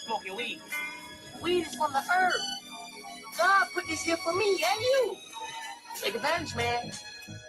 Smoking weed. Weed is from the earth. God put this here for me and you. Take advantage, man.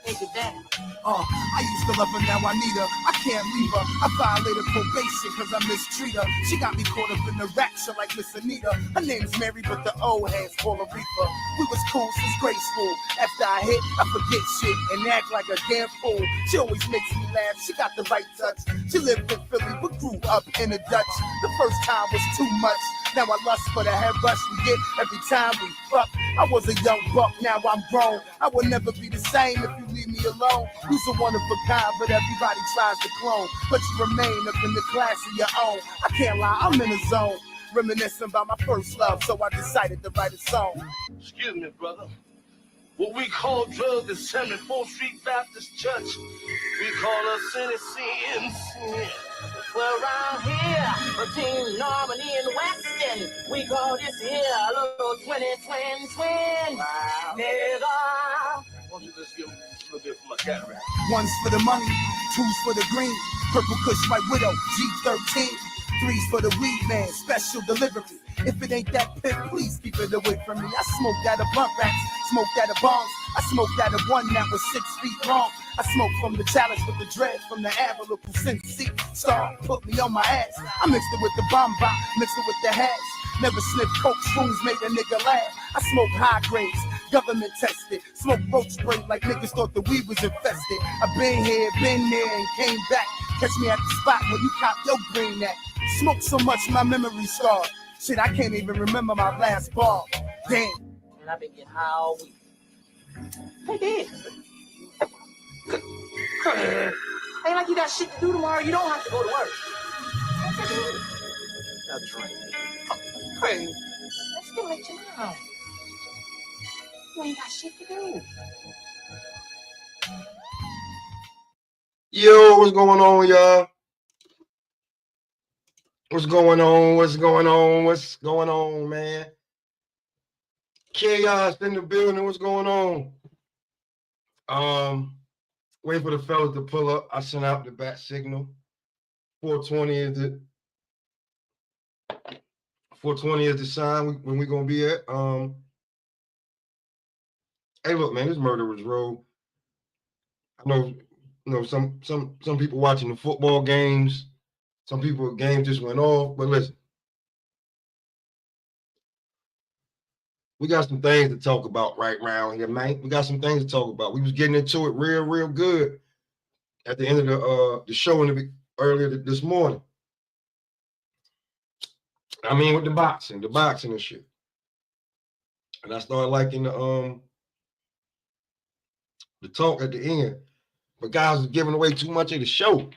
Take advantage. I used to love her, now I need her. I can't leave her. I violated probation because I mistreat her. She got me caught up in the rapture like Miss Anita. Her name's Mary, but the old heads call her Reaper. We was cool since grade school. After I hit, I forget shit and act like a damn fool. She always makes me laugh. She got the right touch. She lived in Philly, but grew up in the Dutch. The first time was too much. Now I lust for the head rush we get every time we fuck. I was a young buck, now I'm grown. I will never be the same if you leave me alone. You's a one of a kind, but everybody tries to clone. But you remain up in the class of your own. I can't lie, I'm in a zone. Reminiscing about my first love, so I decided to write a song. Excuse me, brother. What we call drugs is 74th Street Baptist Church. We call us sin. Well, around here, between Normandy and Weston, we call this here a little twin. Wow. Nigga. Why don't you just give me a little bit for my cataract? One's for the money, two's for the green. Purple Kush, White Widow, G13. Three's for the weed man, special delivery. If it ain't that pit, please keep it away from me. I smoked out of blunt racks, smoked out of bongs. I smoked out of one that was 6 feet long. I smoked from the chalice with the dread from the available Cincy. Star put me on my ass. I mixed it with the bomb, mixed it with the hash. Never sniffed coke, shrooms made a nigga laugh. I smoked high grades, government tested. Smoked roach spray like niggas thought the weed was infested. I been here, been there, and came back. Catch me at the spot where you cop your green at. Smoked so much my memory scarred. Shit, I can't even remember my last bar. Damn. And I've been getting high all week. Hey, Dad. Ain't like you got shit to do tomorrow. You don't have to go to work. That's right. Hey. Let's still let you know. You ain't got shit to do. Yo, what's going on, y'all? What's going on, man? Chaos in the building. What's going on? Wait for the fellas to pull up. I sent out the bat signal. 420 is the sign when we're gonna be at. Hey, look, man, this murderer's road. I know, some people watching the football games. Some people games just went off, but listen, we got some things to talk about right around here, man. We got some things to talk about. We was getting into it real good at the end of the show earlier this morning. I mean, with the boxing and shit. And I started liking the talk at the end, but guys was giving away too much of the show.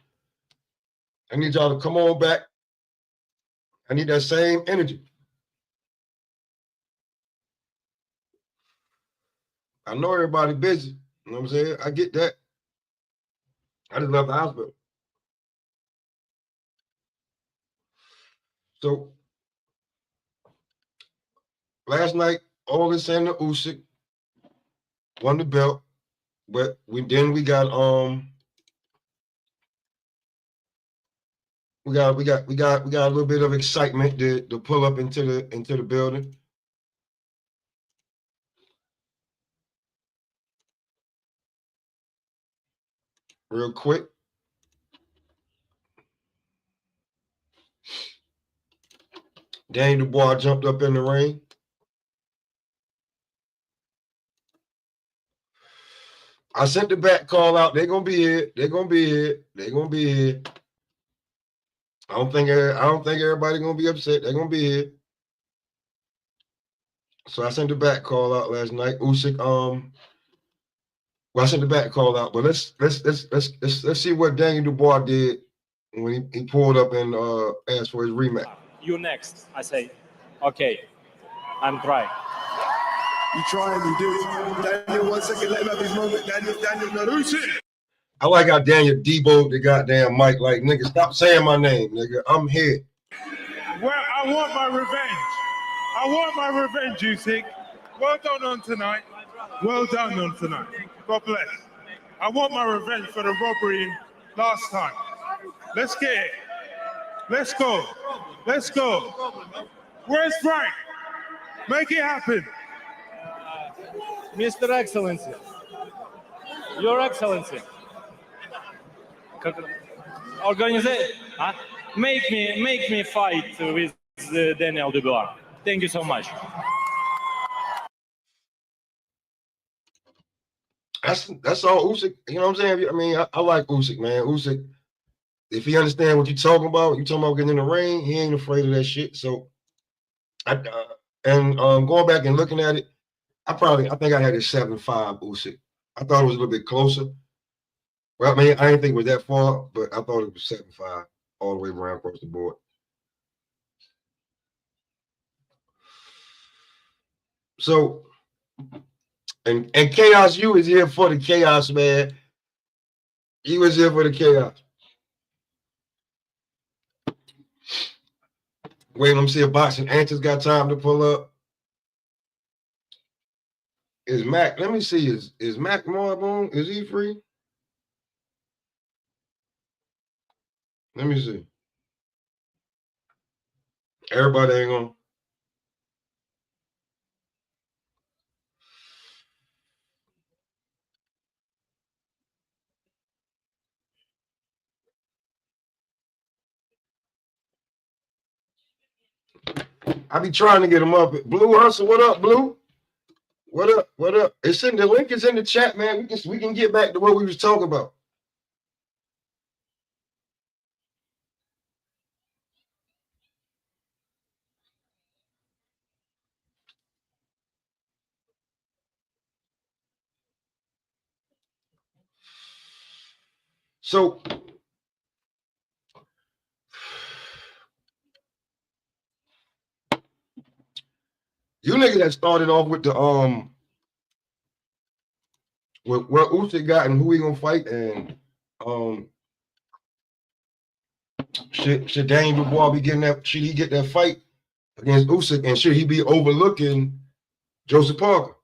I need y'all to come on back. I need that same energy. I know everybody busy. You know what I'm saying? I get that. I just left the hospital. So last night, Alexander Usyk won the belt, but we got a little bit of excitement to pull up into the building. Real quick. Daniel Dubois jumped up in the ring. I sent the back call out. They're gonna be here. I don't think everybody's gonna be upset. They're gonna be here. So I sent the back call out last night. Usyk, I sent the back call out, but let's see what Daniel Dubois did when he pulled up and asked for his rematch. You next. I say, okay, I'm trying. You trying, you do. Daniel, 1 second, let him have his moment. Daniel, Usyk. I like how Daniel deboed the goddamn mic. Like, nigga, stop saying my name, nigga. I'm here. Well, I want my revenge, Usyk. Well done on tonight. God bless. I want my revenge for the robbery last time. Let's get it. Let's go. Let's go. Where's Frank? Make it happen. Mr. Excellency, Your Excellency, make me fight with Daniel Dubois. Thank you so much. That's all Usyk. You know what I'm saying? I mean, I like Usyk, man. Usyk, if he understand what you're talking about getting in the ring, he ain't afraid of that shit. So, going back and looking at it, I think I had it 7-5 Usyk. I thought it was a little bit closer. Well, I mean, I didn't think it was that far, but I thought it was 7-5 all the way around across the board. So, and Chaos U is here for the chaos, man. He was here for the chaos. Wait, let me see if Boxing Answers got time to pull up. Is Mac? Let me see. Is Mac Marboon? Is he free? Let me see. Everybody ain't on. I be trying to get him up. Blue Hustle, what up, Blue? What up? What up? It's in the link is in the chat, man. We can get back to what we was talking about. So you niggas that started off with the with where Usyk got and who he gonna fight and should Daniel Dubois be getting that? Should he get that fight against Usyk and should he be overlooking Joseph Parker?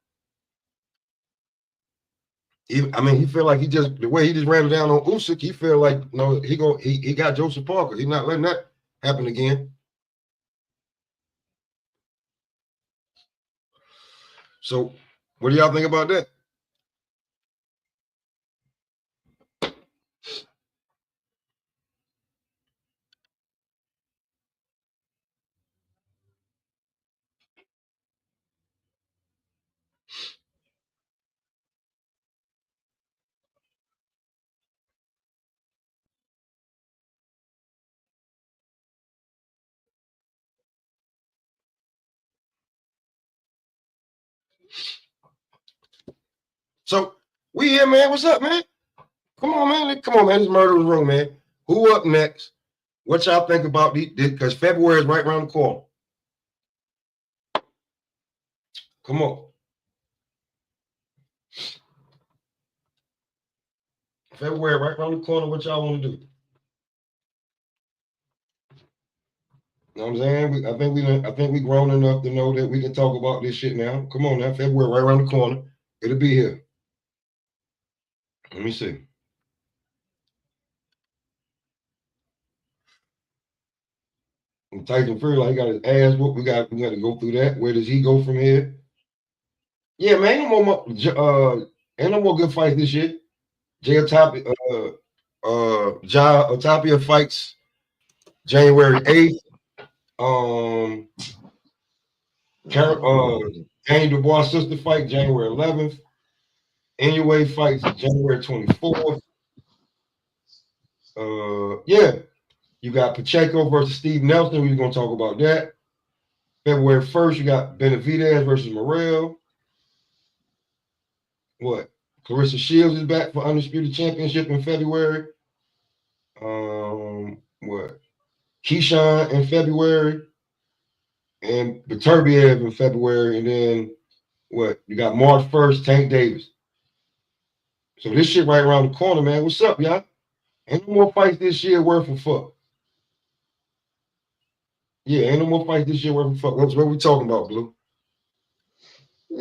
He feel like the way he just ran down on Usyk, he feel like he got Joseph Parker. He's not letting that happen again. So, what do y'all think about that? So, we here, man. What's up, man? Come on, man. Come on, man. This Murda Room, man. Who up next? What y'all think about these? Because February is right around the corner. Come on. February right around the corner. What y'all want to do? You know what I'm saying? I think we grown enough to know that we can talk about this shit now. Come on now. February right around the corner. It'll be here. Let me see. And Tyson Fury, like, he got his ass whooped. We got to go through that. Where does he go from here? Yeah, man, ain't no more good fights this year. Ja Otapia fights January 8th. Daniel Dubois' sister fight January 11th. Inoue fights January 24th. Yeah. You got Pacheco versus Steve Nelson. We're going to talk about that. February 1st, you got Benavidez versus Morrell. What? Clarissa Shields is back for Undisputed Championship in February. What? Keyshawn in February. And Beterbiev in February. And then what? You got March 1st, Tank Davis. So this shit right around the corner, man. What's up, y'all? Ain't no more fights this year worth of fuck. Yeah, ain't no more fights this year worth of fuck. What we talking about, Blue?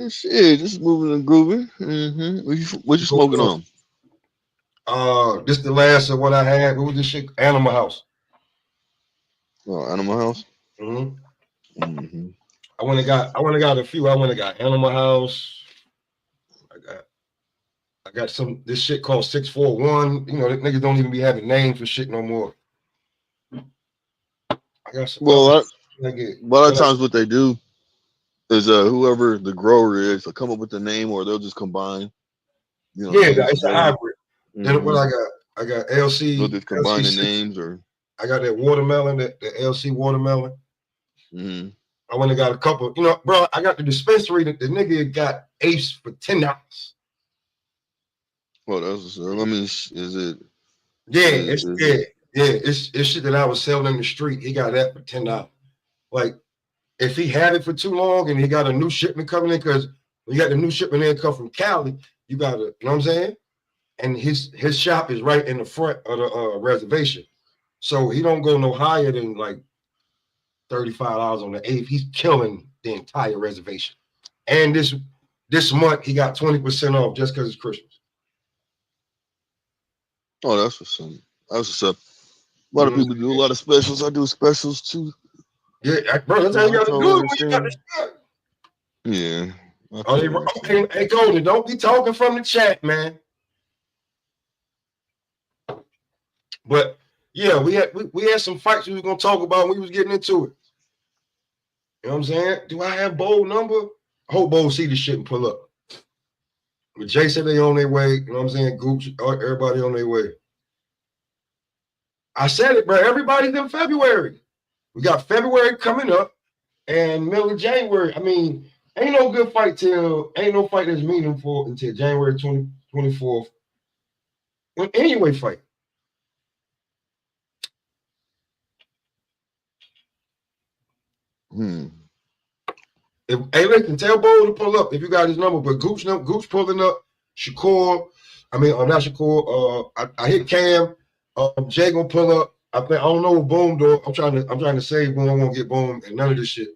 Shit, just moving and grooving. What you smoking on? This the last of what I had. What was this shit? Animal House. Oh, Animal House. Mm-hmm. Mm-hmm. I went and got a few. I went and got Animal House. I got this shit called 641. You know, the niggas don't even be having names for shit no more. I got some Well, other. a lot of times what they do is whoever the grower is, they'll come up with the name, or they'll just combine, Yeah, names it's a together. hybrid. Then what Mm-hmm. I got They'll LC. just combine the LC6. names, or I got that watermelon, the LC watermelon. mm-hmm. I went and got a couple. You know, bro, I got the dispensary that the nigga got Ace for $10. Well, that's I mean, is it? Yeah, Is it's shit that I was selling in the street. He got that for $10. Like, if he had it for too long and he got a new shipment coming in, because when you got the new shipment in come from Cali, you got to, you know what I'm saying? And his shop is right in the front of the reservation. So he don't go no higher than like $35 on the eighth. He's killing the entire reservation. And this month he got 20% off just because it's Christmas. Oh, that's what's up. That's what's up. A lot of people do a lot of specials. I do specials too. Yeah, bro, that's how you got to do it when you got the shit. Yeah. Hey, Golden, don't be talking from the chat, man. But yeah, we had some fights we was gonna talk about when we was getting into it. You know what I'm saying? Do I have bold number? I hope bold see the shit and pull up. But Jay said they on their way. You know what I'm saying? Gooch, everybody on their way. I said it, bro. Everybody's in February. We got February coming up and middle of January. I mean, ain't no fight that's meaningful until January 24th. Anyway, fight. Hey, listen, tell Bo to pull up if you got his number. But Gooch pulling up. Shakur, not Shakur. I hit Cam. Jay gonna pull up. I don't know what Boom do. I'm trying to save Boom. I won't get Boom and none of this shit.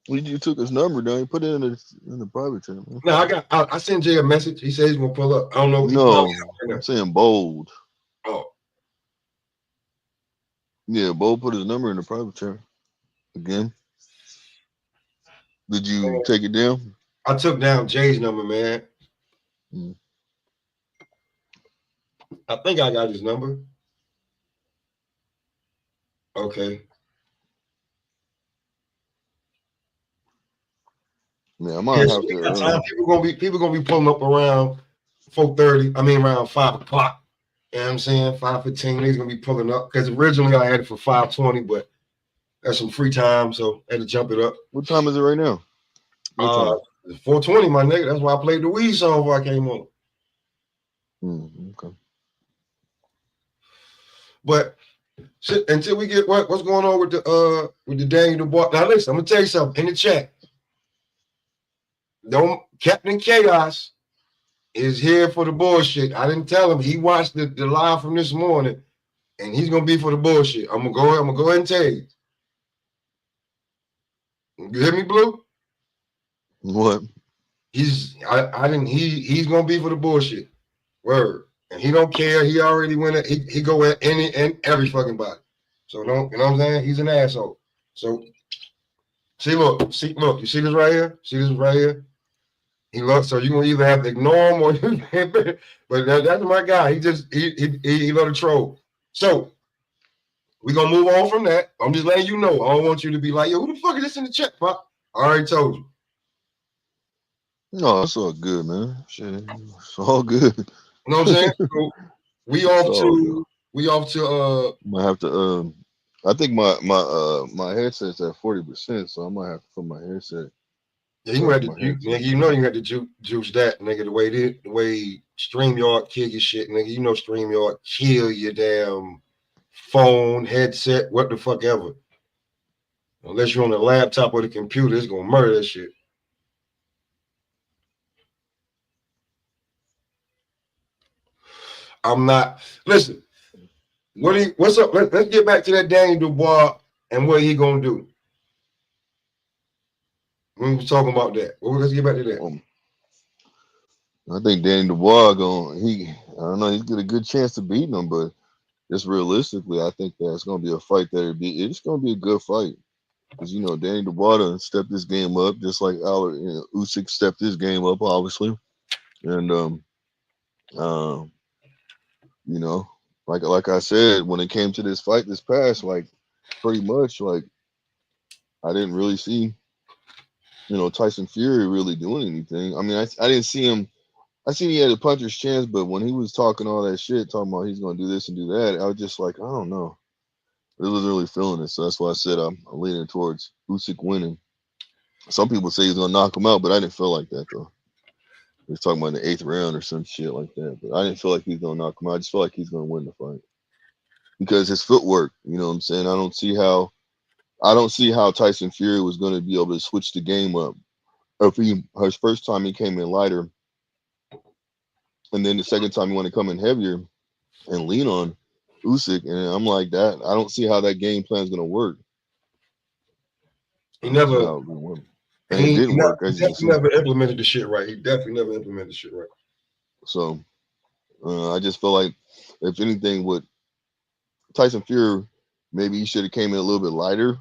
You took his number down. You put it in the private channel. No, I sent Jay a message. He said he's gonna pull up. I don't know. No, I'm saying bold. Oh. Yeah, Bold put his number in the private channel. Again. Did you take it down? I took down Jay's number, man. I think I got his number. Okay. Yeah, I might have to. People gonna be pulling up around 4:30. Around 5 o'clock. You know what I'm saying? 5:15. They's gonna be pulling up because originally I had it for 5:20, but that's some free time, so I had to jump it up. What time is it right now? What time? 4:20, my nigga. That's why I played the Weed song before I came on. Okay. But until we get what's going on with the Daniel Dubois. Now listen, I'm gonna tell you something in the chat. Captain Chaos is here for the bullshit. I didn't tell him. He watched the live from this morning, and he's gonna be for the bullshit. I'm gonna go ahead and tell you. You hear me, Blue? What? He's gonna be for the bullshit. Word. And he don't care. He already went. He go at any and every fucking body. So don't, you know what I'm saying? He's an asshole. So look. You see this right here? See this right here? He loves, so you're gonna either have to ignore him or but that's my guy. He love to troll. So we're gonna move on from that. I'm just letting you know. I don't want you to be like, yo, who the fuck is this in the chat, Pop? I already told you. No, it's all good, man. Shit, it's all good. You know what I'm saying? So we off to might have to I think my headset's at 40%, so I might have to put my headset. Yeah, you had to juice that, nigga, the way StreamYard kill your shit, nigga. You know StreamYard kill your damn phone, headset, what the fuck ever. Unless you're on the laptop or the computer, it's gonna murder that shit. I'm not. Listen, what's up? Let's get back to that Daniel Dubois and what he gonna do. We was talking about that. Well, let's get back to that. I think Daniel Dubois I don't know, he's got a good chance of beating him, but just realistically, I think that it's gonna be a fight it's gonna be a good fight. Because Danny Dubois done stepped this game up just like Usyk stepped his game up, obviously. And um, you know, like I said, when it came to this fight this past, like pretty much like I didn't really see, Tyson Fury really doing anything. I mean, I didn't see him. I seen he had a puncher's chance, but when he was talking all that shit, talking about he's gonna do this and do that, I was just like, I don't know. I wasn't really feeling it, so that's why I said I'm leaning towards Usyk winning. Some people say he's gonna knock him out, but I didn't feel like that though. He was talking about in the 8th round or some shit like that, but I didn't feel like he's gonna knock him out. I just feel like he's gonna win the fight because his footwork. You know what I'm saying? I don't see how Tyson Fury was gonna be able to switch the game up. If his first time he came in lighter, and then the second time he want to come in heavier and lean on Usyk, and I'm like that. I don't see how that game plan is gonna work. He never. And it didn't work, as you can see. He never implemented the shit right. He definitely never implemented the shit right. So I just feel like, if anything, with Tyson Fury, maybe he should have came in a little bit lighter.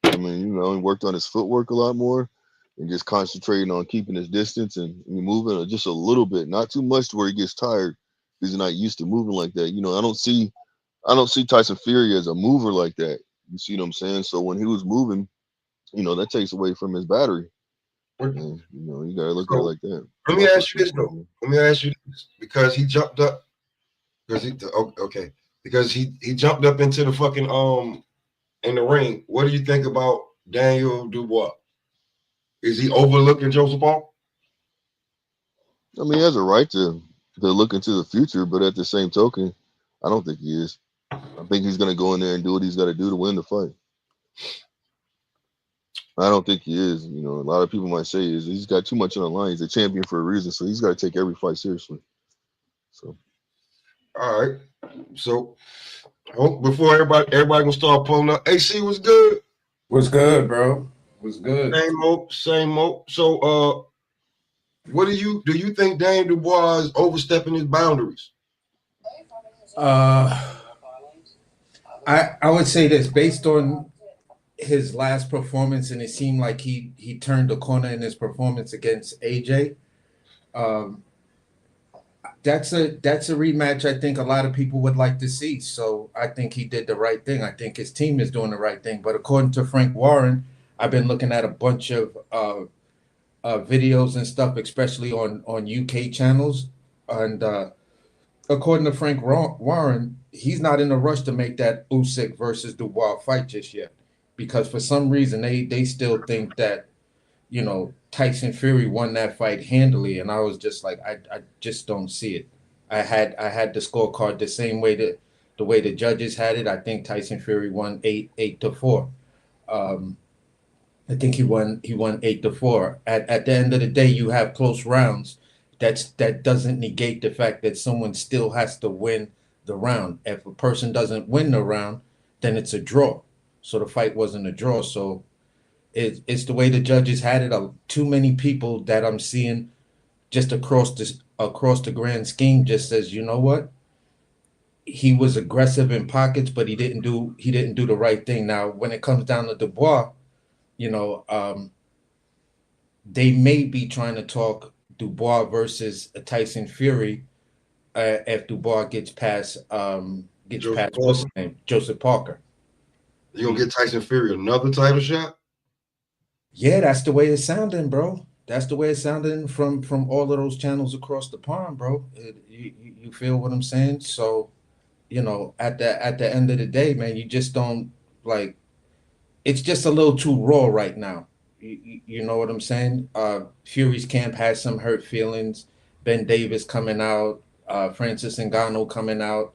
I mean, he worked on his footwork a lot more and just concentrating on keeping his distance and moving just a little bit, not too much to where he gets tired because he's not used to moving like that. I don't see Tyson Fury as a mover like that. You see what I'm saying? So when he was moving, that takes away from his battery. And, you gotta look at it like that. Let me ask you this though. Let me ask you this, because he jumped up. Because he jumped up into the fucking in the ring. What do you think about Daniel Dubois? Is he overlooking Joseph Paul? I mean, he has a right to look into the future, but at the same token, I don't think he is. I think he's gonna go in there and do what he's got to do to win the fight. I don't think he is. A lot of people might say he's got too much on the line. He's a champion for a reason, so he's got to take every fight seriously. So, all right. So, before everybody gonna start pulling up, AC was good. What's good, bro? What's good? Same old. So, what do you think Daniel Dubois is overstepping his boundaries? I would say this based on his last performance, and it seemed like he turned the corner in his performance against AJ. That's a rematch I think a lot of people would like to see. So I think he did the right thing. I think his team is doing the right thing. But according to Frank Warren, I've been looking at a bunch of videos and stuff, especially on UK channels. And according to Frank Warren, he's not in a rush to make that Usyk versus Dubois fight just yet. Because for some reason they still think that, Tyson Fury won that fight handily, and I was just like, I just don't see it. I had the scorecard the same way that the way the judges had it. I think Tyson Fury won 8-4. I think he won 8-4. At the end of the day, you have close rounds. That doesn't negate the fact that someone still has to win the round. If a person doesn't win the round, then it's a draw. So the fight wasn't a draw. So it's the way the judges had it. Too many people that I'm seeing just across the grand scheme just says, you know what? He was aggressive in pockets, but he didn't do the right thing. Now, when it comes down to Dubois, they may be trying to talk Dubois versus Tyson Fury if Dubois gets past what's his name, Joseph Parker. You gonna get Tyson Fury another title shot? Yeah, that's the way it's sounding, bro. That's the way it's sounding from all of those channels across the pond, bro. You feel what I'm saying? So, at the end of the day, man, you just don't like. It's just a little too raw right now. You know what I'm saying? Fury's camp has some hurt feelings. Ben Davis coming out, Francis Ngannou coming out.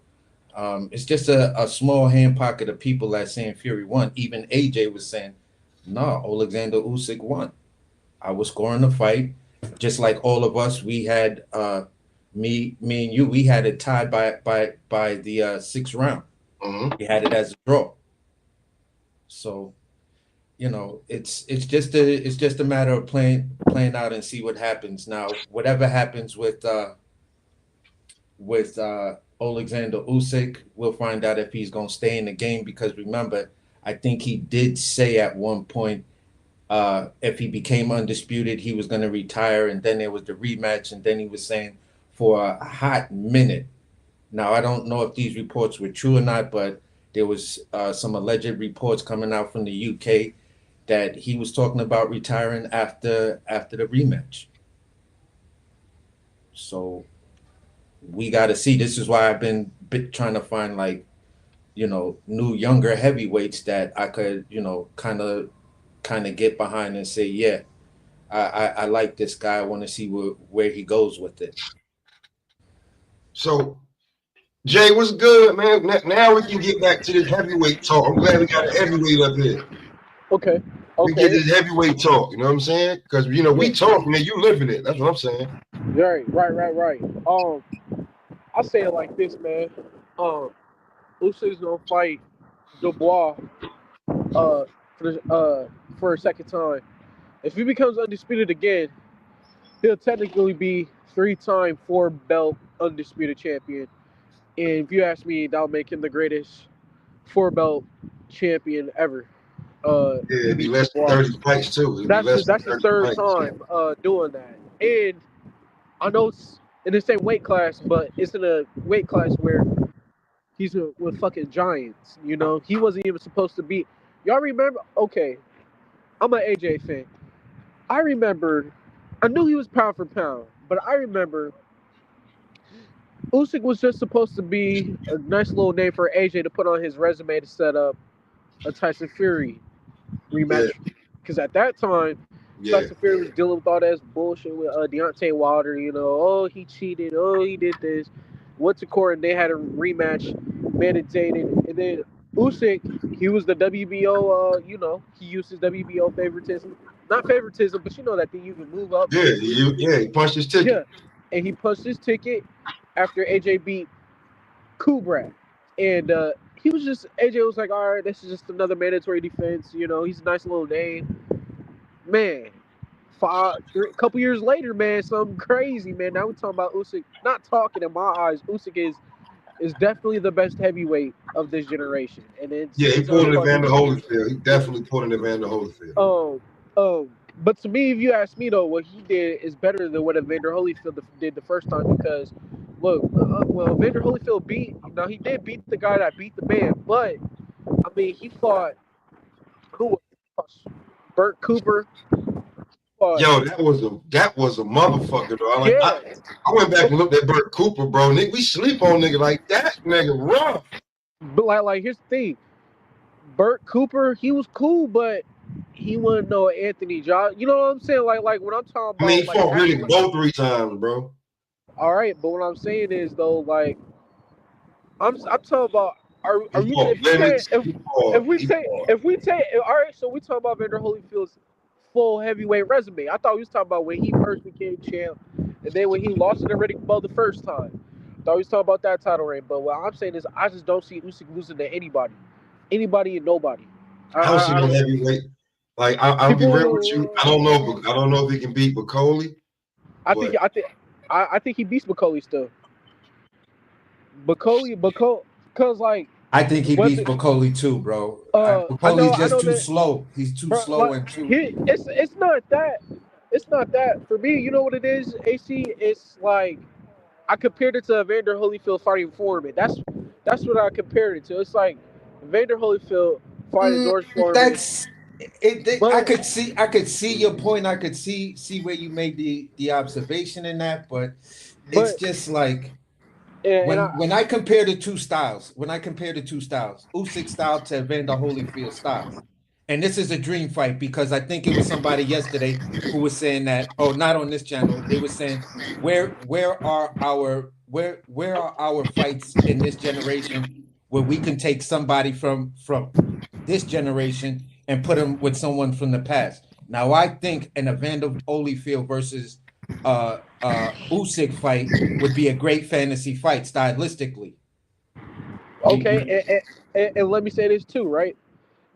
It's just a small hand pocket of people that saying Fury won. Even AJ was saying, no, Alexander Usyk won. I was scoring the fight. Just like all of us, we had me and you, we had it tied by the 6th round. Mm-hmm. We had it as a draw. So, it's just a matter of playing out and see what happens. Now, whatever happens with Alexander Usyk. We'll find out if he's going to stay in the game because remember, I think he did say at one point if he became undisputed, he was going to retire. And then there was the rematch. And then he was saying for a hot minute. Now, I don't know if these reports were true or not, but there was some alleged reports coming out from the UK that he was talking about retiring after the rematch. So we got to see. This is why I've been trying to find new younger heavyweights that I could kind of get behind and say, yeah, I like this guy. I want to see where he goes with it. So, Jay, what's good, man? Now we can get back to this heavyweight talk. I'm glad we got a heavyweight up here. Okay. We get this heavyweight talk, you know what I'm saying? Because we talking and you living it. That's what I'm saying. Right. I say it like this, man. Usyk's gonna fight Dubois for a second time. If he becomes undisputed again, he'll technically be 3-time 4-belt undisputed champion. And if you ask me, that'll make him the greatest 4-belt champion ever. It'd be less than 30 fights too. That's his third time doing that. And I know it's in the same weight class, but it's in a weight class where he's with fucking giants. He wasn't even supposed to be. Y'all remember? Okay, I'm an AJ fan. I knew he was pound for pound, but I remember – Usyk was just supposed to be a nice little name for AJ to put on his resume to set up a Tyson Fury rematch. Because at that time, Tyson Fury was dealing with all that bullshit with Deontay Wilder. Oh, he cheated. Oh, he did this. Went to court and they had a rematch mandated. And then Usyk, he was the WBO. He used his WBO favoritism. Not favoritism, but that thing you can move up. Yeah, he punched his ticket. Yeah, and he punched his ticket after AJ beat Kubrat. And AJ was like, all right, this is just another mandatory defense. He's a nice little name. Man, a couple years later, man, something crazy, man. Now we're talking about Usyk. Not talking in my eyes. Usyk is definitely the best heavyweight of this generation. And he pulled an Evander Holyfield. He definitely pulled an Evander Holyfield. But to me, if you ask me though, what he did is better than what Evander Holyfield did the first time because, look, Evander Holyfield he did beat the guy that beat the man, but I mean, he fought Burt Cooper. Yo, that was a motherfucker, though. I went back and looked at Burt Cooper, bro. Nigga, we sleep on nigga like that. Nigga rough. But like here's the thing. Burt Cooper, he was cool, but he wasn't no Anthony Joshua. You know what I'm saying? Like when I'm talking about, I mean, he fought really both 3 times, bro. All right, but what I'm saying is though, like I'm talking about. If we take all right, so we talking about Evander Holyfield's full heavyweight resume. I thought we was talking about when he first became champ, and then when he lost to Riddick Bowe the first time. I thought we was talking about that title reign. But what I'm saying is, I just don't see Usyk losing to anybody and nobody. How's he heavyweight? Like I'll be real with you. I don't know if he can beat Bacoli. I think he beats Bacoli still. Bacoli, because like. I think he beats Bacoli too, bro. Bacoli's just too slow. He's too slow and too. It's not that. It's not that. For me, you know what it is, AC? It's like I compared it to Evander Holyfield fighting Foreman. That's what I compared it to. It's like Evander Holyfield fighting George Foreman. That's it. I could see your point. I could see where you made the observation in that, but it's just like. When I compare the two styles, Usyk style to Evander Holyfield style, and this is a dream fight because I think it was somebody yesterday who was saying that, not on this channel, they were saying where are our fights in this generation where we can take somebody from this generation and put them with someone from the past. Now I think an Evander Holyfield versus Usyk fight would be a great fantasy fight stylistically. Okay, and let me say this too, right?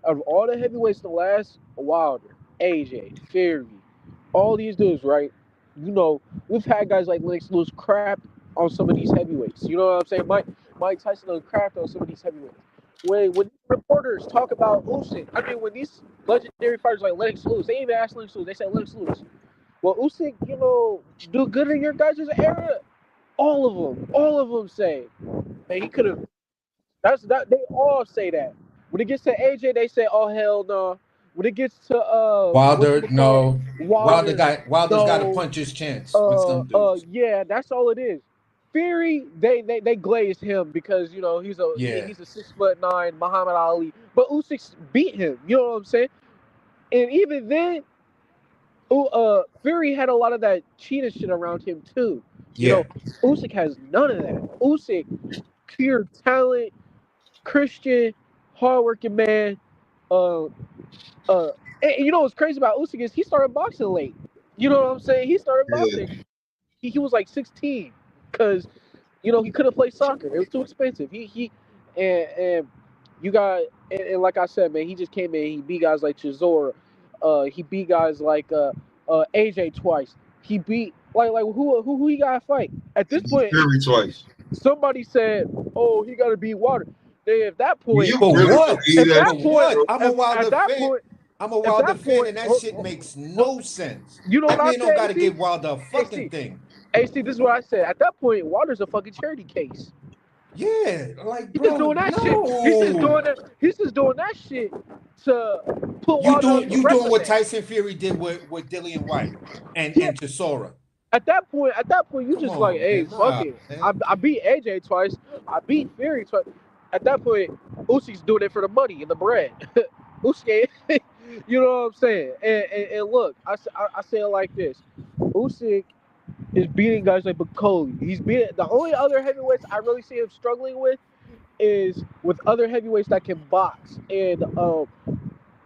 Of all the heavyweights the last, Wilder, AJ, Fury, all these dudes, right? We've had guys like Lennox lose crap on some of these heavyweights. You know what I'm saying? Mike Tyson done cracked on some of these heavyweights. When reporters talk about Usyk, I mean, when these legendary fighters like Lennox Lewis, they even asked Lennox Lewis, they said Lennox Lewis, well, Usyk, do good in your guys' era. All of them say, man, he could have. They all say that. When it gets to AJ, they say, oh hell no. When it gets to Wilder, no. Wilder's got to no. punch his chance with some dudes. Yeah, that's all it is. Fury, they glazed him because he's a Yeah. he's a 6'9" Muhammad Ali, but Usyk beat him. You know what I'm saying? And even then, Fury had a lot of that cheetah shit around him too. Yeah. Usyk has none of that. Usyk, pure talent, Christian, hardworking man. And what's crazy about Usyk is he started boxing late. You know what I'm saying? He started boxing. He was like 16 because he couldn't play soccer. It was too expensive. And you got and like I said, man, he just came in. He beat guys like Chisora. He beat guys like AJ twice. He beat like who he got to fight at this point. Fury twice. Somebody said, "Oh, he got to beat Wilder." At that point, For what? At that point, I'm a Wilder fan. I'm a Wilder fan, and that shit makes no sense. You know that what I man said? Don't got to give Wilder a fucking thing. AC, this is what I said. At that point, Wilder's a fucking charity case. Yeah, like he's just doing that shit. He's just doing that shit to put Wilder. You doing what Tyson Fury did with Dillian White and Chisora. At that point, you just like, hey, fuck it. I beat AJ twice. I beat Fury twice. At that point, Usyk's doing it for the money and the bread. Usyk, you know what I'm saying? And look, I say it like this: Usyk is beating guys like Bakoli. He's beating the only other heavyweights I really see him struggling with is with other heavyweights that can box and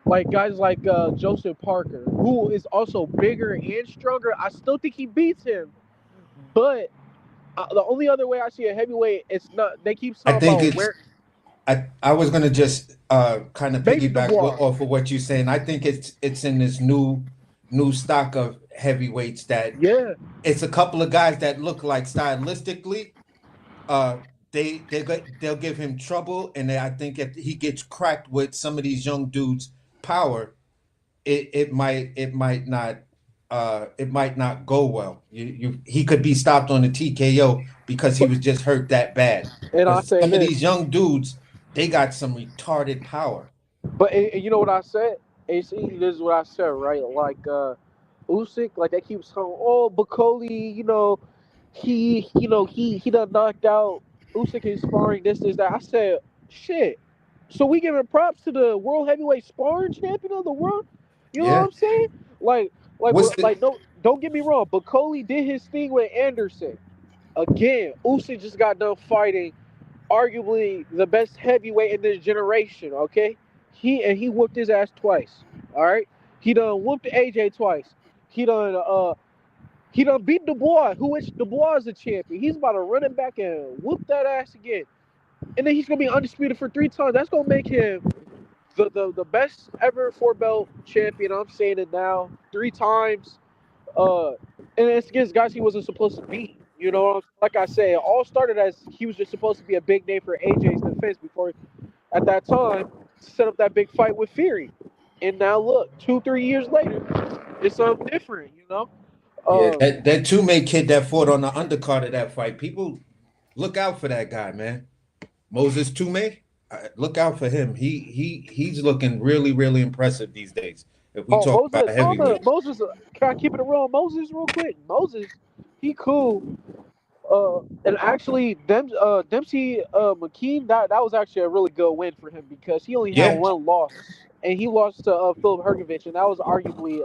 like guys like Joseph Parker, who is also bigger and stronger. I still think he beats him, but the only other way I see a heavyweight, it's not. They keep talking about where. I was gonna just kind of piggyback off of what you're saying. I think it's in this new stock of heavyweights that it's a couple of guys that look like stylistically they'll give him trouble, and I think if he gets cracked with some of these young dudes' power, it might not go well. He could be stopped on a TKO because he was just hurt that bad. And I say some of these young dudes, they got some retarded power. But and you know what I said? AC, this is what I said, right? Like Usyk, like they keep saying, oh, Bakoli, he done knocked out Usyk in sparring, this, that. I said, shit. So we giving props to the world heavyweight sparring champion of the world? You know what I'm saying? No, don't get me wrong. Bakoli did his thing with Anderson. Again, Usyk just got done fighting arguably the best heavyweight in this generation, okay? He whooped his ass twice. All right? He done whooped AJ twice. He done beat Dubois, Dubois is a champion. He's about to run it back and whoop that ass again. And then he's gonna be undisputed for 3 times. That's gonna make him the best ever 4-belt champion. I'm saying it now. 3 times. And it's against guys he wasn't supposed to beat. You know, like I said, it all started as he was just supposed to be a big name for AJ's defense before, at that time, set up that big fight with Fury. And now look, 2-3 years later, it's something different, that Tume kid that fought on the undercard of that fight, people look out for that guy, man. Moses Tume, look out for him. He's looking really, really impressive these days. If we talk about heavyweight. Moses, can I keep it real? Moses, real quick. Moses, he cool. And actually, Dempsey McKean, that was actually a really good win for him because he only had 1 loss, and he lost to Philip Hergovich, and that was arguably.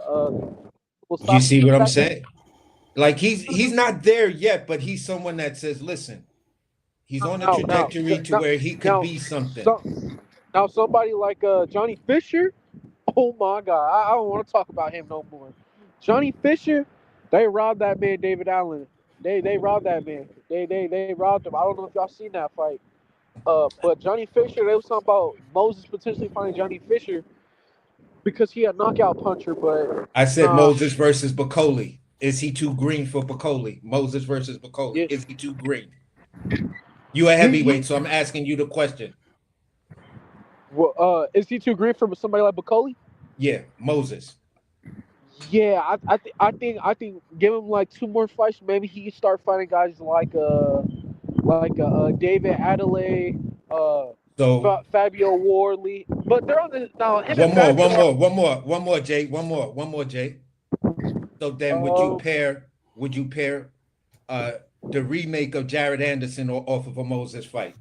You see what I'm saying? Like he's not there yet, but he's someone that says, "Listen, he's on a trajectory to where he could be something." Now, somebody like Johnny Fisher, oh my God, I don't want to talk about him no more. Johnny Fisher, they robbed that man, David Allen. They robbed that man. They robbed him. I don't know if y'all seen that fight. But Johnny Fisher, they was talking about Moses potentially fighting Johnny Fisher because he a knockout puncher. But I said Moses versus Bakoli. Is he too green for Bacoli? Moses versus Bacoli. Yeah. Is he too green? You a heavyweight, so I'm asking you the question. Well, is he too green for somebody like Bacoli? Yeah, Moses. Yeah, I think give him like 2 more fights, maybe he can start fighting guys like David Adelaide, So Fabio Warley, but they're on the now. Him and one more, Fabio Jay. One more, Jay. So then, would are, you pair the remake of Jared Anderson off of a Moses fight?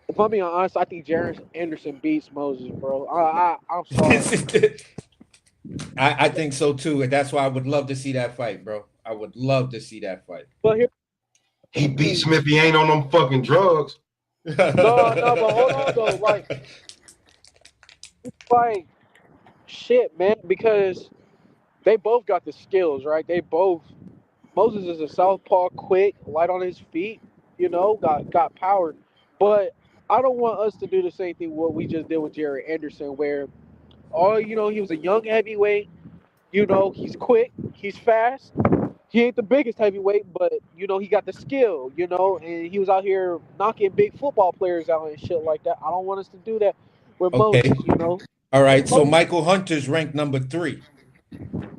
if I'm being honest, I think Jared Anderson beats Moses, bro. I'm sorry. I think so too, and that's why I would love to see that fight, bro. I would love to see that fight. But here, He beats him if he ain't on them fucking drugs. no, but hold on though, like shit, man, because they both got the skills, right? Moses is a southpaw, quick, light on his feet, got power. But I don't want us to do the same thing what we just did with Jared Anderson, where he was a young heavyweight. He's quick, he's fast. He ain't the biggest heavyweight, but he got the skill, and he was out here knocking big football players out and shit like that. I don't want us to do that with Okay. Moses, All right. So Michael Hunter's ranked number 3.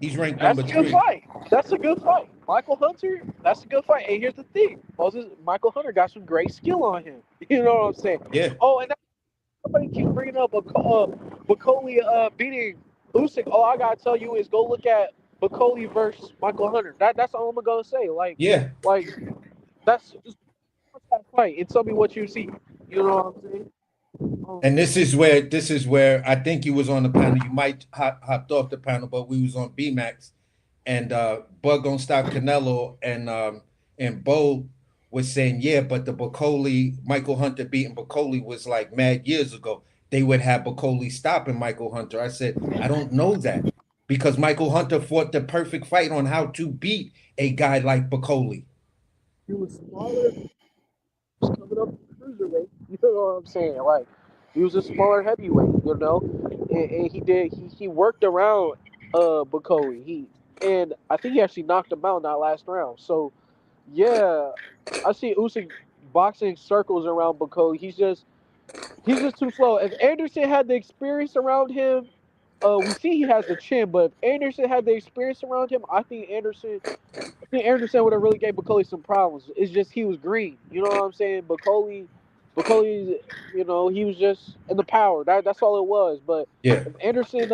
He's ranked number 3. That's a good fight. That's a good fight. Michael Hunter, that's a good fight. And here's the thing, Michael Hunter got some great skill on him. You know what I'm saying? Yeah. Oh, and somebody keeps bringing up Bacoli beating Usyk. All I gotta tell you is go look at Bacoli versus Michael Hunter. That's all I'm gonna say. Like that's just that fight and tell me what you see. You know what I'm saying? And this is where I think you was on the panel. You might hopped off the panel, but we was on BMAX, and Bug gonna stop Canelo, and Bo was saying, yeah, but the Michael Hunter beating Bacoli was like mad years ago. They would have Bacoli stopping Michael Hunter. I said, I don't know that, because Michael Hunter fought the perfect fight on how to beat a guy like Bacoli. He was smaller. He was coming up cruiserweight. You know what I'm saying? Like, he was a smaller heavyweight, and he worked around Bacoli. And I think he actually knocked him out in that last round. So yeah, I see Usyk boxing circles around Bacoli. He's just too slow. If Anderson had the experience around him, we see he has the chin, but if Anderson had the experience around him, I think Anderson would have really gave Bacoli some problems. It's just he was green. You know what I'm saying? Bacoli, he was just in the power. That's all it was. But yeah, if Anderson,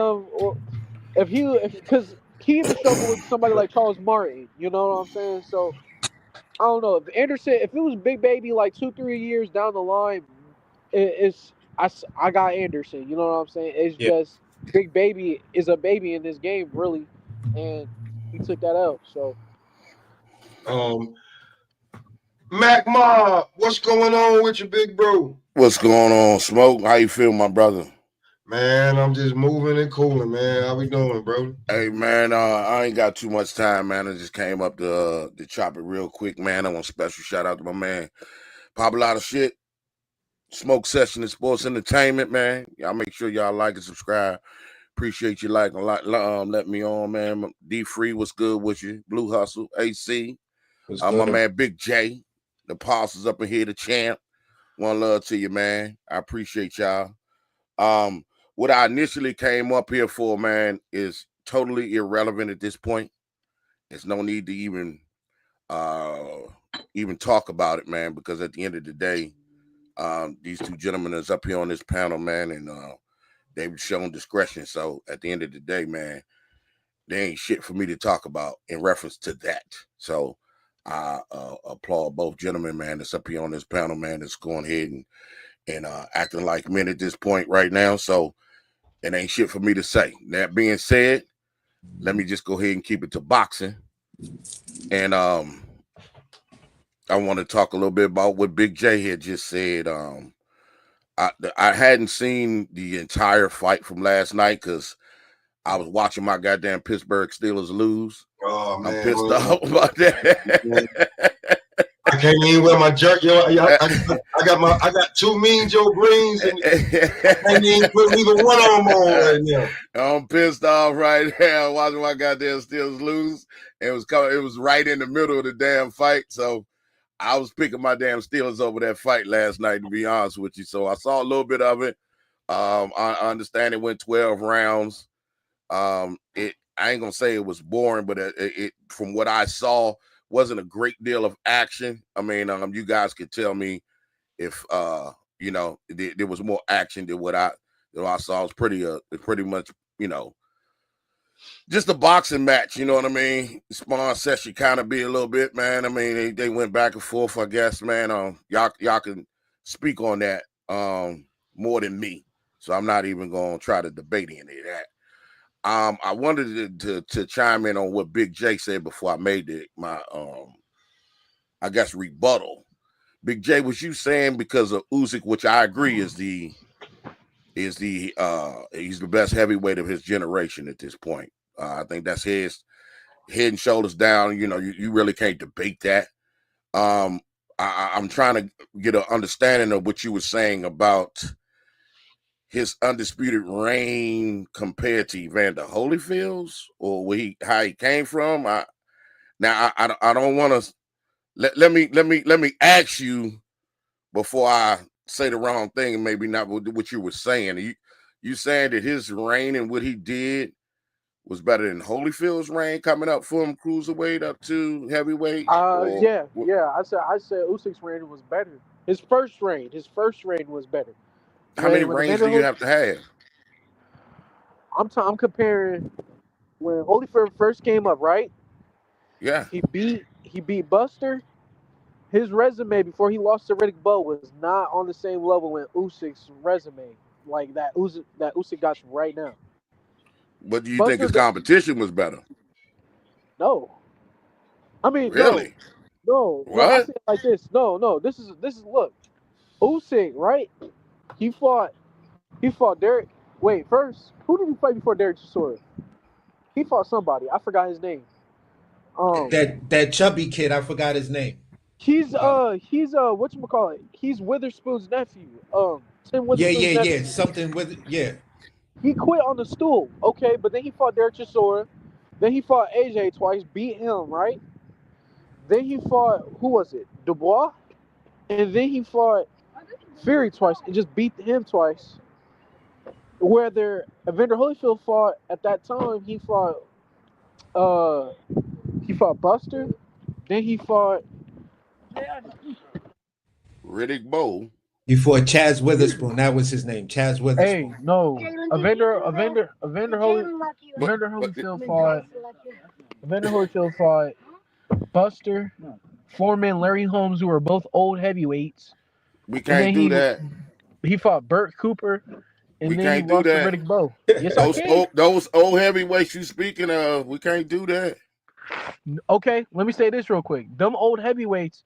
because he even struggled with somebody like Charles Martin. You know what I'm saying? So I don't know if Anderson, if it was Big Baby like 2-3 years down the line, I got Anderson. You know what I'm saying? It's just Big Baby is a baby in this game, really, and he took that out. So. Mac Ma, what's going on with you, big bro? What's going on, Smoke? How you feel, my brother? Man, I'm just moving and cooling, man. How we doing, bro? Hey, man, I ain't got too much time, man. I just came up to chop it real quick, man. I want a special shout out to my man, Pop a Lot of Shit, Smoke Session and Sports Entertainment, man. Y'all make sure y'all like and subscribe. Appreciate you liking a lot. Let me on, man. D Free, what's good with you? Blue Hustle, AC. My man, Big J. The Apostles up in here, the champ. One love to you, man. I appreciate y'all. What I initially came up here for, man, is totally irrelevant at this point. There's no need to even talk about it, man, because at the end of the day, these two gentlemen is up here on this panel, man, and they've shown discretion. So at the end of the day, man, there ain't shit for me to talk about in reference to that. So I applaud both gentlemen, man, that's up here on this panel, man, that's going ahead and acting like men at this point right now. So it ain't shit for me to say. That being said, let me just go ahead and keep it to boxing. And I want to talk a little bit about what Big J had just said. I hadn't seen the entire fight from last night because I was watching my goddamn Pittsburgh Steelers lose. Oh, man. I'm pissed off about that. I can't even wear my jerk, yo. I got two Mean Joe Greens, and I can't even put even one of them on right now. I'm pissed off right now watching my goddamn Steelers lose. It was right in the middle of the damn fight. So I was picking my damn Steelers over that fight last night, to be honest with you. So I saw a little bit of it. I understand it went 12 rounds. I ain't gonna say it was boring, but it from what I saw wasn't a great deal of action. I mean, you guys could tell me if there was more action than what I saw. It was pretty much, just a boxing match, you know what I mean? Spawn session kind of be a little bit, man. I mean, they went back and forth, I guess, man. Y'all can speak on that more than me. So I'm not even gonna try to debate any of that. I wanted to chime in on what Big J said before I made my I guess rebuttal. Big J, was you saying because of Usyk, which I agree is he's the best heavyweight of his generation at this point. I think that's his head and shoulders down. You really can't debate that. I'm trying to get an understanding of what you were saying about his undisputed reign compared to Evander Holyfield's, or how he came from. I don't want to let me ask you before I say the wrong thing, and maybe not what you were saying. You saying that his reign and what he did was better than Holyfield's reign coming up from cruiserweight up to heavyweight? Yeah. I said Usyk's reign was better. His first reign was better. How many reigns do you have to have? I'm comparing when Holyfield first came up, right? Yeah. He beat Buster. His resume before he lost to Riddick Bowe was not on the same level with Usyk's resume like that Usyk got right now. But do you think his competition was better? No. I mean, really? No. What? I say it like this. No. This is look. Usyk, right? He fought Derek. Wait, first, who did he fight before Derek Chisora? He fought somebody. I forgot his name. That chubby kid, I forgot his name. He's whatchamacallit? He's Witherspoon's nephew. Tim Witherspoon's nephew. Yeah. Something with He quit on the stool, okay, but then he fought Derek Chisora. Then he fought AJ twice, beat him, right? Then he fought, who was it? Dubois? And then he fought Fury twice and just beat him twice. Whether Evander Holyfield fought at that time, he fought Buster. Then he fought Riddick Bowe. He fought Chaz Witherspoon. That was his name, Chaz Witherspoon. Hey, no, Evander Holyfield fought Buster, Foreman, Larry Holmes, who are both old heavyweights. We can't do that. He fought Burt Cooper, and we then can't he lost do that. to Riddick Bowe. Yes, those old heavyweights you speaking of, we can't do that. Okay, let me say this real quick. Them old heavyweights,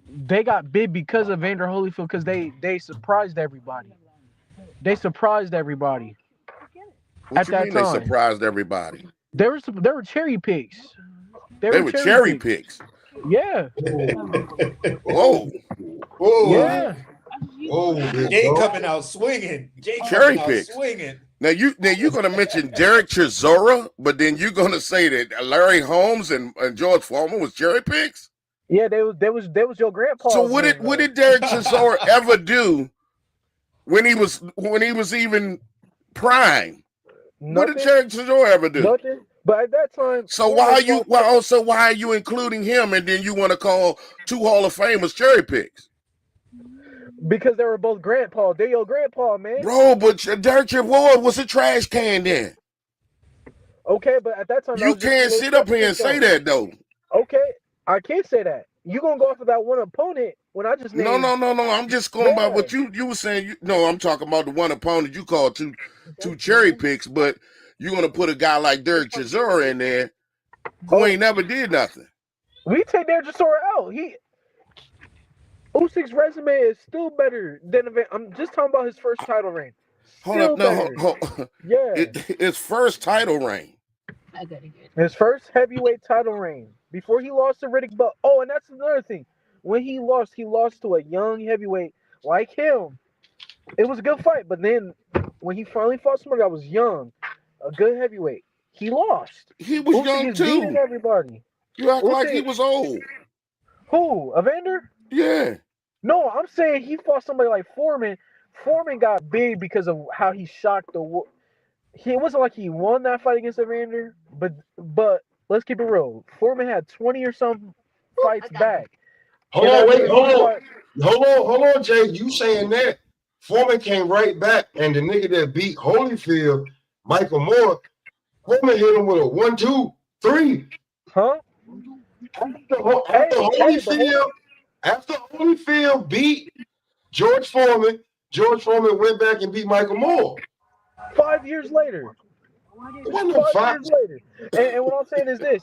they got big because of Evander Holyfield because they surprised everybody. They surprised everybody. What at you that mean time. They surprised everybody? They were cherry picks. They were cherry picks. Yeah. Whoa. Yeah. Jay coming out swinging. Cherry picks. Now you're gonna mention Derek Chisora, but then you're gonna say that Larry Holmes and George Foreman was cherry picks. Yeah, they was your grandpa. So what did Derek Chisora ever do when he was even prime? Nothing. What did Derek Chisora ever do? Nothing. But at that time, so why are you including him and then you want to call two Hall of Famers cherry picks? Because they were both grandpa. They're your grandpa, man. Bro, but Derek Chisora was a trash can then. Okay, but at that time you can't sit up here and say that though. Okay, I can't say that. You gonna go after that one opponent when I just named... No. I'm just going by what you were saying. I'm talking about the one opponent you called two cherry picks, but you're gonna put a guy like Derek Chisora in there who ain't never did nothing. We take Derek Chisora out. Usyk's resume is still better than I'm just talking about his first title reign. Hold up. Yeah. His first title reign. His first heavyweight title reign before he lost to Riddick Bowe. Oh, and that's another thing. when he lost to a young heavyweight like him. It was a good fight, but then when he finally fought somebody that was young, a good heavyweight, he lost. He was Usyk young is beating too. everybody. You act like he Usyk, was old. who? Evander? Yeah. No, I'm saying he fought somebody like Foreman. Foreman got big because of how he shocked the world. It wasn't like he won that fight against Evander, but let's keep it real. Foreman had 20 or some fights back. Hold on, wait, hold on, Jay. You saying that Foreman came right back, and the nigga that beat Holyfield, Michael Moore, Foreman hit him with a 1, 2, 3. Huh? After Holyfield beat George Foreman went back and beat Michael Moore. 5 years later. 5 years later. And what I'm saying is this.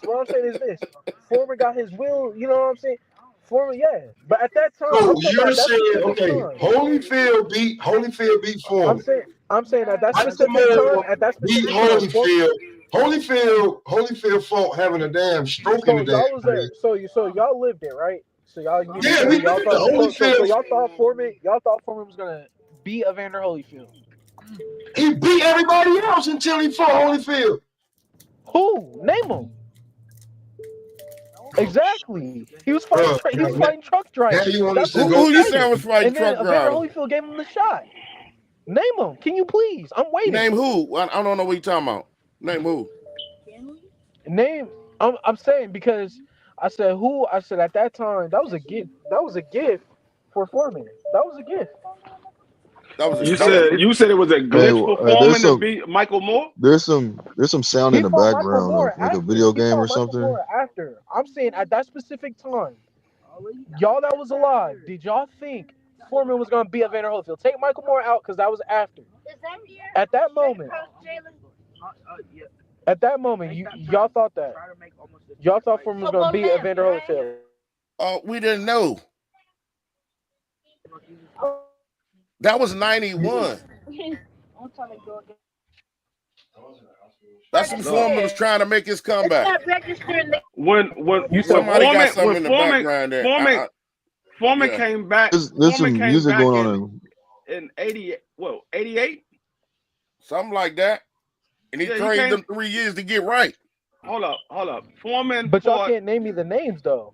Foreman got his will, you know what I'm saying? Foreman, yeah. But at that time, so you're saying, okay, Holyfield beat Foreman. I'm saying at that specific time, Holyfield fought having a damn stroke in the damn. Y'all was there. So y'all lived it, right? So y'all thought Foreman was gonna beat Evander Holyfield. He beat everybody else until he fought Holyfield. Who? Name him. Exactly. He was fighting truck drivers. Who you saying was fighting truck drivers? Evander Holyfield gave him the shot. Name him. Can you please? I'm waiting. Name who? I don't know what you're talking about. Name who? I'm saying because I said who? I said at that time that was a gift. That was a gift for Foreman. That was a gift. You said it was a glitch for Foreman to beat Michael Moore. There's some sound in the background, like a video game or something. After I'm saying at that specific time, y'all that was alive, did y'all think Foreman was gonna beat Evander Holyfield? Take Michael Moore out because that was after. At that moment, y'all thought that. Y'all thought Foreman was gonna beat Evander Holyfield. We didn't know. That was 91. That's when Foreman was trying to make his comeback. When somebody got something in the background there. Foreman came back. There's some music going on in 88? Something like that. And he trained them 3 years to get right. Hold up. Foreman. But y'all can't name me the names though.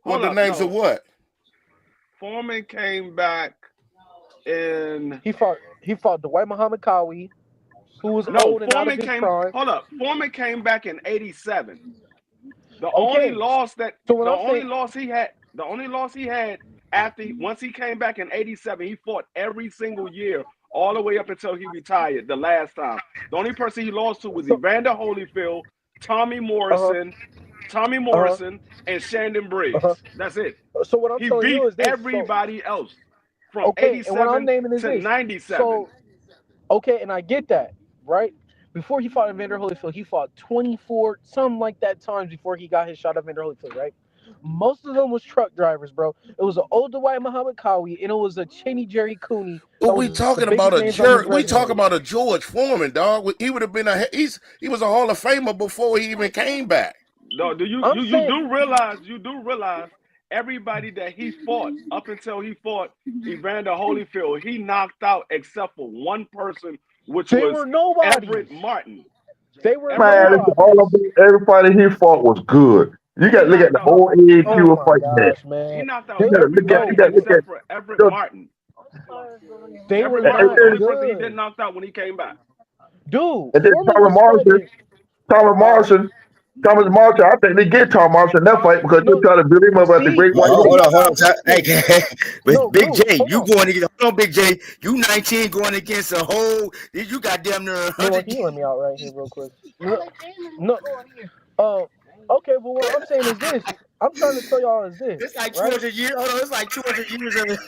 What the names of what? Foreman came back in. He fought Dwight Muhammad Kawi, who was old and out of his prime. Hold up. Foreman came back in 87. The only loss he had after once he came back in 87, he fought every single year all the way up until he retired the last time. The only person he lost to was Evander Holyfield, Tommy Morrison, and Shandon Briggs. That's it. So what I'm telling you is this. Everybody else from 87 to 97. And I get that, right? Before he fought Evander Holyfield, he fought 24, something like that times before he got his shot at Evander Holyfield, right? Most of them was truck drivers, bro. It was an old Dwight Muhammad Kawi, and it was a Cheney Jerry Cooney. But we talking about a George Foreman, dog. He would have been he was a Hall of Famer before he even came back. No, you do realize everybody that he fought up until he fought Evander Holyfield, he knocked out except for one person, which was Everett Martin. They were everybody he fought was good. You got to look at the whole AAQ of fight there. He knocked out except for Everett Martin. Everett Martin was the only person he didn't knock out when he came back. Dude, and then Thomas Marshall, I think they get Tom Marshall in that fight because they try to build him up at the Great White. Hold on. Hey, Big J, you going against? Hold on, Big J. You 19 going against a whole. You got damn near 100. Can you let me out right here real quick? No. Okay, but what I'm saying is this. I'm trying to tell y'all is this. It's like 200 years. Hold on, it's like 200 years of it.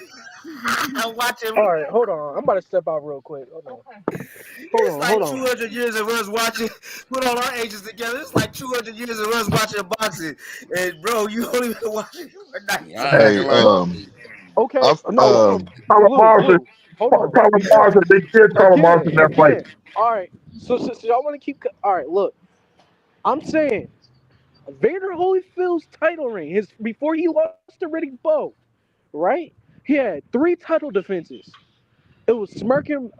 I'm watching. All right, hold on. I'm about to step out real quick. Hold on. It's like 200 years of us watching. Put all our ages together. It's like 200 years of us watching boxing. And bro, you only been watching for 90. Hey, okay. Thomas Marshall, they killed Thomas Marshall in that fight. All right. So y'all want to keep. All right. Look, I'm saying Vander Holyfield's title reign, before he lost to Riddick Bowe, right? He had 3 title defenses. It was smoking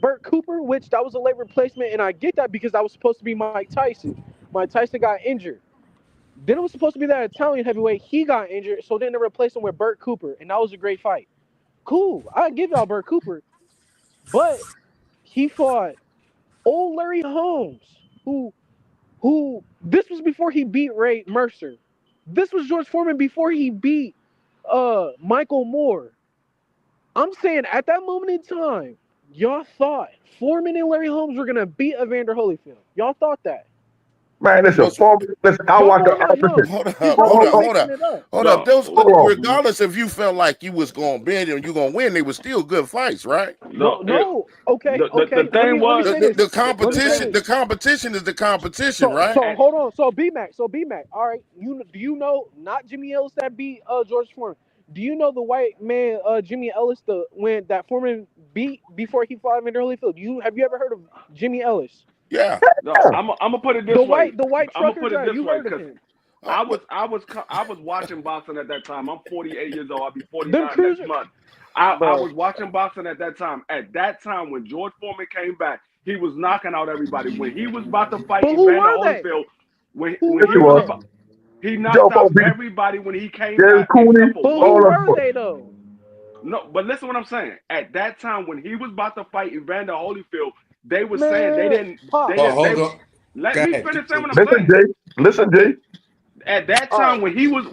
Burt Cooper, which that was a late replacement, and I get that because that was supposed to be Mike Tyson. Mike Tyson got injured. Then it was supposed to be that Italian heavyweight. He got injured, so then they replaced him with Burt Cooper, and that was a great fight. Cool, I give y'all Burt Cooper, but he fought old Larry Holmes, who this was before he beat Ray Mercer. This was George Foreman before he beat Michael Moore. I'm saying at that moment in time, y'all thought Foreman and Larry Holmes were gonna beat Evander Holyfield. Y'all thought that. Man, listen, listen, I watch the Hold up. Those, regardless if you felt like you was gonna bend and you gonna win, they were still good fights, right? No. Okay. The thing was the competition. The competition is the competition, right? So hold on. So B-Mac. All right. Do you know not Jimmy Ellis that beat George Foreman? Do you know the white man Jimmy Ellis when that Foreman beat before he fought Evander Holyfield? Have you ever heard of Jimmy Ellis? Yeah. No, I'm gonna put it this way. The white I'm gonna trucker put it guy. this You way heard of because him? I was watching boxing at that time. I'm 48 years old. I'll be 49 next month. I was watching boxing at that time. At that time, when George Foreman came back, he was knocking out everybody. When he was about to fight Evander Holyfield, he knocked out everybody when he came back. But who were they though? No, but listen what I'm saying. At that time, when he was about to fight Evander Holyfield, they were saying they didn't. Let me finish saying what I'm saying. Listen, Jay. At that time, when he was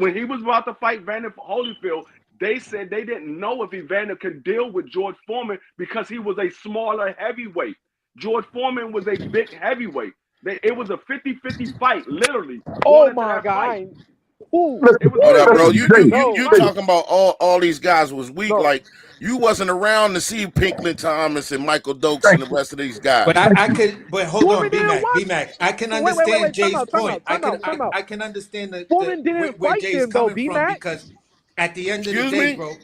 about to fight Evander Holyfield, they said they didn't know if Evander could deal with George Foreman because he was a smaller heavyweight. George Foreman was a big heavyweight. It was a 50-50 fight, literally. Oh my God. Hold up, bro. You talking about all these guys was weak. Like you wasn't around to see Pinkley Thomas and Michael Dokes and the rest of these guys. But hold on, B-Mac. I can understand Jay's point. I can understand where Jay's coming from because at the end of the day, bro.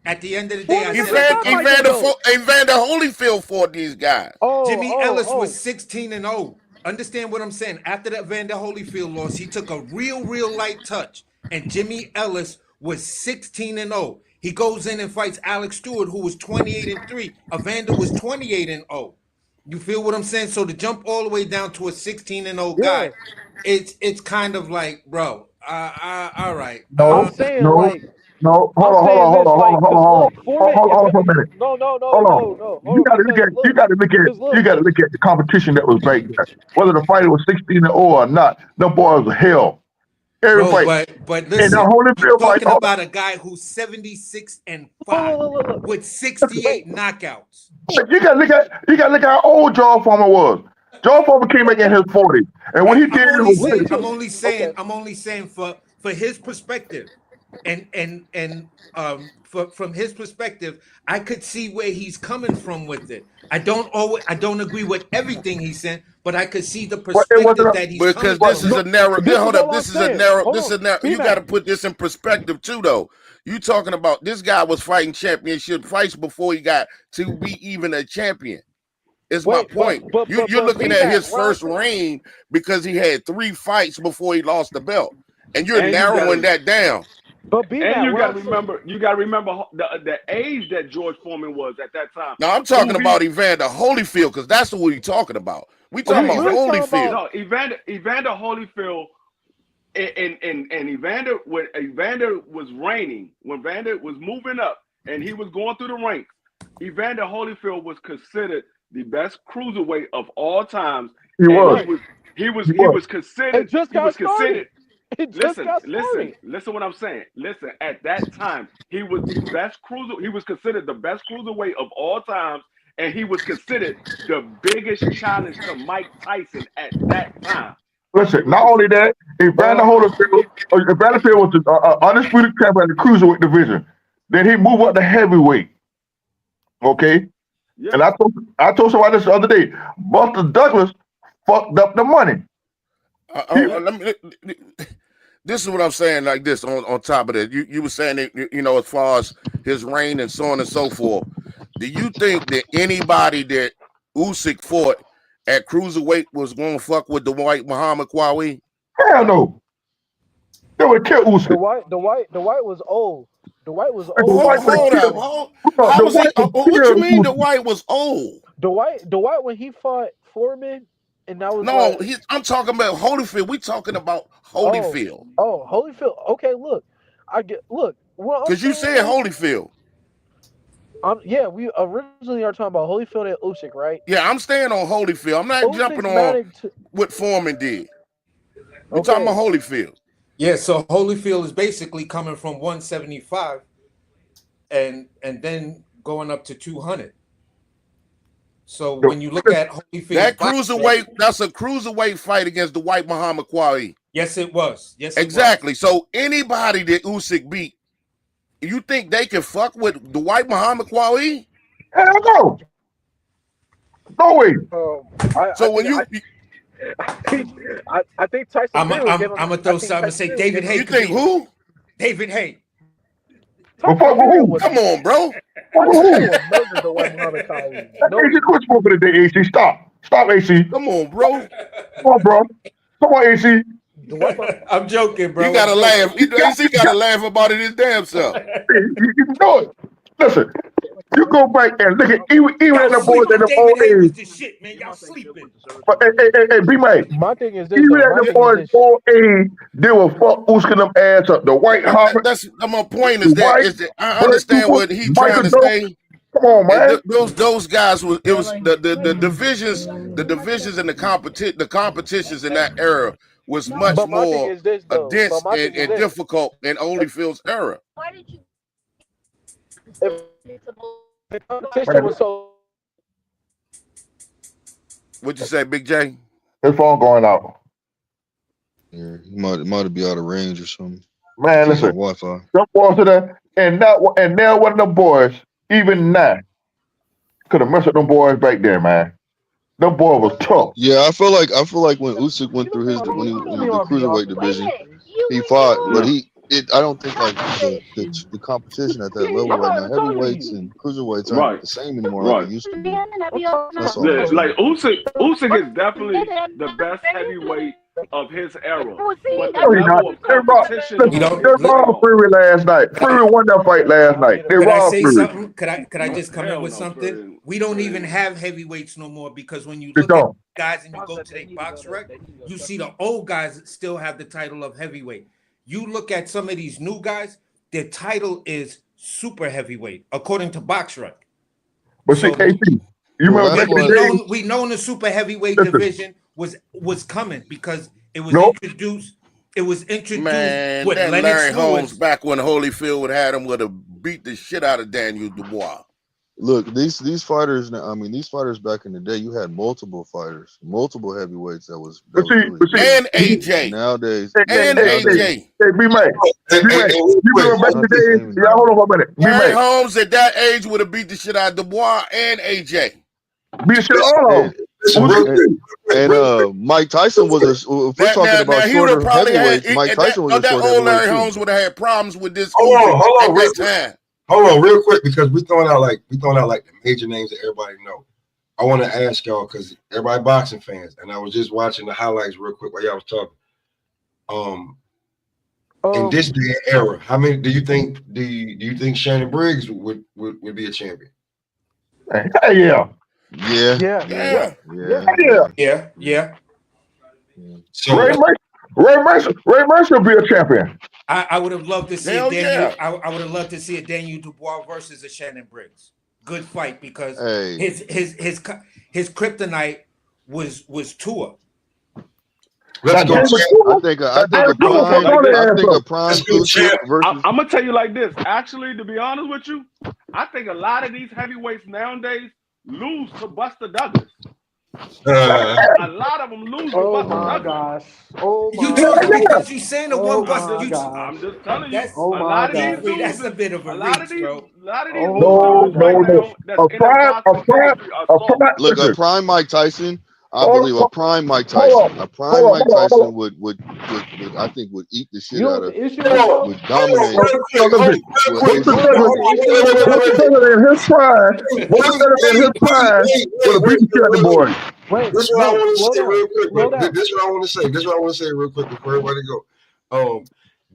At the end of the day, Evander Holyfield fought these guys. Jimmy Ellis was 16-0. Understand what I'm saying? After that Evander Holyfield loss, he took a real light touch, and Jimmy Ellis was 16-0. He goes in and fights Alex Stewart, who was 28-3. Evander was 28-0. You feel what I'm saying? So to jump all the way down to a 16-0 guy, it's kind of like, bro. All right. I'm saying No, hold on for a minute. No. You gotta look at the competition that was back there. Whether the fighter was 16-0 or not, the boys was hell. But listen, you're talking about a guy who's 76-5 with 68 knockouts. You gotta look at how old George Foreman was. George Foreman came back in his 40s, and when he did, I'm only saying for his perspective. And from his perspective, I could see where he's coming from with it. I don't agree with everything he said, but I could see the perspective that he's because coming this is a narrow. Hold up, this is a narrow. You got to put this in perspective too, though. You talking about this guy was fighting championship fights before he got to be even a champion. It's my point. You're looking at his first reign because he had 3 fights before he lost the belt, and you're narrowing that down. But you got to remember the age that George Foreman was at that time. No, I'm talking about Evander Holyfield because that's what we're talking about. We talking about Holyfield. No, Evander Holyfield, and Evander when Evander was reigning, when Evander was moving up, and he was going through the ranks. Evander Holyfield was considered the best cruiserweight of all times. He was considered. Listen what I'm saying. Listen, at that time, he was the best cruiser. He was considered the best cruiserweight of all times, and he was considered the biggest challenge to Mike Tyson at that time. Listen, not only that, Evander Holyfield was the undisputed champion in the cruiserweight division. Then he moved up to heavyweight. Okay, yeah. And I told somebody this the other day. Buster Douglas fucked up the money. This is what I'm saying. Like this, on top of that, you were saying that, as far as his reign and so on and so forth. Do you think that anybody that Usyk fought at cruiserweight was going to fuck with the white Muhammad Qawi? Hell no. They would kill Usyk. The white was old. The white was The old. white would Hold up. kill. How The was he? white would What kill you mean the Usyk. white was old? The white when he fought Foreman, and that was No, like, I'm talking about Holyfield. We talking about Holyfield. Oh, Holyfield. Okay, look. Well, Because you said Holyfield. Yeah, we originally are talking about Holyfield and Usyk, right? Yeah, I'm staying on Holyfield. I'm not Usyk's jumping on married to- what Foreman did. We're Okay. talking about Holyfield. Yeah, so Holyfield is basically coming from 175 and then going up to 200. So when you look at Holyfield, That cruiserweight, that's a cruiserweight fight against the white Muhammad Ali. Yes, it was. Yes, exactly. So anybody that Usyk beat, you think they can fuck with the white Muhammad Ali? Hell no. No way. I think Tyson. I'm gonna throw something and say David Hay. You think who? David Hay. Come on, bro. Murdered the white Muhammad Ali. AC, quit smoking today, AC. Stop, AC. Come on, bro. Come on, bro. Come on, AC. I'm joking, bro. You gotta laugh. AC gotta laugh about it his damn self. You know it. Listen, you go back and look at even at the boys at the old age. The shit, man. Y'all sleeping. But hey, B-Man. My thing is this. Even at the boys' old age, they will fuck Usyk them ass up. The white Harvard. That's my point. Is that I understand what he's trying to say. Come on, man. Those guys was the divisions, and the competitions in that era was much more dense and difficult than Holyfield's era. Why did you? The competition was so. What'd you say, Big J? His phone going out. Yeah, he might be out of range or something. Man, listen. Wi-Fi. Them boys to that, and now one of them boys, even now, could have messed with them boys back there, man. Them boy was tough. Yeah, I feel like when Usyk went through the cruiserweight division, he fought, but I don't think like the competition at that level right now, heavyweights and cruiserweights aren't the same anymore like they used to be. That's all. Yeah, like Usyk is definitely the best heavyweight of his era. But the level of competition, they robbed Fury last night. Fury won that fight last night. They Could I robbed say Fury. something? Could I just come in with something? We don't even have heavyweights no more because when you look at guys and you go to their box rec, you see the old guys still have the title of heavyweight. You look at some of these new guys, their title is super heavyweight, according to box rec. But see, KC, you remember we know the super heavyweight division was coming because it was introduced. It was introduced Man, with that Lennox Larry Lewis. Holmes back when Holyfield had him would have beat the shit out of Daniel Dubois. Look, these fighters. I mean, these fighters back in the day, you had multiple fighters, multiple heavyweights. That was and AJ nowadays. And AJ. Hey, B-Man. You remember back in the day? Y'all hold on for a minute. Larry Holmes at that age would have beat the shit out of Dubois and AJ. Beat the shit all of them. And Mike Tyson was if we're talking about shorter heavyweights, Mike Tyson was a short old Larry heavyweight Holmes would have had problems with this. Hold on, real quick, because we throwing out like the major names that everybody know. I want to ask y'all because everybody boxing fans, and I was just watching the highlights real quick while y'all was talking. In this day and era, how many do you think Shannon Briggs would be a champion? Yeah. So Ray Mercer be a champion. I would have loved to see Hell Daniel. yeah. I would have loved to see a Daniel Dubois versus a Shannon Briggs. Good fight because his kryptonite was Tua. Let's go. I think a prime Usyk versus. I'm gonna tell you like this. Actually, to be honest with you, I think a lot of these heavyweights nowadays lose to Buster Douglas. A lot of them lose to Buster Douglas. Gosh. Oh my You talking because you saying the one Buster? I'm just telling you. That's, a lot of these dudes, that's a bit of a reach, bro. A lot of these dudes Look, a prime Mike Tyson. I believe a prime Mike Tyson. A prime Mike Tyson would I think would eat the shit out of would dominate. In his prime would have beat the shit out of the boy. Wait, This is what I no, want to slow say down. real quick. Slow down. This is what I want to say. This is what I want to say real quick before everybody go.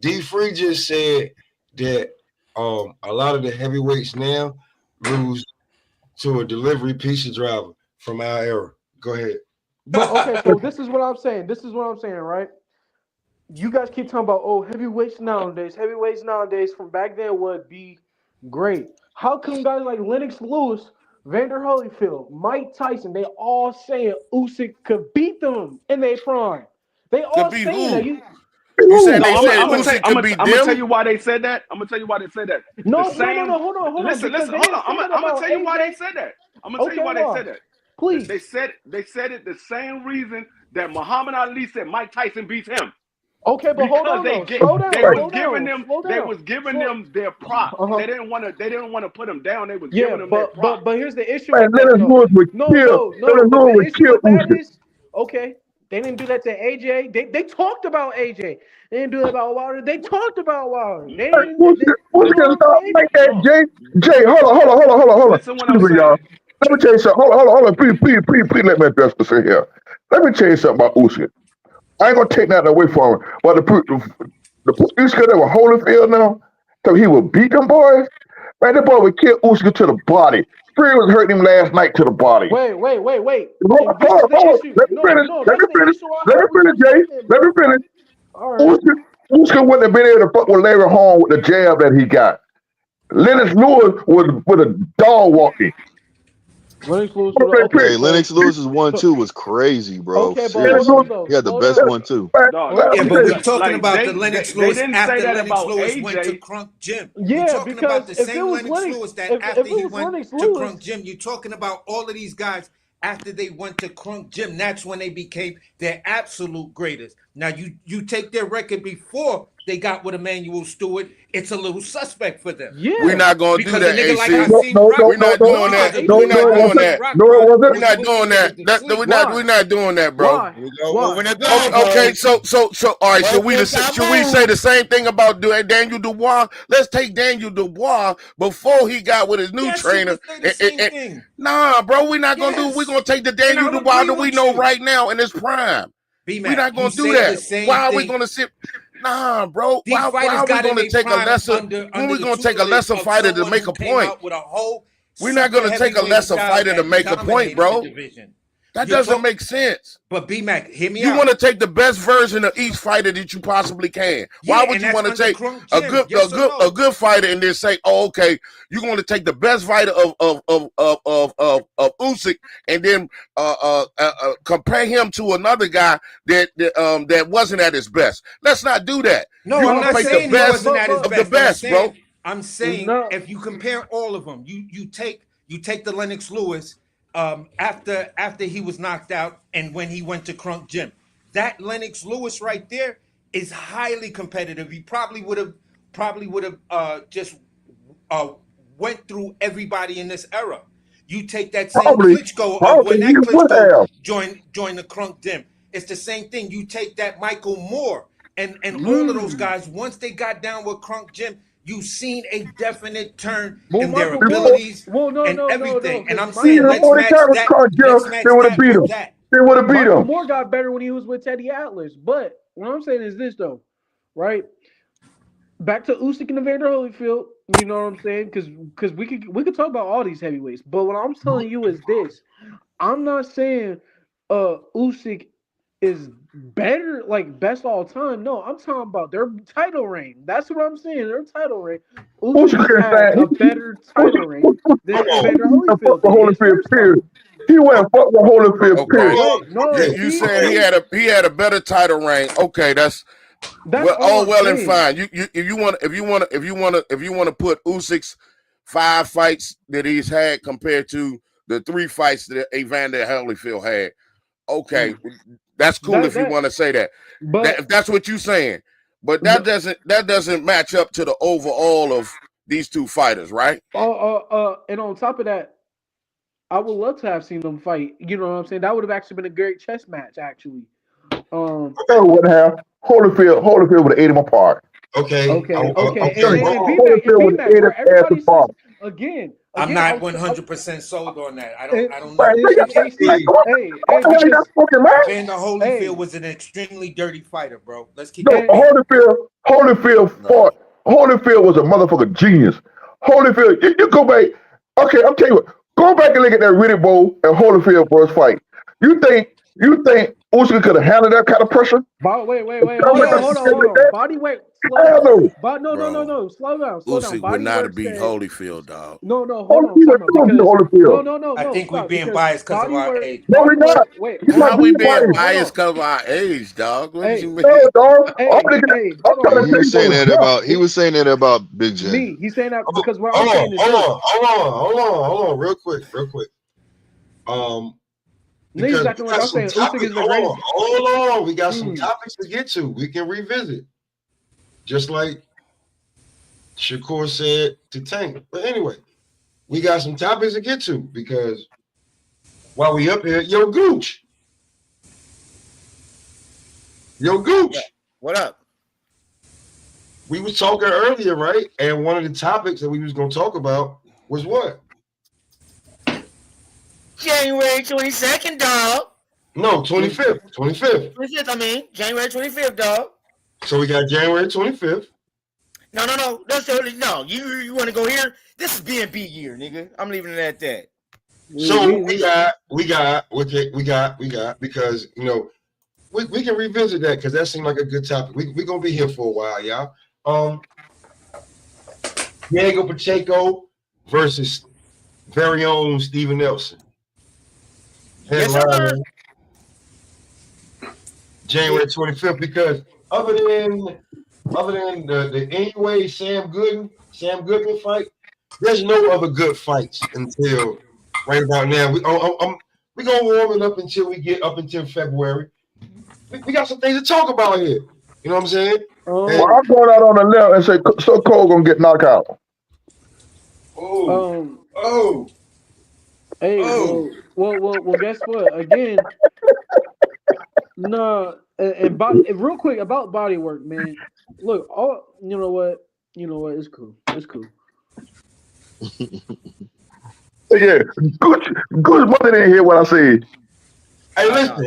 D Free just said that a lot of the heavyweights now lose to a delivery pizza driver from our era. Go ahead. But okay, so this is what I'm saying. This is what I'm saying, right? You guys keep talking about heavyweights nowadays from back then would be great. How come guys like Lennox Lewis, Vander Holyfield, Mike Tyson, they all saying Usyk could beat them in their prime? They all Could beat saying who? that. You said No, they I'm said gonna Usyk could beat tell them? you why they said that. I'm gonna tell you why they said that. No, The same. no. Hold on. Listen, Because they hold didn't on. say that I'm gonna about tell you why they AJ. said that. I'm gonna tell you why they said that. Please. They said it the same reason that Muhammad Ali said Mike Tyson beats him. Okay, but hold on though. Slow down. They was giving them their props. Uh-huh. They didn't want to put them down. They was Yeah, giving them their props. but here's the issue Man, with that Lennox though. Lewis would No. Lennox But Lewis the would issue kill with that Usyk. is okay. They didn't do that to AJ. They talked about AJ. They didn't do that about Wilder. They talked about Wilder. They didn't. Usyk can stop like that, Jay. Jay, hold on. Listen what I'm Excuse me, saying. y'all. Let me tell you something. Hold on. Please let me address this in here. Let me tell you something about Usyk. I ain't gonna take nothing away from him, but the Usyk that was Holyfield now, so he would beat them boys. Man, that boy would kill Usyk to the body. Fury was hurting him last night to the body. Wait. Hold And this is the on. issue. Let me finish. That's the issue I Let me have with finish, you Jay. saying, Let me bro. finish. All right. Usyk wouldn't have been able to fuck with Larry Holmes with the jab that he got. Lennox Lewis would have dog walked him. Lennox Lewis. Hey, Lennox Lewis's 1-2 was crazy, bro. Okay, but Seriously. hold on though. He had the best 1-2. Yeah, but we're talking Like, about they, the Lennox they Lewis didn't after say that Lennox about Lewis AJ. went to Crunk Gym. Yeah, You're talking about because the if it same was Lennox Lennox, Lewis that if after it he was went Lennox to Lewis, Crunk Gym. You're talking about all of these guys after they went to Crunk Gym. That's when they became their absolute greatest. Now you take their record before they got with Emmanuel Stewart, it's a little suspect for them. Yeah. We're not gonna do Because that, a nigga like AC. Hakeem Rock, We're not doing that. AC We're not doing that. We're was not supposed doing to that. be able to sleep. We're not doing that, bro. Why? Here we go. Why? Moving it on, Okay, so all right. Should we say the move. same thing about Daniel Dubois? Let's take Daniel Dubois before he got with his new Yes, trainer. you would say the same thing. Nah, bro, we're not gonna do. Yes. We're gonna take the And Daniel I'll Dubois agree that we with know you. right now in his prime. We're B-Mac, not gonna you do say that. the same Why are we thing. gonna sit? Nah, bro. These Why fighters are we got in gonna their take a prime lesser? under When we the gonna take a tutelage lesser of fighter to someone make who a came point? out with a whole We're not super gonna take a heavyweight lesser style fighter to that make a point, dominated bro. the division. That You're doesn't talk- make sense. But B-Mac, hear me You out. want to take the best version of each fighter that you possibly can. Yeah, Why would and you that's want to under take Crunk a Gym. Yes or no? good fighter and then say, "Oh, okay, you're going to take the best fighter of Usyk and then compare him to another guy that wasn't at his best." Let's not do that. No, You're I'm gonna not take saying the he best wasn't at his of the best. best, bro. I'm saying No. if you compare all of them, you take the Lennox Lewis after he was knocked out and when he went to Crunk Gym. That Lennox Lewis right there is highly competitive. He probably would have just went through everybody in this era. You take that same Klitschko of when that he would Klitschko have. joined the Crunk Gym. It's the same thing. You take that Michael Moore and all of those guys. Once they got down with Crunk Gym, you've seen a definite turn in their abilities and everything. And I'm saying let's match that with that. They would have beat Michael him. Moore got better when he was with Teddy Atlas. But what I'm saying is this though, right? Back to Usyk and Evander Holyfield. You know what I'm saying? Because we could talk about all these heavyweights. But what I'm telling you is this: I'm not saying Usyk is better, like best all time. No, I'm talking about their title reign. That's what I'm saying. Their title reign. Usyk had a better title reign than Evander Holyfield did his first time. He went fuck with Holyfield. Period. Wait, no, You saying he had a better title reign? Okay, that's well, all I'm well and saying. fine. If you want to put Usyk's 5 fights that he's had compared to the 3 fights that Evander Holyfield had, okay, that's cool if you want to say that. But if that's what you're saying, but that doesn't match up to the overall of these 2 fighters, right? And on top of that, I would love to have seen them fight. You know what I'm saying? That would have actually been a great chess match, actually. That would have. Holyfield would have ate him apart. Okay. Holyfield And would have ate his ass apart. again, I'm again, not 100% sold on that. I don't Man, know. nigga, Steve, what hey, the hell you because got smoking, man? Evander Holyfield hey, was an extremely dirty fighter, bro. Let's keep No, it being. Holyfield fought. Holyfield was a motherfucking genius. Holyfield, you go back. Okay, I'm telling you what. Go back and look at that Riddick Bowe and Holyfield first fight. You think Usyk could have handled that kind of pressure? wait, hold Like on. that? Body weight, slow Hell down. no. No. Slow down. Usyk would Body not work have beat said Holyfield, dog. no, hold on, Holyfield time out. don't beat Because Holyfield. I no, think we're stop. being Because biased because of our age. No, he not. Wait, He's hold not How on, we being being biased. biased because of our age, dog? What do you mean? No, dog. Hey, I'm trying hold Yeah, on. he was saying to that tell about Big J. He's saying that because what I'm Hold saying on, is this. hold on, real quick. Niggas Because acting we like got I'm some saying Usyk topics. is the greatest. Hold on. We got some topics to get to. We can revisit. Just like Shakur said to Tank. But anyway, we got some topics to get to because while we up here, yo, Gooch. What up? We was talking earlier, right? And one of the topics that we was going to talk about was what? January 22nd, dog. No, 25th. 25th. 25th, I mean. January 25th, dog. So we got January 25th. No. That's totally no. You want to go here? This is B&B year, nigga. I'm leaving it at that. So we got because we can revisit that because that seemed like a good topic. We're gonna be here for a while, y'all. Diego Pacheco versus very own Steven Nelson. Headliner January 25th, because other than the anyway Sam Goodman fight, there's no other good fights until right about now. We're gonna warm it up until we get up until February. We got some things to talk about here. You know what I'm saying? Well, I'm going out on the left and say, so Cole gonna get knocked out. Well, guess what? Again, no, and real quick about body work, man. Look, you know what? It's cool. Yeah, good mother didn't hear what I said. Hey, listen.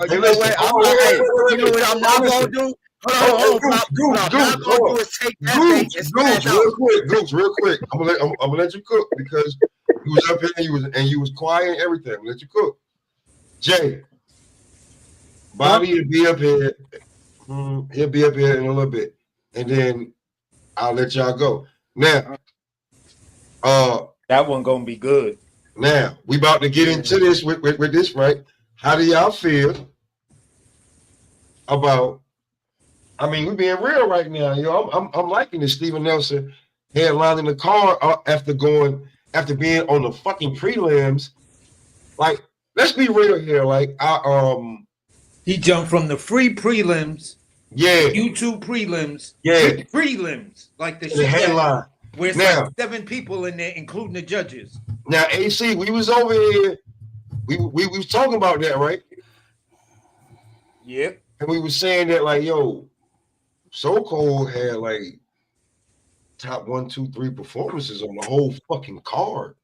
You know what I'm not gonna do? Hold on. What I'm not gonna do is take that bait and smash out. Gooch, real quick. I'm gonna let you cook because you was up here and you was quiet and everything. I'm gonna let you cook. Jay, Bobby will be up here. He'll be up here in a little bit, and then I'll let y'all go. Now, that one gonna be good. Now we about to get into this with this, right? How do y'all feel about? I mean, we're being real right now. I'm liking this Steven Nelson headlining the car after being on the fucking prelims. Like, let's be real here. Like, he jumped from the free prelims, YouTube prelims, prelims, like the shit headline, where it's like 7 people in there, including the judges. Now, AC, we was over here. We was talking about that, right? Yep. And we was saying that, like, yo, So Cold had like top 1, 2, 3 performances on the whole fucking card.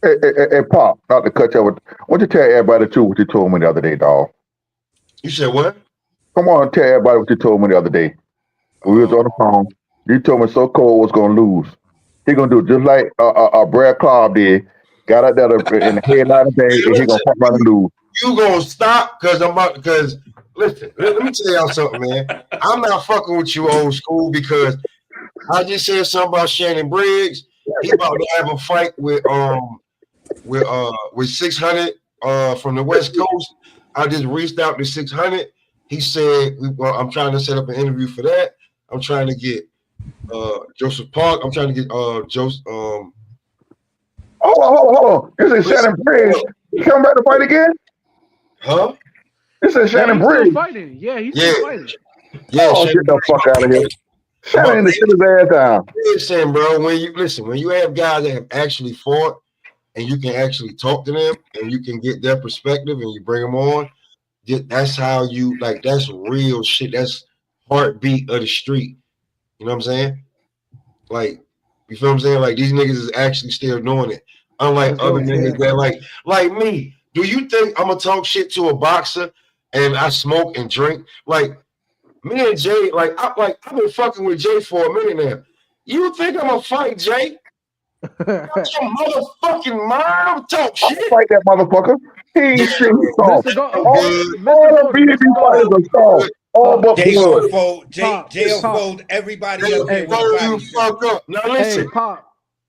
Hey, Pop, not to cut you off. Why don't you tell everybody too what you told me the other day, dog? You said what? Come on, tell everybody what you told me the other day. We was on the phone. You told me So Cold was gonna lose. He gonna do just like Brad Clark did. Got out there in the headline day, and he gonna fuck around and lose. You gonna stop because listen, let me tell y'all something, man. I'm not fucking with you old school because I just said something about Shannon Briggs. He about to have a fight with 600 from the West Coast. I just reached out to 600. He said, I'm trying to set up an interview for that. I'm trying to get Joseph Park. I'm trying to get Joseph. Hold on. You said Shannon Briggs come back to fight again? Huh? You said Shannon Briggs. Still fighting. Yeah, he's still fighting. Yeah, get the fuck out of here. Shannon in the shit his ass down. Listen, bro, when you have guys that have actually fought and you can actually talk to them and you can get their perspective and you bring them on, that's how that's real shit. That's heartbeat of the street. You know what I'm saying? Like, You feel what I'm saying? Like these niggas is actually still doing it. Unlike That's other dope, niggas yeah. that like me. Do you think I'm gonna talk shit to a boxer and I smoke and drink? Like me and Jay, I've been fucking with Jay for a minute now. You think I'm gonna fight Jay? That's your motherfucking mom talk shit. Fight that motherfucker. He ain't shit. He's soft. Mr. Go, All the BB fighters are soft. All but Jay blood. will fold. Jay will fold everybody up here with a body shot. Fuck up. Now listen. Hey, Pop.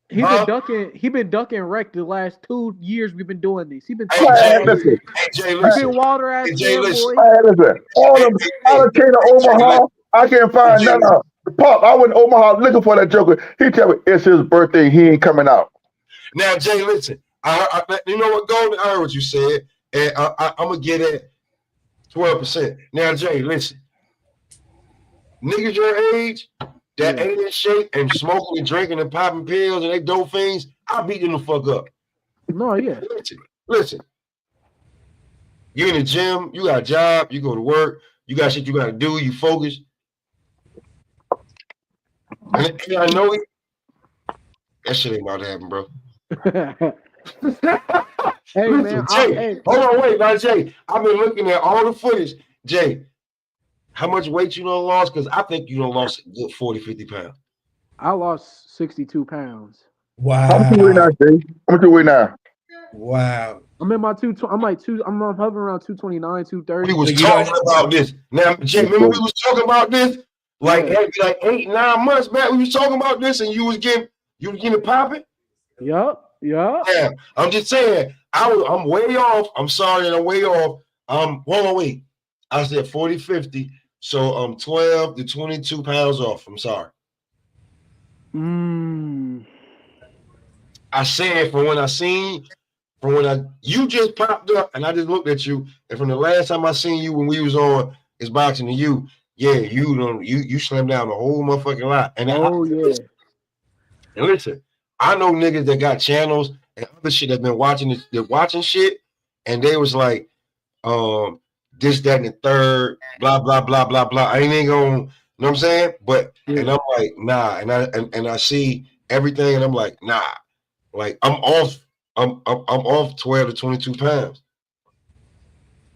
He been ducking wreck the last 2 years we've been doing this. He been Hey, talking. Listen. Hey, Jay, He listen. been Wilder ass Hey, Jay, listen. fanboy. Listen. All them Allocator Omaha, I can't find none of. Pop, I went to Omaha looking for that joker. He tell me it's his birthday. He ain't coming out. Now, Jay, listen. You know what, Golden? I heard what you said, and I'm gonna get at 12%. Now, Jay, listen. Niggas your age that ain't in shape and smoking and drinking and popping pills and they dope fiends, I'll beat them the fuck up. No, yeah. Listen. You in the gym, you got a job, you go to work, you got shit you gotta do, you focus. And I know it. That shit ain't about to happen, bro. Hey, man. Jay, hold on, wait, now, Jay. I've been looking at all the footage. Jay, how much weight you done lost? Because I think you done lost a good 40, 50 pounds. I lost 62 pounds. Wow. How much you weigh now, Jay? How much you weigh now? Wow. I'm in my I'm hovering around 229, 230. We was talking about this. Now, Jay, remember we was talking about this? Like 8, 9 months back, we was talking about this and you was getting it popping? Yup. Yeah, I'm just saying, I'm way off. I'm sorry, and I'm way off. Hold on, wait. I said 40, 50. So I'm 12 to 22 pounds off. I'm sorry. I said from when you just popped up and I just looked at you, and from the last time I seen you when we was on It's Boxing to You, you slimmed down a whole motherfucking lot. And yeah. And listen, I know niggas that got channels and other shit that been watching this, they're watching shit, and they was like, this, that, and the third, blah, blah, blah, blah, blah. I ain't gonna, you know what I'm saying? But and I'm like, nah, and I see everything, and I'm like, nah. Like I'm off 12 to 22 pounds.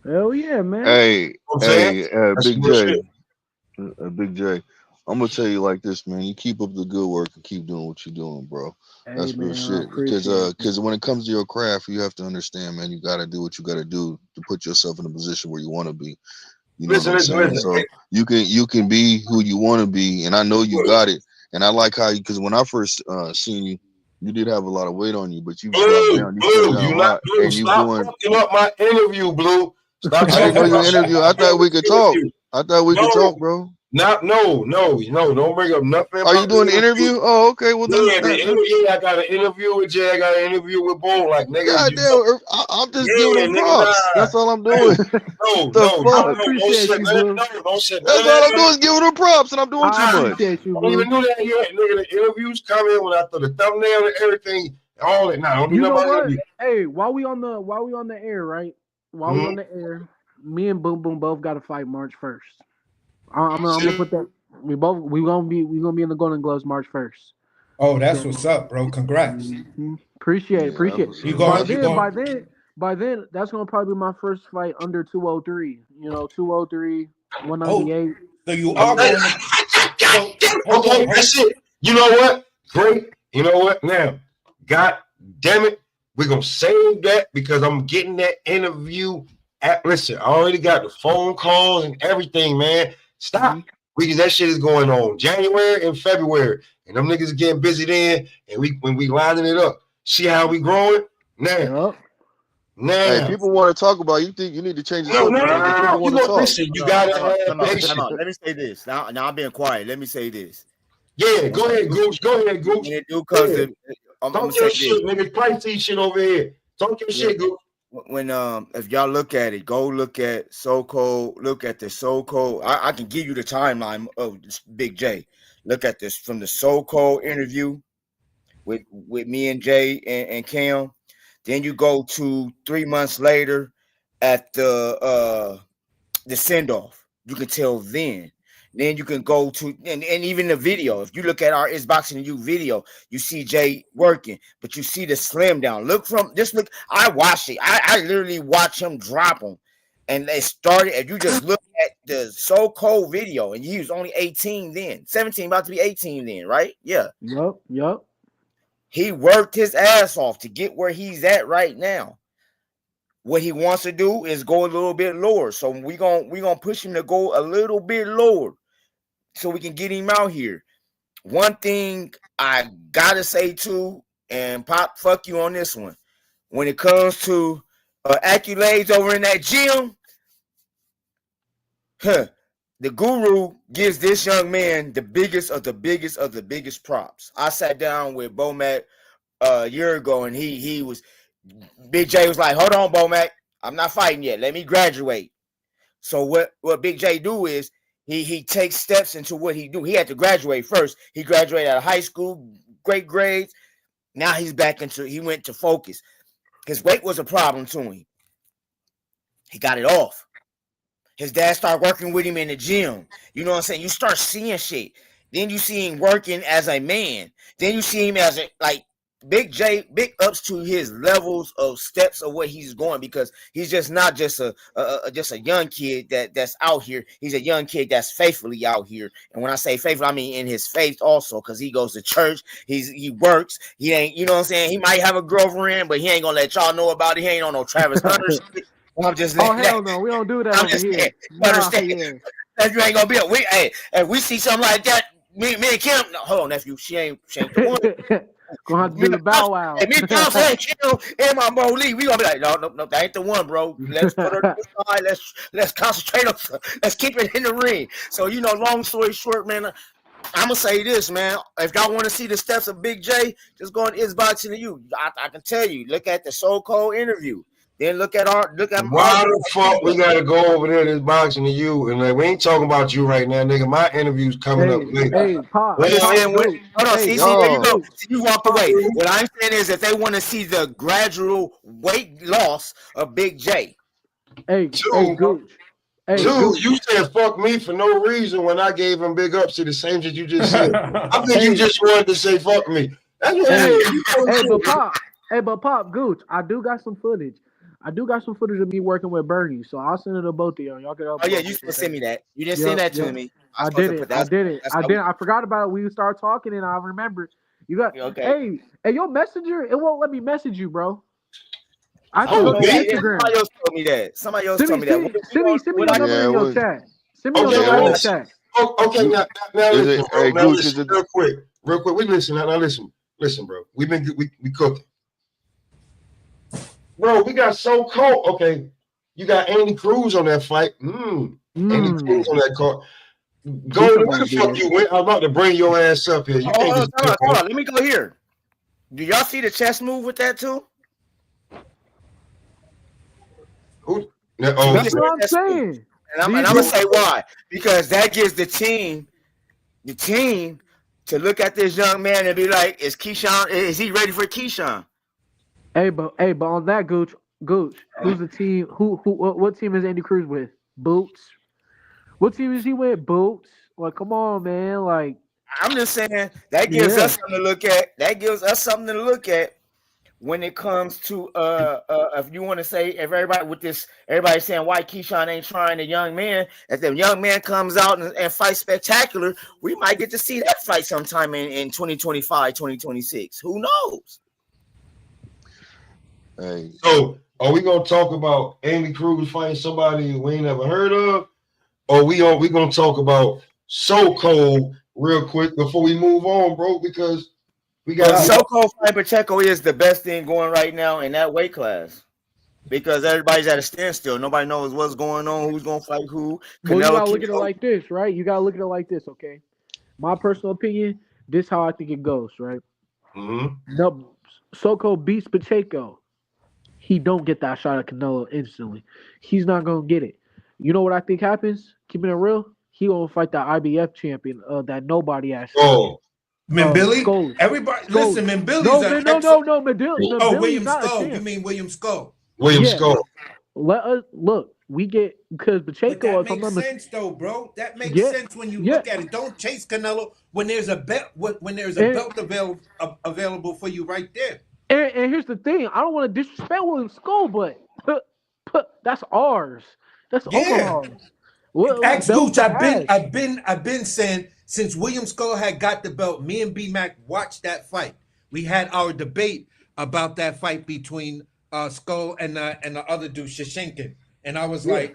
Hell yeah, man. Hey, Big J. Shit. Big J. I'm gonna tell you like this, man. You keep up the good work and keep doing what you're doing, bro. That's real shit. Because when it comes to your craft, you have to understand, man. You gotta do what you gotta do to put yourself in a position where you want to be. You know what I'm saying? So you can be who you want to be, and I know you got it. And I like how because when I first seen you, you did have a lot of weight on you, but you dropped down. You slimmed down a lot, and you doing. Fucking up my interview, Blue. Stop. I didn't know you interview. I thought we could talk. I thought we could talk, bro. No, don't bring up nothing. Are you doing the interview? Oh, okay. Well, then, I got an interview with Jay. I got an interview with Boone. Like, nigga, goddamn, I'm just giving them props. That's all I'm doing. Don't say that's all I'm doing is giving them props, and I'm doing too much. I don't even do that yet, nigga. The interviews come in when I throw the thumbnail and everything. All that now. You know what? Hey, while we on the air, right? While we on the air, me and Boom Boom both got to fight March 1st. I'm gonna put that. We gonna be in the Golden Gloves March 1st. Oh, that's what's up, bro. Congrats. Appreciate it. You by then, that's gonna probably be my first fight under 203. 203, 198. So you are going okay, that's it. You know what? Great. You know what? Now, God damn it, we're gonna save that because I'm getting that interview. Listen, I already got the phone calls and everything, man. Stop. Because that shit is going on January and February. And them niggas getting busy then. And when we lining it up. See how we growing? Now. Hey, people want to talk about you. Think you need to change the subject? No. You gonna listen. You gotta have patience. Let me say this. Now I'm being quiet. Let me say this. Yeah, go ahead, Gooch. Because talk your shit, niggas. Pricey shit over here. Talk your shit, Gooch. When if y'all look at it, go look at SoCo, look at the SoCo. I can give you the timeline of Big J. Look at this from the SoCo interview with me and Jay and Cam. Then you go to 3 months later at the send off. You can tell then. Then you can go to and even the video. If you look at our It's Boxing You video, you see Jay working, but you see the slim down. Look. I watched it. I literally watched him drop him, and they started. If you just look at the So Cold video, and he was only 18 then, 17, about to be 18 then, right? Yeah. Yup. He worked his ass off to get where he's at right now. What he wants to do is go a little bit lower. So we gonna push him to go a little bit lower so we can get him out here. One thing I gotta say too, and Pop, fuck you on this one. When it comes to accolades over in that gym, the guru gives this young man the biggest of the biggest props. I sat down with Bomac a year ago, and he was Big J was like, "Hold on, Bomac, I'm not fighting yet. Let me graduate." So what Big J do is he takes steps into what he do. He had to graduate first. He graduated out of high school, great grades. Now he went to focus. His weight was a problem to him. He got it off. His dad started working with him in the gym. You know what I'm saying? You start seeing shit. Then you see him working as a man. Then you see him as Big J, big ups to his levels of steps of what he's going, because he's just not just a young kid that's out here. He's a young kid that's faithfully out here. And when I say faithful, I mean in his faith also, because he goes to church, he works, he ain't, you know what I'm saying? He might have a girlfriend, but he ain't gonna let y'all know about it. He ain't on no Travis Hunter shit. I'm just hell no, we don't do that over here. Understand? You ain't gonna be if we see something like that, me and Kim, no, hold on, nephew, she ain't the one. Gonna have to do the bow wow. Hey, me and Pops and Kim and my bro Lee, we gonna be like, no, that ain't the one, bro. Let's put her to the side. Let's concentrate on. Let's keep it in the ring. So long story short, man, I'm gonna say this, man. If y'all want to see the steps of Big J, just go on It's Boxing You. I can tell you. Look at the So Cold interview. Then look at why the fuck we gotta go over there? This Boxing to You, and we ain't talking about you right now, nigga. My interview's coming up later. Hey, Pop. Hold on, see, there you go. See, you walked away. What I'm saying is that they want to see the gradual weight loss of Big J. Gooch. You said fuck me for no reason when I gave him big ups to the same shit you just said. I think you just wanted to say fuck me. That's what but Pop, Gooch, I do got some footage. Of me working with Bernie, so I'll send it to both of y'all. Y'all can. Oh yeah, you didn't send me that. You didn't send that to me. I did it. I forgot about it. We started talking, and I remembered. You got hey, your messenger. It won't let me message you, bro. I have to go to Instagram. Somebody else told me that. Send me your number in your chat. Send me your number in your chat. Okay, now listen, real quick. We listen. Now listen, bro. We cooking. Bro, we got So Cold. Okay, you got Andy Cruz on that fight. Andy Cruz on that card. Go where the fuck you went? I'm about to bring your ass up here. Hold on. Let me go here. Do y'all see the chess move with that too? Who? That's what I'm saying. And I'm gonna say why. Because that gives the team to look at this young man and be like, is he ready for Keyshawn? Hey, but on that, Gooch, who's the team? What team is Andy Cruz with? Boots. What team is he with? Boots. Like, come on, man. Like, I'm just saying that gives us something to look at. That gives us something to look at when it comes to if you want to say, if everybody's saying why Keyshawn ain't trying the young man. If the young man comes out and fights spectacular, we might get to see that fight sometime in 2025, 2026. Who knows? Hey. So, are we gonna talk about Andy Cruz fighting somebody we ain't never heard of, or we gonna talk about So Cold real quick before we move on, bro? Because we got So Cold fighting Pacheco is the best thing going right now in that weight class, because everybody's at a standstill. Nobody knows what's going on, who's gonna fight who. Well, you gotta look at it like this, right? You gotta look at it like this, okay? My personal opinion, this is how I think it goes, right? No, So Cold beats Pacheco. He don't get that shot at Canelo instantly. He's not gonna get it. You know what I think happens? Keeping it real, he gonna fight the IBF champion that nobody has. Mimbilli? Everybody, listen, Mimbilli's no, Mimbilli. Oh, William Skull. You mean William Skull? William Skull. Let us look. we get because But Pacheco, that if I'm makes not sense though, bro. That makes yeah, sense when you yeah, look at it. Don't chase Canelo when there's a belt when there's a and, belt available for you right there. and here's the thing: I don't want to disrespect William Skull, but that's ours. That's Yeah. Omaha's. What Ask belt Gooch. he has? I've been saying since William Skull had got the belt, me and B Mac watched that fight. We had our debate about that fight between Skull and the other dude, Shashinkin. And I was Yeah, like,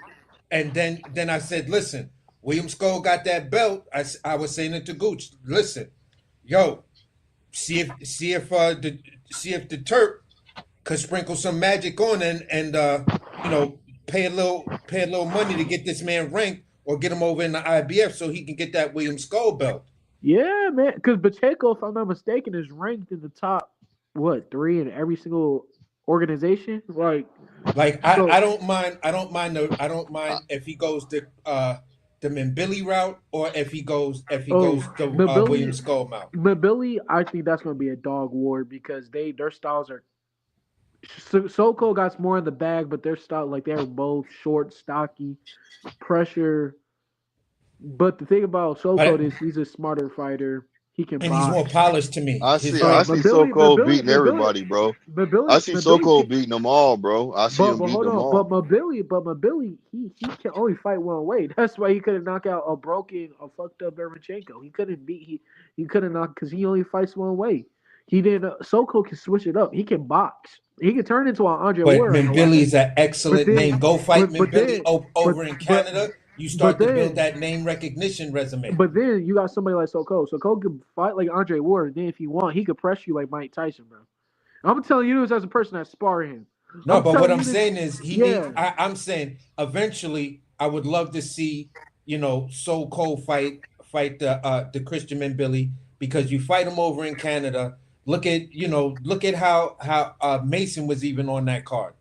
and then I said, listen, William Skull got that belt. I was saying it to Gooch. Listen, yo, see if the Turk could sprinkle some magic on and you know pay a little money to get this man ranked or get him over in the IBF so he can get that William Skull belt. yeah, man. Because Pacheco, if I'm not mistaken, is ranked in the top what 3 in every single organization. Like So, I don't mind if he goes the Mbili route or if he oh, goes the William Mabili, Skull route. Mabili, I think that's going to be a dog war because their styles are. Soko got more in the bag, but their style like they're both short, stocky, pressure. But the thing about Soko But is he's a smarter fighter. He can and he's more box. polished to me. I His see. I see Soko beating everybody, bro. I see Soko Mabili, beating them all, bro. I see him but beating hold them on, all. Mabili, he can only fight one way. That's why he couldn't knock out a fucked up Ermachenko. He couldn't knock because he only fights one way. He didn't. Soko can switch it up. He can box. He can turn into an Andre But Ward on your Mbili ass. is an But excellent then, name. Go fight but Mbili then, but over in but Canada. You but start to build then, that name recognition resume. but then you got somebody like Soko. Soko could fight like Andre Ward. And then if you want, he could press you like Mike Tyson, bro. I'm telling you this as a person that sparred him. No, I'm but what telling I'm you this. saying is he needs. Yeah. I'm saying eventually I would love to see So Cole fight the Christian Mbili because you fight him over in Canada. Look at how Mason was even on that card.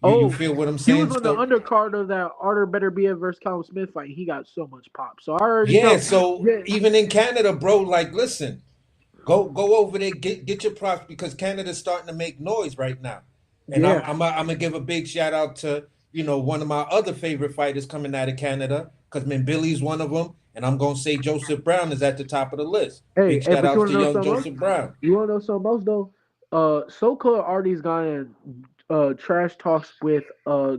You Oh, feel what I'm he was saying? on the So undercard of that Arthur Better Be versus Callum Smith fight. He got so much pop. So I already yeah, know. so Yeah. even in Canada, bro, like listen, go over there, get your props because Canada's starting to make noise right now. And Yeah. I'm gonna give a big shout out to one of my other favorite fighters coming out of Canada because Billy's one of them, and I'm gonna say Joseph Brown is at the top of the list. Big Hey, shout but you outs want to to know young something else? Joseph Brown. You want to know something else though? Soko already's gone in trash talks with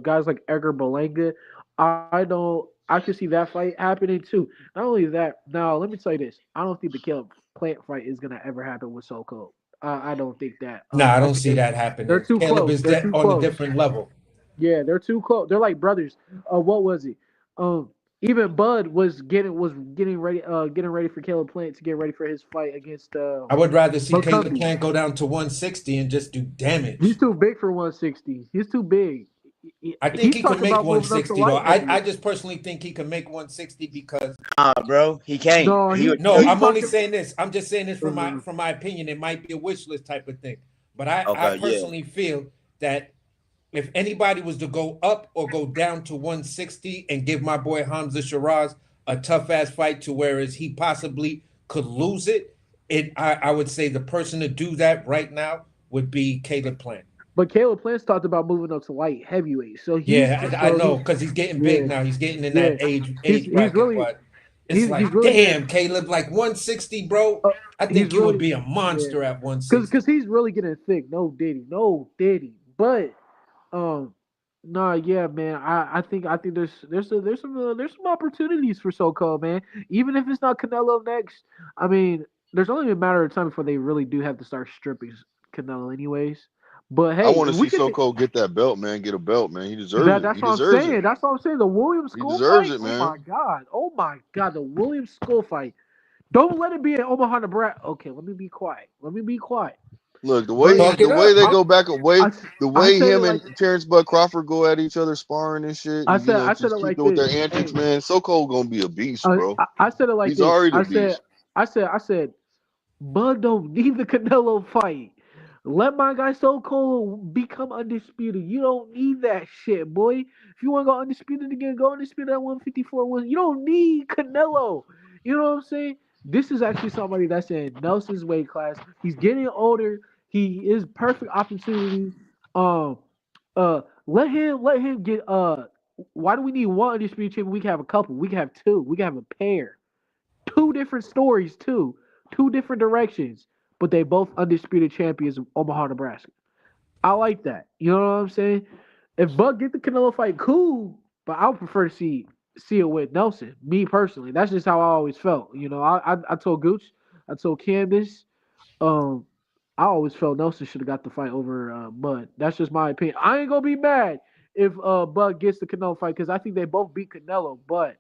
guys like Edgar Berlanga. I don't. I can see that fight happening too. Not only that. Now let me tell you this. I don't think the Caleb Plant fight is gonna ever happen with Soko. I don't think that. Nah, I I don't think see that they're happening. too Caleb close. is They're too on a close. different level. Yeah, they're too close. They're like brothers. What was he? Even Bud getting ready for Caleb Plant to get ready for his fight against I would rather see Caleb Motumbi. Plant go down to 160 and just do He's damage. too big for 160. He's too big. I think He's he can talking make about moving up to 160 though. light I heavyweight. just personally think he can make 160 because Bro, he can't. No, He would. no, he's I'm only talking. saying this. I'm just saying this Uh, from my opinion. It might be a wish list type of thing. But I Okay, yeah. personally feel that if anybody was to go up or go down to 160 and give my boy Hamza Shiraz a tough ass fight to whereas he possibly could lose it, I would say the person to do that right now would be Caleb Plant. but Caleb Plant's talked about moving up to light heavyweight. So Yeah, I know because he's getting big yeah, now. He's getting in yeah. that age He's bracket, really but it's he's like, really getting damn, Caleb, like 160, bro. I he's think you would really be a yeah. monster at Cause 160. he's really getting thick. No Diddy. But um, nah, yeah, man. I think there's some opportunities for SoCo, man. Even if it's not Canelo next, I mean, there's only a matter of time before they really do have to start stripping Canelo, anyways. But I hey, want if to we see could, Soko get that belt, man. Get a belt, man. He deserves it. that's He what I'm deserves it. saying. That's what I'm saying. The Williams He School deserves fight. it, Oh my man. god. Oh my god. The Williams School fight. Don't let it be in Omaha, Nebraska. Okay, let me be quiet. Let me be quiet. Look, But Talk the it way up. they I, go back away, I, the I way said it him like and Terrence Bud Crawford go at each other, sparring and shit, and I said just it keep like doing with their this. antics, Hey, man. Soko gonna be a beast, bro. I said it like He's this. already a beast. I said, Bud don't need the Canelo fight. Let my guy So Cole become undisputed. You don't need that shit, boy. If you want to go undisputed again, go undisputed at 154. You don't need Canelo. You know what I'm saying? This is actually somebody that's in Nelson's weight class. He's getting older. He is perfect opportunity. Um, let him get why do we need one undisputed champion? We can have a couple. We can have two. We can have a pair. Two different stories, too. Two different directions, but they both undisputed champions of Omaha, Nebraska. I like that. You know what I'm saying? If Buck get the Canelo fight, cool. But I would prefer to see it with Nelson. Me personally, that's just how I always felt. You know, I told Gooch, I told Candace, um, I always felt Nelson should have got the fight over Bud. That's just my opinion. I ain't gonna be mad if Bud gets the Canelo fight because I think they both beat Canelo, but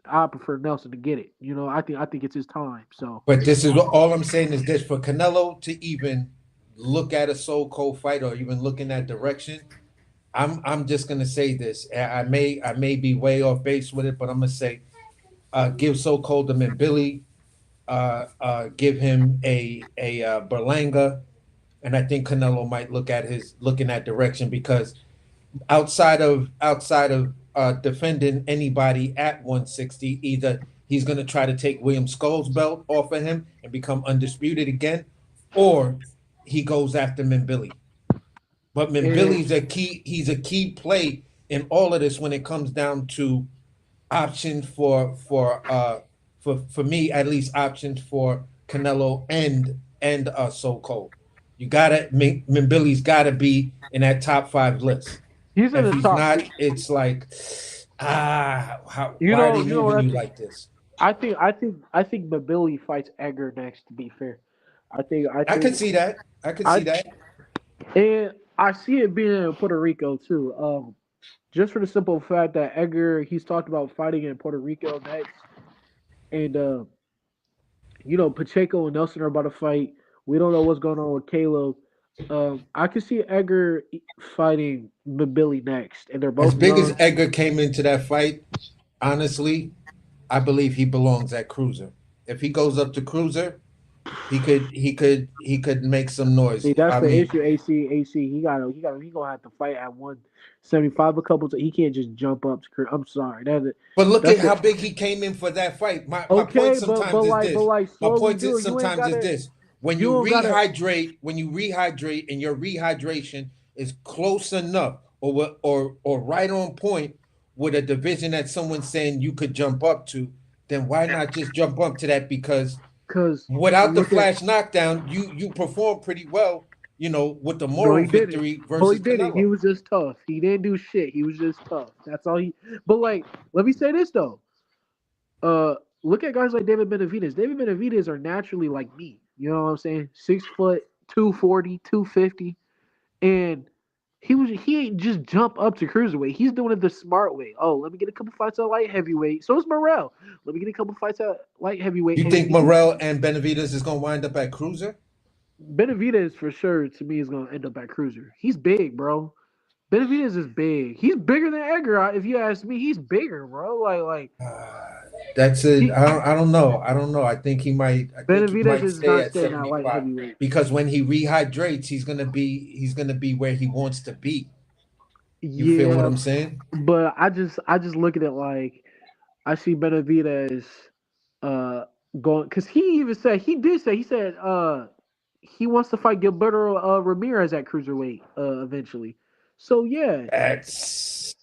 I prefer Nelson to get it. You know, I think it's his time. So, But this is all I'm saying is this: for Canelo to even look at a so cold fight or even look in that direction, I'm just gonna say this. I may be way off base with it, but I'm gonna say give so cold him and Billy, give him a Berlanga, and I think Canelo might look in that direction because outside of defending anybody at 160, either he's going to try to take William Skull's belt off of him and become undisputed again, or he goes after Minbilly. But Minbilly's he's a key play in all of this when it comes down to options for me at least options for Canelo and So Cold. You gotta Minbilly's gotta be in that top 5 list. he's in If the he's top. not, it's like why are they You know what moving I you think? like this? I think Billy fights Edgar next. To be fair, I think I I can think see that. I can see I that. and I see it being in Puerto Rico too. Just for the simple fact that Edgar he's talked about fighting in Puerto Rico next, and Pacheco and Nelson are about to fight. We don't know what's going on with Caleb. I can see Edgar fighting Billy next, and they're As both big as young. Edgar came into that fight, honestly, I believe he belongs at cruiser. If he goes up to cruiser, he could make some noise. See, that's I the mean, issue. AC. He gonna have to fight at 175 a couple times. He can't just jump up to. I'm sorry. but look at That's how it. big he came in for that fight. My point Okay, but sometimes is like but this. like My slowly point do is it. You ain't sometimes is gotta. this. When You you don't gotta. rehydrate and your rehydration is close enough or right on point with a division that someone's saying you could jump up to, then why not just jump up to that? Because Cause without the look at. flash knockdown, you perform pretty well, with the No, moral he didn't. victory No, he versus didn't. He Canelo. was just tough. He didn't do shit. He was just tough. That's all he. But like, let me say this though. Look at guys like David Benavidez. David Benavidez are naturally like me. You know what I'm saying? 6 foot, 240, 250, and he ain't just jump up to cruiserweight. He's doing it the smart way. Oh, let me get a couple fights at light heavyweight. So is Morrell. Let me get a couple fights at light heavyweight, You and think Morrell and Benavidez is going to wind up at cruiser? Benavidez for sure to me is gonna end up at cruiser. He's big, bro. Benavidez is big. He's bigger than Edgar. If you ask me, he's bigger, bro. Like That's it. he, I don't know. I don't know. I think he might. I think he Benavidez might is stay not at staying at light 75 heavyweight. because when he rehydrates, he's gonna be where he wants to be. You feel what Yeah, I'm saying? but I just look at it like I see Benavidez uh going because he said he wants to fight Gilberto Ramirez at cruiserweight eventually. So yeah, That's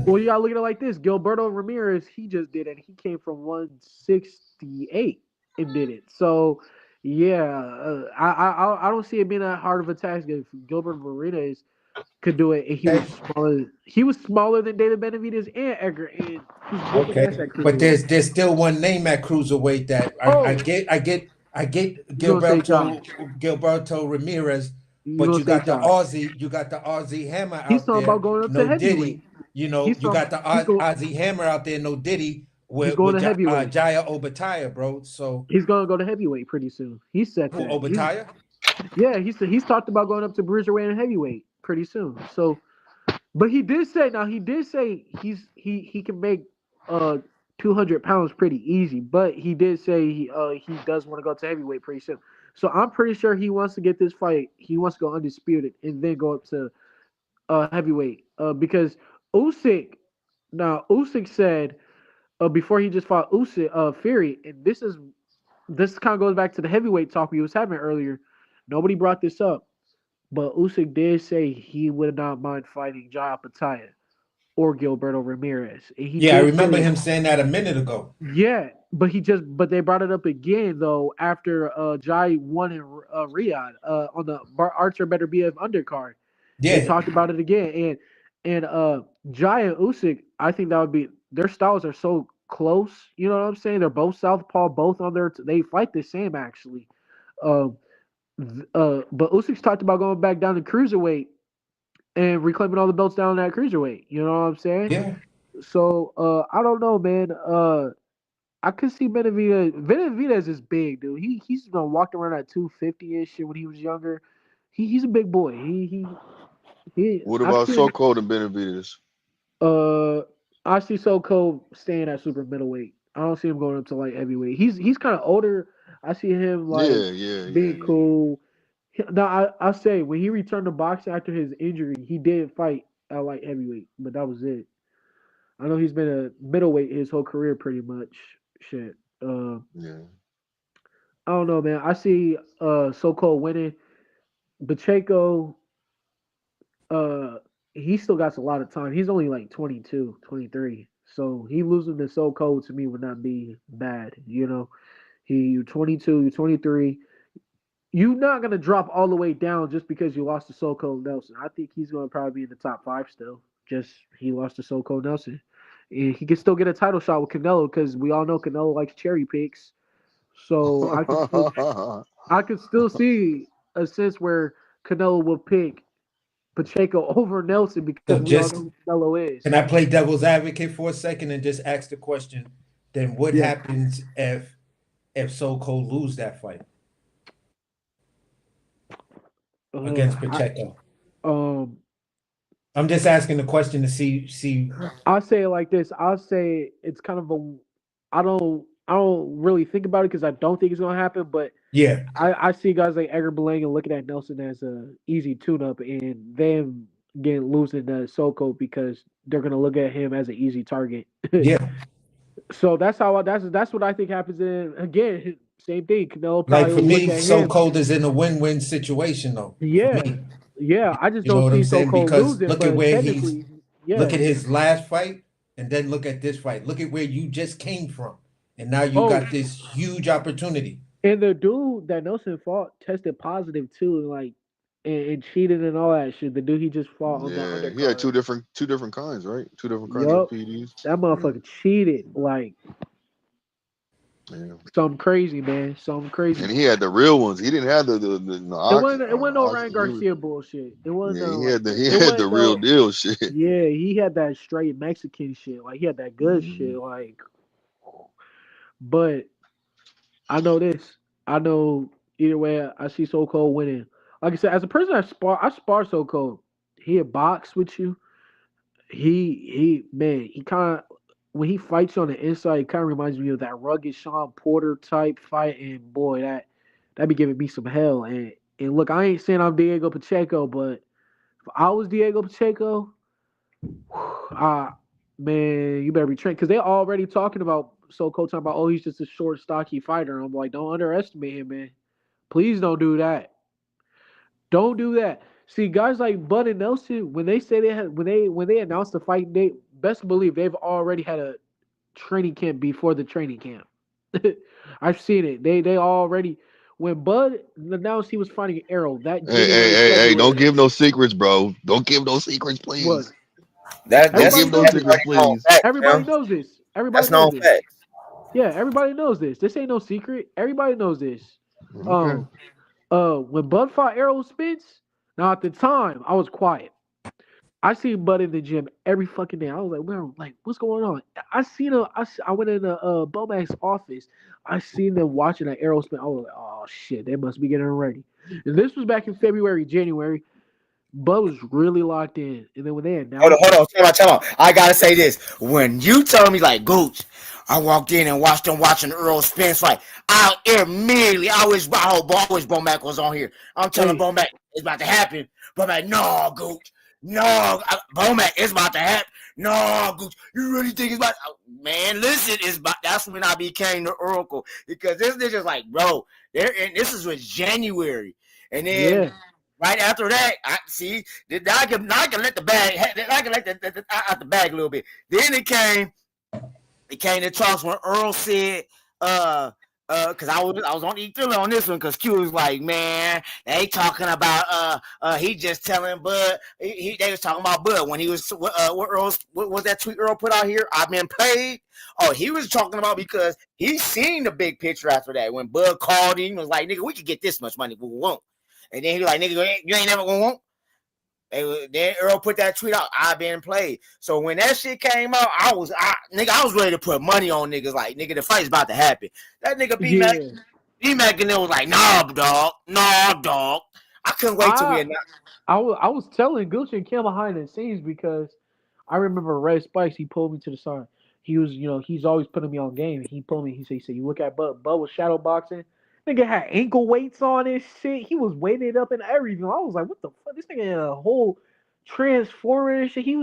well you gotta look at it like this: Gilberto Ramirez he just did it. He came from 168 and did it. So yeah, I don't see it being that hard of a task if Gilbert Ramirez could do it, and he was okay. smaller. He was smaller than David Benavidez and Edgar, and he's whooping ass Okay, at but cruiserweight. there's still one name at cruiserweight that I Oh, get you gonna say Josh? Gilberto Ramirez, You but gonna say Josh? You got the Aussie Hammer He's out talking about there, going up to no heavyweight. Diddy. You got the Aussie Hammer out there, no Diddy, He's going to heavyweight. Jaya Obatiah, bro. So He's gonna go to heavyweight pretty soon. He said who that. Obatiah? Yeah, he's talked about going up to bruiserweight and heavyweight pretty soon. So, but he did say he can make uh 200 pounds pretty easy. But he did say he does want to go to heavyweight pretty soon. So I'm pretty sure he wants to get this fight. He wants to go undisputed and then go up to heavyweight. Because Usyk Usyk said before he just fought Usyk Fury, and this kind of goes back to the heavyweight talk we was having earlier. Nobody brought this up, but Usyk did say he would not mind fighting Jai Pataya. or Gilberto Ramirez. And he Yeah, I did remember say, him saying that a minute ago. yeah, but they brought it up again though after Jai won in Riyadh on the Archer Better BF undercard. They Yeah, talked about it again, and Jai and Usyk, I think that would be their styles are so close. You know what I'm saying? They're both southpaw, both on their they fight the same actually. Um, but Usyk's talked about going back down to cruiserweight and reclaiming all the belts down in that cruiserweight. You know what I'm saying? yeah. So I don't know, man. I could see Benavidez. Benavidez is big, dude. He's been walking around at 250-ish when he was younger. He's a big boy. He What I about see him. So Cold and Benavidez? I see Soko staying at super middleweight. I don't see him going up to light heavyweight. He's kind of older. I see him like being Yeah. cool. Now I say when he returned to boxing after his injury, he did fight at light heavyweight, but that was it. I know he's been a middleweight his whole career pretty much. Shit. Yeah. I don't know, man. I see Soko winning. Pacheco, uh, he still got a lot of time. He's only like 22, 23. So he losing to Soko to me would not be bad. You know, you 22, you 23. You're not gonna drop all the way down just because you lost to Soko Nelson. I think he's gonna probably be in the top 5 still. Just he lost to Soko Nelson. And he can still get a title shot with Canelo because we all know Canelo likes cherry picks. So I could still see a sense where Canelo will pick Pacheco over Nelson because So we all just know who Canelo is. can I play devil's advocate for a second and just ask the question? Then what Yeah. happens if Soko lose that fight against Pacheco? I'm just asking the question to see. I'll say it like this. I'll say it's kind of a. I don't really think about it because I don't think it's gonna happen. But Yeah, I see guys like Edgar Berlanga looking at Nelson as a easy tune-up and them getting losing to Soko because they're gonna look at him as an easy target. yeah. So that's what I think happens. In again, same thing. Canelo Like probably for will look me, at him. Soko is in a win-win situation though. For Yeah, me, yeah. I just you know don't what see I'm saying? Soko Because losing, look at but where he's. technically, Look yeah. at his last fight, and then look at this fight. Look at where you just came from, and now you Oh, got this huge opportunity. and the dude that Nelson fought tested positive too, like and cheated and all that shit. The dude he just fought on the Yeah. He had undercard. two different kinds, right? Two different kinds of Yup, PDs. that motherfucker cheated like Yeah. something crazy, man. Something crazy. And he had the real ones. He didn't have the It wasn't no Ryan Garcia bullshit. It wasn't yeah, no he like had the that. he It had the wasn't real no. deal shit. Yeah, he had that straight Mexican shit. Like he had that good shit. Like, but I know this. I know either way. I see So Cold winning. Like I said, as a person I spar So Cold. He a box with you. He kind of when he fights you on the inside, it kind of reminds me of that rugged Sean Porter type fight. And boy, that be giving me some hell. And look, I ain't saying I'm Diego Pacheco, but if I was Diego Pacheco, man, you better be trained because they're already talking about So Cold talking about, oh, he's just a short, stocky fighter. I'm like, don't underestimate him, man. Please don't do that. Don't do that. See, guys like Bud and Nelson, when they say they had when they announced the fight date, best believe they've already had a training camp before the training camp. I've seen it. They already when Bud announced he was fighting Arrow that January, Hey, don't February. give no secrets, bro. Don't give no secrets, What? please. Don't That's Everybody give no knows that's this. secrets, already known please. fact, Everybody Tim. knows this. Everybody That's knows known this. fact. Yeah, everybody knows this. This ain't no secret. Everybody knows this. Okay. When Bud fought Errol Spence, now at the time I was quiet. I seen Bud in the gym every fucking day. I was like, "Well, like, what's going on?" I seen him. I went in the Bomac's office. I seen them watching that Errol Spence. I was like, "Oh shit, they must be getting ready." And this was back in February, January. Bud was really locked in, and then when they announced Hold it, on, time out. I gotta say this. When you told me like Gooch, I walked in and watched them watching Earl Spence fight. I immediately, I wish Bomac was on here. I'm telling hey, Bomac it's about to happen. Bomac, no, Gooch, no, Bomac, it's about to happen. No, Gooch, you really think it's about? Man, listen, it's about. That's when I became the Oracle because this nigga's like, bro, and this is was January, and then yeah. Right after that, I see. Now I can let the bag. I can let the out the bag a little bit. Then it came to talks when Earl said, because I was on E3 on this one, because Q was like, man, they talking about he just telling Bud. They was talking about Bud when he was what was that tweet Earl put out here? I've been paid. Oh, he was talking about because he seen the big picture after that when Bud called him, was like, nigga, we could get this much money, but we won't. And then he was like, nigga, you ain't never gonna want. Then Earl put that tweet out, I've been played. So when that shit came out, I was ready to put money on niggas. Like, nigga, the fight's about to happen. That nigga B-Mac and there was like, nah, dog. I couldn't wait till we announced. I was telling Gucci and Kim behind the scenes because I remember Red Spikes, he pulled me to the side. He was, he's always putting me on game. He pulled me, he said, you look at Bud was shadow boxing. Nigga had ankle weights on and shit. He was weighted up and everything. I was like, what the fuck? This nigga had a whole transformer and shit. He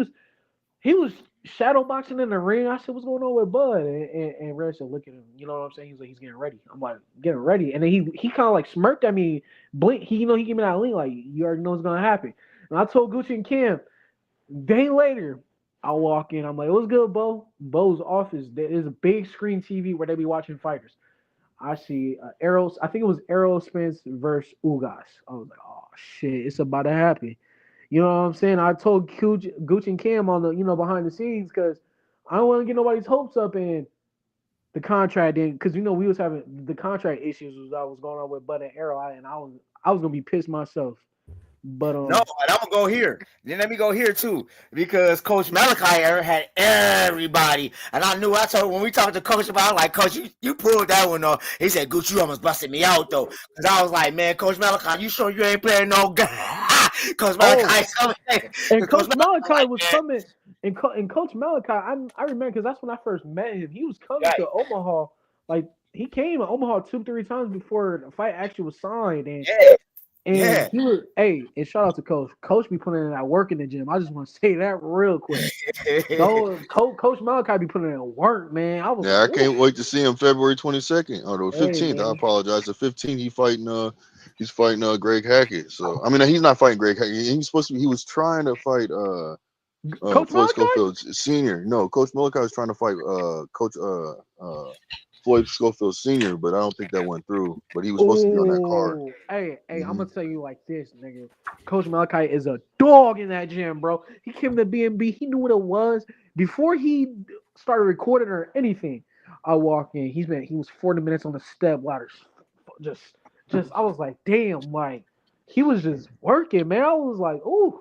was shadow boxing in the ring. I said, what's going on with Bud? And Red said, look at him. You know what I'm saying? He's like, he's getting ready. I'm like, getting ready. And then he kind of like smirked at me, blink. He gave me that link, like, you already know what's gonna happen. And I told Gucci and Kim, day later, I walk in. I'm like, what's good, Bo? Bo's office. There's a big screen TV where they be watching fighters. I see Arrows. I think it was Errol Spence versus Ugas. I was like, oh shit, it's about to happen. You know what I'm saying? I told Gucci and Cam on the behind the scenes because I don't want to get nobody's hopes up in the contract in because we was having the contract issues that was going on with Bud and Arrow, and I was gonna be pissed myself. But No, and I'm gonna go here. Then let me go here too, because Coach Malachi had everybody, and I told when we talked to Coach about it, like, Coach, you pulled that one off. He said, "Gooch, you almost busted me out though," because I was like, "Man, Coach Malachi, you sure you ain't playing no game?" Coach Malachi, and Coach Malachi was coming, and Coach Malachi, I remember because that's when I first met him. He was coming to Omaha, like he came to Omaha 2-3 times before the fight actually was signed, and. And he was, and shout out to Coach. Coach be putting in that work in the gym. I just want to say that real quick. So Coach Malachi be putting in work, man. I can't wait to see him February 22nd or the 15th. I apologize. The 15th, he's fighting Greg Hackett. So I mean, he's not fighting Greg Hackett. He was trying to fight Coach Floyd Malachi? Schofield Senior. No, Coach Malachi was trying to fight Coach Floyd Schofield Senior, but I don't think that went through. But he was supposed to be on that card. Hey, I'm gonna tell you like this, nigga. Coach Malachi is a dog in that gym, bro. He came to B&B. He knew what it was before he started recording or anything. I walk in. He was 40 minutes on the step ladder. Just I was like, damn, like he was just working, man. I was like, ooh,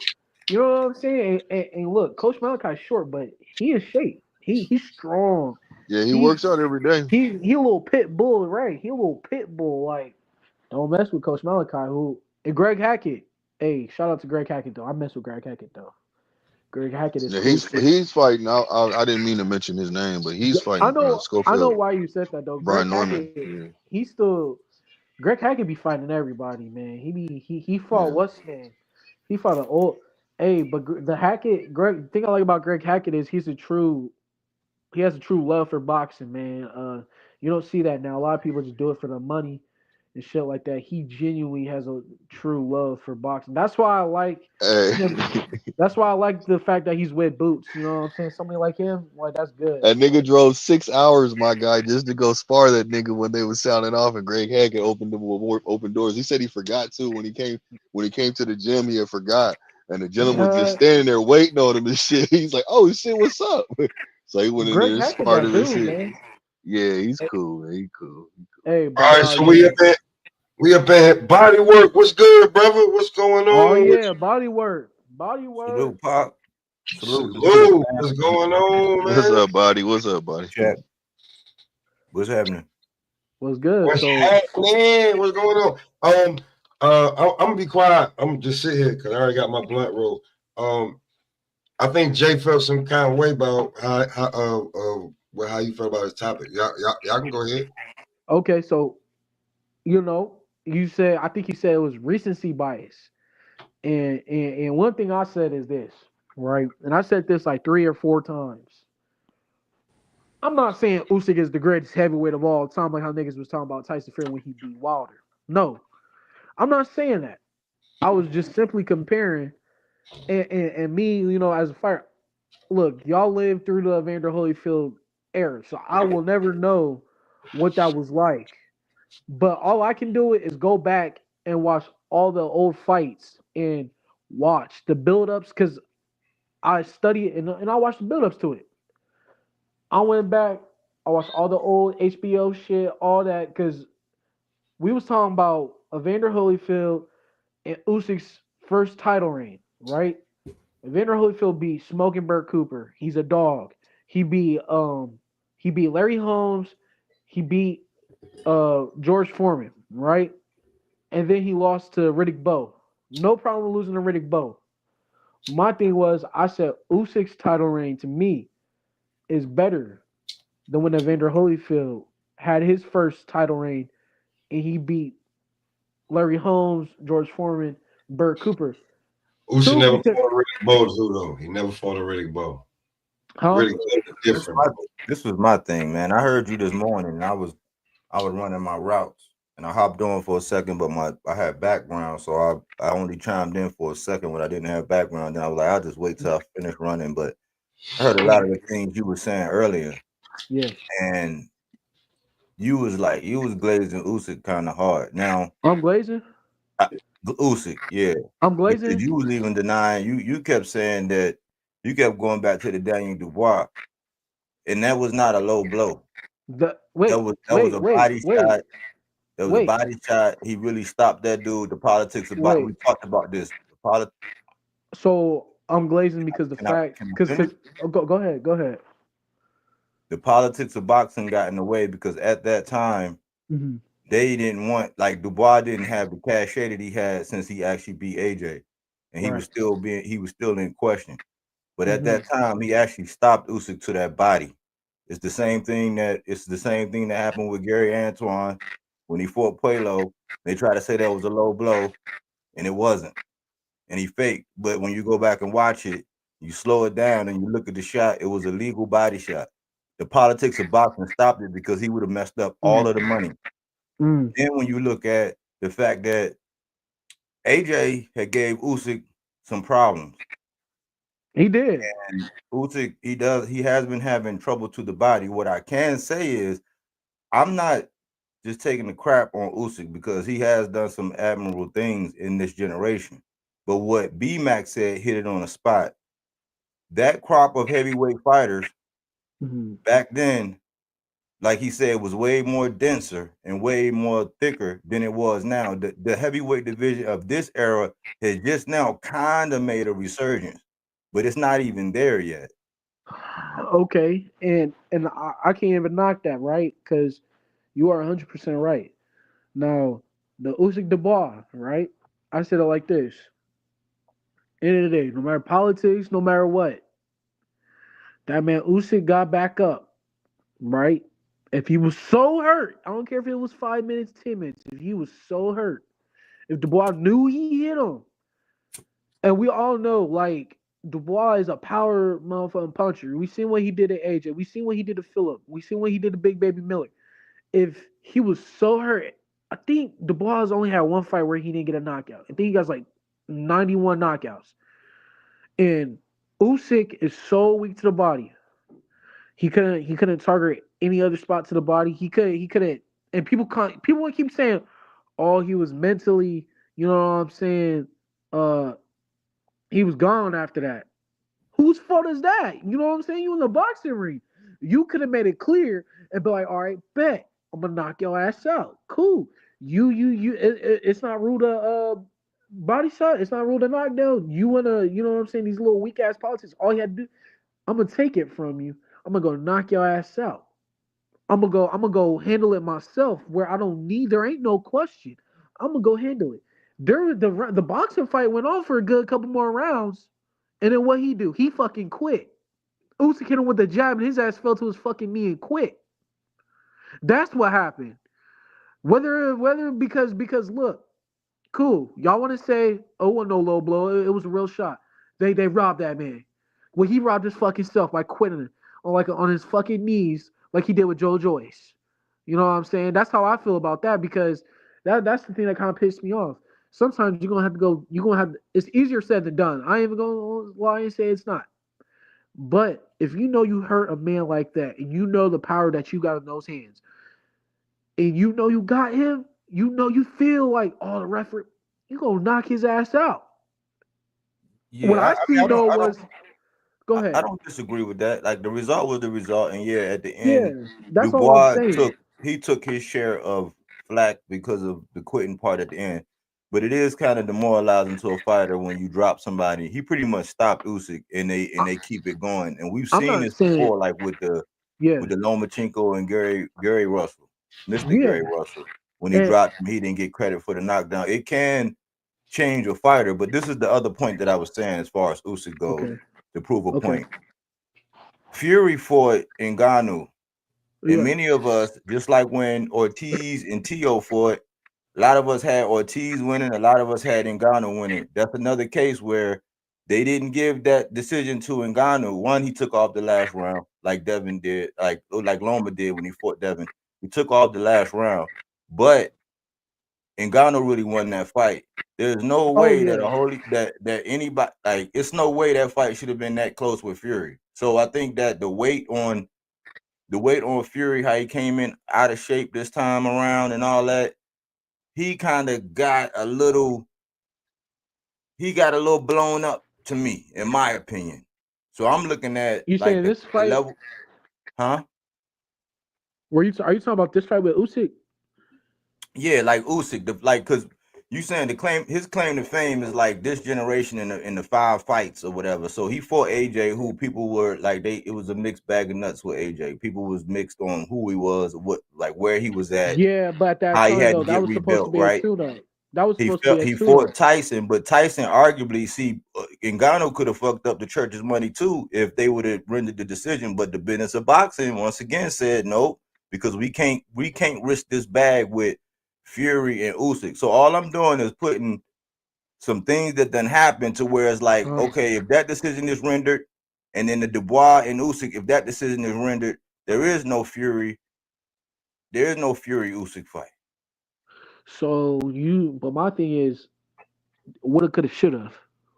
you know what I'm saying? And look, Coach Malachi's short, but he in shape. He's strong. Yeah, he works out every day. He a little pit bull, right? He a little pit bull. Like, don't mess with Coach Malachi. And Greg Hackett. Hey, shout out to Greg Hackett though. I mess with Greg Hackett though. Greg Hackett is. Yeah, he's fighting. I didn't mean to mention his name, but he's fighting. Schofield. I know why you said that though. Brian Greg Norman. Hackett, he's still. Greg Hackett be fighting everybody, man. He fought what's his name? He fought an old. Hey, but the Hackett, Greg. Thing I like about Greg Hackett is he has a true love for boxing, man. You don't see that now. A lot of people just do it for the money and shit like that. He genuinely has a true love for boxing. That's why I like him. That's why I like the fact that he's with Boots. You know what I'm saying? Somebody like him, like that's good. That nigga drove 6 hours, my guy, just to go spar that nigga when they was sounding off, and Greg Hackett opened doors. He said he forgot too when he came to the gym. He had forgot, and the gentleman was just standing there waiting on him and shit. He's like, "Oh shit, what's up?" So he went in there and sparred him and shit. Man. Yeah, he's cool, man. He cool. Hey, all right, so we up at body work. What's good, brother? What's going on? Oh yeah, body work. Salute, Pop. Salute. What's going on, man? What's up, buddy? Chat. What's happening? What's good? What's happening? What's going on? I'm gonna be quiet. I'm gonna just sit here because I already got my blunt roll. I think Jay felt some kind of way about how you felt about his topic. Y'all can go ahead. Okay, so you said, I think you said it was recency bias, and one thing I said is this, right? And I said this like 3 or 4 times. I'm not saying Usyk is the greatest heavyweight of all time, like how niggas was talking about Tyson Fury when he beat Wilder. No, I'm not saying that. I was just simply comparing, and me, as a fighter. Look, y'all lived through the Evander Holyfield era, so I will never know what that was like. But all I can do is go back and watch all the old fights and watch the build-ups because I study it and I watched the build-ups to it. I went back, I watched all the old HBO shit, all that, because we was talking about Evander Holyfield and Usyk's first title reign, right? Evander Holyfield beat Smoking Burt Cooper. He's a dog. He beat Larry Holmes. He beat George Foreman, right? And then he lost to Riddick Bowe. No problem losing to Riddick Bowe. My thing was, I said Usyk's title reign to me is better than when Evander Holyfield had his first title reign and he beat Larry Holmes, George Foreman, Burt Cooper. Usyk Two, never because fought a Riddick Bowe, too, though. He never fought a Riddick Bowe. huh? Riddick Bowe was different. This was my thing, man. I heard you this morning, and I was running my routes, and I hopped on for a second, but I had background, so I only chimed in for a second when I didn't have background. Then I was like, I'll just wait till I finish running. But I heard a lot of the things you were saying earlier, Yes. and you was glazing Usyk kind of hard. Now I'm glazing. Usyk, yeah, I'm because glazing. you was even denying. You kept saying that you kept going back to the Daniel Dubois, and that was not a low blow. That was a body shot. There was a body shot. He really stopped that dude. The politics about we talked about this. So I'm glazing because Can I finish? Go ahead. The politics of boxing got in the way because at that time Mhm. they didn't want, like, Dubois didn't have the cachet that he had since he actually beat AJ, and he was still in question. But at that time, he actually stopped Usyk to that body. It's the same thing that happened with Gary Antoine when he fought Puelo. They tried to say that was a low blow, and it wasn't. And he faked. But when you go back and watch it, you slow it down and you look at the shot, it was a legal body shot. The politics of boxing stopped it because he would have messed up all of the money. Then when you look at the fact that AJ had gave Usyk some problems. He did. And Usyk, he has been having trouble to the body. What I can say is I'm not just taking the crap on Usyk because he has done some admirable things in this generation. But what B-Mac said hit it on the spot. That crop of heavyweight fighters back then, like he said, was way more denser and way more thicker than it was now. The heavyweight division of this era has just now kind of made a resurgence, but it's not even there yet. Okay, and I can't even knock that, right? Because you are 100% right. Now, the Usyk Dubois, right? I said it like this: end of the day, no matter politics, no matter what, that man Usyk got back up, right? If he was so hurt, I don't care if it was 5 minutes, 10 minutes. If he was so hurt, if Dubois knew he hit him, and we all know, like, Dubois is a power motherfucking puncher. We seen what he did to AJ. We seen what he did to Phillip. We seen what he did to Big Baby Miller. If he was so hurt, I think Dubois only had one fight where he didn't get a knockout. I think he got like 91 knockouts. And Usyk is so weak to the body. He couldn't target any other spot to the body. He couldn't. And people would keep saying, "Oh, he was mentally, you know what I'm saying? He was gone after that." Whose fault is that? You know what I'm saying? You in the boxing ring. You could have made it clear and be like, all right, bet. I'm gonna knock your ass out. Cool. It's not ruled a body shot. It's not ruled a knockdown. You wanna, you know what I'm saying? These little weak ass politics. All you had to do, I'm gonna take it from you. I'm gonna go knock your ass out. I'm gonna go handle it myself where I don't need. There ain't no question. I'm gonna go handle it. The boxing fight went on for a good couple more rounds. And then what he do? He fucking quit. Usyk hit him with the jab, and his ass fell to his fucking knee and quit. That's what happened. Whether because look, cool. Y'all want to say, oh, well, no low blow. It was a real shot. They robbed that man. Well, he robbed his fucking self by quitting on his fucking knees like he did with Joe Joyce. You know what I'm saying? That's how I feel about that because that's the thing that kind of pissed me off. sometimes you're gonna have to go. You're gonna have. It's easier said than done. I ain't even gonna lie and say it's not. But if you know you hurt a man like that, and you know the power that you got in those hands, and you know you got him, you know you feel like, oh, the referee, you gonna knock his ass out. What Yeah, I I mean, seen though was, go I ahead. don't disagree with that. Like the result was the result, and yeah, at the Yeah, end, that's all I'm Dubois saying. took his share of flack because of the quitting part at the end. But it is kind of demoralizing to a fighter when you drop somebody. He pretty much stopped Usyk, and they keep it going. And we've I'm seen not this saying, before, like yeah, with the Lomachenko and Gary Russell, Mr. yeah, Gary Russell. When he and dropped him, he didn't get credit for the knockdown. It can change a fighter, but this is the other point that I was saying as far as Usyk goes okay, to prove a okay, point. Fury fought Ngannou, and yeah. many of us, just like when Ortiz and Tio fought, a lot of us had Ortiz winning, a lot of us had Ngannou winning. That's another case where they didn't give that decision to Ngannou. One, he took off the last round, like Devin did, like Loma did when he fought Devin. He took off the last round, but Ngannou really won that fight. There's no Oh way that yeah. that anybody, like, it's no way that fight should have been that close with Fury. So I think that the weight on Fury, how he came in out of shape this time around and all that, he kind of got a little blown up to me, in my opinion. So I'm looking at You like saying the this fight? level, huh? Are you talking about this fight with Usyk? Yeah, like Usyk, because you saying his claim to fame is like this generation in the 5 fights or whatever. So he fought AJ, who people were like it was a mixed bag of nuts with AJ. People was mixed on who he was, where he was at, Yeah, but at that how he time had though, to that get was supposed to rebuilt, be a right? tune-up. That was supposed to be a He tune-up. fought Tyson, but Tyson arguably, Ngannou could have fucked up the church's money too if they would have rendered the decision. But the business of boxing once again said no, because we can't risk this bag with Fury and Usyk. So all I'm doing is putting some things that done happened to where it's like, okay, if that decision is rendered, and then the Dubois and Usyk, if that decision is rendered, there is no Fury Usyk fight. So but my thing is, woulda, coulda, shoulda,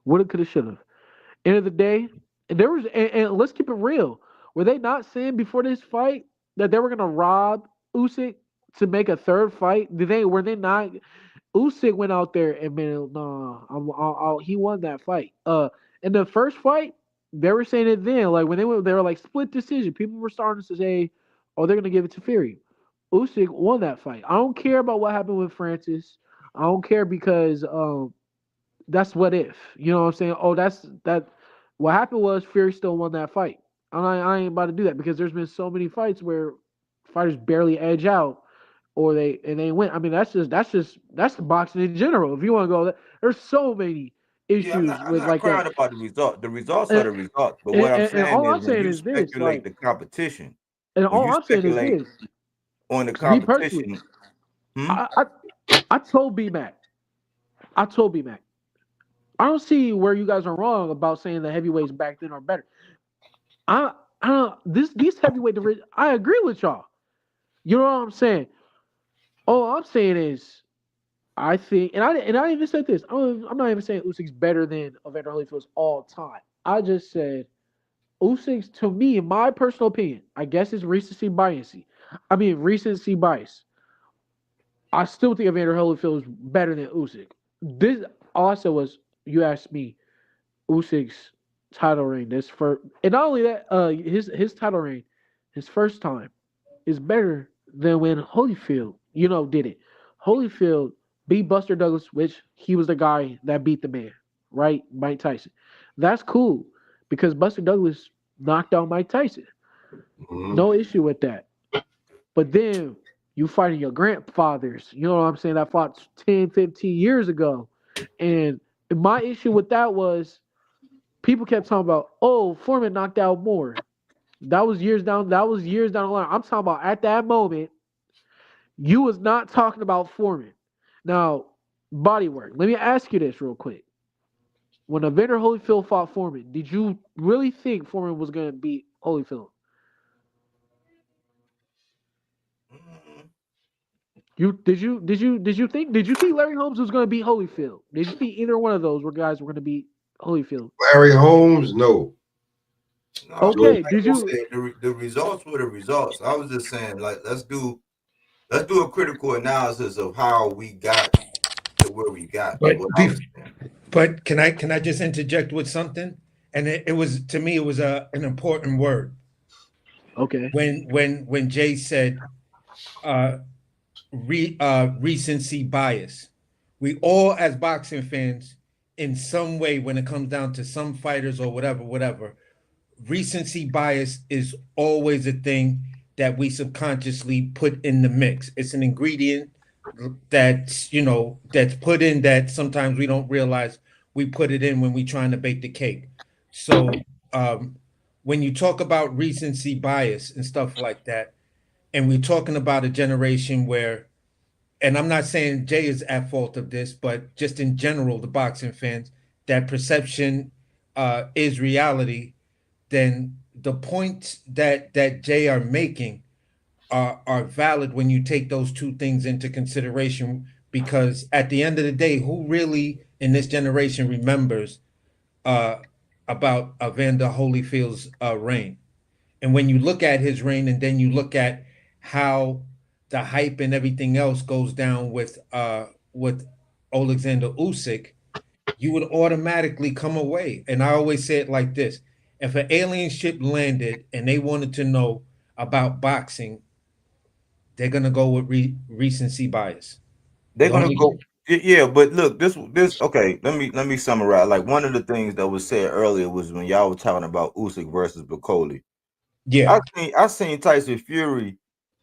woulda, coulda, shoulda. End of the day, and there was, and let's keep it real. Were they not saying before this fight that they were gonna rob Usyk to make a third fight? Were they not? Usyk went out there and man, nah, he won that fight. In the first fight, they were saying it then, like when they were like split decision. People were starting to say, "Oh, they're gonna give it to Fury." Usyk won that fight. I don't care about what happened with Francis. I don't care because that's what if. You know what I'm saying? Oh, that's that. What happened was Fury still won that fight. I ain't about to do that because there's been so many fights where fighters barely edge out or they win. I mean, that's the boxing in general. If you want to go, there's so many Yeah, issues I'm with not like that. crying about the result. The results are And, the results. But what I'm and saying all is I'm when saying you is this, speculate like, the competition, and when all you I'm saying is speculate this. on the Me personally, competition, hmm? I told B Mac, I told B Mac, I don't see where you guys are wrong about saying the heavyweights back then are better. I I don't these heavyweight division. I agree with y'all. You know what I'm saying? All I'm saying is I think, and I even said this. I'm not even saying Usyk's better than Evander Holyfield's all time. I just said Usyk's, to me, in my personal opinion, I guess it's recency bias. Recency bias. I still think Evander Holyfield is better than Usyk. This also was, you asked me, Usyk's title reign. And not only that, his title reign, his first time, is better than when Holyfield, did it. Holyfield beat Buster Douglas, which he was the guy that beat the man, right? Mike Tyson. That's cool because Buster Douglas knocked out Mike Tyson. No issue with that. But then you fighting your grandfathers, you know what I'm saying, that fought 10, 15 years ago. And my issue with that was people kept talking about, oh, Foreman knocked out more. That was years down the line. I'm talking about at that moment, you was not talking about Foreman. Now, bodywork. Let me ask you this real quick. When Evander Holyfield fought Foreman, did you really think Foreman was going to beat Holyfield? Did you think Larry Holmes was going to beat Holyfield? Did you think either one of those guys were going to beat Holyfield? Larry Holmes, no. No, Okay, like did I you? said, the results were the results. I was just saying, like, let's do a critical analysis of how we got to where we got. Is But what I was saying. but can I just interject with something? And it was, to me, it was an important word. Okay. When Jay said uh, recency bias. We all, as boxing fans, in some way, when it comes down to some fighters or whatever, recency bias is always a thing that we subconsciously put in the mix. It's an ingredient that's put in that sometimes we don't realize we put it in when we're trying to bake the cake. So when you talk about recency bias and stuff like that, and we're talking about a generation where, and I'm not saying Jay is at fault of this, but just in general, the boxing fans, that perception is reality, then the points that Jay are making are valid when you take those two things into consideration. Because at the end of the day, who really in this generation remembers uh, about Evander Holyfield's reign? And when you look at his reign, and then you look at how the hype and everything else goes down with Alexander Usyk, you would automatically come away. And I always say it like this: if an alien ship landed and they wanted to know about boxing, they're gonna go with recency bias. They're The gonna only go, yeah. But look, this okay. Let me summarize. Like, one of the things that was said earlier was when y'all were talking about Usyk versus Bacoli. yeah, I seen Tyson Fury,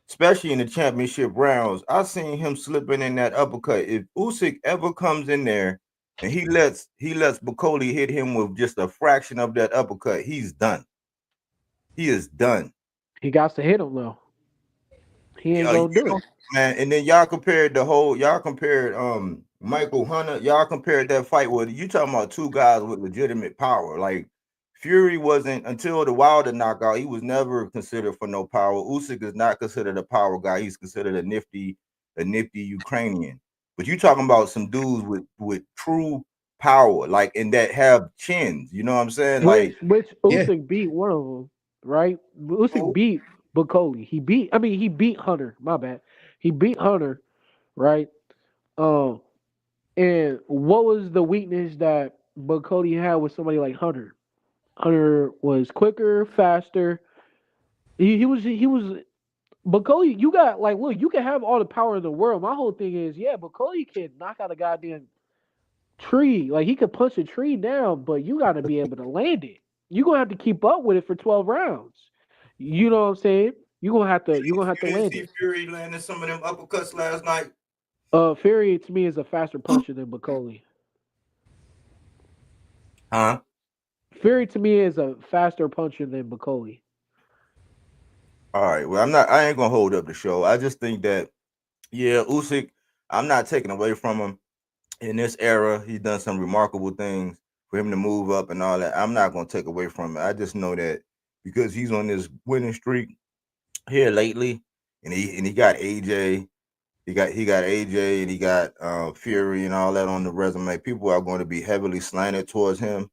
especially in the championship rounds. I seen him slipping in that uppercut. If Usyk ever comes in there and he lets Bacoli hit him with just a fraction of that uppercut, he's done. He is done. He got to hit him though. He ain't Yeah, gonna do it. man. And then y'all compared Michael Hunter, y'all compared that fight with, you talking about two guys with legitimate power. Like, Fury wasn't, until the Wilder knockout, he was never considered for no power. Usyk is not considered a power guy. He's considered a nifty Ukrainian. But you talking about some dudes with true power, like, and that have chins. You know what I'm saying? Like, Which yeah. Usyk beat one of them, right? Usyk beat Bacoli. He beat Hunter. My bad. He beat Hunter, right? Um, and what was the weakness that Bacoli had with somebody like Hunter? Hunter was quicker, faster. He was Bacoli. You got like, look, you can have all the power in the world. My whole thing is, yeah, Bacoli can knock out a goddamn tree. Like, he could punch a tree down, but you got to be able to land it. You're gonna have to keep up with it for 12 rounds. You know what I'm saying? You're gonna have to you didn't land see it. Fury landing some of them uppercuts last night? Fury to me is a faster puncher than Bacoli. Huh? Fury to me is a faster puncher than Bacoli. All right. Well, I ain't gonna hold up the show. I just think that, yeah, Usyk, I'm not taking away from him. In this era, he's done some remarkable things for him to move up and all that. I'm not gonna take away from it. I just know that because he's on this winning streak here lately, and he got AJ, he got AJ, and he got Fury and all that on the resume. People are going to be heavily slanted towards him,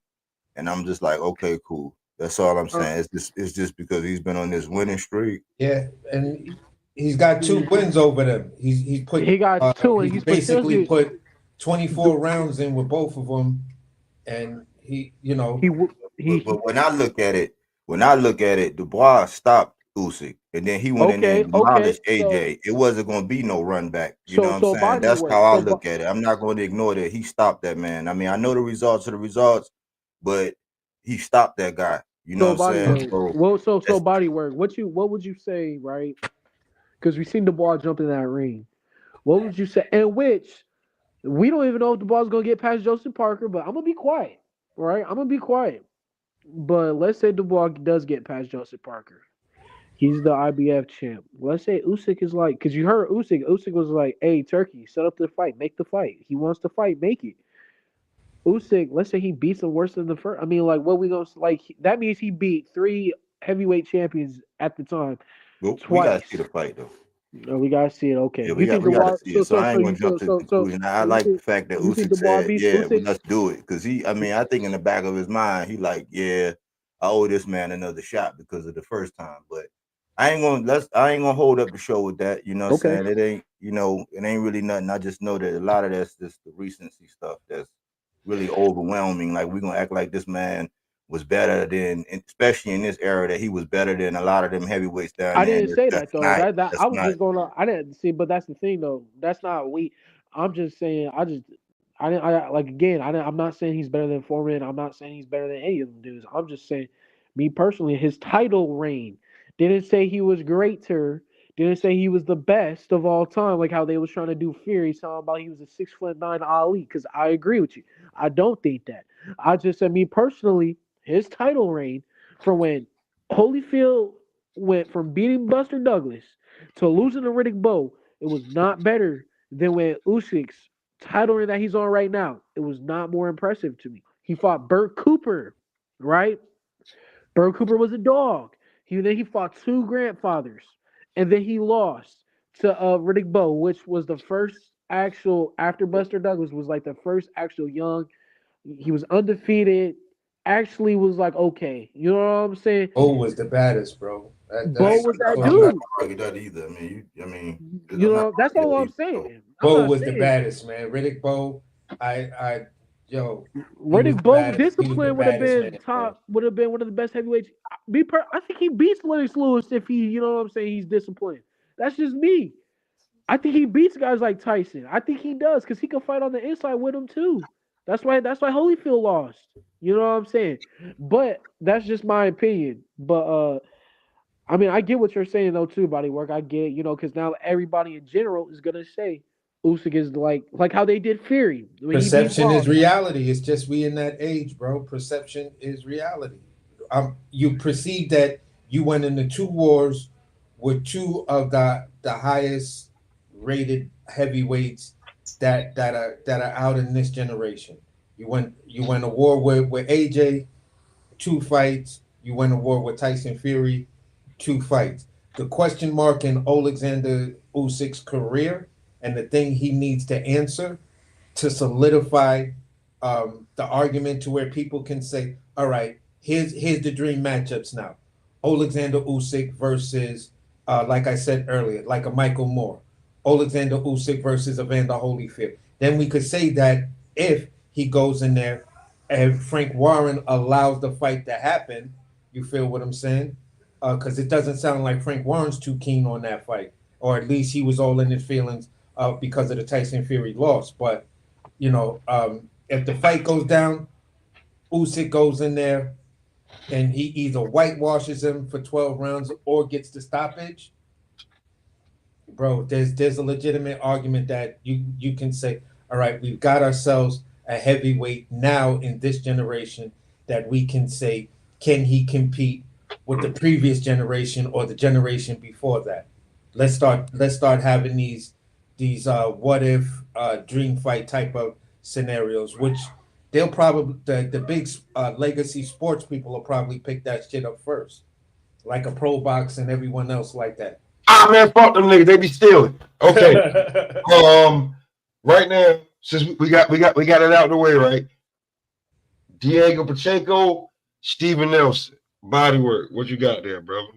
and I'm just like, okay, cool. That's all I'm saying. It's just because he's been on this winning streak. Yeah, and he's got 2 wins over them. He got two, and He's he's but basically seriously, put 24 rounds in with both of them, and But when I look at it, Dubois stopped Usyk, and then he went in there okay, and okay. demolished AJ. It wasn't going to be no run back. You know what I'm So saying? body That's work. how I look at it. I'm not going to ignore that he stopped that man. I mean, I know the results are the results, but he stopped that guy. You know what So I'm body saying? work. So Well, so that's, body work. What would you say, right? Because we seen the ball jump in that ring. What would you say? And which we don't even know if the ball's gonna get past Joseph Parker, but I'm gonna be quiet. All right, I'm gonna be quiet. But let's say the ball does get past Joseph Parker. He's the IBF champ. Let's say Usyk is like, because you heard Usyk. Usyk was like, "Hey, Turkey, set up the fight, make the fight. He wants to fight, make it." Usyk, let's say he beats him worse than the first. I mean, like, what we gonna like? That means he beat three heavyweight champions at the time well, we got to see twice. the fight though. No, we gotta see it. Okay, Yeah, you think we got to Dubois? see it. So I ain't gonna jump to the conclusion. I You like the think fact that you think Usyk Dubois said, beats "Yeah, well, Usyk? let's do it." Because I mean, I think in the back of his mind, he like, "Yeah, I owe this man another shot because of the first time." But I ain't gonna hold up the show with that. You know what I'm Okay. saying? It ain't, it ain't really nothing. I just know that a lot of that's just the recency stuff that's really overwhelming. Like we're gonna act like this man was better than, especially in this era, that he was better than a lot of them heavyweights down I there. And didn't say that's that though. not. That That's I was not. just going to. I didn't see, but that's the thing though. That's not we. I'm just saying. I didn't. I like again. I'm not saying he's better than Foreman. I'm not saying he's better than any of them dudes. I'm just saying, me personally, his title reign didn't say he was greater. Didn't say he was the best of all time, like how they was trying to do Fury, talking about he was a 6'9" Ali. Because I agree with you. I don't think that. I just said me personally, his title reign from when Holyfield went from beating Buster Douglas to losing to Riddick Bowe, it was not better than when Usyk's title reign that he's on right now. It was not more impressive to me. He fought Burt Cooper, right? Burt Cooper was a dog. He fought two grandfathers, and then he lost to Riddick Bowe, which was the first actual after Buster Douglas was like the first actual young. He was undefeated. Actually, was like okay. You know what I'm saying? Bo was the baddest, bro. Bo was that I'm not dude. gonna argue that either. I mean, You I'm not know, that's gonna all argue I'm that either. saying. I'm Bo not was the saying baddest, man. Riddick Bowe, yo, he was Riddick the Bowe baddest. He was the discipline would have baddest man, been bro. top, would have been one of the best heavyweights. I think he beats Lennox Lewis if he, you know what I'm saying, he's disciplined. That's just me. I think he beats guys like Tyson. I think he does because he can fight on the inside with him too. That's why Holyfield lost. You know what I'm saying? But that's just my opinion. But I mean, I get what you're saying though too, body work. I get, because now everybody in general is gonna say Usyk is like how they did Fury when he beat Perception is Paul. reality. It's just we in that age, bro. Perception is reality. You perceive that you went into two wars with two of the highest rated heavyweights that are out in this generation. You went to war with AJ, two fights. You went to war with Tyson Fury, two fights. The question mark in Alexander Usyk's career and the thing he needs to answer to solidify the argument to where people can say, all right, here's the dream matchups now. Alexander Usyk versus, like I said earlier, like a Michael Moore. Alexander Usyk versus Evander Holyfield. Then we could say that if he goes in there and Frank Warren allows the fight to happen, you feel what I'm saying? Because it doesn't sound like Frank Warren's too keen on that fight, or at least he was all in his feelings because of the Tyson Fury loss. But if the fight goes down, Usyk goes in there and he either whitewashes him for 12 rounds or gets the stoppage. Bro, there's a legitimate argument that you can say, all right, we've got ourselves a heavyweight now in this generation that we can say, can he compete with the previous generation or the generation before that? Let's start having these what if dream fight type of scenarios, which they'll probably the big legacy sports people will probably pick that shit up first, like a pro box and everyone else like that. Ah man, fuck them niggas. They be stealing. Okay. Right now, since we got it out of the way, right? Diego Pacheco, Steven Nelson, bodywork. What you got there, brother?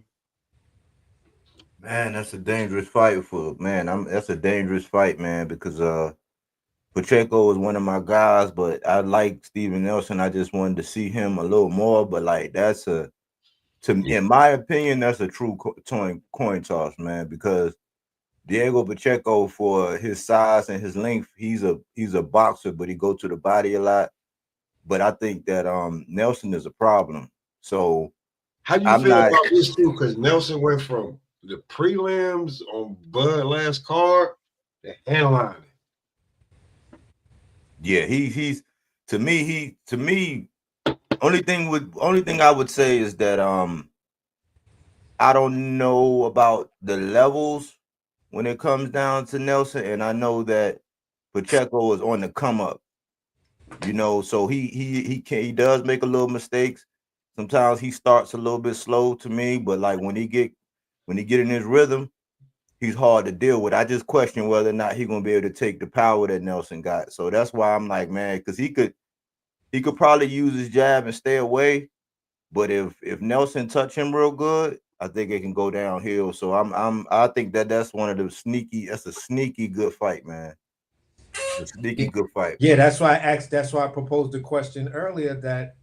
Man, that's a dangerous fight for man. That's a dangerous fight, man, because Pacheco was one of my guys, but I like Steven Nelson. I just wanted to see him a little more, but like in my opinion, that's a true coin toss, man, because Diego Pacheco, for his size and his length, he's a boxer, but he go to the body a lot. But I think that Nelson is a problem. So how do you feel about this too? Because Nelson went from the prelims on Bud last card to headlining. Yeah, he's to me only thing I would say is that I don't know about the levels when it comes down to Nelson, and I know that Pacheco is on the come up. So he does make a little mistakes. Sometimes he starts a little bit slow to me, but like when he get in his rhythm, he's hard to deal with. I just question whether or not he's gonna be able to take the power that Nelson got. So that's why I'm like, man, because he could probably use his jab and stay away. But if Nelson touch him real good, I think it can go downhill. So I think that's one of the sneaky. That's a sneaky good fight, man. A sneaky good fight. Yeah, that's why I asked. That's why I proposed the question earlier. That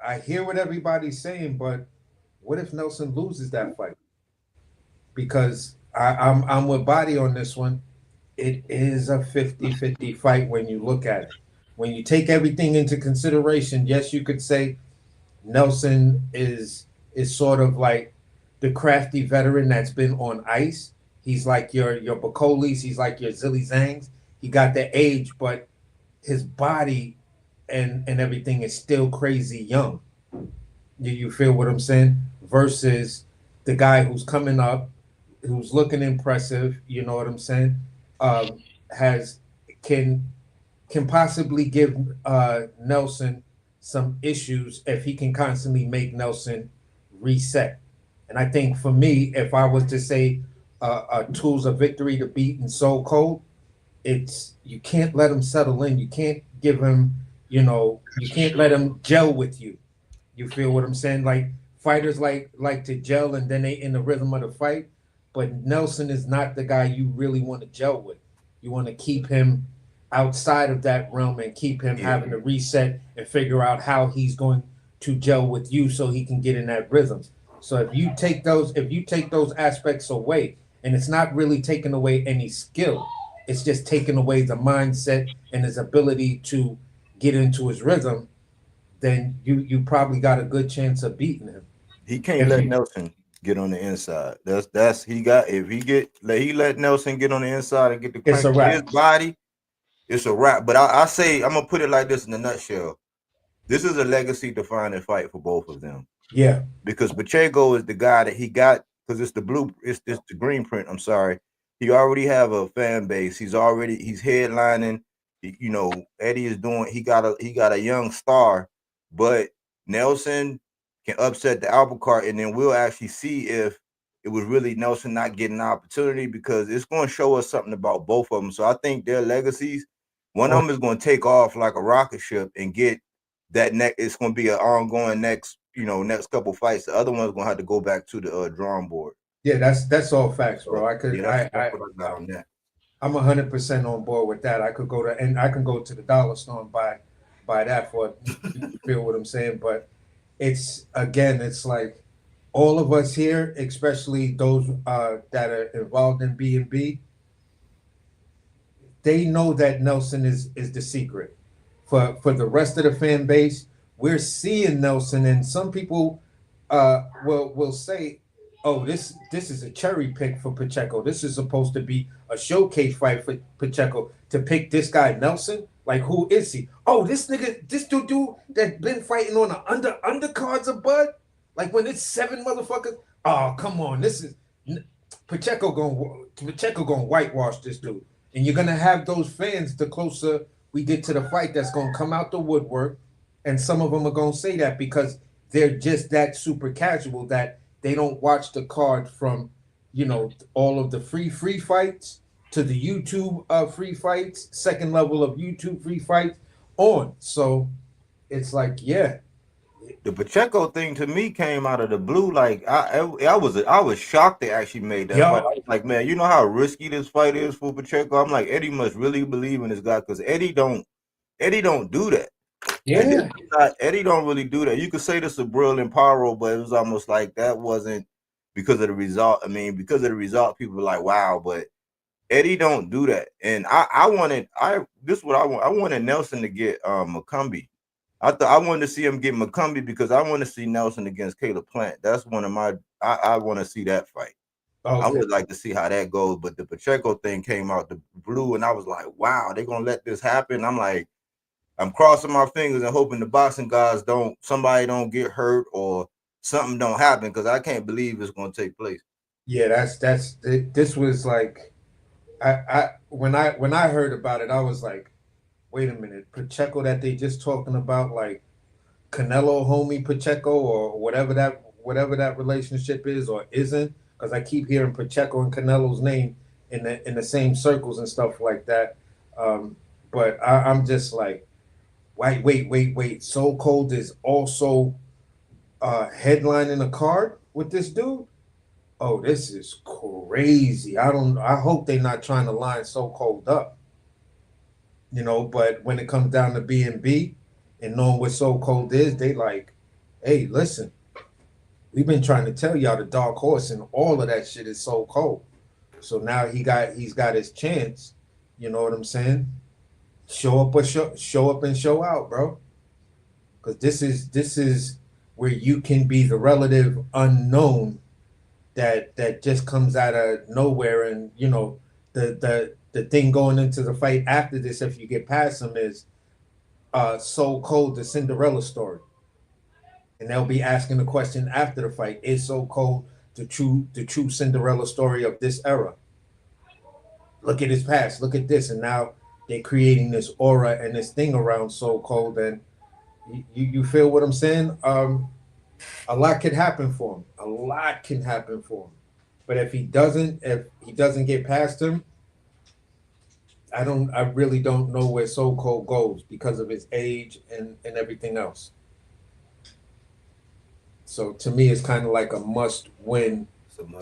I hear what everybody's saying, but what if Nelson loses that fight? Because I'm with Body on this one. It is a 50-50 fight when you look at it. When you take everything into consideration, yes, you could say Nelson is sort of like the crafty veteran that's been on ice. He's like your Bacolis, he's like your Zilly Zangs. He got the age, but his body and everything is still crazy young. You feel what I'm saying? Versus the guy who's coming up, who's looking impressive, you know what I'm saying? Has can possibly give Nelson some issues if he can constantly make Nelson reset. And I think for me, if I was to say tools of victory to beat and so cold, it's you can't let him settle in. You can't give him, you can't let him gel with you. You feel what I'm saying? Like fighters like to gel and then they in the rhythm of the fight. But Nelson is not the guy you really want to gel with. You want to keep him outside of that realm and keep him having to reset and figure out how he's going to gel with you so he can get in that rhythm. So if you take those aspects away, and it's not really taking away any skill, it's just taking away the mindset and his ability to get into his rhythm, then you probably got a good chance of beating him. He can't let Nelson get on the inside. That's he got. If he let Nelson get on the inside and get the crank to his body, it's a wrap. But I say I'm gonna put it like this in a nutshell. This is a legacy defining fight for both of them. Yeah. Because Pacheco is the guy that he got because it's the green print. I'm sorry. He already have a fan base. He's headlining. Eddie is doing. He got a young star, but Nelson can upset the apple cart, and then we'll actually see if it was really Nelson not getting an opportunity because it's going to show us something about both of them. So I think their legacies, one of them is going to take off like a rocket ship and get that next. It's going to be an ongoing next couple fights. The other one's going to have to go back to the drawing board. Yeah, that's all facts, bro. I could. That's what I got on that. I'm 100% on board with that. I could go to the dollar store and buy that for. You feel what I'm saying? But it's like all of us here, especially those that are involved in B&B, they know that Nelson is the secret. For the rest of the fan base, we're seeing Nelson, and some people will say, "Oh, this is a cherry pick for Pacheco. This is supposed to be a showcase fight for Pacheco to pick this guy Nelson. Like, who is he? Oh, this dude that been fighting on the undercards of Bud. Like when it's 7 motherfuckers. Oh, come on, this is Pacheco gonna whitewash this dude, and you're gonna have those fans the closer we get to the fight that's gonna come out the woodwork, and some of them are gonna say that because they're just that super casual that they don't watch the card from, all of the free fights to the YouTube free fights, second level of YouTube free fights on. So it's like, yeah. The Pacheco thing to me came out of the blue. Like I was shocked they actually made that fight. I was like, man, you know how risky this fight is for Pacheco? I'm like, Eddie must really believe in this guy because Eddie don't do that. Yeah. Eddie don't really do that. You could say this of Brill and Paro, but it was almost like that wasn't because of the result. I mean, because of the result, people were like, wow, but Eddie don't do that. And I wanted Nelson to get McCumbee. I wanted to see him get McCumbee because I want to see Nelson against Caleb Plant. That's one of my I want to see that fight. Okay. I would like to see how that goes. But the Pacheco thing came out the blue, and I was like, wow, they're gonna let this happen. I'm like, I'm crossing my fingers and hoping the boxing guys somebody don't get hurt or something don't happen because I can't believe it's gonna take place. Yeah, this was like when I heard about it, I was like, wait a minute, Pacheco that they just talking about, like Canelo homie Pacheco or whatever that relationship is or isn't, because I keep hearing Pacheco and Canelo's name in the same circles and stuff like that. But I'm just like, wait. So Cold is also headlining a card with this dude. Oh, this is crazy. I hope they're not trying to line So Cold up. But when it comes down to B&B and knowing what So Cold is, they like, hey, listen, we've been trying to tell y'all the dark horse and all of that shit is So Cold. So now he's got his chance. You know what I'm saying? Show up and show out, bro. Because this is where you can be the relative unknown that just comes out of nowhere, and the thing going into the fight after this, if you get past him, is So Cold, the Cinderella story, and they'll be asking the question after the fight: is So Cold the true Cinderella story of this era? Look at his past, look at this, and now they're creating this aura and this thing around So Cold, and you feel what I'm saying? A lot can happen for him. A lot can happen for him. But if he doesn't get past him, I really don't know where So Cold goes because of his age and everything else. So to me, it's kind of like a must-win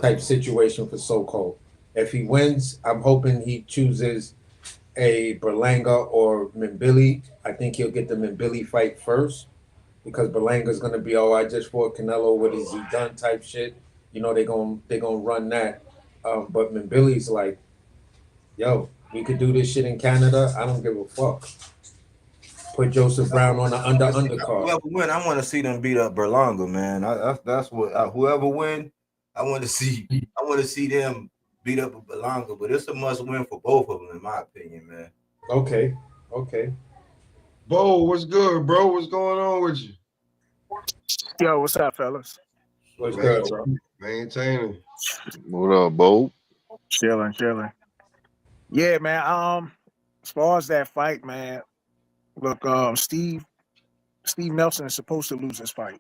type situation for So Cold. If he wins, I'm hoping he chooses a Berlanga or Mbili. I think he'll get the Mbili fight first because Berlanga's going to be, I just fought Canelo. What has he done? Type shit. They're gonna run that. But Mbili's like, yo, we could do this shit in Canada. I don't give a fuck. Put Joseph Brown on the undercard. Whoever win, I want to see them beat up Berlanga, man. That's what whoever win, I want to see. I want to see them beat up Berlanga, but it's a must win for both of them, in my opinion, man. Okay. Bo, what's good, bro? What's going on with you? Yo, what's up, fellas? What's good, bro? Maintaining. What up, Bo? Chilling. Yeah, man. As far as that fight, man, look, Steve Nelson is supposed to lose this fight.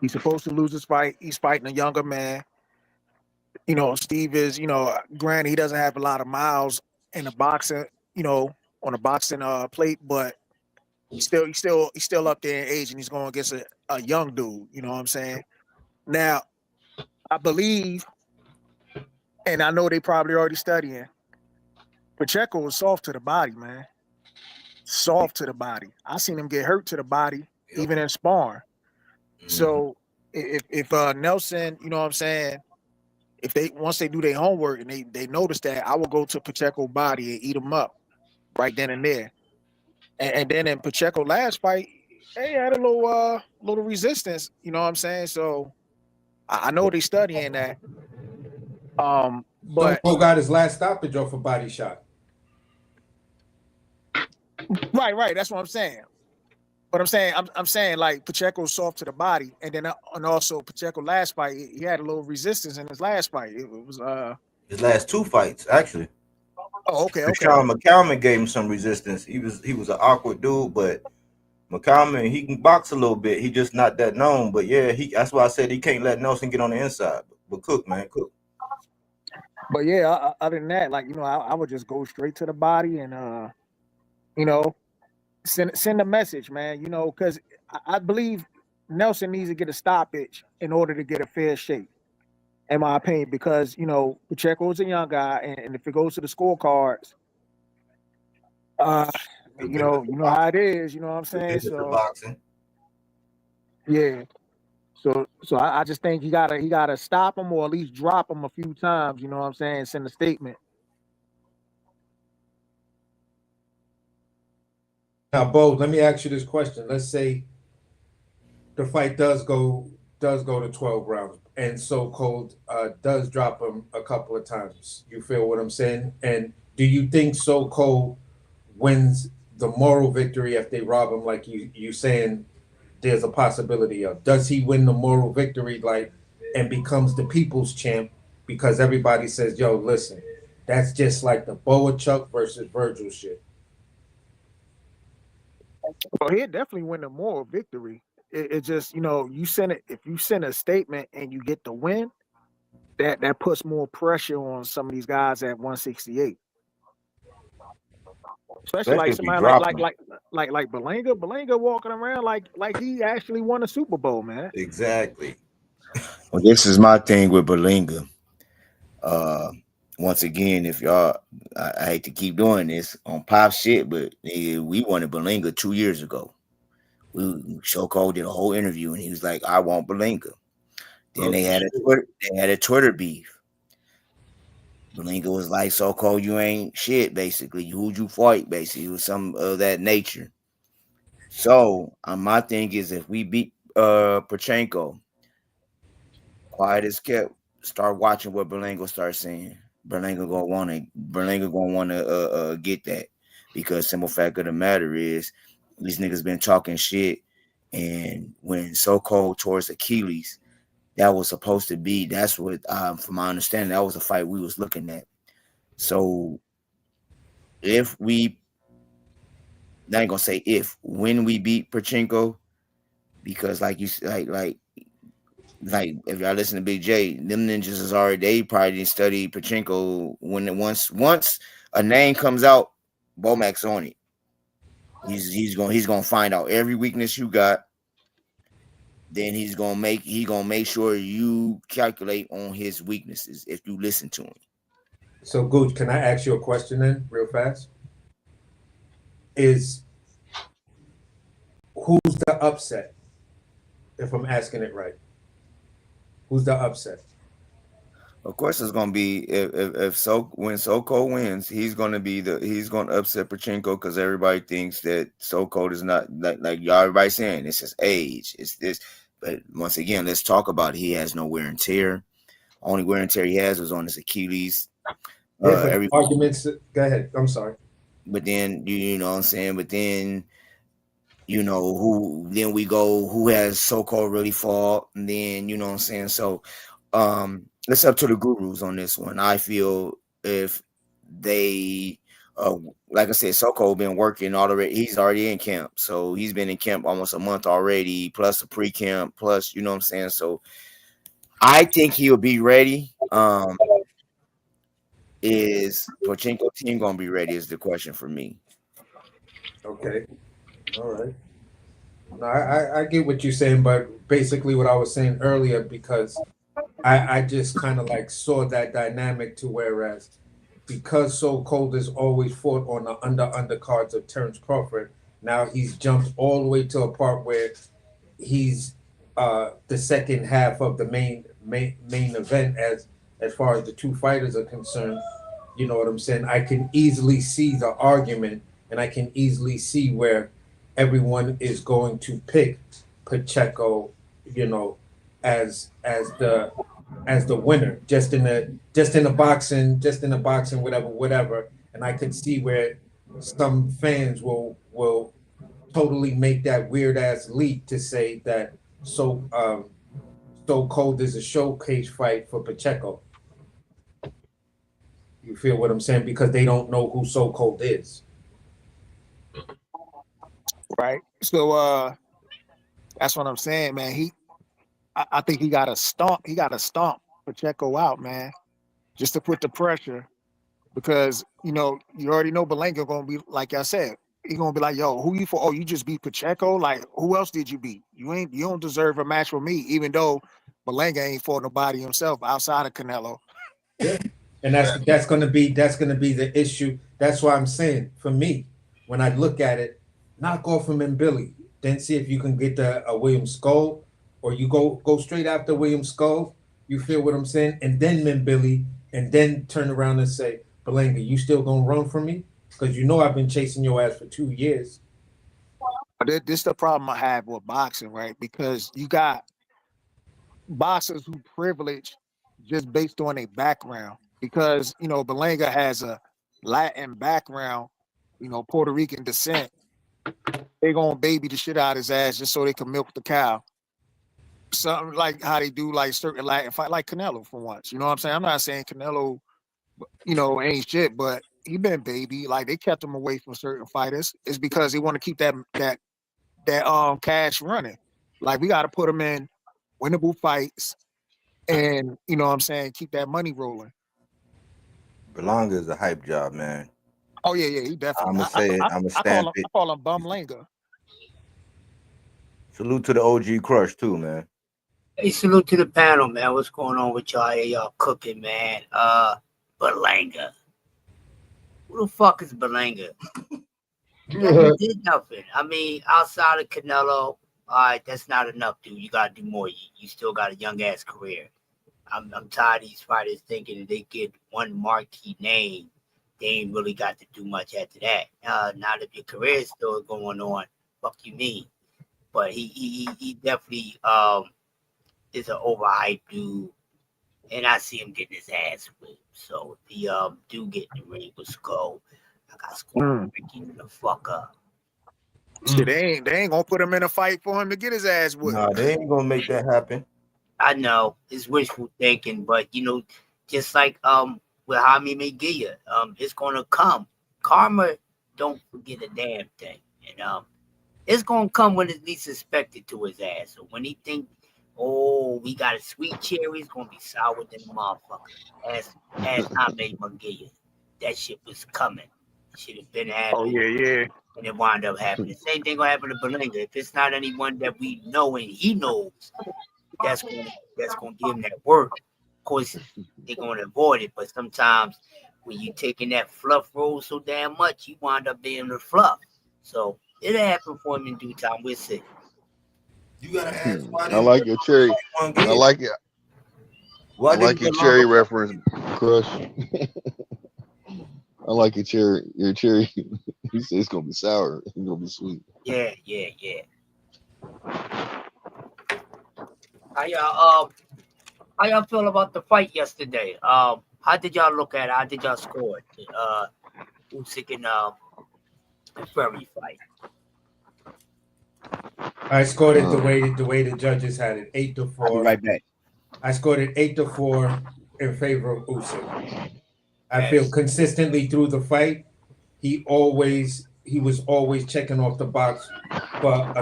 He's supposed to lose this fight. He's fighting a younger man. Steve is, granted, he doesn't have a lot of miles in the boxing, on the boxing plate, but he's still up there in age, and he's going against a young dude. You know what I'm saying? Now, I believe, and I know they probably already studying, Pacheco was soft to the body, man. Soft to the body. I seen him get hurt to the body, even in sparring. So if Nelson, you know what I'm saying, once they do their homework and they notice that, I will go to Pacheco's body and eat him up right then and there. And then in Pacheco last fight, he had a little resistance, you know what I'm saying? So I know they studying that. But Stone got his last stoppage off a body shot. Right. That's what I'm saying. But I'm saying like Pacheco's soft to the body, and also Pacheco last fight, he had a little resistance in his last fight. It was his last two fights, actually. Oh, okay. Sean McCalman gave him some resistance. He was an awkward dude, but McCalman, he can box a little bit. He just not that known. But yeah, that's why I said he can't let Nelson get on the inside. But Cook. But yeah, other than that, like, I would just go straight to the body and send a message, man. Because I believe Nelson needs to get a stoppage in order to get a fair shake, in my opinion. Because Pacheco is a young guy, and if it goes to the scorecards, you know how it is. You know what I'm saying? So boxing. Yeah. So I just think he gotta stop him or at least drop him a few times. You know what I'm saying? Send a statement. Now, Bo, let me ask you this question. Let's say the fight does go to 12 rounds, and So Cold does drop him a couple of times. You feel what I'm saying? And do you think So Cold wins the moral victory if they rob him, like you saying there's a possibility of? Does he win the moral victory, and becomes the people's champ because everybody says, yo, listen, that's just like the Boachuk versus Virgil shit? Well, he'll definitely win the moral victory. It just, you send it, if you send a statement and you get the win, that puts more pressure on some of these guys at 168. Especially like Especially if he somebody dropping him. like Belanga walking around like he actually won a Super Bowl, man. Exactly. Well, this is my thing with Berlinga. Once again, if y'all, I hate to keep doing this on pop shit, but nigga, we wanted Berlinga 2 years ago. Shoko did a whole interview and he was like, "I want Berlinga." Then they had a Twitter beef. Berlinga was like, "So you ain't shit, basically. Who'd you fight?" Basically, it was some of that nature. So my thing is, if we beat Pachenko, quiet as kept, start watching what Berlinga starts saying. Berlinga gonna wanna get that, because simple fact of the matter is these niggas been talking shit, and when So-Called towards Achilles, that was supposed to be, that's what from my understanding, that was a fight we was looking at. So if we, I ain't gonna say if, when we beat Pachenko, because like you like if y'all listen to Big J, them ninjas is already, they probably didn't study Pachenko. When once a name comes out, Bomac's on it. He's gonna find out every weakness you got. Then he gonna make sure you calculate on his weaknesses if you listen to him. So, Gooch, can I ask you a question then, real fast? Who's the upset? If I'm asking it right, who's the upset? Of course, it's gonna be when Soko wins, he's gonna upset Pachenko, because everybody thinks that Soko is not like y'all everybody saying it's his age, it's this. But once again, let's talk about it. He has no wear and tear. Only wear and tear he has was on his Achilles. Yeah, but arguments. Go ahead. I'm sorry. But then you know what I'm saying. But then who has so-called really fought, and then you know what I'm saying. So it's up to the gurus on this one. I feel if they like I said, So-called been working already. He's already in camp, so he's been in camp almost a month already, plus the pre-camp, plus you know what I'm saying. So I think he'll be ready. Is Pachenko team gonna be ready is the question for me. Okay. All right. No, I get what you're saying, but basically what I was saying earlier, because I just kind of like saw that dynamic, to whereas because So Cold is always fought on the undercards of Terrence Crawford, now he's jumped all the way to a part where he's the second half of the main event as far as the two fighters are concerned. You know what I'm saying? I can easily see the argument, and I can easily see where everyone is going to pick Pacheco, you know, as the winner, just in the boxing, whatever. And I could see where some fans will totally make that weird ass leap to say that So Cold is a showcase fight for Pacheco. You feel what I'm saying? Because they don't know who So Cold is. Right. So that's what I'm saying, man. I think he got to stomp Pacheco out, man, just to put the pressure, because you already know Belenga gonna be like I said. He gonna be like, "Yo, who you for? Oh, you just beat Pacheco. Like, who else did you beat? You don't deserve a match with me." Even though Belenga ain't fought nobody himself outside of Canelo. Yeah. And that's gonna be the issue. That's why I'm saying, for me, when I look at it, knock off him and Billy, then see if you can get a William Skull, or you go straight after William Skull. You feel what I'm saying? And then Billy, and then turn around and say, Belenga, you still gonna run from me? Because you know I've been chasing your ass for 2 years. This is the problem I have with boxing, right? Because you got boxers who privilege just based on their background. Because Belenga has a Latin background, Puerto Rican descent. They gonna baby the shit out of his ass just so they can milk the cow. Something like how they do like certain Latin fight, like Canelo for once. You know what I'm saying? I'm not saying Canelo, ain't shit, but he been baby. Like they kept him away from certain fighters. It's because they want to keep that cash running. Like we got to put him in winnable fights, and you know what I'm saying, keep that money rolling. Berlanga is a hype job, man. Oh yeah, he definitely. I'ma say it. I'ma I stamp it. call him Bumlanga. Salute to the OG Crush too, man. Hey, salute to the panel, man. What's going on with y'all? Hey, y'all cooking, man. Berlanga. Who the fuck is Berlanga? He did nothing. I mean, outside of Canelo, all right, that's not enough, dude. You gotta do more. You still got a young ass career. I'm tired of these fighters thinking that they get one marquee name. They ain't really got to do much after that. Not if your career is still going on. Fuck you mean? But he definitely is an overhyped dude, and I see him getting his ass whipped. So if he do get in the ring with Skull, I got Skull breaking the fuck up. Shit, they ain't gonna put him in a fight for him to get his ass whipped. Nah, they ain't gonna make that happen. I know it's wishful thinking, but you know, just like with Jaime Mejia, it's gonna come. Karma don't forget a damn thing, and it's gonna come when it's least expected to his ass. So when he think, oh, we got a sweet cherry, it's gonna be sour than a motherfucker. As Jaime Mejia, that shit was coming. Should have been happening. Oh yeah. And it wound up happening. Same thing gonna happen to Berlanga. If it's not anyone that we know and he knows, that's gonna give him that work. Of course, they're gonna avoid it, but sometimes when you taking that fluff role so damn much, you wind up being the fluff. So it'll happen for him in due time. We'll see. You gotta ask why I like your cherry. I like it. I like your cherry reference, Crush. I like your cherry. Your cherry. He said it's gonna be sour. It's gonna be sweet. Yeah. How y'all feel about the fight yesterday? How did y'all look at it? How did y'all score it? Usyk and Fury fight. I scored it the way the judges had it, 8-4. I'll be right back. I scored it 8-4 in favor of Usyk. I feel consistently through the fight, he was always checking off the box for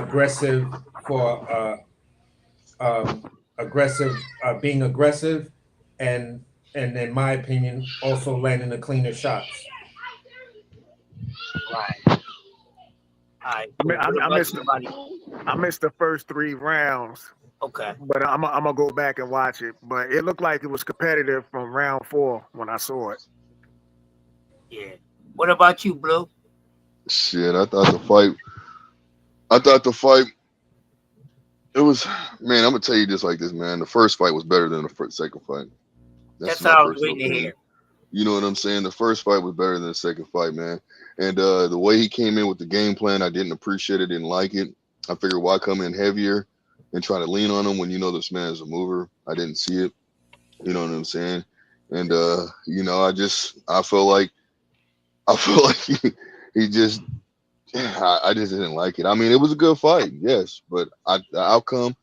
being aggressive, and in my opinion, also landing the cleaner shots. Right. I missed the first 3 rounds. Okay. But I'm gonna go back and watch it. But it looked like it was competitive from round 4 when I saw it. Yeah. What about you, Blue? Shit, I thought the fight. It was, man. I'm gonna tell you this like this, man. The first fight was better than the second fight. That's how I was waiting to hear. You know what I'm saying? The first fight was better than the second fight, man. And the way he came in with the game plan, I didn't appreciate it, didn't like it. I figured why come in heavier and try to lean on him when you know this man is a mover. I didn't see it. You know what I'm saying? And you know, I felt like he just I just didn't like it. I mean, it was a good fight, yes, but the outcome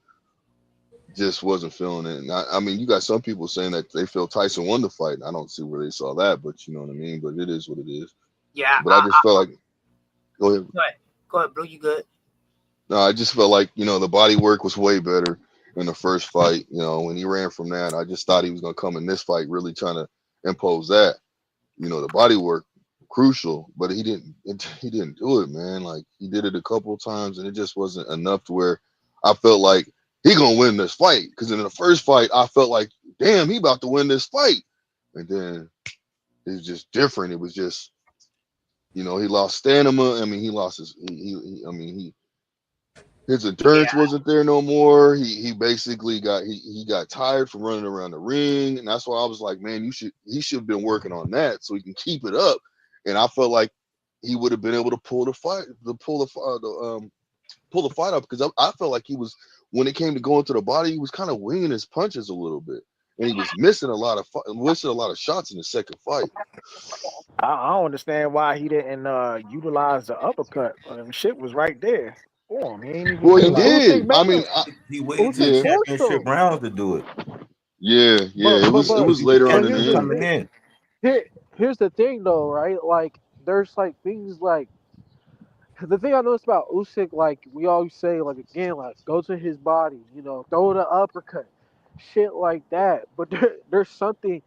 just wasn't feeling it. And I mean, you got some people saying that they feel Tyson won the fight. I don't see where they saw that, but you know what I mean. But it is what it is. Yeah. But I just felt like. Go ahead. Go ahead, Blue. You good? No, I just felt like, you know, the body work was way better in the first fight. You know, when he ran from that, I just thought he was gonna come in this fight really trying to impose that. You know, the body work crucial, but he didn't do it, man. Like, he did it a couple of times and it just wasn't enough to where I felt like he gonna win this fight. Because in the first fight, I felt like, damn, he about to win this fight. And then it was just different. It was just, you know, he lost stamina. I mean, he lost his his endurance wasn't there no more. He basically got tired from running around the ring. And that's why I was like, man, he should have been working on that so he can keep it up. And I felt like he would have been able to pull the fight up, because I felt like he was, when it came to going to the body, he was kind of winging his punches a little bit, and he was missing a lot of shots in the second fight. I don't understand why he didn't utilize the uppercut. Shit was right there for him. He ain't even. Well, he did. I mean, he waited to the championship rounds to do it. Yeah. It was later on in the coming in. Here's the thing, though, right? Like, there's like things like the thing I noticed about Usyk, like we always say, like again, like go to his body, you know, throw the uppercut. shit like that. But there's something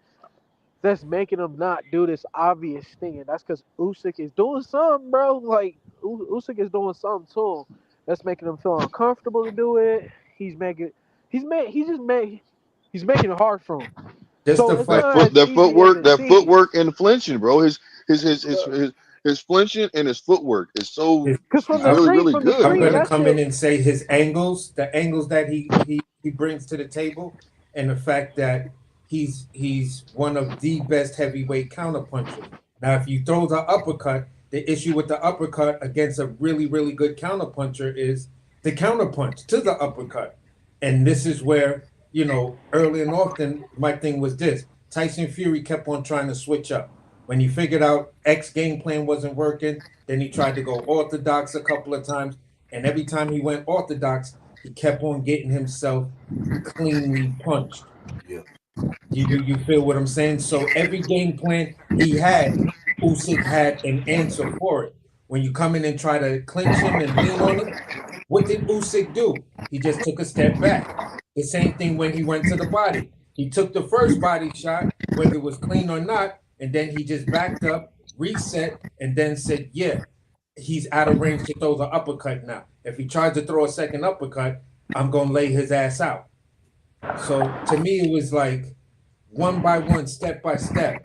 that's making him not do this obvious thing, and that's because Usyk is doing something, bro. Like Usyk is doing something to him that's making him feel uncomfortable to do it. He's making it hard for him. Just So the it's fight. not as easy as it That seems. footwork and flinching, bro. His flinching and his footwork is so Because from is the I'm, really street, really from the good, I'm street, gonna man. that come shit. in and say his angles, the angles that he brings to the table, and the fact that he's one of the best heavyweight counterpunchers. Now, if you throw the uppercut, the issue with the uppercut against a really good counterpuncher is the counterpunch to the uppercut. And this is where, early and often, my thing was this. Tyson Fury kept on trying to switch up. When he figured out X game plan wasn't working, then he tried to go orthodox a couple of times. And every time he went orthodox, he kept on getting himself cleanly punched. Yeah. You feel what I'm saying? So every game plan he had, Usyk had an answer for it. When you come in and try to clinch him and lean on him, what did Usyk do? He just took a step back. The same thing when he went to the body. He took the first body shot, whether it was clean or not, and then he just backed up, reset, and then said, yeah, he's out of range to throw the uppercut now. If he tries to throw a second uppercut, I'm going to lay his ass out. So to me, it was like one by one, step by step.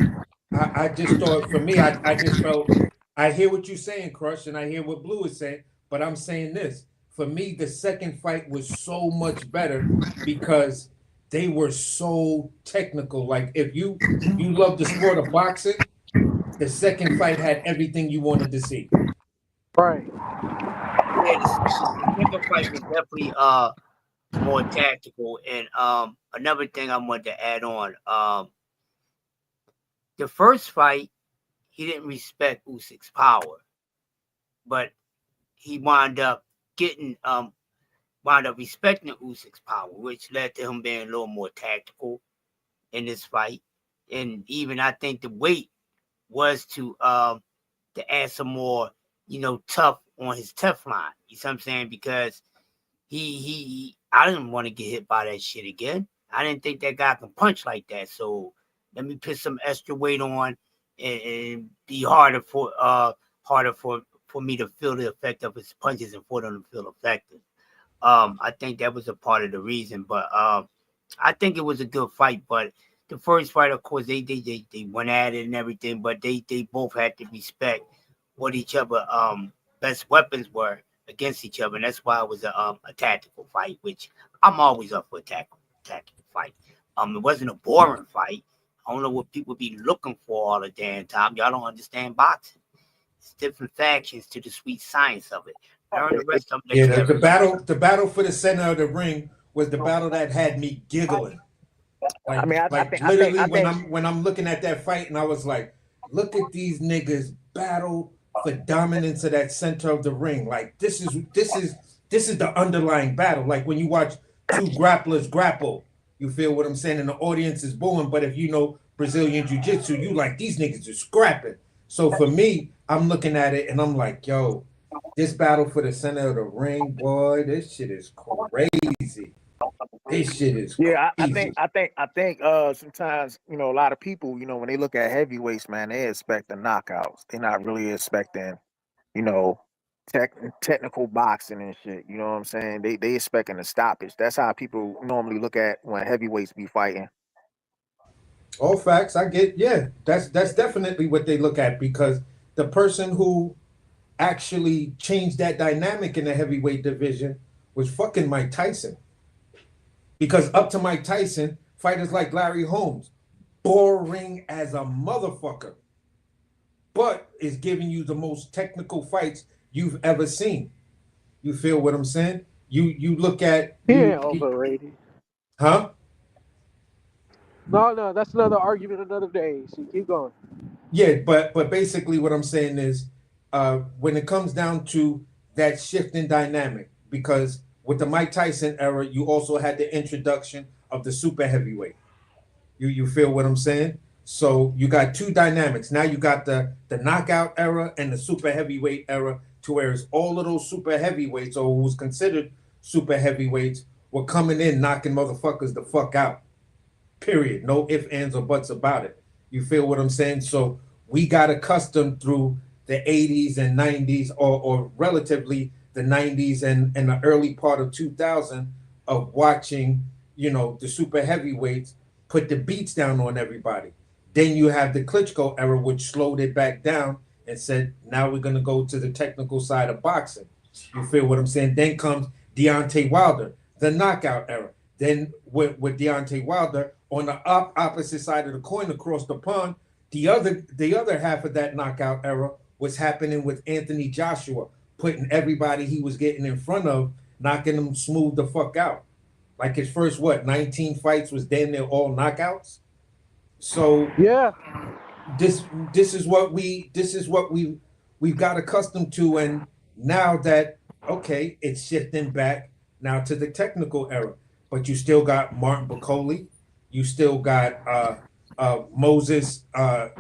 I just thought, for me, I just felt, I hear what you're saying, Crush, and I hear what Blue is saying, but I'm saying this. For me, the second fight was so much better because they were so technical. Like if you love the sport of boxing, the second fight had everything you wanted to see. Right. Yeah, the second fight was definitely more tactical. And another thing I wanted to add on, the first fight, he didn't respect Usyk's power, but he wound up respecting Usyk's power, which led to him being a little more tactical in this fight. And even I think the weight was to add some more, tough on his Teflon. You see what I'm saying? Because I didn't want to get hit by that shit again. I didn't think that guy can punch like that. So let me put some extra weight on and be harder for me to feel the effect of his punches and for them to feel effective. I think that was a part of the reason, but I think it was a good fight. But the first fight, of course, they went at it and everything, but they both had to respect what each other best weapons were against each other, and that's why it was a tactical fight, which I'm always up for a tactical fight. It wasn't a boring fight. I don't know what people be looking for all the damn time. Y'all don't understand boxing. It's different factions to the sweet science of it. Learn the rest of them. Yeah, the battle for the center of the ring was the battle that had me giggling. Like, literally, when I'm looking at that fight, and I was like, look at these niggas battle for dominance of that center of the ring. Like this is the underlying battle. Like when you watch two grapplers grapple, you feel what I'm saying, and the audience is booing. But if you know Brazilian Jiu-Jitsu, you like these niggas are scrapping. So for me, I'm looking at it and I'm like, yo, this battle for the center of the ring, boy, this shit is crazy. This shit is crazy. I think sometimes, a lot of people, when they look at heavyweights, man, they expect the knockouts. They're not really expecting, technical boxing and shit. You know what I'm saying? They expecting a stoppage. That's how people normally look at when heavyweights be fighting. All facts, I get. Yeah, that's definitely what they look at, because the person who actually changed that dynamic in the heavyweight division was fucking Mike Tyson. Because up to Mike Tyson, fighters like Larry Holmes, boring as a motherfucker, but is giving you the most technical fights you've ever seen. You feel what I'm saying? You look at overrated. Huh? No, that's another argument another day. So keep going. Yeah, but basically what I'm saying is, when it comes down to that shift in dynamic, because with the Mike Tyson era, you also had the introduction of the super heavyweight. You feel what I'm saying? So you got two dynamics. Now you got the knockout era and the super heavyweight era, to where it's all of those super heavyweights, or who was considered super heavyweights, were coming in knocking motherfuckers the fuck out. Period. No ifs, ands, or buts about it. You feel what I'm saying? So we got accustomed through the 80s and 90s, or relatively the 90s and the early part of 2000 of watching, you know, the super heavyweights put the beats down on everybody. Then you have the Klitschko era, which slowed it back down and said, now we're going to go to the technical side of boxing. You feel what I'm saying? Then comes Deontay Wilder, the knockout era. Then with Deontay Wilder, on the opposite side of the coin across the pond, the other half of that knockout era was happening with Anthony Joshua, putting everybody he was getting in front of, knocking them smooth the fuck out. Like his first 19 fights was damn near all knockouts. So yeah, this is what we've got accustomed to, and now that okay, it's shifting back now to the technical era. But you still got Martin Bacoli, you still got Moses. I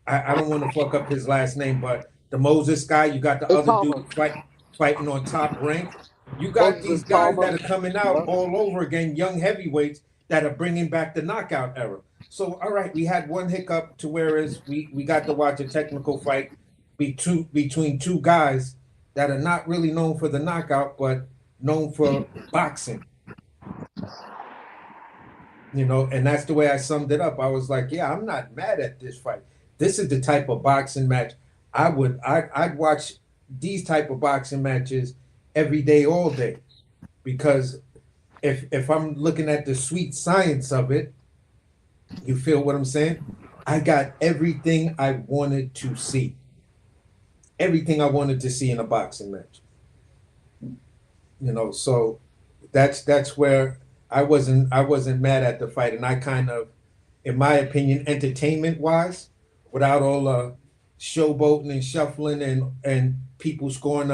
don't want to fuck up his last name, but the Moses guy. You got the it's other Thomas. dude fighting on Top Rank. You got Moses these guys Thomas. that are coming out all over again, young heavyweights that are bringing back the knockout era. So, all right, we had one hiccup to whereas we got to watch a technical fight between two guys that are not really known for the knockout, but known for boxing. You know, and that's the way I summed it up. I was like, yeah, I'm not mad at this fight. This is the type of boxing match I'd watch these type of boxing matches every day, all day. Because if I'm looking at the sweet science of it, you feel what I'm saying? I got everything I wanted to see. Everything I wanted to see in a boxing match. You know, so that's where I wasn't mad at the fight, and I kind of, in my opinion, entertainment wise, without all the showboating and shuffling and people scoring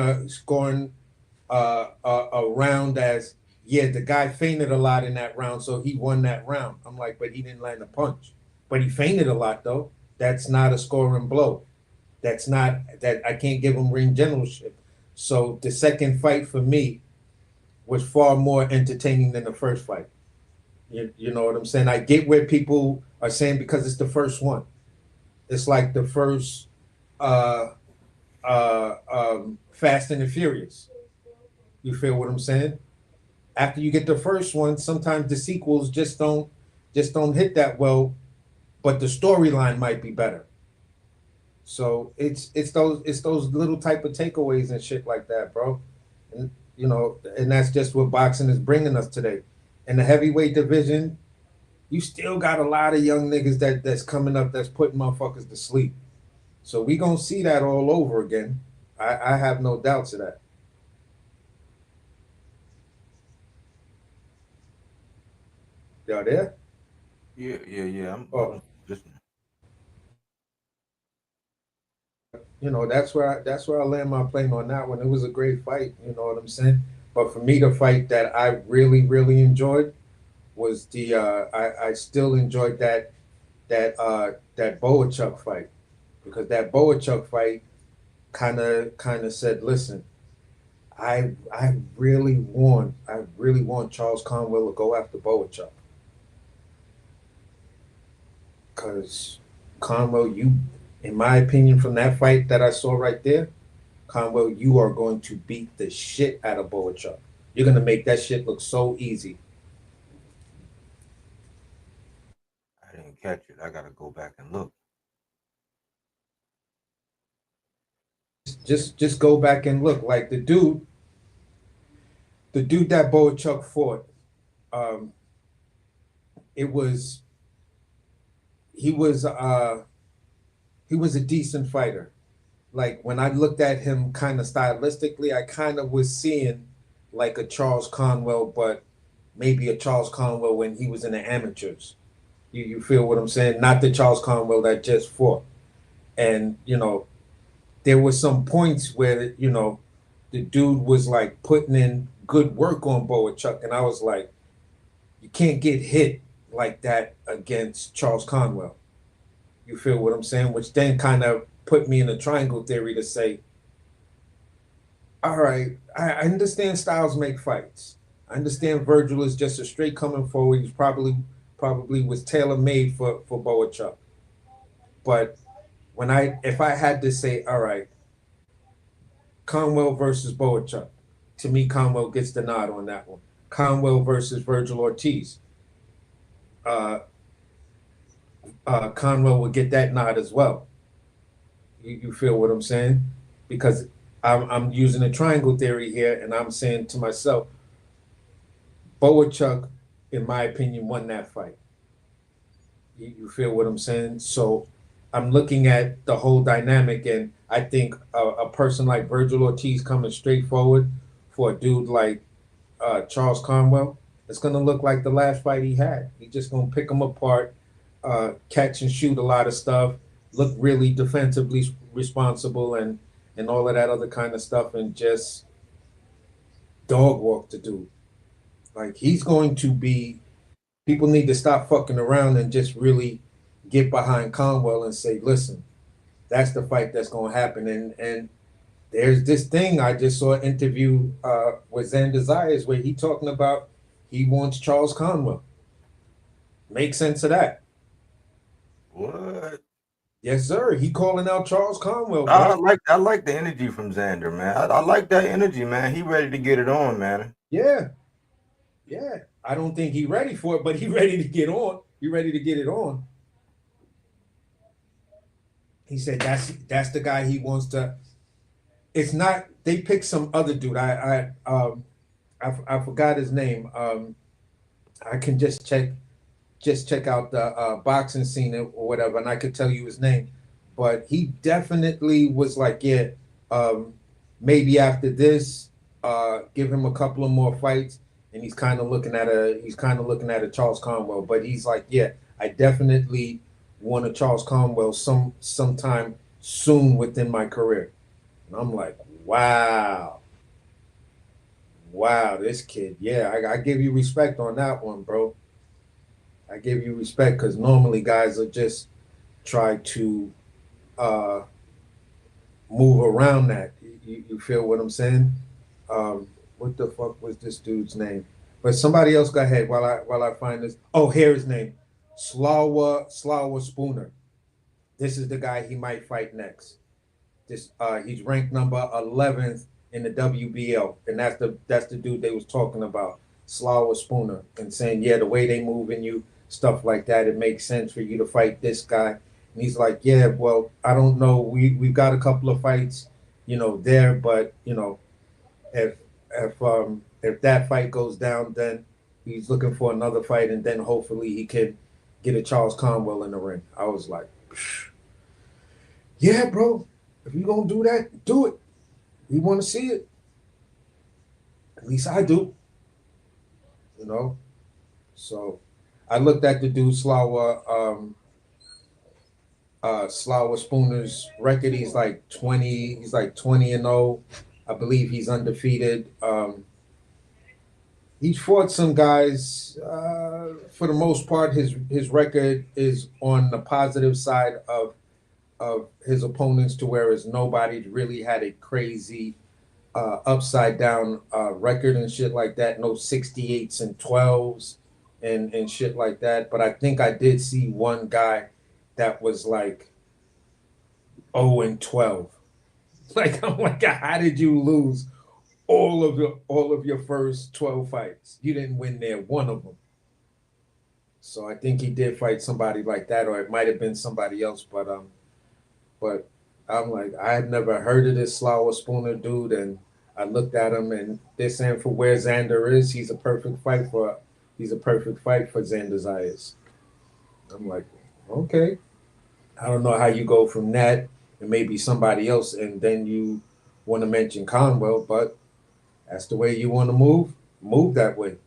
a round as, yeah, the guy fainted a lot in that round, so he won that round. I'm like, but he didn't land a punch. But he fainted a lot though. That's not a scoring blow. That's not that I can't give him ring generalship. So the second fight for me was far more entertaining than the first fight. You know what I'm saying? I get where people are saying because it's the first one. It's like the first Fast and the Furious. You feel what I'm saying? After you get the first one, sometimes the sequels just don't hit that well, but the storyline might be better. So it's those little type of takeaways and shit like that, bro. And you know, and that's just what boxing is bringing us today. In the heavyweight division, you still got a lot of young niggas that's coming up that's putting motherfuckers to sleep. So we gonna see that all over again. I have no doubts of that. Y'all there? Yeah. I'm listening. You know, that's where I land my plane on that one. It was a great fight, you know what I'm saying? But for me, the fight that I really, really enjoyed was the I still enjoyed that Boachuk fight, because that Boachuk fight kind of said, listen, I really want Charles Conwell to go after Boachuk, because Conwell, you, in my opinion, from that fight that I saw right there, Conwell, you are going to beat the shit out of Boachuk. You're going to make that shit look so easy. I didn't catch it. I got to go back and look. Just go back and look. Like the dude that Boachuk fought, he was a decent fighter. Like when I looked at him kind of stylistically, I kind of was seeing like a Charles Conwell, but maybe a Charles Conwell when he was in the amateurs. You feel what I'm saying? Not the Charles Conwell that just fought. And, you know, there were some points where, you know, the dude was like putting in good work on Boachuk, and I was like, you can't get hit like that against Charles Conwell. You feel what I'm saying? Which then kind of put me in a triangle theory to say, all right, I understand styles make fights. I understand Virgil is just a straight coming forward. He's probably was tailor made for Boachuk. But if I had to say, all right, Conwell versus Boachuk, to me, Conwell gets the nod on that one. Conwell versus Virgil Ortiz. Conwell would get that nod as well. You feel what I'm saying? Because I'm using a triangle theory here, and I'm saying to myself, Boachuk, in my opinion, won that fight. You feel what I'm saying? So I'm looking at the whole dynamic, and I think a person like Virgil Ortiz coming straight forward for a dude like Charles Conwell, it's going to look like the last fight he had. He's just going to pick him apart, catch and shoot a lot of stuff, look really defensively responsible, and all of that other kind of stuff, and just dog walk the dude. Like, he's going to be. People need to stop fucking around and just really get behind Conwell and say, listen, that's the fight that's going to happen. And there's this thing, I just saw an interview with Xander Zayas where he talking about he wants Charles Conwell. Make sense of that. What? Yes, sir. He calling out Charles Conwell, bro. I like the energy from Xander, man. I like that energy, man. He ready to get it on, man. Yeah. Yeah. I don't think he ready for it, but he ready to get on. He ready to get it on. He said that's the guy he wants to. It's not. They picked some other dude. I forgot his name. I can just check out the boxing scene or whatever, and I could tell you his name. But he definitely was like, yeah, maybe after this, give him a couple of more fights, and he's kind of looking at a Charles Conwell. But he's like, yeah, I definitely want a Charles Conwell sometime soon within my career. And I'm like, wow, this kid, yeah, I give you respect on that one, bro. I give you respect because normally guys will just try to move around that. You feel what I'm saying? What the fuck was this dude's name? But somebody else go ahead while I find this. Oh, here his name. Slawa Spooner. This is the guy he might fight next. He's ranked number 11th in the WBL, and that's the dude they was talking about, Slawa Spooner, and saying, yeah, the way they moving you, stuff like that, it makes sense for you to fight this guy. And he's like, yeah, well, I don't know, we've got a couple of fights, there, but if that fight goes down, then he's looking for another fight, and then hopefully he can get a Charles Conwell in the ring. I was like, yeah, bro. If you're going to do that, do it. We want to see it. At least I do. So I looked at the dude, Slawa Spooner's record. He's like 20-0. I believe he's undefeated. He's fought some guys. For the most part, his record is on the positive side of his opponents, to whereas nobody really had a crazy upside down record and shit like that. No 68s and 12s and shit like that. But I think I did see one guy that was like 0 and 12. Like, I'm like, how did you lose all of your first 12 fights? You didn't win there one of them. So I think he did fight somebody like that, or it might have been somebody else, but I'm like, I had never heard of this Slawa Spooner dude, and I looked at him, and they're saying for where Xander is, he's a perfect fight for Xander Zayas. I'm like, okay. I don't know how you go from that and maybe somebody else, and then you want to mention Conwell, but that's the way you want to move that way.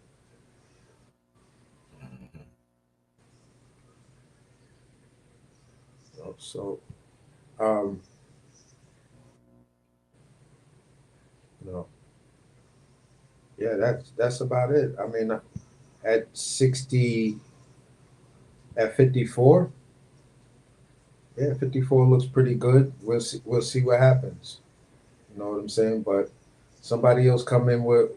So, yeah, that's about it. I mean, at 54, yeah, 54 looks pretty good. We'll see what happens. You know what I'm saying? But somebody else come in with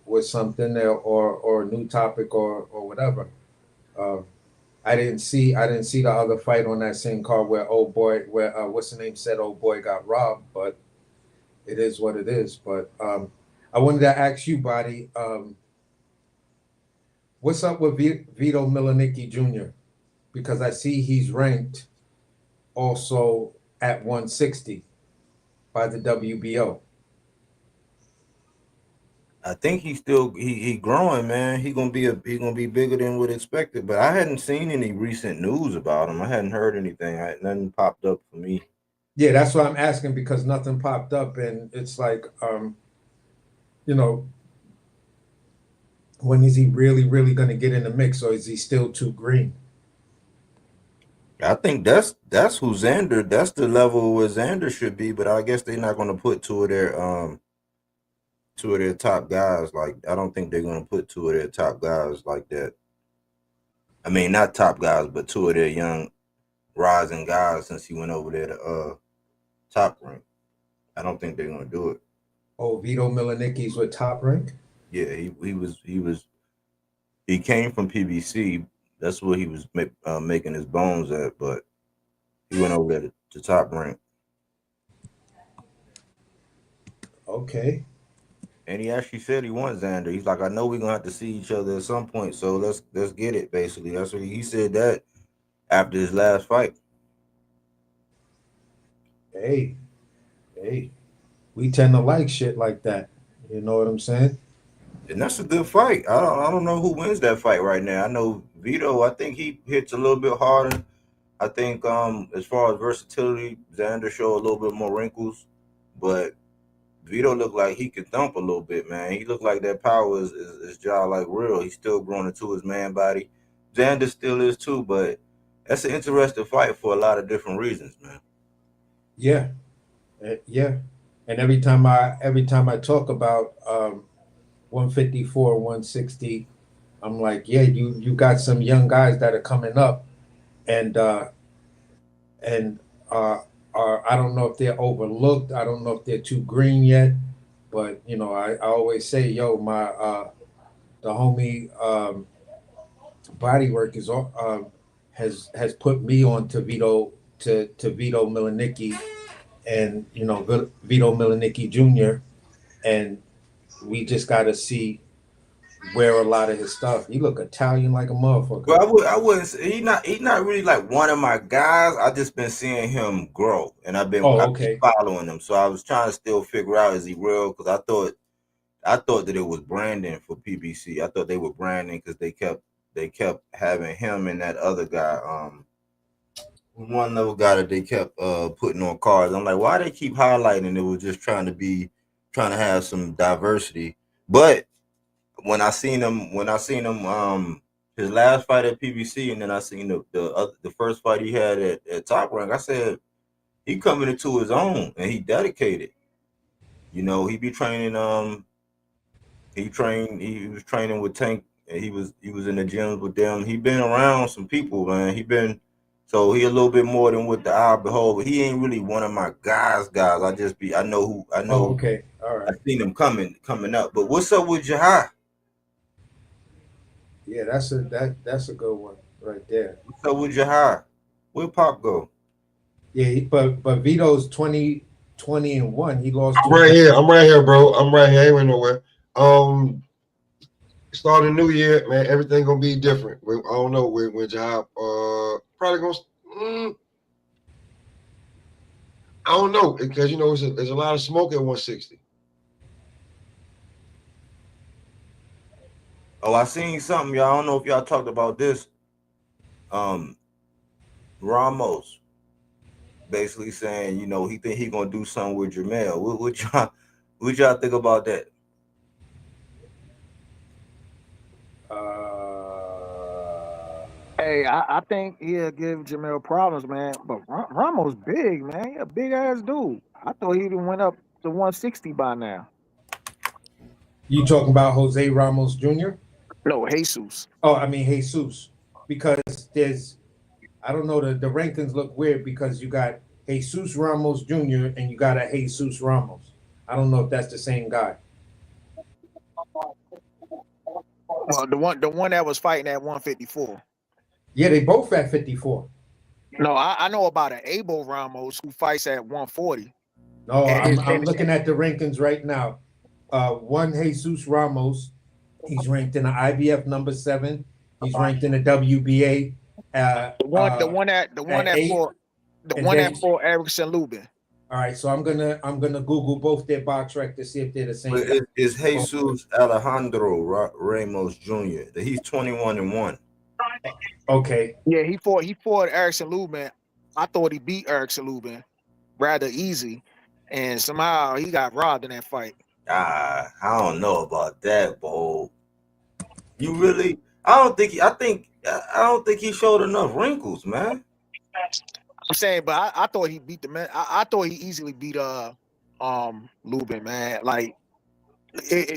with something there, or a new topic or whatever. I didn't see the other fight on that same card where old boy what's the name said old boy got robbed, but it is what it is. But I wanted to ask you, Body, what's up with Vito Milanicki Jr.? Because I see he's ranked also at 160 by the WBO. I think he's still he growing, man. He gonna be bigger than what expected. But I hadn't seen any recent news about him. I hadn't heard anything. Nothing popped up for me. Yeah, that's why I'm asking, because nothing popped up, and it's like, you know, when is he really going to get in the mix, or is he still too green? I think that's who Xander. That's the level where Xander should be. But I guess they're not gonna put two of their top guys. Like, I don't think they're gonna put two of their top guys like that. I mean, not top guys, but two of their young rising guys since he went over there to Top Rank. I don't think they're gonna do it. Oh, Vito Milanicki's with Top Rank? Yeah, he came from PBC. That's where he was making his bones at, but he went over there to Top Rank. Okay. And he actually said he wants Xander. He's like, I know we're gonna have to see each other at some point, so let's get it. Basically, that's what he said that after his last fight. Hey, we tend to like shit like that. You know what I'm saying? And that's a good fight. I don't know who wins that fight right now. I know Vito. I think he hits a little bit harder. I think as far as versatility, Xander showed a little bit more wrinkles, but Vito looked like he could thump a little bit, man. He looked like that power is jaw like real. He's still growing into his man body. Xander still is too, but that's an interesting fight for a lot of different reasons, man. Yeah, yeah. And every time I talk about 154, 160, I'm like, yeah, you got some young guys that are coming up, and are I don't know if they're overlooked. I don't know if they're too green yet, but you know, I always say, yo, my the homie Bodywork is has put me on to Vito Milanicki, and you know, Vito Milanicki Jr., and we just got to see where a lot of his stuff. He look Italian like a motherfucker. Well, I wouldn't say he not really like one of my guys. I just been seeing him grow, and I've been following him. So I was trying to still figure out, is he real? Because I thought that it was branding for PBC. I thought they were branding because they kept having him and that other guy, one other guy that they kept putting on cards. I'm like, why they keep highlighting? It was just trying to have some diversity. But when I seen him his last fight at PBC, and then I seen the first fight he had at Top Rank, I said he coming into his own and he dedicated. You know, he be training. He was training with Tank, and he was in the gyms with them. He been around some people, man. He a little bit more than what the eye behold. But he ain't really one of my guys. I know. Oh, okay, all right. I seen him coming up. But what's up with Jahai? Yeah, that's a good one right there. What's up with Jahai? Where Pop go? Yeah, but Vito's 20-1. He lost. I'm right here, bro. I'm right here. I ain't went nowhere. Starting a new year, man. Everything gonna be different. I don't know when Job probably gonna. I don't know, because you know there's a lot of smoke at 160. Oh, I seen something, y'all. I don't know if y'all talked about this. Ramos basically saying, you know, he think he gonna do something with Jamel. What y'all think about that? Hey, I think he'll give Jamel problems, man. But Ramos big, man. He a big ass dude. I thought he even went up to 160 by now. You talking about Jose Ramos Jr.? No, Jesus. Oh, I mean Jesus, because I don't know, the rankings look weird because you got Jesus Ramos Jr. and you got a Jesus Ramos. I don't know if that's the same guy. Well, the one that was fighting at 154. Yeah, they both at 54. No, I know about an Abel Ramos who fights at 140. No, And, I'm looking at the rankings right now. One Jesus Ramos, he's ranked in the IBF number 7. He's ranked in the WBA the one at that 8. for And then Erickson Lubin. all right, so I'm gonna Google both their box rec to see if they're the same But guy. it's Jesus Alejandro Ramos Jr. He's 21-1. Okay. Yeah, he fought Erickson Lubin. I thought he beat Erickson Lubin rather easy, and somehow he got robbed in that fight. I don't know about that, Bo. You really? I don't think he showed enough wrinkles, man. I'm saying, but I thought he beat the man. I thought he easily beat Lubin, man. Like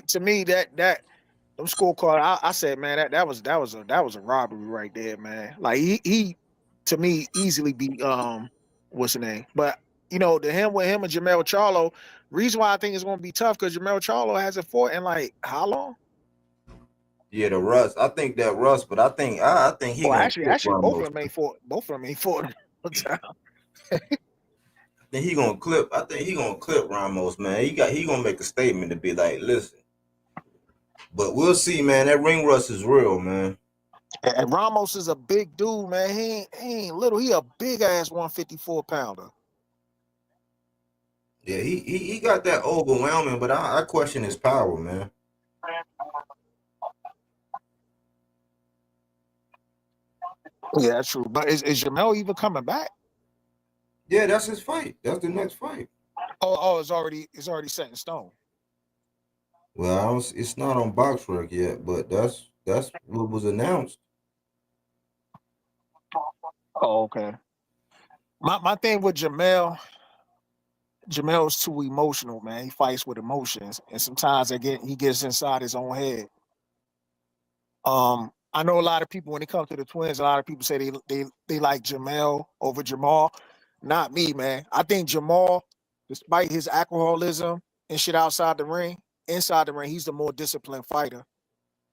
to me that them scorecard, I said, man, that was a robbery right there, man. Like he to me easily beat what's the name? But with him and Jamel Charlo, reason why I think it's gonna be tough because Jamel Charlo hasn't fought in like how long? Yeah, the Russ. I think that Russ, but I think he Well, gonna actually, both Ramos. of them ain't fought. Both of them ain't fought in a time. I think he gonna clip Ramos, man. He gonna make a statement to be like, listen. But we'll see, man. That ring rust is real, man. And Ramos is a big dude, man. He ain't little. He a big ass 154 pounder. Yeah, he got that overwhelming, but I question his power, man. Yeah, that's true. But is Jamel even coming back? Yeah, that's his fight. That's the next fight. Oh, it's already set in stone. Well, it's not on BoxRec yet, but that's what was announced. Oh, okay. My thing with Jamel's too emotional, man. He fights with emotions, and sometimes he gets inside his own head. I know a lot of people when it comes to the twins, a lot of people say they like Jamel over Jamal. Not me, man. I think Jamal, despite his alcoholism and shit inside the ring, he's the more disciplined fighter.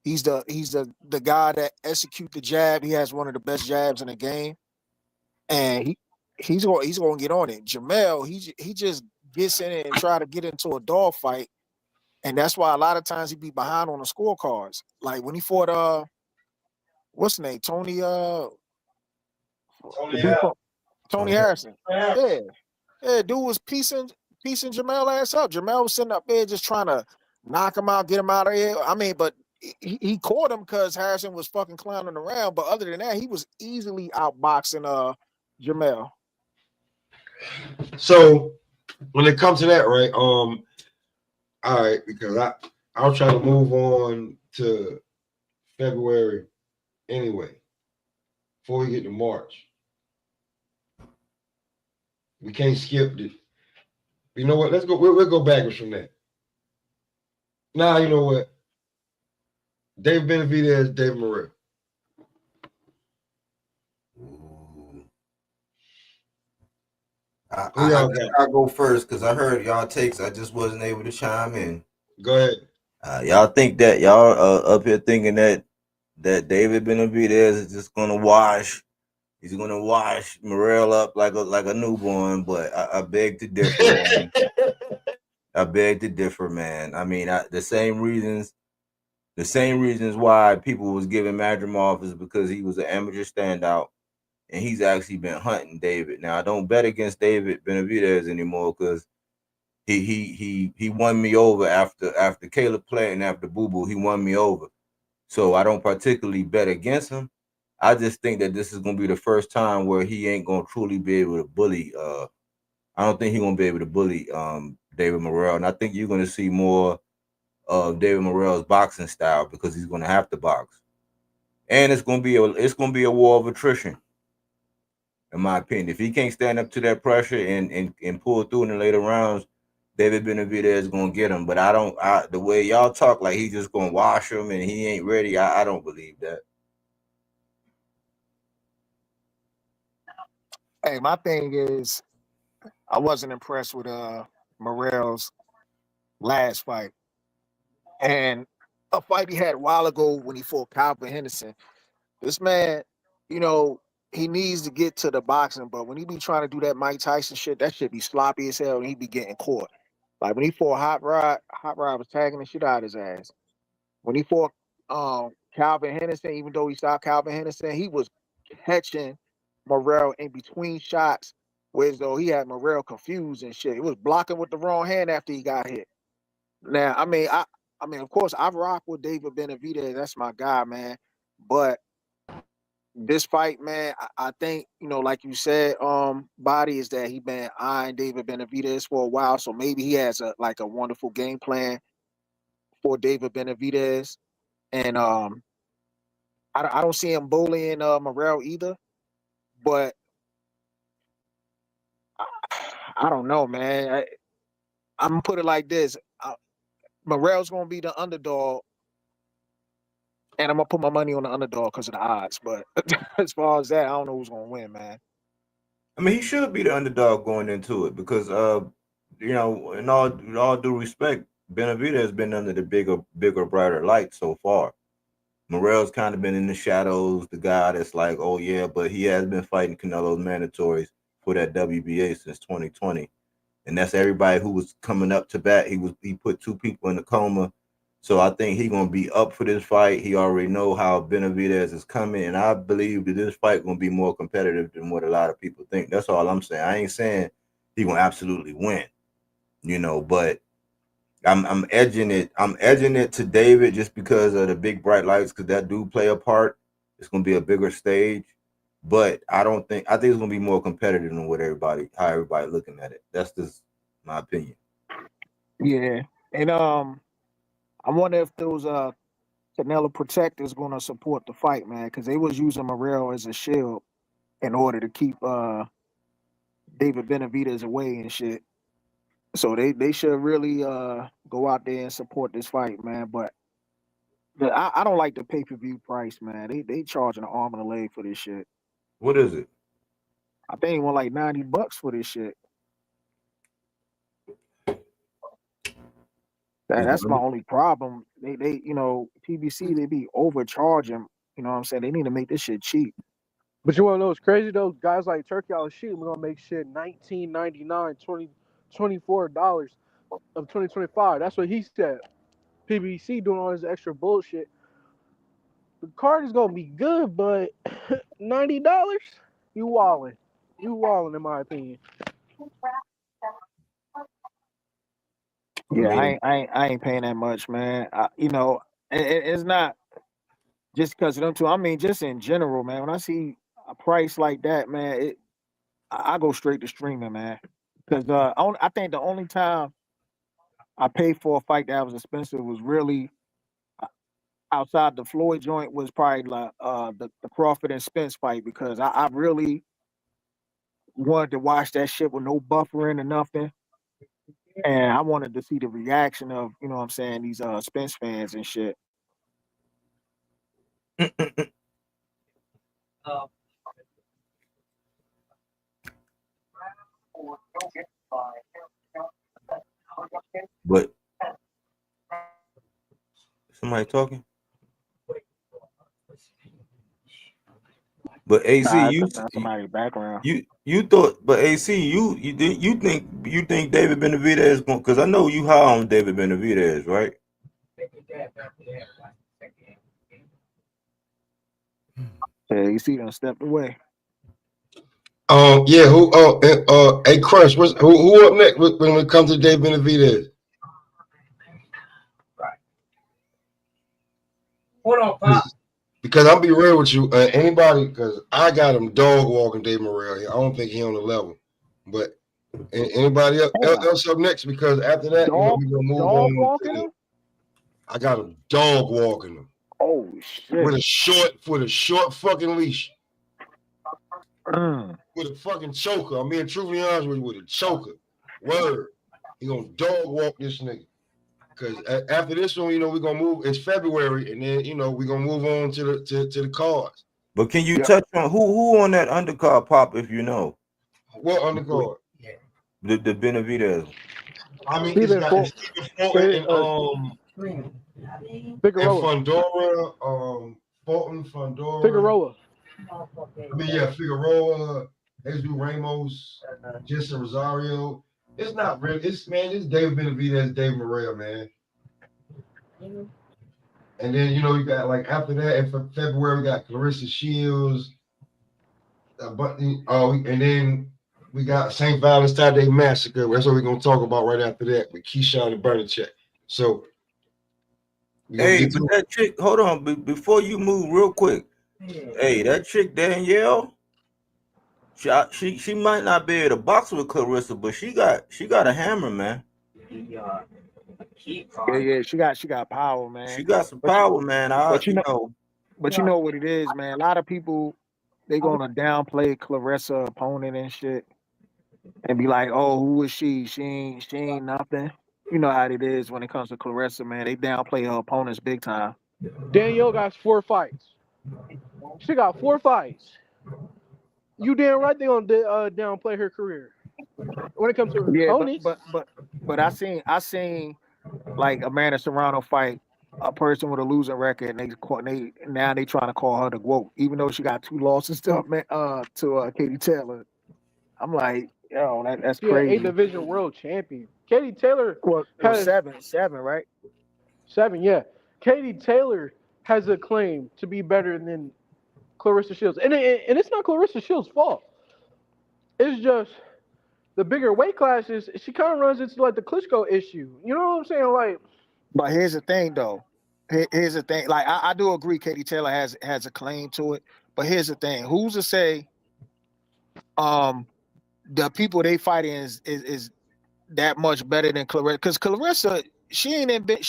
He's the guy that execute the jab. He has one of the best jabs in the game, and he's going to get on it. Jamel, he just gets in it and try to get into a dog fight, and that's why a lot of times he be behind on the scorecards. Like when he fought what's the name? Tony Harrison. Yeah. Yeah, dude was piecing Jamel ass up. Jamel was sitting up there just trying to knock him out, get him out of here. I mean, but he caught him because Harrison was fucking clowning around. But other than that, he was easily outboxing Jamel. So when it comes to that, right? All right, because I'll try to move on to February anyway. Before we get to March. We can't skip it. You know what? Let's go. We'll go backwards from that. Now, you know what? David Benavidez, David Morrell. I'll go first because I heard y'all takes. I just wasn't able to chime in. Go ahead. Y'all think that y'all up here thinking that David Benavidez is just gonna wash. He's gonna wash Morrell up like a newborn, but I beg to differ, man. I beg to differ, man. I mean, the same reasons why people was giving Madrimov is because he was an amateur standout, and he's actually been hunting David. Now, I don't bet against David Benavidez anymore because he won me over after Caleb Plant and after Boo Boo. He won me over, so I don't particularly bet against him. I just think that this is gonna be the first time where he ain't gonna truly be able to bully. I don't think he's gonna be able to bully David Morrell, and I think you're gonna see more of David Morrell's boxing style because he's gonna have to box, and it's gonna be a war of attrition, in my opinion. If he can't stand up to that pressure and pull through in the later rounds, David Benavidez is gonna get him. But the way y'all talk like he's just gonna wash him and he ain't ready, I don't believe that. Hey, my thing is, I wasn't impressed with Morrell's last fight, and a fight he had a while ago when he fought Calvin Henderson. This man, you know, he needs to get to the boxing, but when he be trying to do that Mike Tyson shit, that shit be sloppy as hell, and he be getting caught. Like when he fought Hot Rod was tagging the shit out of his ass. When he fought Calvin Henderson, even though he stopped Calvin Henderson, he was catching Morrell in between shots, whereas though he had Morrell confused and shit. He was blocking with the wrong hand after he got hit. Now, I mean, of course, I rock with David Benavidez. That's my guy, man. But this fight, man, I think, you know, like you said, Body, is that he been eyeing David Benavidez for a while, so maybe he has a wonderful game plan for David Benavidez, and I don't see him bullying Morrell either, but I don't know, man. I'm gonna put it like this: Morrell's gonna be the underdog, and I'm gonna put my money on the underdog because of the odds. But as far as that, I don't know who's gonna win, man. I mean, he should be the underdog going into it because, you know, in all due respect, Benavidez has been under the bigger, brighter light so far. Morrell's kind of been in the shadows, the guy that's like, oh yeah, but he has been fighting Canelo's mandatories for that WBA since 2020, and that's everybody who was coming up to bat. He put 2 people in the coma, so I think he's gonna be up for this fight. He already know how Benavidez is coming, and I believe that this fight gonna be more competitive than what a lot of people think. That's all I'm saying. I ain't saying he gonna absolutely win, you know, but I'm edging it. I'm edging it to David just because of the big bright lights, because that do play a part. It's gonna be a bigger stage, but I think it's gonna be more competitive than how everybody looking at it. That's just my opinion. Yeah, and I wonder if those Canelo protectors gonna support the fight, man, because they was using Morrell as a shield in order to keep David Benavidez away and shit. So they should really go out there and support this fight, man. But I don't like the pay-per-view price, man. They charging an arm and a leg for this shit. What is it? I think it went like $90 for this shit. That's my only problem. They you know, PBC, they be overcharging. You know what I'm saying? They need to make this shit cheap. But you want to know what's crazy though? Guys like Turkey Al Sheet, we're gonna make shit $19.99, $24 of 2025. That's what he said. PBC doing all this extra bullshit. The card is gonna be good, but $90, you walling. You walling, in my opinion. Yeah, I ain't paying that much, man. You know, it's not just because of them two. I mean, just in general, man. When I see a price like that, man, I go straight to streaming, man. Because I think the only time I paid for a fight that was expensive was really outside the Floyd joint was probably like the Crawford and Spence fight, because I really wanted to watch that shit with no buffering or nothing. And I wanted to see the reaction of, you know what I'm saying, these Spence fans and shit. But somebody talking. But AC, That's somebody's background. you thought, but AC, you think David Benavidez is going? Because I know you high on David Benavidez, right? Yeah, you see them stepped away. Yeah. Who? Hey, Crush. Who up next when it comes to David Benavidez? Hold on, Pop. Because I'll be real with you, anybody, because I got him dog walking Dave Morrell here. I don't think he on the level, but anybody else up next? Because after that, you know, we're gonna move on. Walking him? I got him dog walking him. Oh shit! With a short fucking leash. With a fucking choker. I'm being truthfully honest with a choker. Word. He gonna dog walk this nigga. Because after this one, you know, we're gonna move. It's February, and then, you know, we're gonna move on to the cards. But can you touch on who on that undercard, Pop, if you know? What undercard? The Benavidez. I mean, it's got Stephen Fulton And Figueroa. Fundora, Fulton, Fundora. Figueroa. I mean, yeah, Figueroa, Jesus Ramos, Jesse Rosario. It's not really. It's David Benavidez, Dave Morrell, man. And then you got like after that in February we got Clarissa Shields, and then we got St. Valentine's Day Massacre. That's what we're gonna talk about right after that with Keyshawn and Bernacek. So, hey, but that chick, hold on, before you move, real quick. Hey, that chick Danielle, she might not be able to box with Clarissa, but she got a hammer, man. Yeah, she got power, man. She got some power, man. But you know what it is, man. A lot of people they gonna downplay Clarissa opponent and shit, and be like, "Oh, who is she? She ain't nothing." You know how it is when it comes to Clarissa, man. They downplay her opponents big time. Danielle got 4 fights. She got 4 fights. You damn right they gonna downplay her career when it comes to her opponents. But I seen like Amanda Serrano fight a person with a losing record, and now they trying to call her the GOAT, even though she got 2 losses to Katie Taylor. I'm like, yo, that's crazy. 8 division world champion. Katie Taylor has 7, right? 7, yeah. Katie Taylor has a claim to be better than Clarissa Shields, and it's not Clarissa Shields' fault. It's just the bigger weight classes. She kind of runs into like the Klitschko issue. You know what I'm saying? Like, but here's the thing, though. Here's the thing. Like, I do agree, Katie Taylor has a claim to it. But here's the thing: who's to say, the people they fighting is that much better than Clarissa? Because Clarissa, she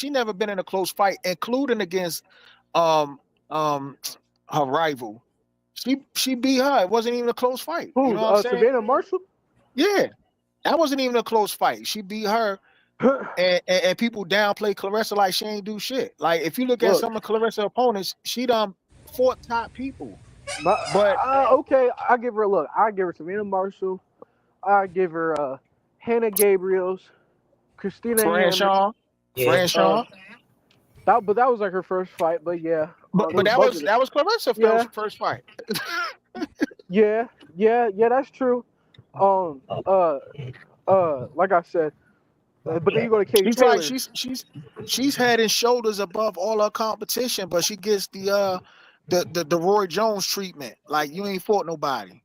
never been in a close fight, including against her rival. She beat her. It wasn't even a close fight. Who? You know what I'm saying? Savannah Marshall? Yeah. That wasn't even a close fight. She beat her, and people downplay Clarissa like she ain't do shit. Like, if you look at some of Clarissa's opponents, she done fought top people. But okay, I give her a look. I give her Savannah Marshall. I give her Hannah Gabriels, Christina Franshaw. But that was like her first fight. But yeah, but that was Clarissa's first fight. yeah, that's true. Like I said, but then you go to Katie Taylor. She's head and shoulders above all her competition, but she gets the Roy Jones treatment. Like, you ain't fought nobody.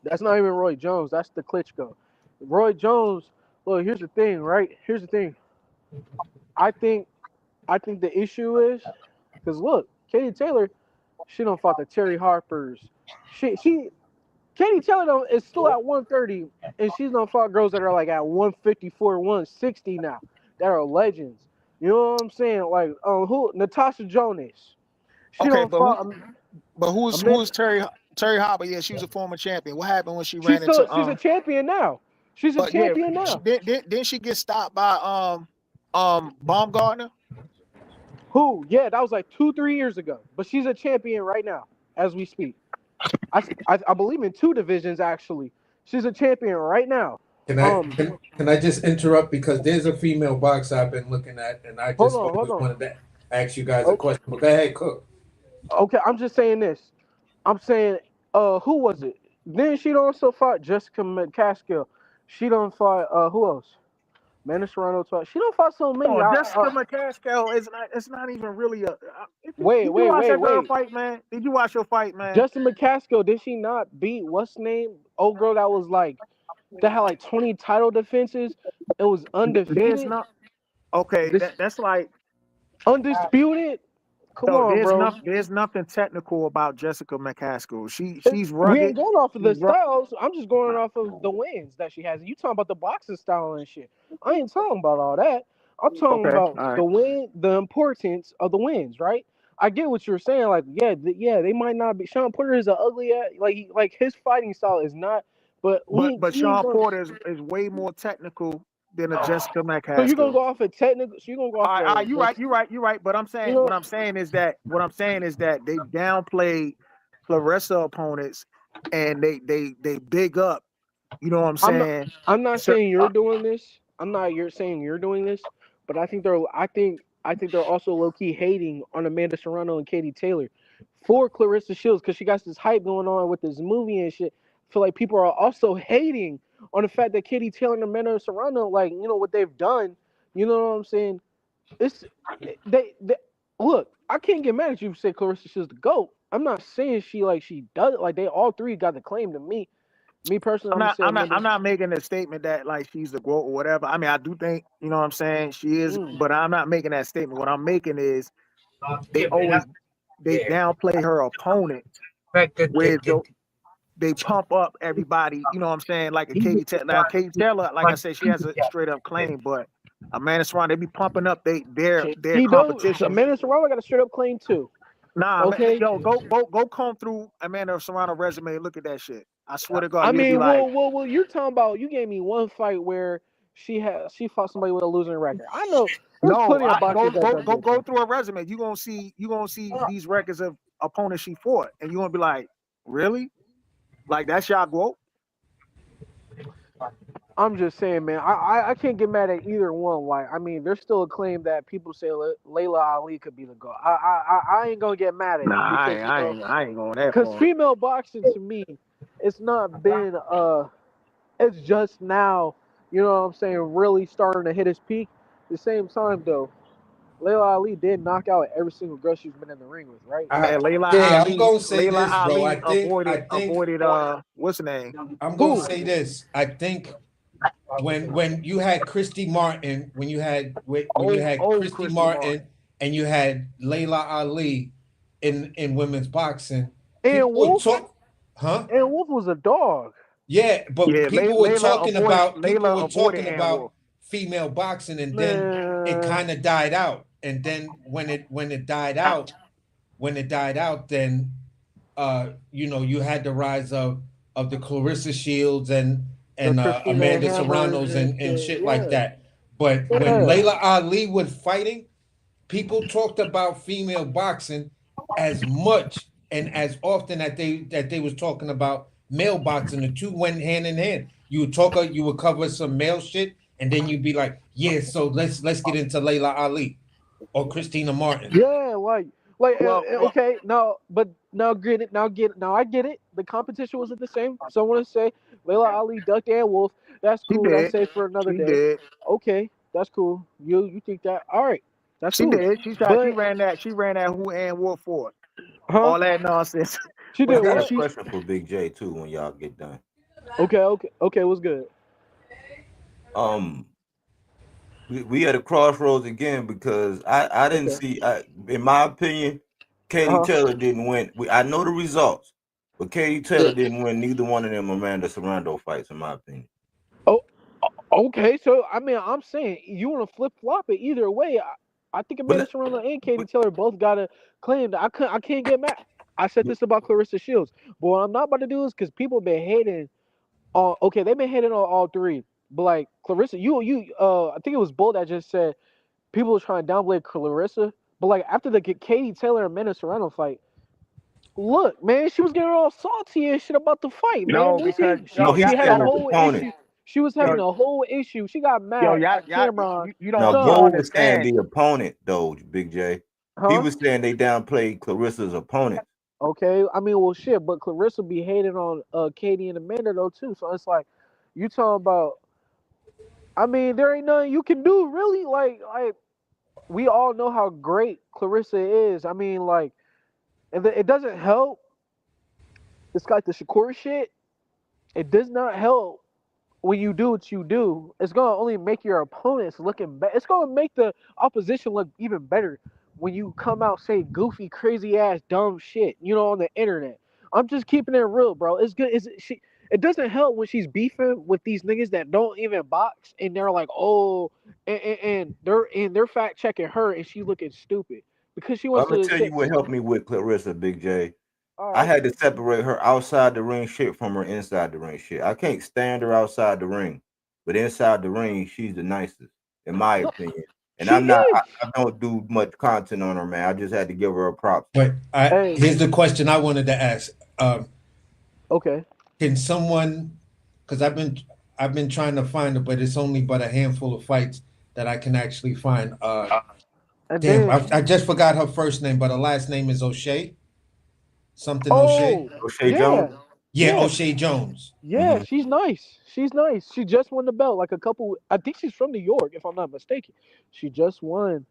That's not even Roy Jones. That's the Klitschko. Roy Jones. Look, here's the thing, right? Here's the thing. I think the issue is because look, Katie Taylor, she done fought the Terry Harpers. Katie Taylor is still at 130, and she's done fought girls that are like at 154, 160 now. That are legends. You know what I'm saying? Like, who? Natasha Jonas. But who's Terry Harper? Yeah, she was a former champion. What happened when she ran into? She's a champion now. She's a champion now. Didn't she get stopped by Baumgartner? Who? Yeah, that was like 2-3 years ago. But she's a champion right now, as we speak. I believe in 2 divisions actually. She's a champion right now. Can I just interrupt, because there's a female boxer I've been looking at, and I just wanted to ask you guys a question. But go ahead, Cook. Okay, I'm just saying this. I'm saying, who was it? Then she also fought Jessica McCaskill. She done fought who else? Amanda Serrano twice. She don't fought so many. Jessica McCaskill is not. It's not even really a. Wait. Fight, man. Did you watch your fight, man? Jessica McCaskill, did she not beat what's name? Old girl that was like that had like 20 title defenses. It was undefeated. That's like undisputed. Come on, bro. There's nothing technical about Jessica McCaskill. She's rugged. We ain't going off of the styles. I'm just going off of the wins that she has. You talking about the boxing style and shit. I ain't talking about all that. I'm talking about the win, the importance of the wins, right? I get what you're saying. Like, they might not be. Sean Porter is an ugly ass. Like his fighting style is not. But Sean Porter is way more technical than a Jessica McCaskill. So you're gonna go off of technical. So you're gonna go off. You're right. But I'm saying what I'm saying is that they downplay Clarissa opponents, and they big up. You know what I'm saying? I'm not saying you're doing this. I'm not saying you're doing this. But I think I think they're also low key hating on Amanda Serrano and Katie Taylor for Clarissa Shields because she got this hype going on with this movie and shit. I feel like people are also hating on the fact that Katie Taylor and Amanda Serrano, like, you know what they've done. You know what I'm saying? It's they look. I can't get mad at you if you say Clarissa Shields the GOAT. I'm not saying she does it. Like they all three got the claim to me. Me personally, I'm gonna say Amanda. I'm not making a statement that like she's the GOAT or whatever. I mean, I do think, you know what I'm saying, she is, but I'm not making that statement. What I'm making is they downplay her opponent, whereas they pump up everybody, you know what I'm saying, like a Katie Taylor. Now, Katie Taylor, like I said, she has a straight up claim, but Amanda Serrano, they be pumping up their competition. Amanda Serrano got a straight up claim too. Nah, okay. Yo, go comb through Amanda Serrano resume and look at that shit. I swear to God, I mean, be like, well, you're talking about. You gave me one fight where she fought somebody with a losing record. I know. There's plenty of boxers go through her resume. You gonna see these records of opponents she fought, and you gonna be like, really? Like that's y'all GOAT? I'm just saying, man. I can't get mad at either one. Like, I mean, there's still a claim that people say Layla Ali could be the GOAT. I ain't gonna get mad at it. Nah, because, I ain't going that far. Because female boxing to me, it's not been it's just now, you know what I'm saying, really starting to hit its peak. At the same time though, Layla Ali did knock out every single girl she's been in the ring with, right? Man, Layla Ali, I'm gonna say Layla this, Ali bro. I think avoided what's the name? I'm gonna say this. I think when you had Christy Martin, when you had Christy Martin and you had Layla Ali in women's boxing, and Wolf, And Wolf was a dog. Yeah, but people were talking about Wolf. female boxing, and then it kind of died out. And then when it died out, then you know, you had the rise of the Clarissa Shields and Amanda Serrano's and shit like that. But when Layla Ali was fighting, people talked about female boxing as much and as often that they was talking about male boxing. The two went hand in hand. You would cover some male shit, and then you'd be like, yeah, so let's get into Layla Ali or Christina Martin. Yeah, okay, now I get it. The competition wasn't the same. So I want to say Layla Ali ducked and Wolf. That's cool. That's safe for another day. Okay, that's cool. You think that? All right, that's cool. Did. She ran that who and Wolf for. All that nonsense. She did. I got a question for Big J too when y'all get done. Okay. What's good? We at a crossroads again because I didn't see. In my opinion, Katie Taylor didn't win. I know the results, but Katie Taylor didn't win neither one of them Amanda Serrano fights, in my opinion. Oh, okay. So I mean, I'm saying you want to flip flop it either way. I think Amanda Serrano and Katie Taylor both got a claim that I can't get mad. I said this about Clarissa Shields, but what I'm not about to do is because people been hating on. Okay, they've been hating on all three, but like Clarissa, I think it was Bull that just said people were trying to downplay Clarissa, but like after the Katie Taylor and Amanda Serrano fight, look, man, she was getting all salty and shit about the fight, man. No, because she had a whole issue. She was having a whole issue. She got mad at Cameron. You don't Bull was saying the opponent, though, Big J. He was saying they downplayed Clarissa's opponent. Okay, I mean, well, shit, but Clarissa be hating on Katie and Amanda though too. So it's like, you talking about? I mean, there ain't nothing you can do really. Like we all know how great Clarissa is. I mean, like, it doesn't help. It's like the Shakur shit. It does not help when you do what you do. It's gonna only make your opponents looking better. It's gonna make the opposition look even better when you come out say goofy, crazy ass, dumb shit, you know, on the internet. I'm just keeping it real, bro. It's good. It doesn't help when she's beefing with these niggas that don't even box, and they're like, oh, and they're fact checking her, and she looking stupid because she wants to. I'm gonna tell you what helped me with Clarissa, Big J. Right. I had to separate her outside the ring shit from her inside the ring shit. I can't stand her outside the ring, but inside the ring, she's the nicest, in my opinion. And I don't do much content on her, man. I just had to give her a props. But here's the question I wanted to ask. Okay. Can someone, because I've been trying to find it, but it's only but a handful of fights that I can actually find. And Damn, then I just forgot her first name, but her last name is O'Shea. Something O'Shea. O'Shea yeah, Jones. Yeah, yeah, O'Shea Jones. yeah. She's nice. She's nice. She just won the belt like a couple. I think she's from New York, if I'm not mistaken. She just won.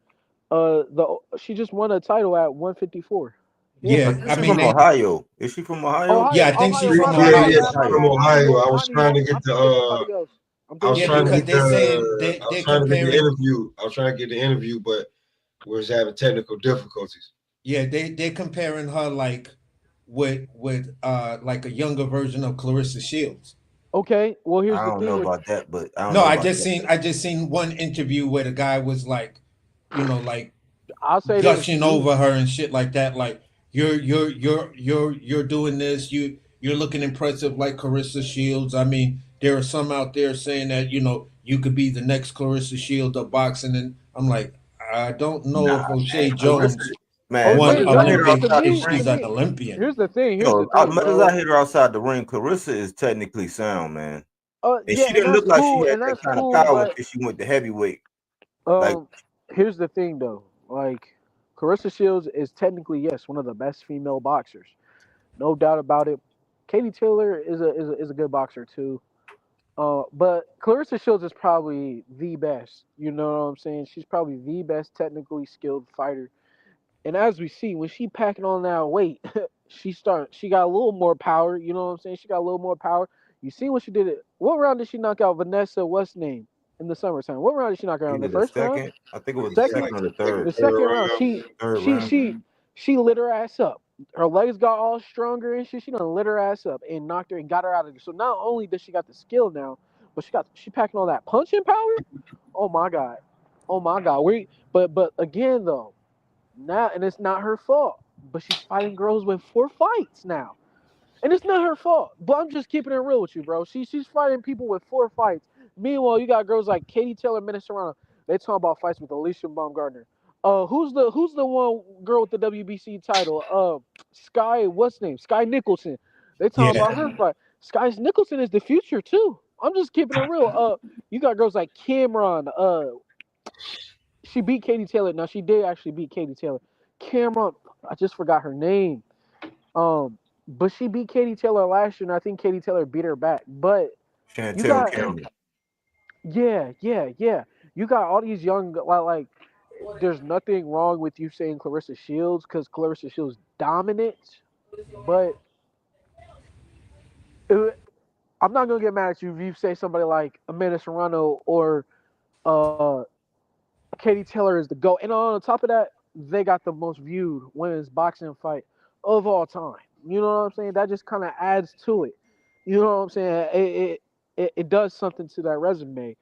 She just won a title at 154. Yeah. Yeah, I think she's from Ohio. Is she from Ohio? Yeah, Ohio, I think she's Ohio. from My Yeah, bad, my Ohio. yeah, bad, she's my from bad. I Ohio. New York, I was not New trying York. to get I'm the thinking of somebody else. I'm I was thinking Yeah, of trying to somebody because get else. they're saying I was they're trying to get the comparing. interview. I was trying to get the interview, but we was having technical difficulties. Yeah, they're comparing her like with like a younger version of Clarissa Shields. Okay. Well, here's I the don't know thing with about that, but I don't No, know I about just that. seen I just seen one interview where the guy was like, like I'll say this. gushing over her and shit like that. Like you're doing this. You're looking impressive like Clarissa Shields. I mean, there are some out there saying that you could be the next Clarissa Shields of boxing, and I'm like, I don't know if Nah, O'Shea man. Clarissa, Jones man, won O'Shea much as I hit her Jones to Olympics outside the if me, ring, she's an Olympian. here's the thing. Here's yo, the thing, much as I bro. hit her outside the ring, Clarissa is technically sound, man. And Yeah, she and didn't that's look like she cool, had and that that's kind of cool, power but until she went to heavyweight. Like, um, here's the thing though. Like, Clarissa Shields is technically yes one of the best female boxers, no doubt about it. Katie Taylor is a good boxer too. But Clarissa Shields is probably the best. You know what I'm saying? She's probably the best technically skilled fighter. And as we see, when she packing on that weight, she got a little more power. You know what I'm saying? She got a little more power. You see what she did it. What round did she knock out Vanessa? What's name in the summertime? What round did she knock her out? In the either the first round, second, I think it was the second, second or the Second, third, the third second round. round. third round. She lit her ass up. Her legs got all stronger and shit. She done lit her ass up and knocked her and got her out of there. So not only does she got the skill now, but she packing all that punching power. Oh my god, oh my god. But again though. Now, and it's not her fault. But she's fighting girls with 4 fights now. And it's not her fault. But I'm just keeping it real with you, bro. She's fighting people with 4 fights. Meanwhile, you got girls like Katie Taylor, Serrano. They talk about fights with Alicia Baumgartner. Who's the one girl with the WBC title? Sky, what's name? Sky Nicholson. They talking Yeah, about her fight. Sky Nicholson is the future too. I'm just keeping it real. You got girls like Cameron. She beat Katie Taylor. Now she did actually beat Katie Taylor. Cameron, I just forgot her name. But she beat Katie Taylor last year, and I think Katie Taylor beat her back. But you Chantel got, Cameron. yeah. You got all these young like. There's nothing wrong with you saying Clarissa Shields because Clarissa Shields dominant, but I'm not gonna get mad at you if you say somebody like Amanda Serrano or uh, Katie Taylor is the GOAT. And on top of that, they got the most viewed women's boxing fight of all time. You know what I'm saying? That just kind of adds to it. You know what I'm saying? It does something to that resume.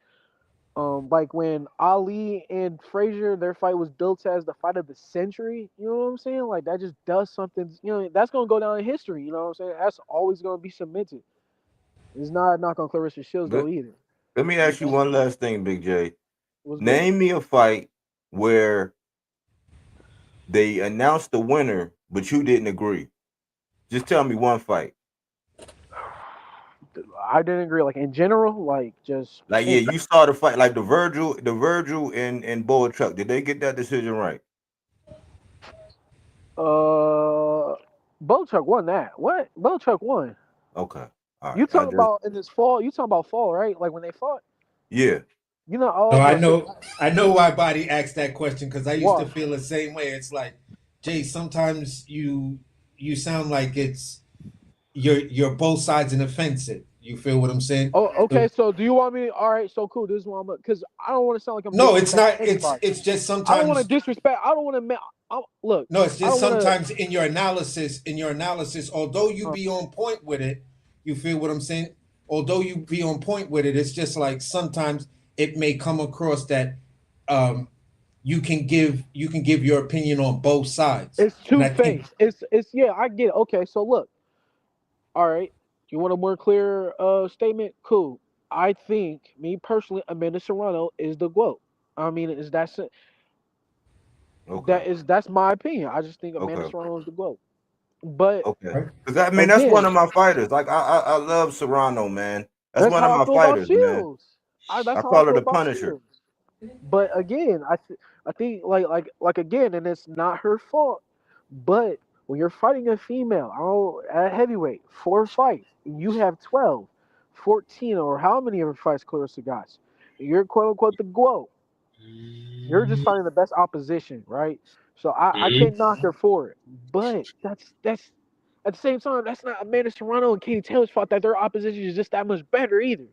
Like when Ali and Frazier, their fight was built as the fight of the century. You know what I'm saying? Like that just does something. That's gonna go down in history. You know what I'm saying? That's always gonna be cemented. It's not a knock on Clarissa Shields though Let, either. let me ask you one last thing, Big J. What's good? Name me a fight where they announced the winner, but you didn't agree. Just tell me one fight. I didn't agree. Like in general, like just Like, yeah, you saw the fight, like the Virgil and Boatruck. Did they get that decision right? Belichick won that. What? Belichick won. Okay. All You right. talking about in this fall? You talking about fall, right? Like when they fought. Yeah. You know, I no, was I gonna say know why Body asked that question because I used to why. feel the same way. It's like, Jay, sometimes you sound like you're both sides in the fence. You feel what I'm saying? Oh, okay. So, So do you want me? All right. So cool. This is what I'm because I don't want to sound like I'm no, it's not. disrespecting anybody. It's just I don't want to sometimes. disrespect. I don't want to. Look. No, it's I just don't want to. sometimes in your analysis. Although you be on point with it, you feel what I'm saying. Although you be on point with it, it's just like sometimes it may come across that you can give your opinion on both sides. It's And two I think faced. It's yeah. I get it. Okay. So look. All right. You want a more clear statement? Cool. I think me personally, Amanda Serrano is the GOAT. I mean, Okay. that's my opinion. I just think Amanda Okay. Serrano is the GOAT. But Okay. Because I mean, that's one again, of my fighters. Like I love Serrano, man. That's that's one of how I my feel about fighters, man. Shields. That's I how I call her feel the about Punisher. Shields. But again, I think like again, and it's not her fault. But when you're fighting a female at heavyweight, 4 fights, and you have 12, 14, or how many of her fights Clarissa got, and you're quote unquote the GOAT, you're just finding the best opposition, right? So I can't knock her for it. But that's at the same time, that's not Amanda Serrano and Katie Taylor's fault that their opposition is just that much better either.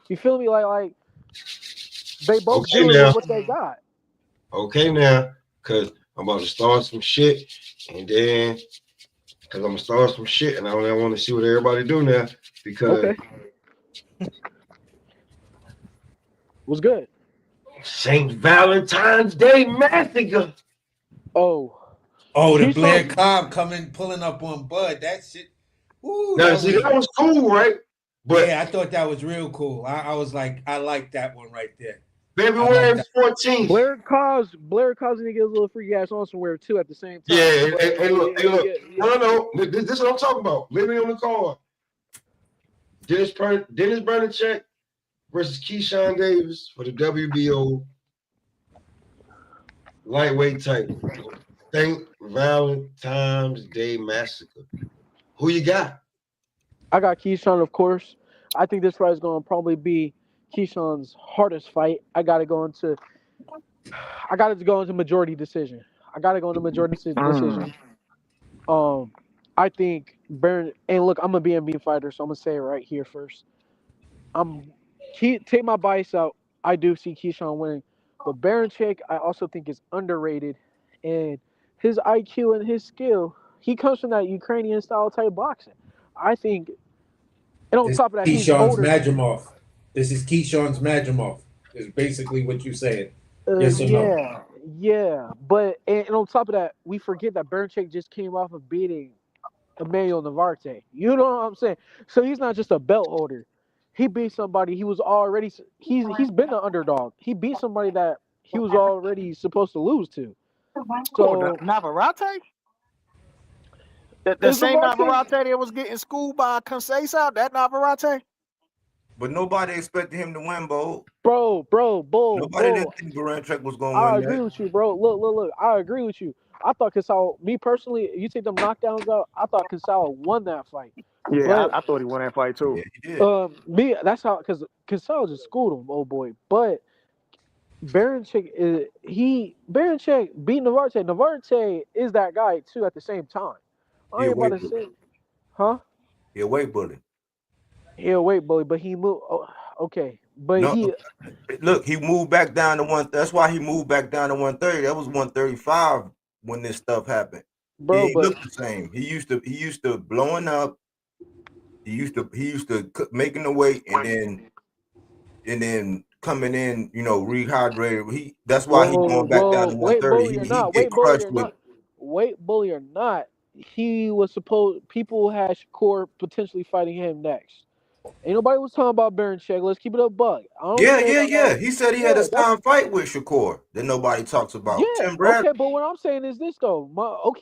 You feel me? Like they both Okay dealing now. with what they got. Okay now. Cause I'm about to start some shit. And then because I'm gonna start some shit and I want to see what everybody do now. Because What's good? St. Valentine's Day Massacre. Oh, the Blair Cobb pulling up on Bud. That shit. Ooh, now, see, that was cool, right? But yeah, I thought that was real cool. I was like, I like that one right there. February 14th. Blair Cobb's nigga get a little freaky ass on somewhere too at the same time. Yeah, But, hey, look. No. This is what I'm talking about. Living on the card. Dennis Bernacek versus Keyshawn Davis for the WBO lightweight title. St. Valentine's Day Massacre. Who you got? I got Keyshawn, of course. I think this fight is going to probably be Keyshawn's hardest fight. I got to go into majority decision. Decision. I think and look, I'm a BMB fighter, so I'm gonna say it right here first. Take my bias out. I do see Keyshawn winning, but Barancek I also think is underrated, and his IQ and his skill. He comes from that Ukrainian style type boxing. I think, and on top of that, he's older. Madrimov. This is Keyshawn's Madrimov. Is basically what you're saying. Yes or no? Yeah. But and on top of that, we forget that Barancek just came off of beating Emmanuel Navarrete. You know what I'm saying? So he's not just a belt holder. He beat somebody. He's been the underdog. He beat somebody that he was already supposed to lose to. So Navarrete? The same Navarrete that was getting schooled by Conceição, that Navarrete? But nobody expected him to win, Bo. Bull. Nobody didn't think Barancek was going to win. I agree with you, bro. Look. I agree with you. I thought Conceição, me personally, you take them knockdowns out, I thought Conceição won that fight. Yeah, I thought he won that fight too. Yeah, he did. That's how, because Conceição just schooled him, old boy. But Barancek beat Navarrete. Navarrete is that guy too at the same time. I ain't about to say, huh? He a weight bully. He a weight bully, but he moved. Oh, okay, but he moved back down to one. That's why he moved back down to 130. That was 135 when this stuff happened. Bro, he looked the same. He used to blowing up. He used to making the weight and then coming in, rehydrated. That's why he going back down to 130. Weight bully or not, he was supposed. People had Shakur potentially fighting him next. Ain't nobody was talking about Barancek. Let's keep it a buck. Yeah. He said he had a time fight with Shakur that nobody talks about. Yeah, okay, but what I'm saying is this though.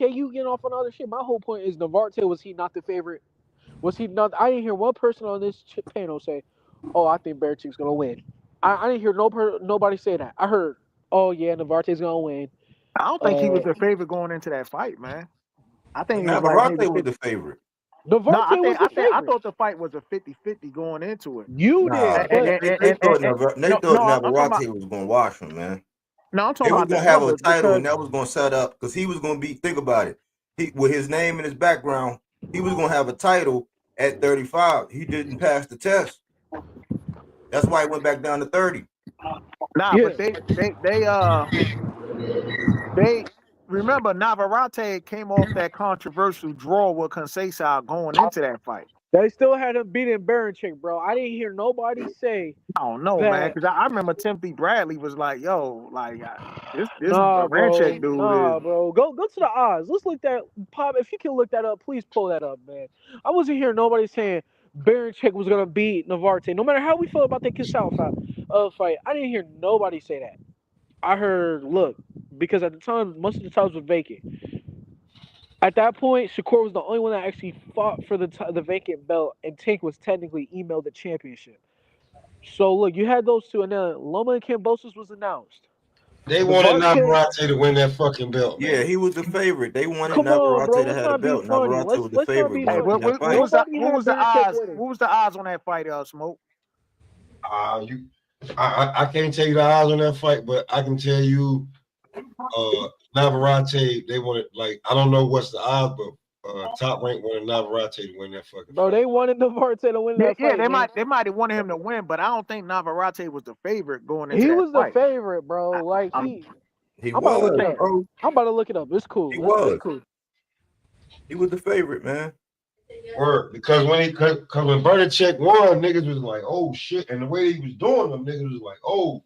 You getting off on other shit. My whole point is Navarrete, was he not the favorite? Was he not? I didn't hear one person on this panel say, "Oh, I think Barancek's gonna win." I didn't hear nobody say that. I heard, "Oh yeah, Navarrete's gonna win." I don't think he was the favorite going into that fight, man. I think Navarrete was the favorite. I thought the fight was a 50-50 going into it. You did. They thought Navarrete was going to wash him, man. No, I'm talking about going to have a title, and that was going to set up, because he was going to be, think about it, with his name and his background, he was going to have a title at 35. He didn't pass the test. That's why he went back down to 30. But they remember Navarrete came off that controversial draw with Conceição going into that fight. They still had him beating Barancek, bro. I didn't hear nobody say. I don't know, man, because I remember Timothy Bradley was like, "Yo, like this Barancek dude." Bro, go to the odds. Let's look that Pop. If you can look that up, please pull that up, man. I wasn't hearing nobody saying Barancek was gonna beat Navarrete. No matter how we feel about that Conceição fight, I didn't hear nobody say that. I heard, look, because at the time, most of the titles were vacant. At that point, Shakur was the only one that actually fought for the vacant belt, and Tank was technically emailed the championship. So look, you had those two, and then Loma and Kambosos was announced. They wanted Navarrete, Navarrete to win that fucking belt, man. Yeah, he was the favorite. They wanted come on, bro. Navarrete to Let's have the not be belt. funny. Navarrete was the Let's not favorite be Hey, going funny. into that what fight. was the Nobody what had was the Barichek odds? winning. What was the odds on that fight, Smoke? I can't tell you the odds on that fight, but I can tell you Navarrete, they wanted, like, I don't know what's the odds, but Top Rank wanted Navarrete to win that fucking Bro, fight. they wanted Navarrete to win Yeah, that fight, they man. might have wanted him to win, but I don't think Navarrete was the favorite going into He that was the fight. favorite, bro. Like He I'm about to look was, it up. bro. I'm about to look it up. It's cool. He It's was. cool. He was the favorite, man. Word, because when Barichek won, niggas was like, oh shit, and the way he was doing them, niggas was like, oh.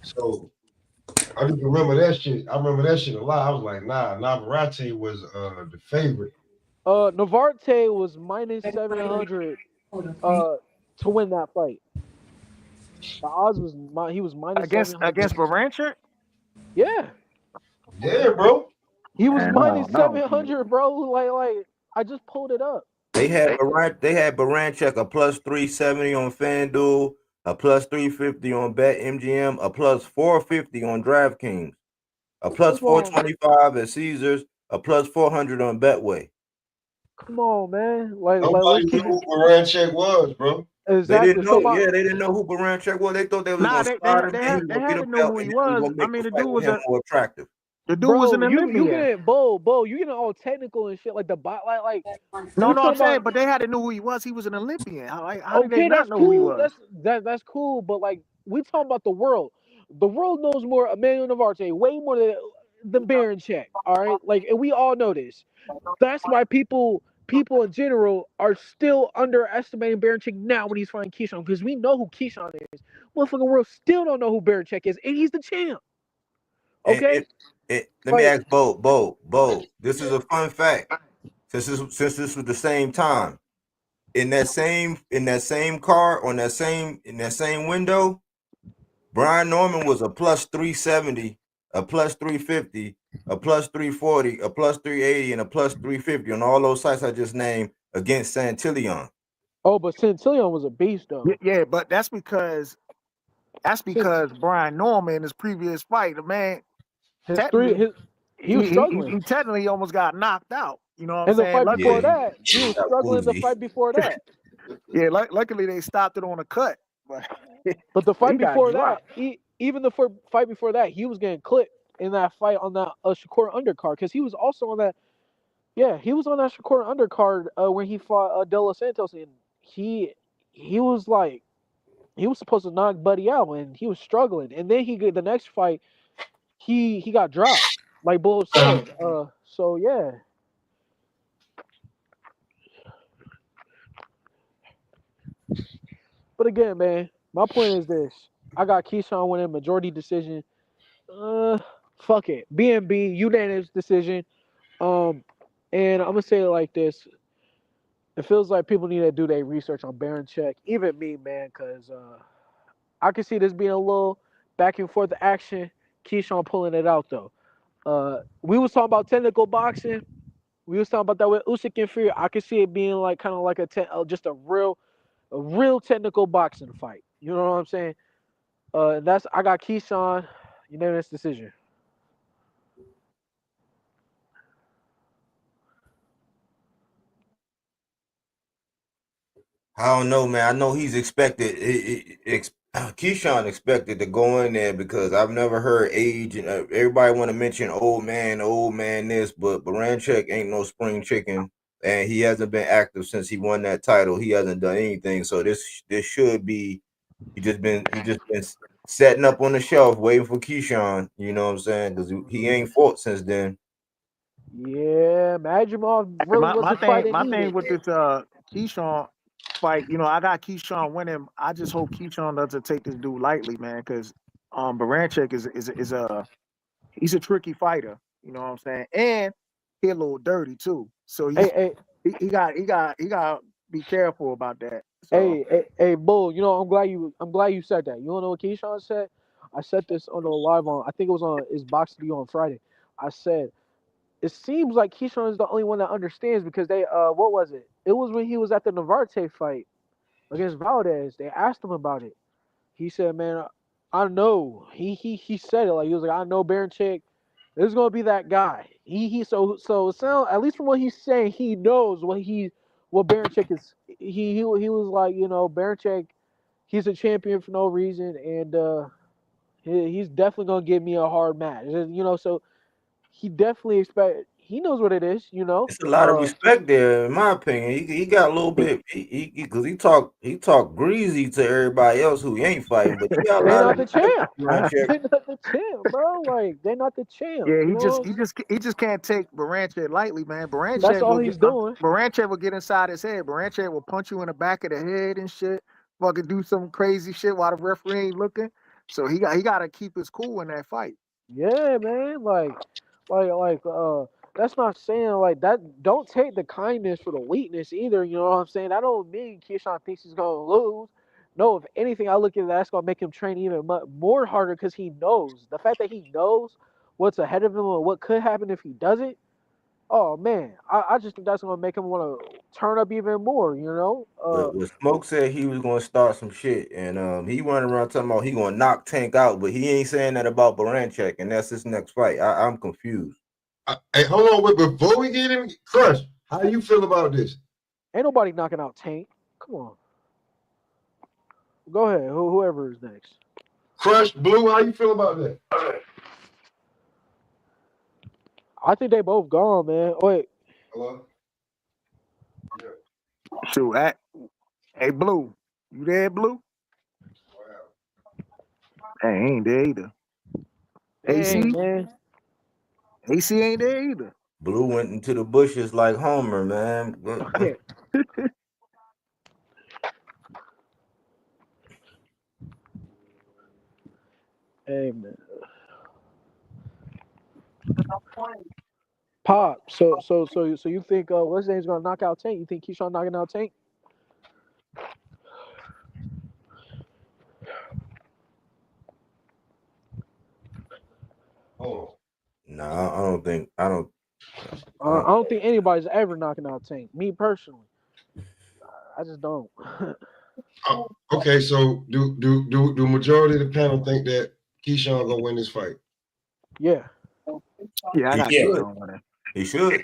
So I just remember that shit. I remember that shit a lot. I was like, nah, Navarrete was the favorite. Navarrete was minus 700 to win that fight. The odds was he was minus Against 700. Barichek? Yeah. Yeah, bro. He was Man, minus no. 700, bro. Like I just pulled it up. They had Baranchek a plus 370 on FanDuel, a plus 350 on BetMGM, a plus 450 on DraftKings, a plus Come on. 425 at Caesars, a plus 400 on Betway. Come on, man. Like Nobody let's knew keep who it. Barichek was, bro. They Exactly. didn't So know. Yeah, they didn't know who Baranchek was. They thought they was Nah, gonna slide him, they and he was had gonna get a to know belt, who and he then he was was. gonna I make mean, the fight with him more attractive. the dude was an you Olympian. getting Bo, you getting all technical and shit like the bot like No, we're talking I'm saying, about. but they had to know who he was. He was an Olympian. How did they Okay, not that's know who he cool. was? That's cool. But like we talking about the world. The world knows more Emmanuel Navarrete way more than Barichek. All right, like, and we all know this. That's why people in general are still underestimating Barichek now when he's fighting Keyshawn, because we know who Keyshawn is. Motherfucking world still don't know who Barichek is, and he's the champ. Okay. Let me ask Bo. This is a fun fact. Since this was the same time, in that same car on in that same window, Brian Norman was a plus 370, a plus 350, a plus 340, a plus 380, and a plus 350 on all those sites I just named against Santillion. Oh, but Santillion was a beast though. Yeah, but that's because Brian Norman in his previous fight, the man, he was struggling. He technically almost got knocked out. You know what I'm And the saying? fight before that, he was struggling. The fight before that. Yeah, luckily they stopped it on a cut. But the fight he got before that, dropped. even the fight before that, he was getting clipped in that fight on that Shakur undercard, because he was also on that. Yeah, he was on that Shakur undercard when he fought De Los Santos, and he was like, he was supposed to knock Buddy out, and he was struggling. And then the next fight, he got dropped, like Bull said. So yeah. But again, man, my point is this: I got Keyshawn winning majority decision. Fuck it, B&B unanimous decision. And I'm gonna say it like this: it feels like people need to do their research on Barichek, even me, man, because I can see this being a little back and forth action. Keyshawn pulling it out though. We was talking about technical boxing. We was talking about that with Usyk and Fury. I could see it being like kind of like just a real technical boxing fight. You know what I'm saying? I got Keyshawn unanimous decision. I don't know, man. I know he's expected. Keyshawn expected to go in there because I've never heard age and everybody want to mention old man this, but Baranchek ain't no spring chicken, and he hasn't been active since he won that title. He hasn't done anything, so this should be he just been setting up on the shelf waiting for Keyshawn. You know what I'm saying? Because he ain't fought since then. Yeah, Madrimov really wasn't fighting My either. thing with this Keyshawn fight, I got Keyshawn winning. I just hope Keyshawn doesn't take this dude lightly, man, because Baranchek he's a tricky fighter. You know what I'm saying? And he a little dirty too. So he got to be careful about that. So. Hey, Bull. I'm glad you said that. You don't know what Keyshawn said? I said this on the live I think it was on his Box Video on Friday. I said it seems like Keyshawn is the only one that understands, because they what was it? It was when he was at the Navarrete fight. against Valdez. They asked him about it. He said, "Man, I know." He said it like he was like, "I know Baranchik is gonna be that guy." So it sound, at least from what he's saying, he knows what Baranchik is. He was like, Baranchik, he's a champion for no reason, and he's definitely gonna give me a hard match. So he definitely he knows what it is. It's a lot of respect there, in my opinion. He got a little bit because he talk greasy to everybody else who he ain't fighting, but he got a They lot not of the respect champ. for Baranchik. They not the champ, bro. Like they not the champ. Yeah, You he know, just can't take Baranchik lightly, man. that's all he's doing. Baranchik will get inside his head. Baranchik will punch you in the back of the head and shit. Fucking do some crazy shit while the referee ain't looking. So he got to keep his cool in that fight. Yeah, man. That's not saying like that. Don't take the kindness for the weakness either. You know what I'm saying? I don't mean Keyshawn thinks he's gonna lose. No, if anything, I look at that's gonna make him train even more harder because he knows the fact that he knows what's ahead of him and what could happen if he doesn't. Oh man, I just think that's gonna make him want to turn up even more. But Smoke said he was going to start some shit, and he running around talking about he going to knock Tank out, but he ain't saying that about Baranchik, and that's his next fight. I'm confused. Hey, hold on, wait, before we get him, Crush, how do you feel about this? Ain't nobody knocking out Tank. Come on, go ahead. Whoever is next. Crush, Blue, how you feel about that? I think they both gone, man. Wait. Hello? Shoot, hey Blue, you there, Blue? Hey, he ain't there either. AC, Dang, man. AC ain't there either. Blue went into the bushes like Homer, man. Hey, man. Pop. So you think what's his name's gonna knock out Tank? You think Keyshawn knocking out Tank? Oh. No, I don't think. I don't think anybody's ever knocking out Tank. Me personally, I just don't. Okay, so do majority of the panel think that Keyshawn gonna win this fight? Yeah. Yeah, I got Keyshawn winning. He should.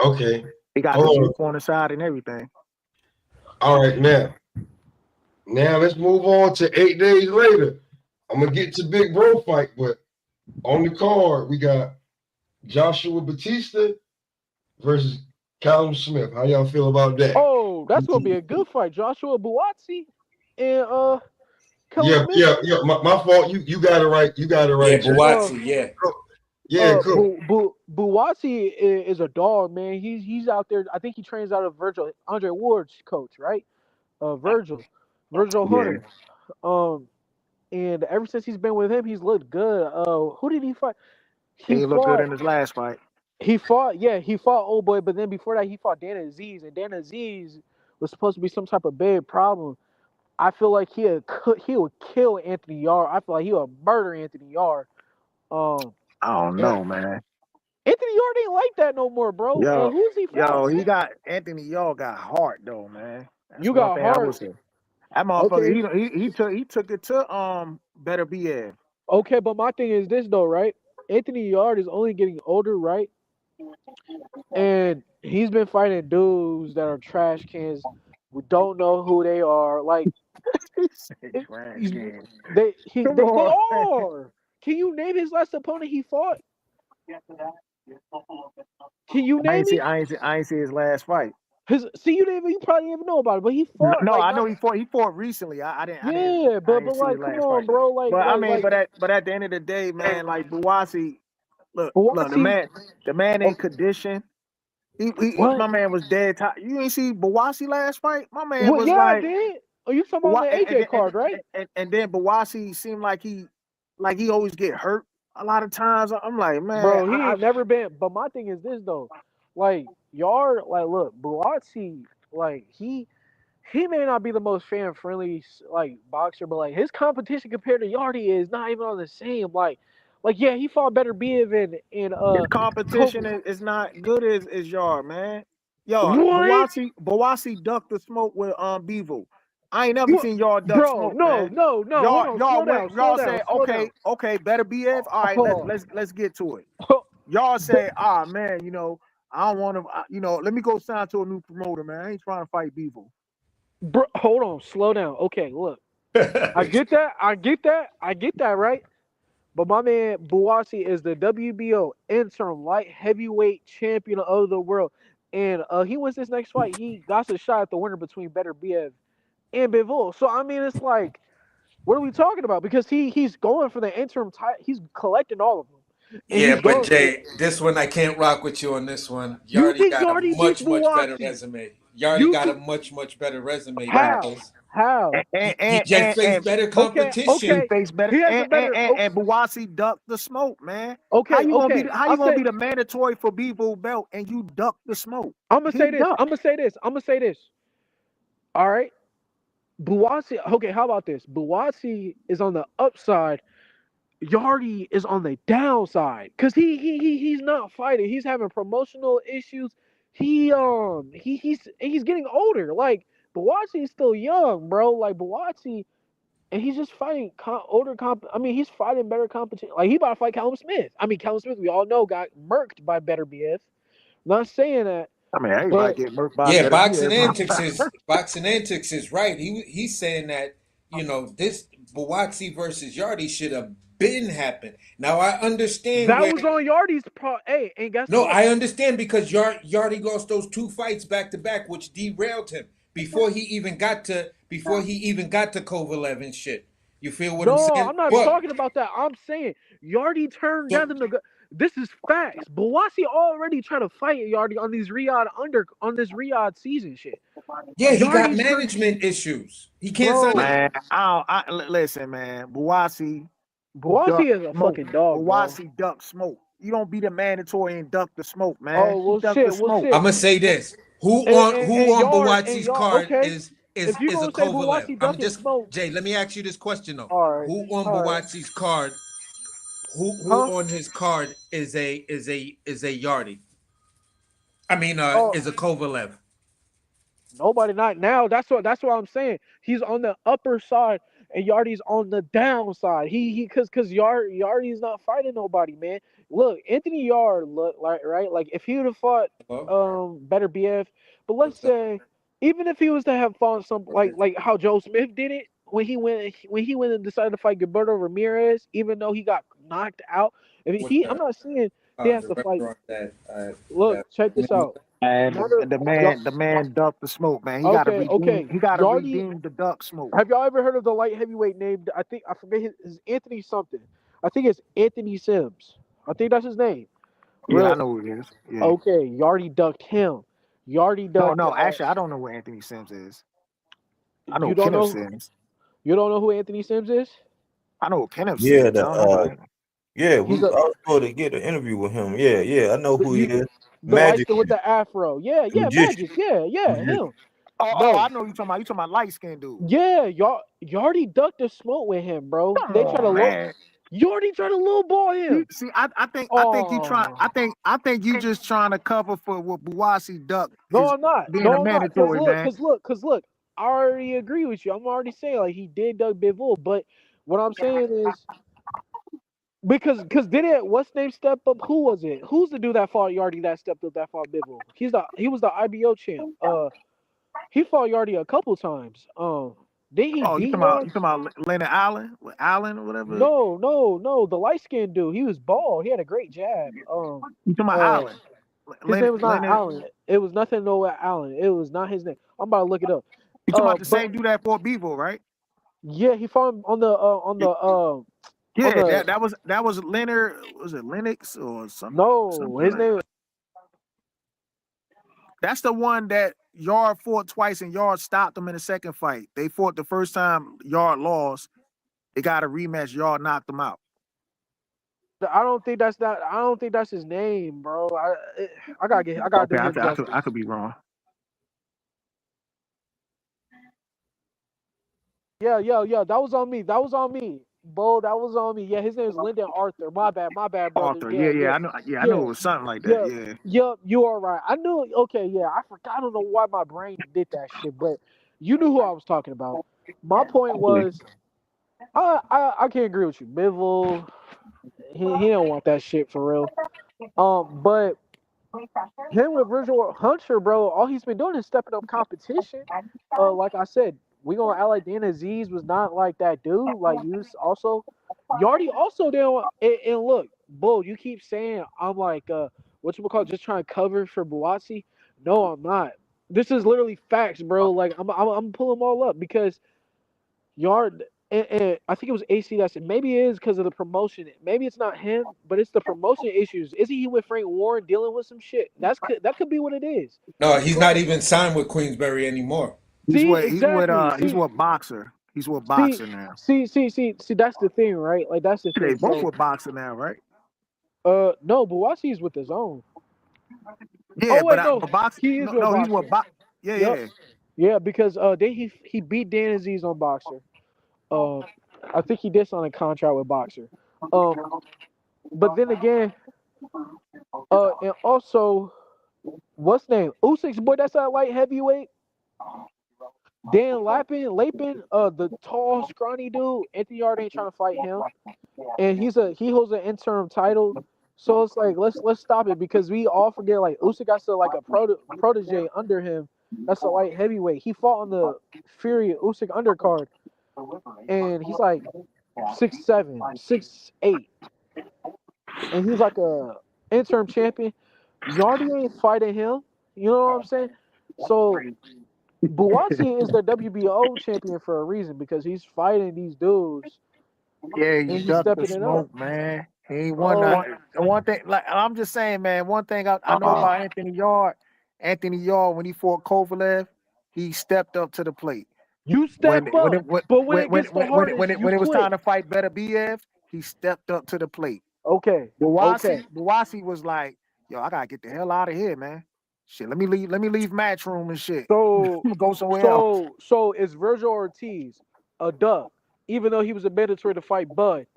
Okay. He got the juke on the side and everything. All right, now let's move on to 8 days later. I'm gonna get to Big Bro fight, but on the card we got Joshua Batista versus Callum Smith. How y'all feel about that? Oh, that's gonna be a good fight. Joshua Buatsi and Callum Smith. Yeah. My fault. You got it right. You got it right. Yeah, Buatsi, yeah. Yeah, cool. Buatsi is a dog, man. He's out there. I think he trains out of Andre Ward's coach, right? Virgil Hunter. And ever since he's been with him, he's looked good. Who did he fight? He looked good in his last fight. He fought Old Boy, but then before that, he fought Dan Aziz, and Dan Aziz was supposed to be some type of big problem. I feel like he would kill Anthony Yarde. I feel like he would murder Anthony Yarde. I don't know, man. Anthony Yarde ain't like that no more, bro. Who's he fought? He got Anthony Yarde got heart though, man. That's you got heart. That motherfucker, okay. he took it to Better BF. Okay, but my thing is this though, right? Anthony Yarde is only getting older, right? And he's been fighting dudes that are trash cans. We don't know who they are. Like they are. Can you name his last opponent he fought? Can you name it? I ain't see his last fight. You probably didn't even know about it, but he fought. No, I know he fought recently. I didn't. Yeah, but like, come on, bro. Like, but at the end of the day, man, like Buatsi, look, the man ain't conditioned. My man was dead tired. You ain't see Buatsi last fight? My man was like, I did. Oh, you talking about the AJ card, right? And then Buatsi seemed like he always get hurt a lot of times. I'm like, man, bro, he ain't never been. But my thing is this though, like Yarde, like look, Buatsi, like he may not be the most fan friendly like boxer, but like his competition compared to Yarde is not even on the same like yeah, he fought Better Biev in his competition is not good as Yarde, man. Yo, What? Bawasi ducked the smoke with Bevo. I ain't never What? seen y'all duck Bro, smoke, no, man. no, no. Hold on. Slow down. Slow Y'all down. said, Slow down. okay, better BF. All right, Oh. let's get to it. Y'all say, man, you know, I don't want to, you know, let me go sign to a new promoter, man. I ain't trying to fight Bevo. Bro, hold on. Slow down. Okay, look. I get that. I get that, right? But my man Buwasi is the WBO interim light heavyweight champion of the world. And he wins this next fight. He got a shot at the winner between Better BF and Bivol. So I mean, it's like, what are we talking about? Because he's going for the interim title. He's collecting all of them. And Yeah, he's but going. Jay, this one I can't rock with you on this one. You Yardy think got a Yardy beats much better Buwasi? resume. Yardy You got a think much better resume how? because How? he just faced better Okay, competition. He okay. faced better, He has a better. and Buwasi ducked the smoke, man. How Okay, you gonna be? okay. How I'll you gonna say. be the mandatory for Bevo belt and you duck the smoke? I'm gonna He say this. ducked. I'm gonna say this. I'm gonna say this. All right. Buwasi. Okay, how about this? Buwasi is on the upside. Yardy is on the downside because he's not fighting. He's having promotional issues. He's getting older. Like Buwatsi's still young, bro. Like Buwatsi, and he's just fighting older I mean, he's fighting better competition. Like he about to fight Callum Smith. I mean, Callum Smith, we all know, got murked by Better BF. Not saying that, I mean, everybody but get murked by Yeah, better boxing BF. antics is right. He's saying that, you know, this Bawatsi versus Yardy should have been happened. Now I understand that where. was on Yardy's Hey, and guess No, what? I understand because Yardy lost those 2 fights back to back, which derailed him before he even got to Kovalev and shit. You feel what I'm No, saying? I'm not But talking about that. I'm saying Yardy turned down so, the. This is facts. Bawasi already trying to fight Yardy on these on this Riyadh season shit. yeah, he got Yardy's turned, management issues. He can't sign bro. it. Man, listen, man. Buwasi duck Bawasi is a smoke. fucking dog, bro. Buwasi duck smoke. You don't be the mandatory and duck the smoke, man. Oh He well, ducked the shit. Well, smoke. shit. I'm gonna say this: who And on Yard and Bawatsi's Yard. card Okay, is if you a gonna say Kovalev? Bawasi I'm ducking just smoke, Jay. Let me ask you this question though: all right, who on all right, Bawatsi's card? Who huh? on his card is a Yardy? I mean, Oh, is a Kovalev. nobody not now. That's what I'm saying. He's on the upper side and Yardy's on the downside. He cause Yardy's not fighting nobody, man. Look, Anthony Yard look like right, like if he would have fought Hello? Better BF, but let's What's up? say even if he was to have fought some like how Joe Smith did it when he went and decided to fight Gilberto Ramirez, even though he got knocked out. I mean What's I'm that? not saying he has The to fight. restaurant that Look, that check this out. And Not a, the man ducked the smoke, man. He gotta okay, redeem. okay. He gotta Yardy, redeem the duck smoke. have y'all ever heard of the light heavyweight named? I forget his Anthony something. I think it's Anthony Sims. I think that's his name. Yeah, I Look, know who it is. Yeah. okay, Yardy ducked him. Yardy No, ducked. no. Actually, I don't know where Anthony Sims is. I know You who don't Kenneth know? Sims. You don't know who Anthony Sims is? I know who Kenneth Yeah, Sims. I don't know who that. I He's a was supposed to get an interview with him. Yeah, I know who he you, is. the light Magic skin with the afro. Yeah, the yeah, magician. Magic. Yeah, Magician. him, Oh, bro. I know you talking about. You talking about light skinned dude. Yeah, Yardy ducked the smoke with him, bro. Come They try to on, low. man. Yardy tried to lowball You him. see, I think you try. Oh. I think you just trying to cover for what Buwasi duck No, is I'm not. being a No, I'm not. Cause mandatory, look, man. cause look, cause look. I already agree with you. I'm already saying like he did Doug Bivol, but what I'm saying is because did it? What's name step up? Who was it? Who's the dude that fought Yardy that stepped up that fought Bivol? He was the IBO champ. He fought Yardy a couple times. Did he Oh, beat Yard? you talking about Leonard Allen, Allen or whatever. No. The light skinned dude. He was bald. He had a great jab. You talking about Uh, Allen? his name was not Leonard. Allen. It was nothing no Allen. It was not his name. I'm about to look it up. You talking about the But same dude that fought Bevo, right? yeah, he fought him on Yeah, the that was Leonard. Was it Lennox or no, something his like? name That's the one that Yard fought twice and Yard stopped him in the second fight. They fought the first time, Yard lost. They got a rematch. Yard knocked him out. I don't think that's that. I don't think that's his name, bro. I gotta Okay, do him justice. I could be wrong. Yeah. That was on me. Bo, that was on me. Yeah, his name is Lyndon Arthur. My bad, brother. Arthur. Yeah, Yeah, yeah, I know. Yeah, I yeah, knew it was something like that. yeah, Yeah. yeah. You are right. I knew. Okay, yeah, I forgot. I don't know why my brain did that shit, but you knew who I was talking about. My point was, I can't agree with you, Bivol. He don't want that shit for real. But him with Virgil Hunter, bro, all he's been doing is stepping up competition. Like I said, we gonna act like Dan Aziz was not like that dude. Like you also, Yardy also down. And look, Bull, you keep saying I'm like what you call just trying to cover for Buatsi. No, I'm not. This is literally facts, bro. Like I'm pulling them all up because Yard. And I think it was AC that said maybe it is because of the promotion. Maybe it's not him, but it's the promotion issues. Is he with Frank Warren dealing with some shit? That could be what it is. No, he's not even signed with Queensberry anymore. He's See, with exactly. he's with Boxer. He's with See, Boxer now. see. That's the thing, right? Like that's the They thing. both So, with Boxer now, right? no, Buatsi's with his own. Yeah, Oh wait, no, but Boxer. he is with No, he's with Boxer. Yeah, Yep. yeah. Yeah, because then he beat Dan Aziz on Boxer. I think he did sign a contract with Boxer. But then again, and also, what's name? Usyk's boy. That's that light heavyweight. Dan Lapin, the tall, scrawny dude. Anthony Yarde ain't trying to fight him, and he holds an interim title. So it's like let's stop it because we all forget like Usyk got to like a protege under him. That's a light heavyweight. He fought on the Fury Usyk undercard, and he's like 6'7", 6'8", and he's like a interim champion. Yarde ain't fighting him. You know what I'm saying? So Buatsi is the WBO champion for a reason because he's fighting these dudes Yeah, and he he's ducked the stepping it up. smoke, man. He ain't won nothing. One thing, like I'm just saying, man. One thing I know about Anthony Yard. Anthony Yard, when he fought Kovalev, he stepped up to the plate. You step up, but when it gets the hardest, you When it was quit. time to fight Better BF, he stepped up to the plate. Okay. Buatsi was like, yo, I gotta get the hell out of here, man. Shit, let me leave Matchroom and shit. So Go somewhere else. so is Virgil Ortiz a duck, even though he was a mandatory to fight Bud,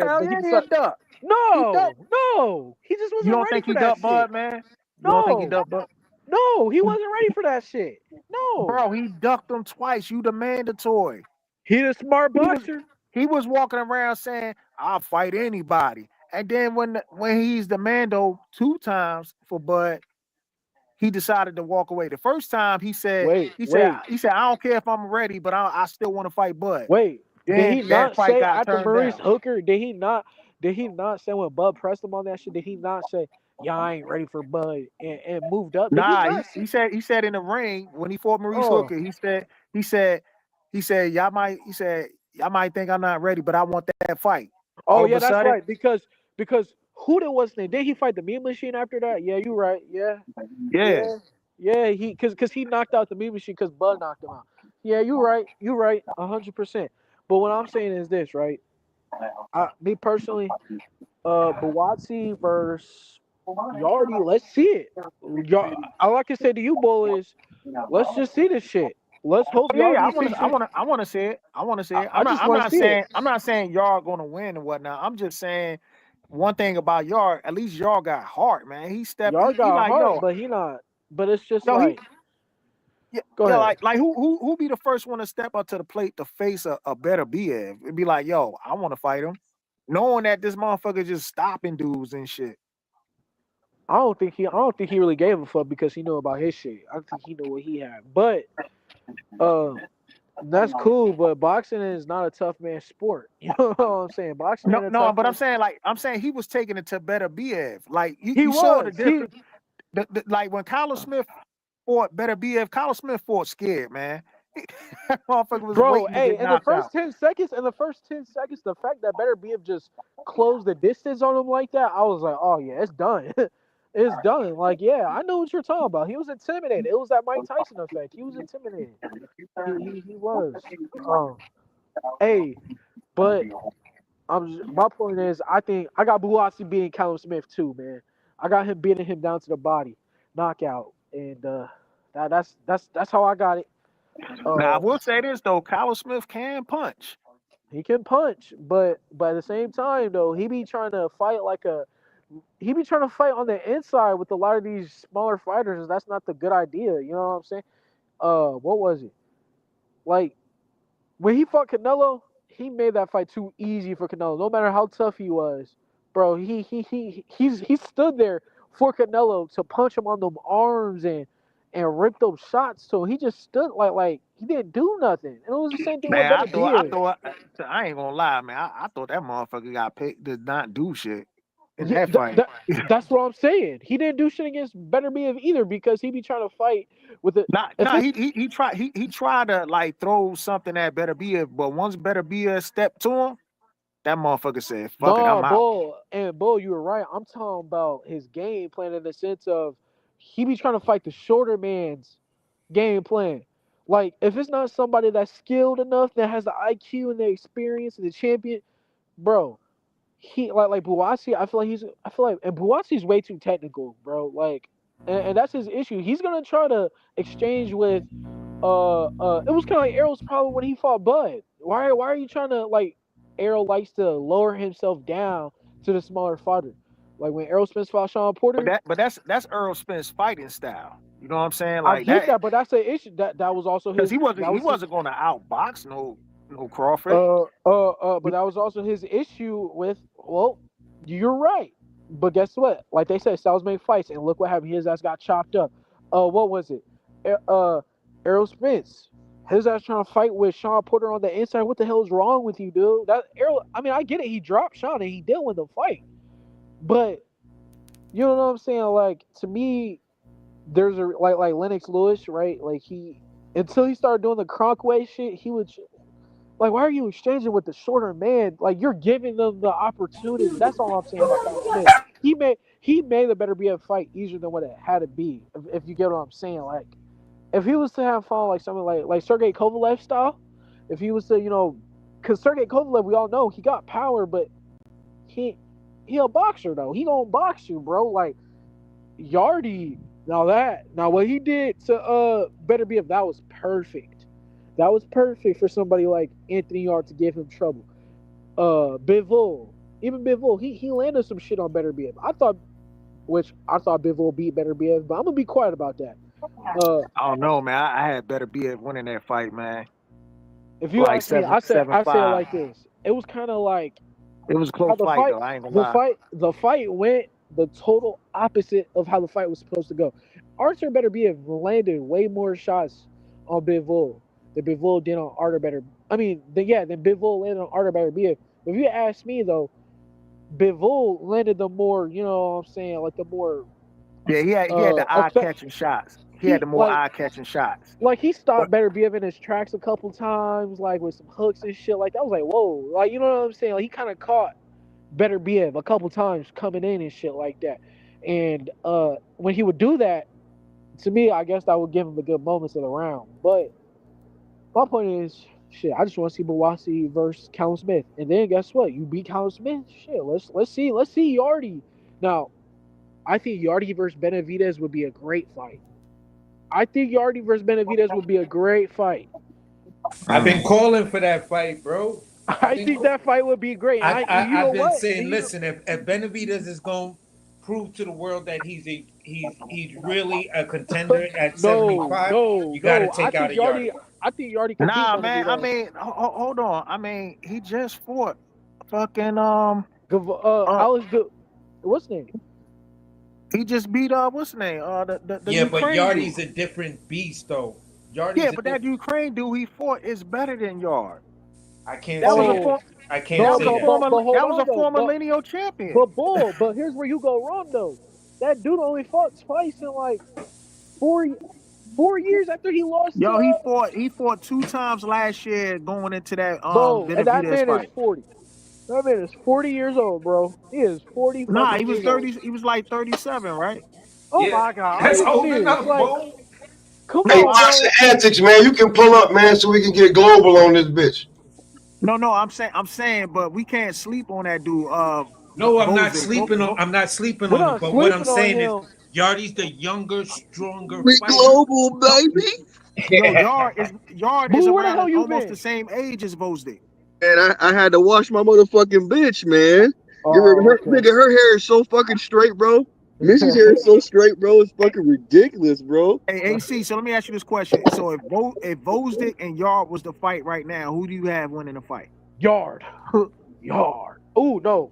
Hell but he yeah, he a decided duck. no, he just You wasn't don't ready think for he that ducked shit. Bud, man? You don't think he ducked Bud? No, he wasn't ready for that shit. No, Bro, he ducked him twice. You the mandatory. He a smart boxer. He was walking around saying, "I'll fight anybody," and then when he's the mando 2 times for Bud, he decided to walk away. The first time he said, Wait. I don't care if I'm ready, but I still want to fight Bud. Wait, did he Then that not fight say got after turned Maurice down. Hooker? Did he not say when Bud pressed him on that shit? Did he not say, "Yeah, I ain't ready for Bud," and moved up? Did he Nah, not say? he said in the ring when he fought Maurice Oh, Hooker, he said y'all might think I'm not ready, but I want that fight. All oh of yeah, a that's sudden, right. Because who did what's name? Did he fight the Meat Machine after that? Yeah, you right. Yeah, yeah. yeah. He because he knocked out the Meat Machine because Bud knocked him out. Yeah, you right. 100%. But what I'm saying is this, right? Me personally, Buatsi versus Yardy, let's see it. All I can say to you, Bull, is let's just see this shit. Let's hope Yeah, Yardy I succeeds. want to see it. I want to see it. I just want to see it. I'm not saying y'all gonna win and whatnot. I'm just saying one thing about y'all. At least y'all got heart, man. He stepped. Y'all He got like heart, yo, but he not. But it's just yo, like, go ahead. like who be the first one to step up to the plate to face a better BF? It'd be like, yo, I want to fight him, knowing that this motherfucker just stopping dudes and shit. I don't think he really gave a fuck because he knew about his shit. I think he knew what he had. But that's cool. But boxing is not a tough man sport. You know what I'm saying? Boxing ain't a No, tough but man. I'm saying he was taking it to better BF. Like He you saw the was. difference. Like when Carlos Smith fought better BF, Carlos Smith fought scared, man. That motherfucker was Bro, waiting to hey, get knocked out. in the first 10 seconds, the fact that Better Be just closed the distance on him like that, I was like, oh yeah, it's done. It's done. Like, yeah, I know what you're talking about. He was intimidated. It was that Mike Tyson effect. He was intimidated. He was. Hey, but my point is, I think I got Buatsi beating Callum Smith too, man. I got him beating him down to the body, knockout, and that's how I got it. Now I will say this though, Carlos Smith can punch. He can punch, but at the same time though, he be trying to fight he be trying to fight on the inside with a lot of these smaller fighters. And that's not the good idea. You know what I'm saying? What was it? Like when he fought Canelo, he made that fight too easy for Canelo. No matter how tough he was, bro, he stood there for Canelo to punch him on them arms and rip those shots. So he just stood like he didn't do nothing. And it was the same thing with Man, Benavidez. I ain't gonna lie, man. I thought that motherfucker got paid did not do shit in Yeah, that fight. that's what I'm saying. He didn't do shit against Benavidez either because he be trying to fight with it. Nah, he tried to like throw something at Better Beer, but once Better Beer stepped to him, that motherfucker said, "Fuck it, No, I'm out." Bull, you were right. I'm talking about his game plan in the sense of he be trying to fight the shorter man's game plan. Like if it's not somebody that's skilled enough, that has the IQ and the experience and the champion, bro. He like Buwasi. I feel like and Buwasi's way too technical, bro. Like, and that's his issue. He's gonna try to exchange with it was kind of like Errol's problem when he fought Bud. Why are you trying to like Errol likes to lower himself down to the smaller fighter. Like when Errol Spence fought Sean Porter. But that's Earl Spence fighting style. You know what I'm saying? I Like get that that, but that's the issue. That was also because his he wasn't going to outbox no Crawford. but that was also his issue with well, you're right. But guess what? Like they said, styles make fights, and look what happened. His ass got chopped up. What was it? Errol Spence. His ass trying to fight with Sean Porter on the inside. What the hell is wrong with you, dude? That Errol. I mean, I get it. He dropped Sean and he did win the fight, but you know what I'm saying? Like to me, there's a like Lennox Lewis, right? Like he until he started doing the Cronkway shit, he would like, why are you exchanging with the shorter man? Like you're giving them the opportunity. That's all I'm saying about Callum Smith. He made the better be a fight easier than what it had to be. If you get what I'm saying, like if he was to have fun like something like Sergey Kovalev style, if he was to because Sergey Kovalev we all know he got power, but he a boxer though. He gonna box you, bro. Like Yardy. Now what he did to better be if that was perfect. That was perfect for somebody like Anthony Yard to give him trouble. Bivol, even Bivol, he landed some shit on Better BF. I thought Bivol beat Better BF, but I'm gonna be quiet about that. I don't know, man. I had Better be at winning that fight, man. If you like ask me, I say it 7-5. like this. It was kind of like It was a how close fight, though. I ain't gonna lie. the fight went the total opposite of how the fight was supposed to go. Arthur Better BF landed way more shots on Bivol than Bivol did on Arthur Better. I mean, than Bivol landed on Arthur Better BF. If you ask me though, Bivol landed the more, you know what I'm saying, like the more Yeah, he had the eye-catching shots. He had the more eye-catching shots. Like he stopped Better BF in his tracks a couple times, like with some hooks and shit. Like that was like, whoa, like you know what I'm saying? Like he kind of caught Better BF a couple times coming in and shit like that. And when he would do that, to me, I guess that would give him the good moments of the round. But my point is, shit, I just want to see Buwasi versus Callum Smith. And then guess what? You beat Callum Smith. Shit, let's see Yardy. Now, I think Yardy versus Benavidez would be a great fight. I've been calling for that fight, bro. I think that fight would be great. I've been saying, listen, if Benavidez is going to prove to the world that he's really a contender at 75, you got to take out a Yardy. I think Yardy can Nah, beat man. Benavidez. I mean, hold on. I mean, he just fought fucking Alex. What's his name? He just beat what's his name? The Ukraine but Yardy's dude. a different beast, though. That Ukraine dude he fought is better than Yard. I can't that say was that. I can't say that. That was a former lineal champion. But here's where you go wrong though. That dude only fought twice in like 4 years after he lost. Yo, he fought 2 times last year going into that and that man fight. is 40. That man is 40 years old, bro. He is 40. Nah, he was 30. He was like 37, right? Oh my God, that's old enough, like, come Hey, on, boxing antics, man. You can pull up, man, so we can get global on this bitch. No, I'm saying, but we can't sleep on that dude. No, I'm not sleeping on. I'm not sleeping on him. But what I'm saying is, Yardy's the younger, stronger we fighter. Global, baby. No, Yard is around almost the same age as Vosdick. And I had to wash my motherfucking bitch, man. You remember Oh, her, nigga, her hair is so fucking straight, bro. Missy's hair is so straight, bro. It's fucking ridiculous, bro. Hey, AC, so let me ask you this question. So if Vosdick and Yard was the fight right now, who do you have winning the fight? Yard. Yard. Oh, no.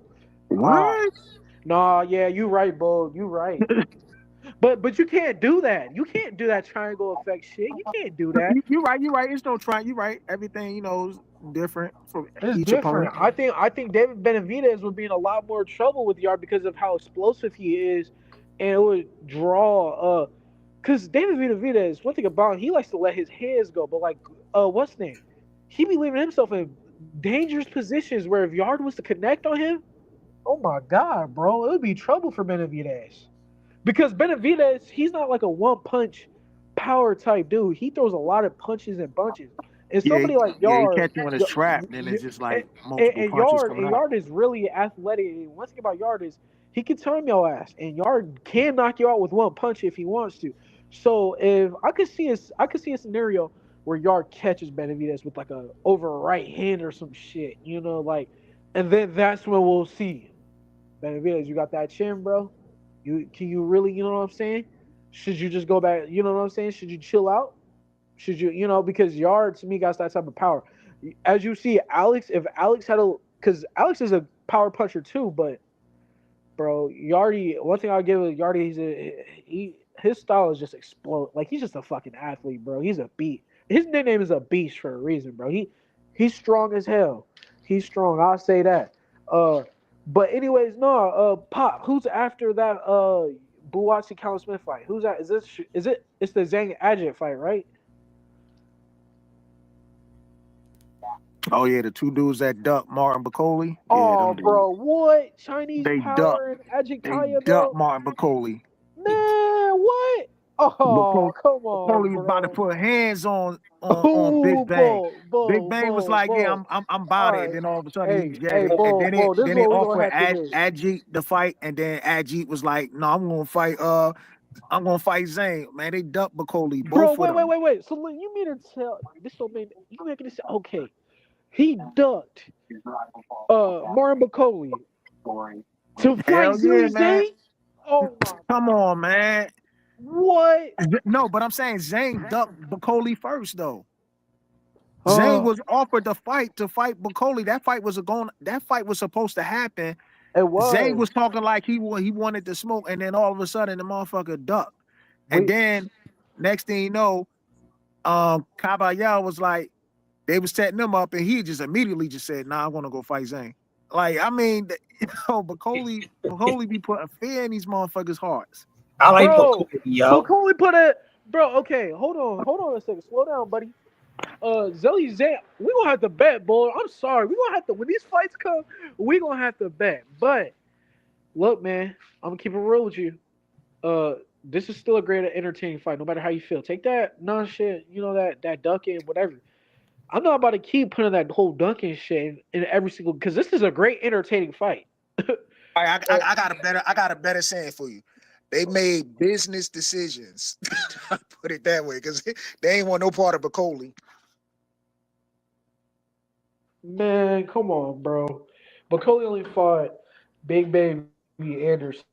What? Nah, yeah, you right, Bo. You right. But you can't do that. You can't do that triangle effect shit. You can't do that. You're right. You're right. It's no trying. You're right. Everything is different from It's each opponent. different. I think David Benavidez would be in a lot more trouble with Yard because of how explosive he is, and it would draw. Because David Benavidez, one thing about him, he likes to let his hands go. But like, what's his name? He be leaving himself in dangerous positions where if Yard was to connect on him, oh my god, bro, it would be trouble for Benavidez. Because Benavidez, he's not like a one punch power type dude. He throws a lot of punches and bunches. And Yeah, somebody like he Yard, catch you in his trap, then it's just like multiple and punches Yard coming out. is really athletic. And one thing about Yard is he can time your ass, and Yard can knock you out with one punch if he wants to. So if I could see a scenario where Yard catches Benavidez with like a over right hand or some shit, like, and then that's when we'll see Benavidez. You got that chin, bro. You really, you know what I'm saying? Should you just go back? You know what I'm saying? Should you chill out? Should you, because Yard to me got that type of power. As you see, Alex, if Alex had because Alex is a power puncher too, but bro, Yardy. One thing I'll give Yardy, his style is just explode. Like he's just a fucking athlete, bro. He's a beast. His nickname is a beast for a reason, bro. He's strong as hell. He's strong. I'll say that. But anyways, no. Pop. Who's after that? Buatsi Callum Smith fight. Who's that? It's the Zhang Adjit fight, right? Oh yeah, the two dudes that ducked Martin Bacoli. Yeah, Oh, them dudes. bro, what? Chinese They ducked. power and They Adjikaya, ducked bro? Martin Bacoli. Man, what? Oh, come on, Bacoli was about to bro. put hands on Ooh, Big Bang. Big Bull, Bang was like, yeah, Bull. I'm All about it. right. Then all of a sudden he Hey, yeah, hey, and Bull, Bull. This is then they what we're gonna offered have to do. Ajit the fight, and then Ajit was like, no, I'm gonna fight Zane. Man, they ducked Bacoli, Bro, both of them. wait. So look, you mean to tell this don't mean you making this okay? He ducked Martin Bacoli to fight Hell yeah, Zilly man. Zane? Oh my Come on, man. what? No, but I'm saying Zane ducked Bacoli first, though. Zane was offered the fight to fight Bacoli. That fight was supposed to happen. It was. Zane was talking like he wanted to smoke, and then all of a sudden the motherfucker ducked. And then next thing you know, Caballero was like, they was setting them up, and he just immediately just said, "Nah, I want to go fight Zane." Like, I mean, Bacoli be putting fear in these motherfuckers' hearts. I like Bro, Bacoli, yo. Bacoli put a bro. Okay, hold on a second. Slow down, buddy. Zelly Zan, we gonna have to bet, boy. I'm sorry. We gonna have to when these fights come. We gonna have to bet. But look, man, I'm gonna keep it real with you. This is still a great entertaining fight, no matter how you feel. Take that non-shit, that ducking, whatever. I'm not about to keep putting that whole dunking shit in every single because this is a great entertaining fight. I got a better saying for you. They made business decisions. Put it that way, because they ain't want no part of Bacoli. Man, come on, bro. Bacoli only fought Big Baby Anderson,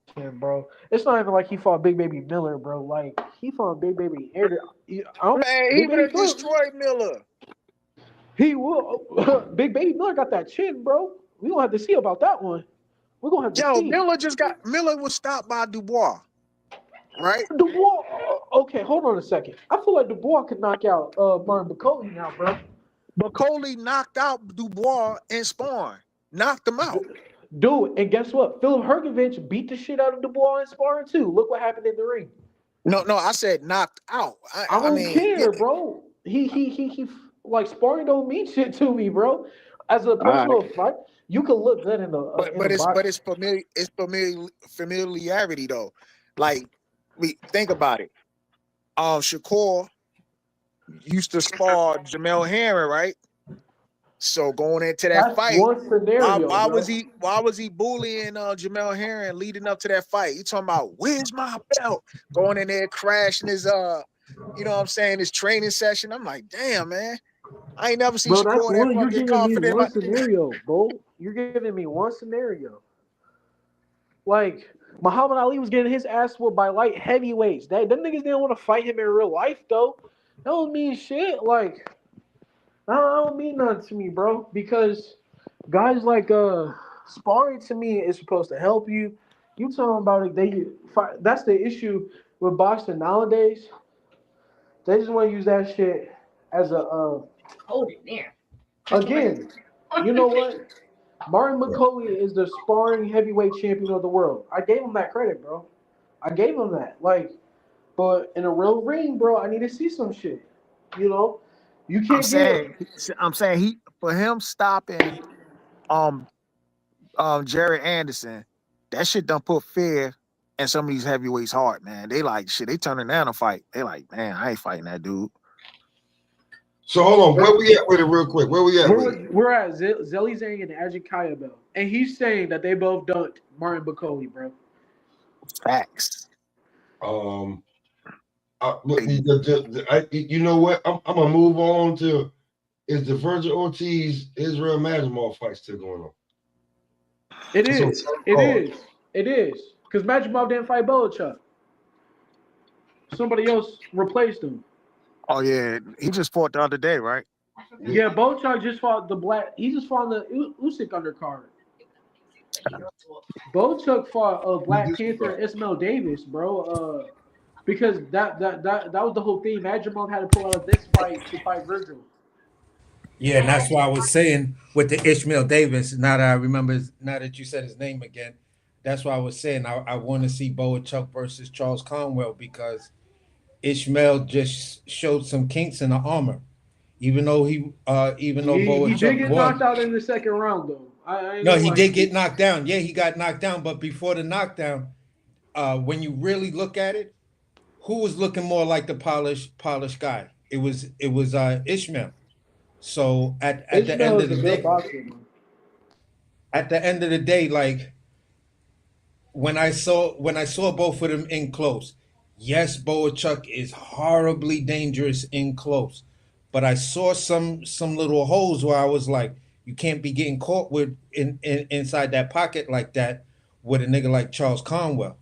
bro. It's not even like he fought Big Baby Miller, bro. Like he fought Big Baby Anderson. Man, he would have destroyed Miller. He will. Big Baby Miller got that chin, bro. We gonna have to see about that one. We're gonna have to see. Miller was stopped by Dubois, right? Dubois. Okay, hold on a second. I feel like Dubois could knock out Martin Bacoli now, bro. Bacoli knocked out Dubois in sparring. Knocked him out. Dude, and guess what? Philip Hergovich beat the shit out of Dubois in sparring too. Look what happened in the ring. No, I said knocked out. I don't care, bro. He like sparring don't mean shit to me, bro. As a personal fight, you can look good in the it's familiarity though. Like think about it. Shakur used to spar Jamel Herring, right? So going into that fight, why was he bullying Jamel Herring leading up to that fight? You talking about where's my belt? Going in there crashing his his training session. I'm like, damn, man. I ain't never seen Bro, that's Shakur that one. You're fucking giving me confident. one scenario, bro. You're giving me one scenario. Like Muhammad Ali was getting his ass whooped by light heavyweights. Them niggas didn't want to fight him in real life though. That don't mean shit. Like that don't mean nothing to me, bro. Because guys like sparring to me is supposed to help you. You talking about it? That's the issue with boxing nowadays. They just want to use that shit as a Hold it there. again. You know what? Martin McCulley is the sparring heavyweight champion of the world. I gave him that credit, bro. I gave him that. Like, but in a real ring, bro, I need to see some shit. You know, you I'm can't get. saying he for him stopping um Jared Anderson, that shit done put fear in some of these heavyweights' heart, man. They like shit. They turning down a fight. They like, man, I ain't fighting that dude. So hold on, where we at with it real quick? Where we at with it? We're at Zelly Zhang and Ajit Kayabel, and he's saying that they both dunked Martin McCulley, bro. Facts. You know what? I'm gonna move on to, is the Virgil Ortiz Israel Madrimov fight still going on? It is. It is. Because Madrimov didn't fight Belichick. Somebody else replaced him. Oh yeah, he just fought the other day, right? Yeah, Belichick just fought the black. He just fought the Usyk undercard. Belichick fought Black Panther and Ismail Davis, bro. Because that was the whole thing. Madrimov had to pull out of this fight to fight Virgil. Yeah, and that's why I was saying with the Ishmael Davis. Now that I remember, now that you said his name again, that's why I was saying I want to see Boachuk versus Charles Conwell because Ishmael just showed some kinks in the armor. Even though He did Boachuk get won. knocked out in the second round, though. I ain't No, gonna he lie. did get knocked down. Yeah, he got knocked down. But before the knockdown, when you really look at it, who was looking more like the polished guy? It was Ishmael. So at the Ishmael end is of a the good day, boxer, man. at the end of the day, like when I saw both of them in close, yes, Boachuk is horribly dangerous in close, but I saw some little holes where I was like, you can't be getting caught with inside that pocket like that with a nigga like Charles Conwell,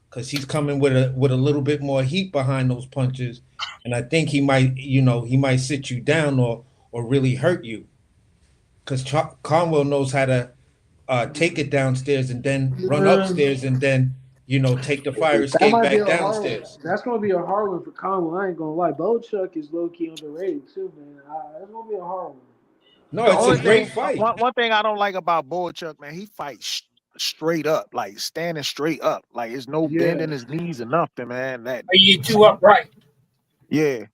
because he's coming with a little bit more heat behind those punches, and I think he might sit you down or really hurt you, because Conwell knows how to take it downstairs and then run upstairs and then take the fire That escape might be back a hard one. downstairs. That's gonna be a hard one for Conwell. I ain't gonna lie. Boachuk is low key underrated too, man. That's gonna be a hard one. No, The it's a only great thing, fight. one thing I don't like about Boachuk, man, he fights straight up, like standing straight up, like there's no bending his knees or nothing, man. That Are you too upright? yeah.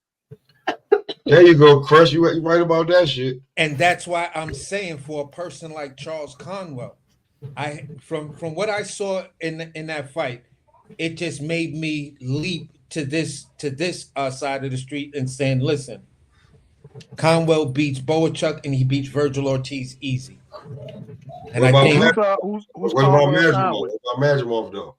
There you go, Crush. You right about that shit. And that's why I'm saying for a person like Charles Conwell, from what I saw in that fight, it just made me leap to this side of the street and saying, listen, Conwell beats Boachuk and he beats Virgil Ortiz easy. And What I about think who's what about Conwell signed Madrimov? with? What about Madrimov though?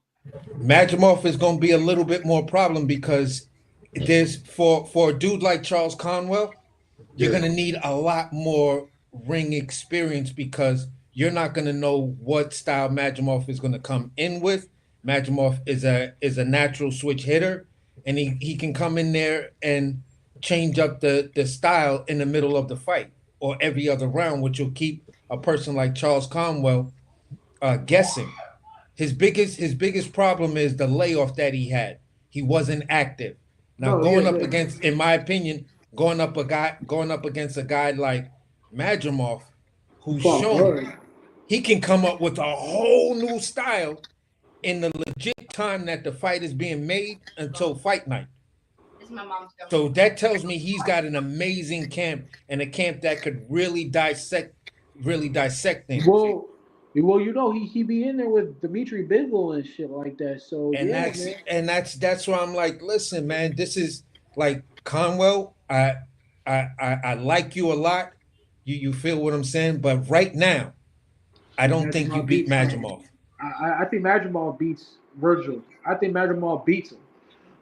Madrimov is going to be a little bit more problem because there's for a dude like Charles Conwell, you're going to need a lot more ring experience because you're not going to know what style Madrimov is going to come in with. Madrimov is a natural switch hitter, and he can come in there and change up the style in the middle of the fight or every other round, which will keep a person like Charles Conwell guessing. His biggest problem is the layoff that he had. He wasn't active. Now against, in my opinion, going up against a guy like Madrimov, who's shown he can come up with a whole new style in the legit time that the fight is being made until fight night. So that tells me he's got an amazing camp and a camp that could really dissect things. Well, he be in there with Dimitri Bivol and shit like that. So That's why I'm like, listen, man, this is like Conwell. I like you a lot. You feel what I'm saying? But right now, I don't think you beat Madrimov. I think Madrimov beats Virgil. I think Madrimov beats him.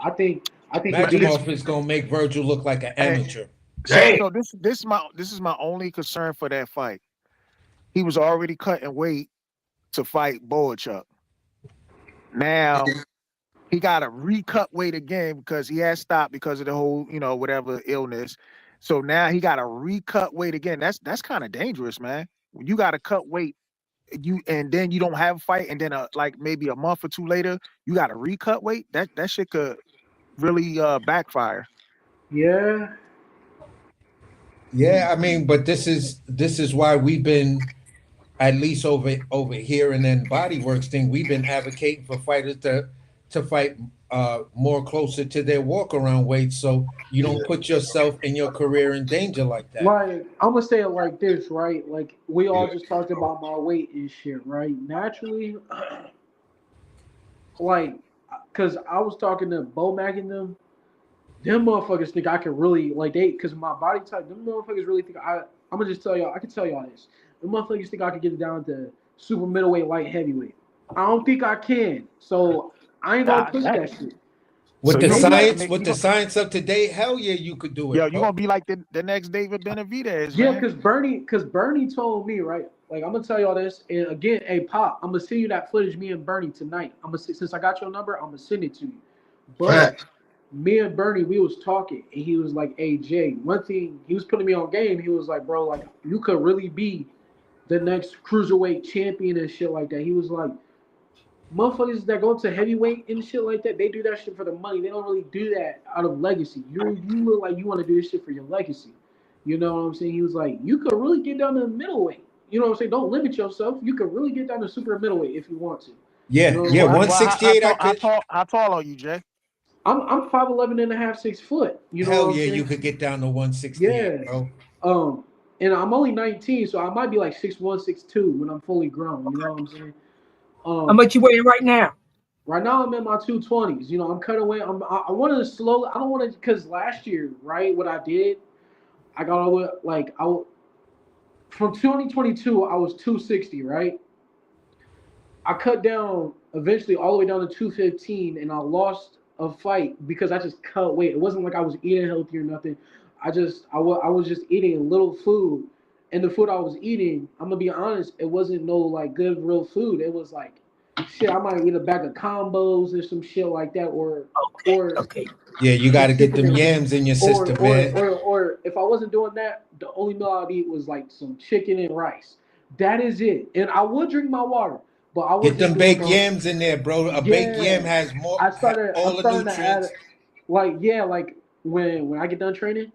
I think Madrimov is gonna make Virgil look like an amateur. So this is my only concern for that fight. He was already cutting weight to fight Boachuk. Now he got to recut weight again because he had stopped because of the whole, whatever illness. So now he got to recut weight again. That's kind of dangerous, man. When you got to cut weight, and then you don't have a fight, and then like maybe a month or two later, you got to recut weight. That shit could really backfire. Yeah. Yeah, I mean, but this is why we've been, at least over here and then Bodyworks thing, we've been advocating for fighters to fight more closer to their walk around weight, so you don't put yourself and your career in danger like that. Like, I'm gonna say it like this, right? Like, we all just talked about my weight and shit, right? Naturally, like, cause I was talking to Bo Mac and them motherfuckers think I can really, like, cause my body type, them motherfuckers really think I'm gonna just tell y'all, I can tell y'all this. Them motherfuckers think I can get it down to super middleweight, light heavyweight. I don't think I can. So I ain't gonna push that shit. With the science up to date, hell yeah, you could do it. Yo, you gonna be like the next David Benavidez, yeah, man. Cause Bernie told me, right? Like, I'm gonna tell y'all this, and again, hey Pop, I'm gonna send you that footage, me and Bernie tonight. Since I got your number, I'm gonna send it to you. But me and Bernie, we was talking, and he was like, "Hey Jay, one thing," he was putting me on game. He was like, "Bro, like, you could really be the next cruiserweight champion and shit like that." He was like, motherfuckers that go to heavyweight and shit like that, they do that shit for the money. They don't really do that out of legacy. You look like you want to do this shit for your legacy. You know what I'm saying? He was like, you could really get down to middleweight. You know what I'm saying? Don't limit yourself. You could really get down to super middleweight if you want to. Yeah, you know, 168. How tall are you, Jay? I'm 5'11" and a half, 6 foot. You know hell what I'm yeah, saying? you could get down to 168, bro. And I'm only 19, so I might be like 6'1", 6'2" when I'm fully grown. You know what I'm saying? How much you weighing right now? Right now I'm in my 220s. You know, I'm cutting away. I want to slowly. I don't want to, because last year, right, what I did, I got all the way, like, from 2022 I was 260, right? I cut down eventually all the way down to 215, and I lost a fight because I just cut weight. It wasn't like I was eating healthy or nothing. I was just eating little food, and the food I was eating, I'm gonna be honest, it wasn't no like good real food. It was like shit. I might eat a bag of combos or some shit like that, or yeah, you got to get them yams in your system, man. Or if I wasn't doing that, the only meal I'd eat was like some chicken and rice. That is it. And I would drink my water, but I would get them baked yams in there, bro. A baked yam has more. I'm starting nutrients. to add, like when I get done training,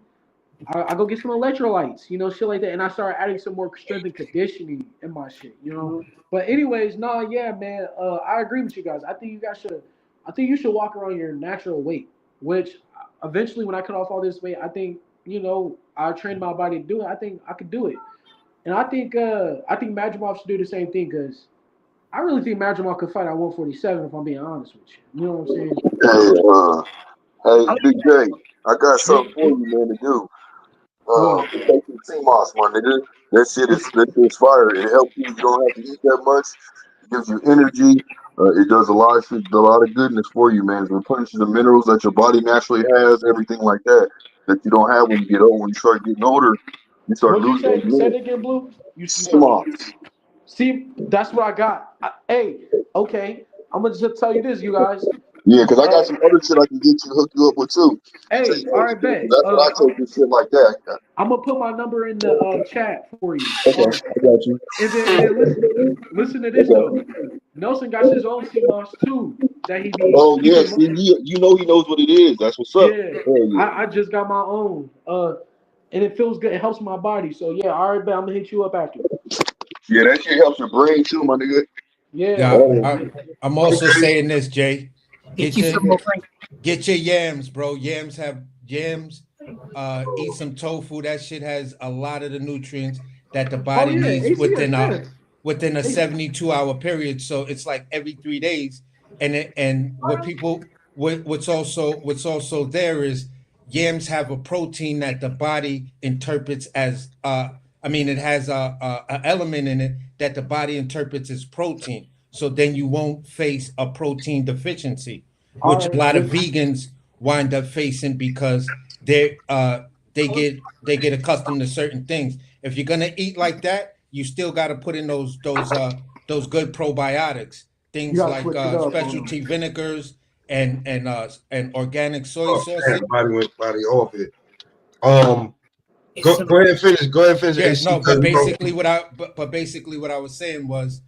I go get some electrolytes, you know, shit like that, and I start adding some more strength and conditioning in my shit, you know. But anyways, yeah, man, I agree with you guys. I think you should walk around your natural weight, which eventually when I cut off all this weight, I think, you know, I trained my body to do it. I think I could do it, and I think Madrimov should do the same thing, because I really think Madrimov could fight at 147 if I'm being honest with you. You know what I'm saying? Hey, Big J, I got something for you, man, to do. Take some CMOS, my nigga. That shit is fire. It helps you. You don't have to eat that much. It gives you energy. It does a lot of goodness for you, man. It replenishes the minerals that your body naturally has, everything like that you don't have when you get old. When you start getting older, you start What'd you losing say? those Say it minerals. again, Blue. CMOS. See, that's what I got. Okay. I'm gonna just tell you this, you guys. Yeah, because I got some other shit I can hook you up with too. Hey, all right, bet. That's what I take this shit like that. I'm gonna put my number in the chat for you. Okay, I got you. And then listen to this though. Nelson got his own CMOS too. That he be. Oh yeah, see, you know he knows what it is. That's what's up. Yeah. I just got my own. And it feels good. It helps my body. So yeah, all right, bet. I'm gonna hit you up after. Yeah, that shit helps your brain too, my nigga. Yeah. I'm also saying this, Jay. Get your yams, bro. Yams. Eat some tofu. That shit has a lot of the nutrients that the body needs within a 72-hour period. So it's like every 3 days. And what's also there is yams have a protein that the body interprets as it has a element in it that the body interprets as protein. So then you won't face a protein deficiency, which a lot of vegans wind up facing because they get accustomed to certain things. If you're gonna eat like that, you still got to put in those good probiotics, You things gotta like switch it up on them. specialty vinegars and organic soy Oh, sauces. man, body off it. Go ahead and finish. Go ahead and finish, Yeah, AC. no, but 'cause, you know, basically what I was saying was,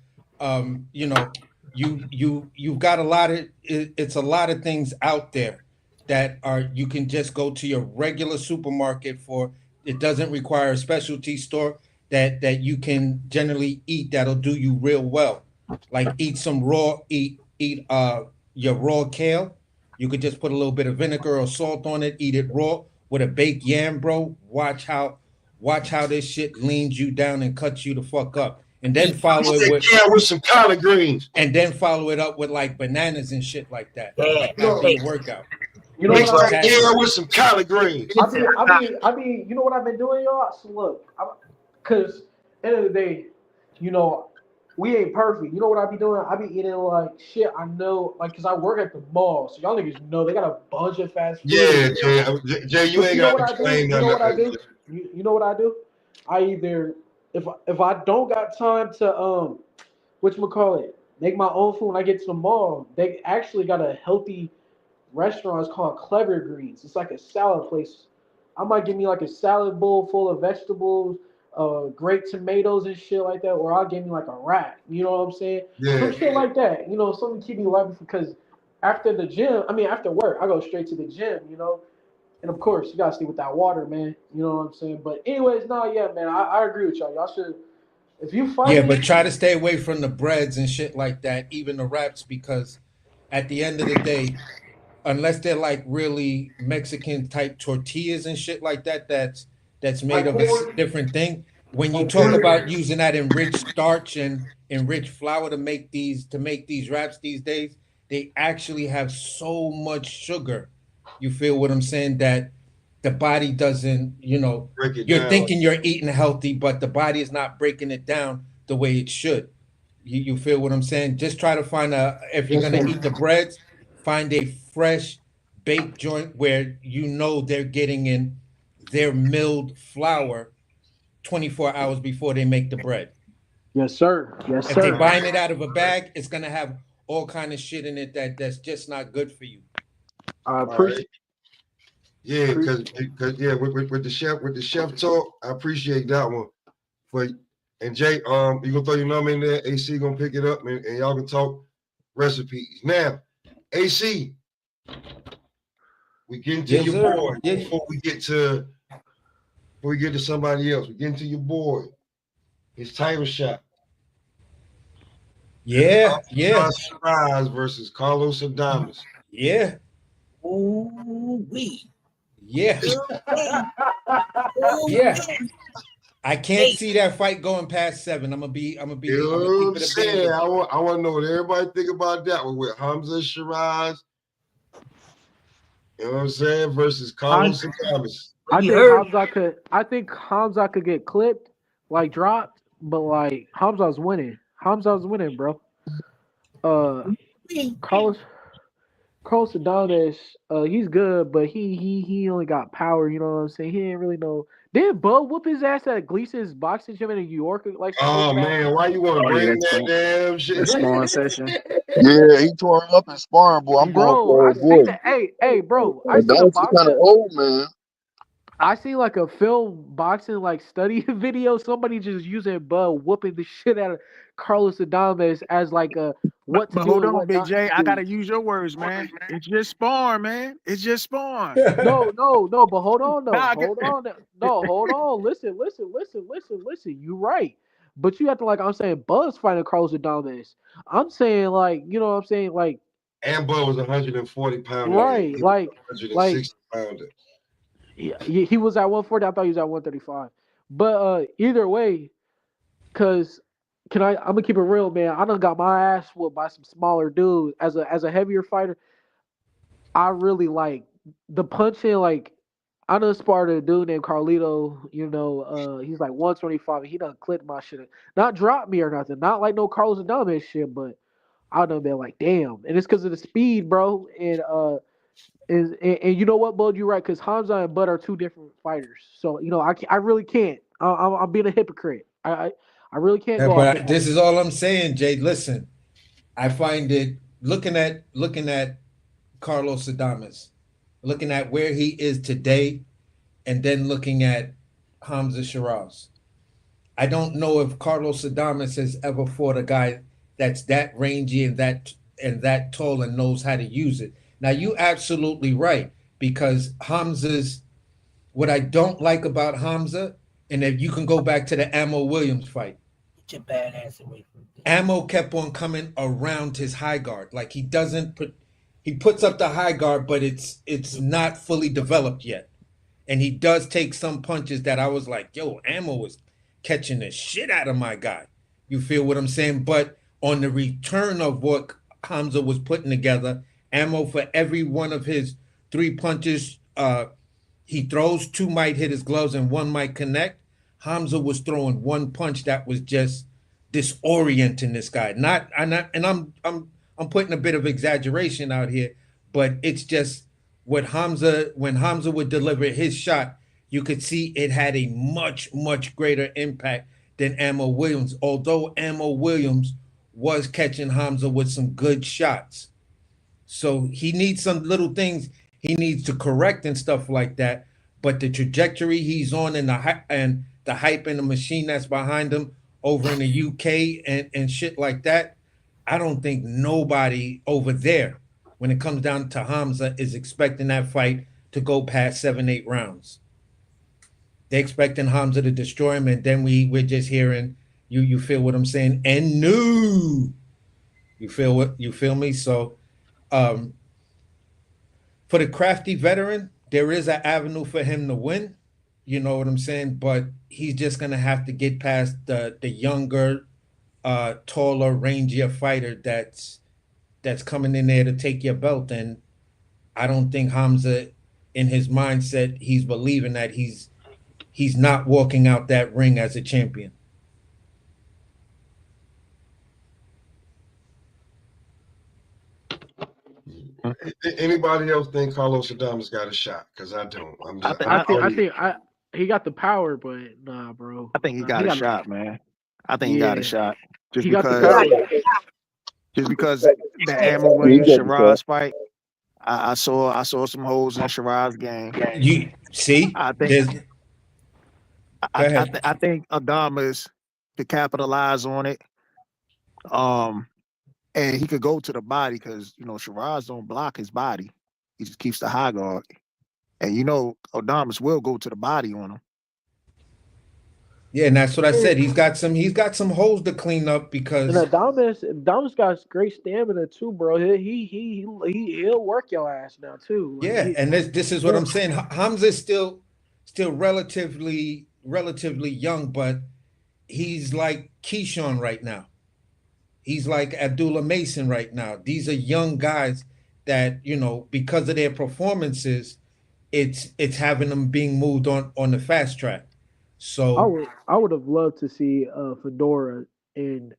you know, you've got a lot of it's a lot of things out there that are you can just go to your regular supermarket for. It doesn't require a specialty store that you can generally eat that'll do you real well. Like eat your raw kale. You could just put a little bit of vinegar or salt on it, eat it raw with a baked yam, bro. Watch how this shit leans you down and cuts you the fuck up. And then follow it with some collard greens. And then follow it up with like bananas and shit like that. Yeah, After your workout. You know Mix what like yeah with some collard greens. I mean, you know what I've been doing, y'all? So look, cause end of the day, you know, we ain't perfect. You know what I be doing? I be eating like shit. I know, like, cause I work at the mall, so y'all niggas know they got a bunch of fast food. Yeah, Jay, you But ain't you know got what to I do? explain You know what I nothing. do? You know what I do? I either if I don't got time to whatchamacallit, make my own food when I get to the mall, they actually got a healthy restaurant. It's called Clever Greens. It's like a salad place. I might give me like a salad bowl full of vegetables, great tomatoes and shit like that, or I'll give me like a wrap. You know what I'm saying? Yeah. Some shit like that. You know, something to keep me alive because after the gym, I mean after work, I go straight to the gym, you know. And of course, you gotta stay with that water, man. You know what I'm saying? But anyways, no, yeah, man, I agree with y'all. Y'all should, if you Yeah, fighting, but try to stay away from the breads and shit like that, even the wraps, because at the end of the day, unless they're like really Mexican type tortillas and shit like that, that's made like of a corn, different thing. When you like talk corn. about using that enriched starch and enriched flour to make these wraps these days, they actually have so much sugar. You feel what I'm saying? That the body doesn't, you know, Break it you're down. thinking you're eating healthy, but the body is not breaking it down the way it should. You feel what I'm saying? Just try to find if you're Yes, gonna sir. eat the breads, find a fresh baked joint where you know they're getting in their milled flour 24 hours before they make the bread. Yes, sir. Yes, If they're sir. buying it out of a bag, it's gonna have all kind of shit in it that's just not good for you. I All appreciate. right. Yeah, because yeah, with the chef talk, I appreciate that one. And Jay, you gonna throw your number in there. AC gonna pick it up, and y'all can talk recipes. Now, AC, we get into Yes, your sir. boy Yeah. before we get to somebody else. We get into your boy. His title shot. Yeah, yeah, Shiraz versus Carlos Adames. yeah, Ooh wee. yeah, yeah. I can't see that fight going past 7. I'm gonna You know keep what I'm it a saying? bean. I want to know what everybody think about that one with Hamza Shiraz. You know what I'm saying? Versus Carlos Adames. I You think heard? Hamza could get clipped, like dropped, but like Hamza's winning, bro. Uh, Carlos Adonis, he's good, but he only got power. You know what I'm saying? He didn't really know. Did Bud whoop his ass at Gleason's boxing gym in New York like Oh man, why you want to Oh yeah, bring that's that fine. damn shit? That sparring session. Yeah, he tore him up in sparring, boy. I'm going Bro, for I old seen boy. that. Hey, bro, I seen a Adonis is kind of boxing. old, man. I seen like a film boxing like study video. Somebody just using Bud whooping the shit out of Carlos Adames as like a what to But do hold and on, what Big not J. to I do. gotta use your words, man. It's just sparring, man. It's just sparring. No. But hold on, Nah, though. Hold on. No, hold on. Listen. You right. But you have to like I'm saying Bud's fighting Carlos Adames. I'm saying like you know what I'm saying like And Bud was 140 pounder. right He was like 160 pounder. he was at 140. I thought he was at 135. But either way, cause I'm gonna keep it real, man. I done got my ass whooped by some smaller dudes as a heavier fighter. I really like the punching. Like I done sparred a dude named Carlito. You know, he's like 125, and he done clipped my shit. Not dropped me or nothing. Not like no Carlos Adames shit, but I done been like, damn. And it's because of the speed, bro. And And you know what, Bud, you're right, because Hamza and Bud are two different fighters. So I really can't. I'm being a hypocrite. I really can't Yeah, go off but of that. this is all I'm saying, Jay. Listen, I find it looking at Carlos Adames, looking at where he is today, and then looking at Hamza Shiraz. I don't know if Carlos Adames has ever fought a guy that's that rangy and that tall and knows how to use it. Now you absolutely right, because Hamza's what I don't like about Hamza, and if you can go back to the Ammo Williams fight, Get your bad ass away from me. Ammo kept on coming around his high guard. Like he puts up the high guard, but it's not fully developed yet. And he does take some punches that I was like, yo, Ammo was catching the shit out of my guy. You feel what I'm saying? But on the return of what Hamza was putting together, Ammo, for every one of his 3 punches, he throws, 2 might hit his gloves and 1 might connect. Hamza was throwing 1 punch that was just disorienting this guy. I'm putting a bit of exaggeration out here, but it's just when Hamza would deliver his shot, you could see it had a much, much greater impact than Ammo Williams, although Ammo Williams was catching Hamza with some good shots. So he needs some little things he needs to correct and stuff like that. But the trajectory he's on and the hype and the machine that's behind him over in the UK and shit like that, I don't think nobody over there, when it comes down to Hamza, is expecting that fight to go past 7-8 rounds. They're expecting Hamza to destroy him, and then we're just hearing you feel what I'm saying? And no. You feel me? So for the crafty veteran, there is an avenue for him to win. You know what I'm saying? But he's just gonna have to get past the younger, taller, rangier fighter that's coming in there to take your belt. And I don't think Hamza, in his mindset, he's believing that he's not walking out that ring as a champion. Anybody else think Carlos Adames got a shot? Because I don't. He got the power, but nah, bro. I think he got a shot, man. I think he Yeah. got a shot. He got the power. Just because the Ammo Williams Shiraz fight, I saw some holes in Shiraz game. You see? I think Adames could capitalize on it. And he could go to the body because Shiraz don't block his body. He just keeps the high guard. And Adames will go to the body on him. Yeah, and that's what I said. He's got some holes to clean up because And Adames got great stamina too, bro. He'll work your ass now too. Like, yeah, and this is what I'm saying. Hamza's still relatively young, but he's like Keyshawn right now. He's like Abdullah Mason right now. These are young guys that, because of their performances, it's having them being moved on the fast track. So I would have loved to see Fedora and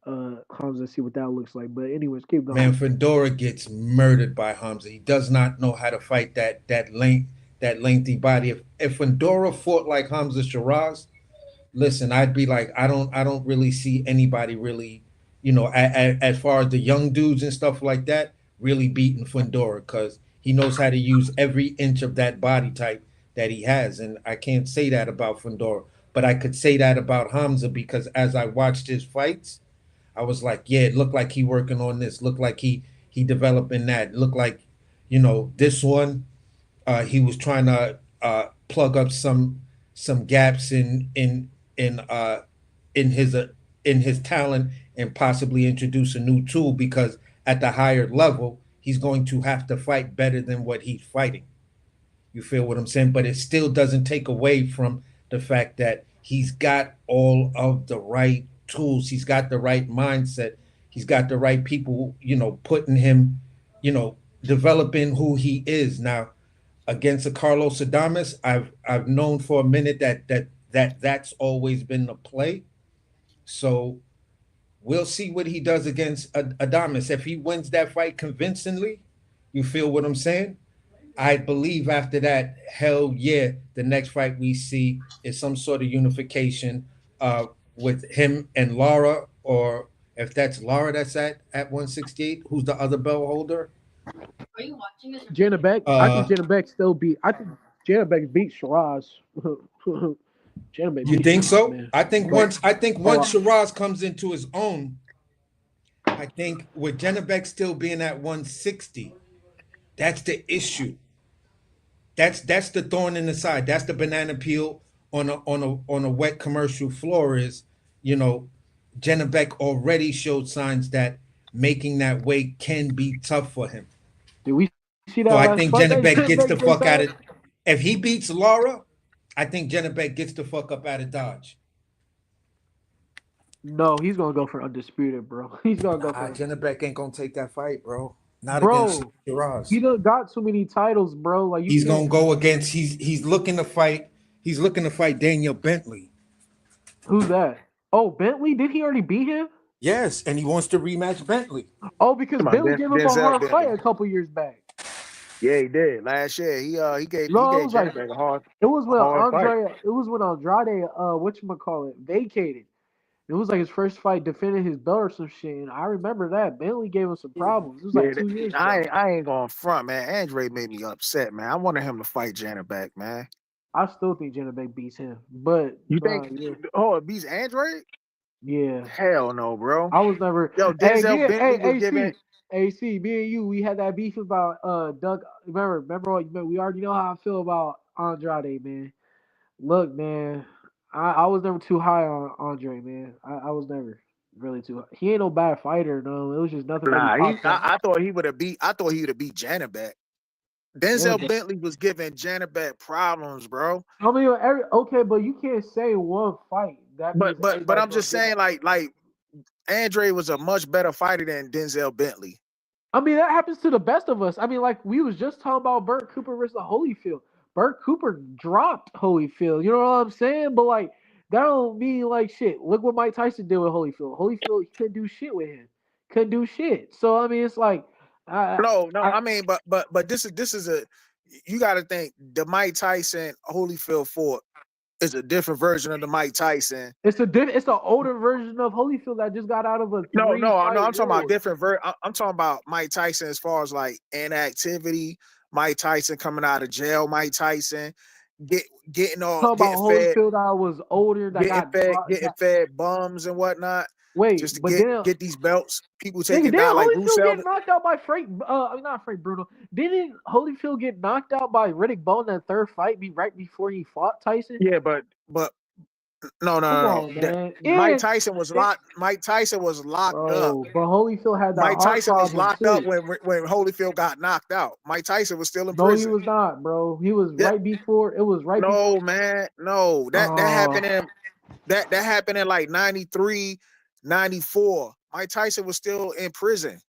Hamza, see what that looks like. But anyways, keep going. Man, Fedora gets murdered by Hamza. He does not know how to fight that lengthy body. If Fedora fought like Hamza Shiraz, listen, I'd be like, I don't really see anybody really, as far as the young dudes and stuff like that, really beating Fedora, because he knows how to use every inch of that body type that he has. And I can't say that about Fedora, but I could say that about Hamza, because as I watched his fights, I was like, yeah, it looked like he working on this, looked like he developing that, looked like, this one, he was trying to plug up some gaps in his talent and possibly introduce a new tool, because at the higher level, he's going to have to fight better than what he's fighting. You feel what I'm saying? But it still doesn't take away from the fact that he's got all of the right tools. He's got the right mindset. He's got the right people, putting him, developing who he is. Now, against a Carlos Adames, I've known for a minute that's always been the play. So we'll see what he does against Adames. If he wins that fight convincingly, you feel what I'm saying? I believe after that, hell yeah, the next fight we see is some sort of unification with him and Lara, or if that's Lara that's at 168, who's the other belt holder? Jenna Beck. I think Jenna Beck still beat. I think Jenna Beck beat Shiraz. Jenna Beck You beat think Shiraz, so? man. I think But- once Shiraz comes into his own, I think with Jenna Beck still being at 160, that's the issue. That's the thorn in the side. That's the banana peel on a wet commercial floor. Is Jenna Beck already showed signs that making that weight can be tough for him. Did we see that So I last think fight? Jenna Beck gets the fuck out of. of. If he beats Laura, I think Jenna Beck gets the fuck up out of Dodge. No, he's gonna go for undisputed, bro. He's gonna go for. Jenna Beck ain't gonna take that fight, bro. Not against Bro, Shiraz. he done got so many titles, bro. Like He's gonna go against. He's looking to fight. He's looking to fight Daniel Bentley. Who's that? Oh, Bentley? Did he already beat him? Yes, and he wants to rematch Bentley. Oh, because Come on, Bentley gave him a Denzel hard Bentley. fight a couple years back. Yeah, he did last year. He gave No, it was Jenna like Beck a hard. it was when hard fight. Andre. It was when Andrade, whatchamacallit, vacated. It was like his first fight defending his belt or some shit. And I remember that Bentley gave him some problems. It was like 2 years ago. I ain't going front, man. Andre made me upset, man. I wanted him to fight Jenna Beck, man. I still think Jenna Beck beats him, but You think? yeah. Oh, it beats Andre? Yeah. Hell no, bro. I was never. Yo, Denzel Bentley was giving. AC, me and you, we had that beef about Doug. Remember, we already know how I feel about Andrade, man. Look, man, I was never too high on Andre, man. I was never really too high. He ain't no bad fighter, no. It was just nothing that he popped up. I thought he would have beat. I thought he would have beat Jenna Beck. Denzel Bentley was giving Jenna Beck problems, bro. I mean, okay, but you can't say one fight. But I'm just saying, like Andre was a much better fighter than Denzel Bentley. I mean, that happens to the best of us. I mean, like we was just talking about Burt Cooper versus Holyfield. Burt Cooper dropped Holyfield. You know what I'm saying? But like that don't mean like shit. Look what Mike Tyson did with Holyfield. Holyfield couldn't do shit with him. Couldn't do shit. So I mean, it's like I mean, but this is a you got to think the Mike Tyson Holyfield fought is a different version of the Mike Tyson. It's an older version of Holyfield that just got out of a I'm talking about different I'm talking about Mike Tyson as far as like inactivity. Mike Tyson coming out of jail. Mike Tyson getting all talking getting about fed. Holyfield. I was older. That getting fed bums and whatnot. Wait, just to get these belts. People taking didn't down like Holyfield get knocked out by Frank? Not Frank Bruno. Didn't Holyfield get knocked out by Riddick Bowe in that third fight? Right before he fought Tyson? Yeah, but no. On, Mike Tyson was locked. Mike Tyson was locked up. But Holyfield had that. Mike Tyson was locked too. up when Holyfield got knocked out. Mike Tyson was still in No, prison. he was not, bro. He was right before. It was right. No, man. No, that happened in that happened in like 93, 94. Mike Tyson was still in prison.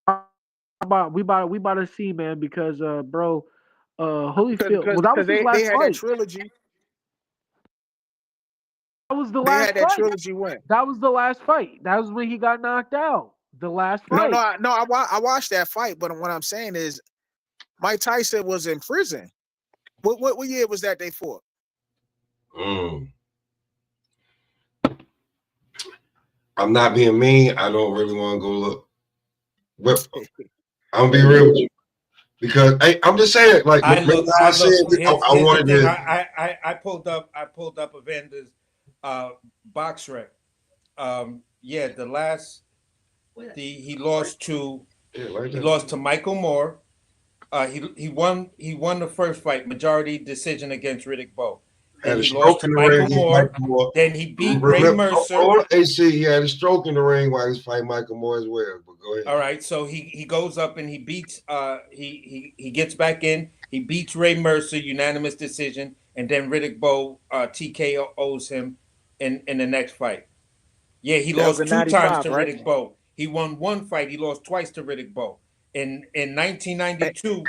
We about to see, man, because bro, Holyfield. Well, that was his last they had fight. that trilogy. That was the last fight. They had that fight. trilogy win. That was the last fight. That was when he got knocked out. The last fight. No. I watched that fight, but what I'm saying is, Mike Tyson was in prison. What year was that they fought? I'm not being mean. I don't really want to go look. But I'm gonna be real with you because I'm just saying. Like I pulled up Evander's box rec. The last he lost to Michael Moore. He won the first fight, majority decision against Riddick Bowe. Then he lost to Michael Moore. Then he beat Ray Mercer. AC, he had a stroke in the ring while he was fighting Michael Moore as well. But go ahead. All right, so he goes up and he beats. He gets back in. He beats Ray Mercer, unanimous decision, and then Riddick Bowe TKOs him in the next fight. Yeah, he lost 2 times to Riddick Bowe. He won 1 fight. He lost twice to Riddick Bowe. In 1992,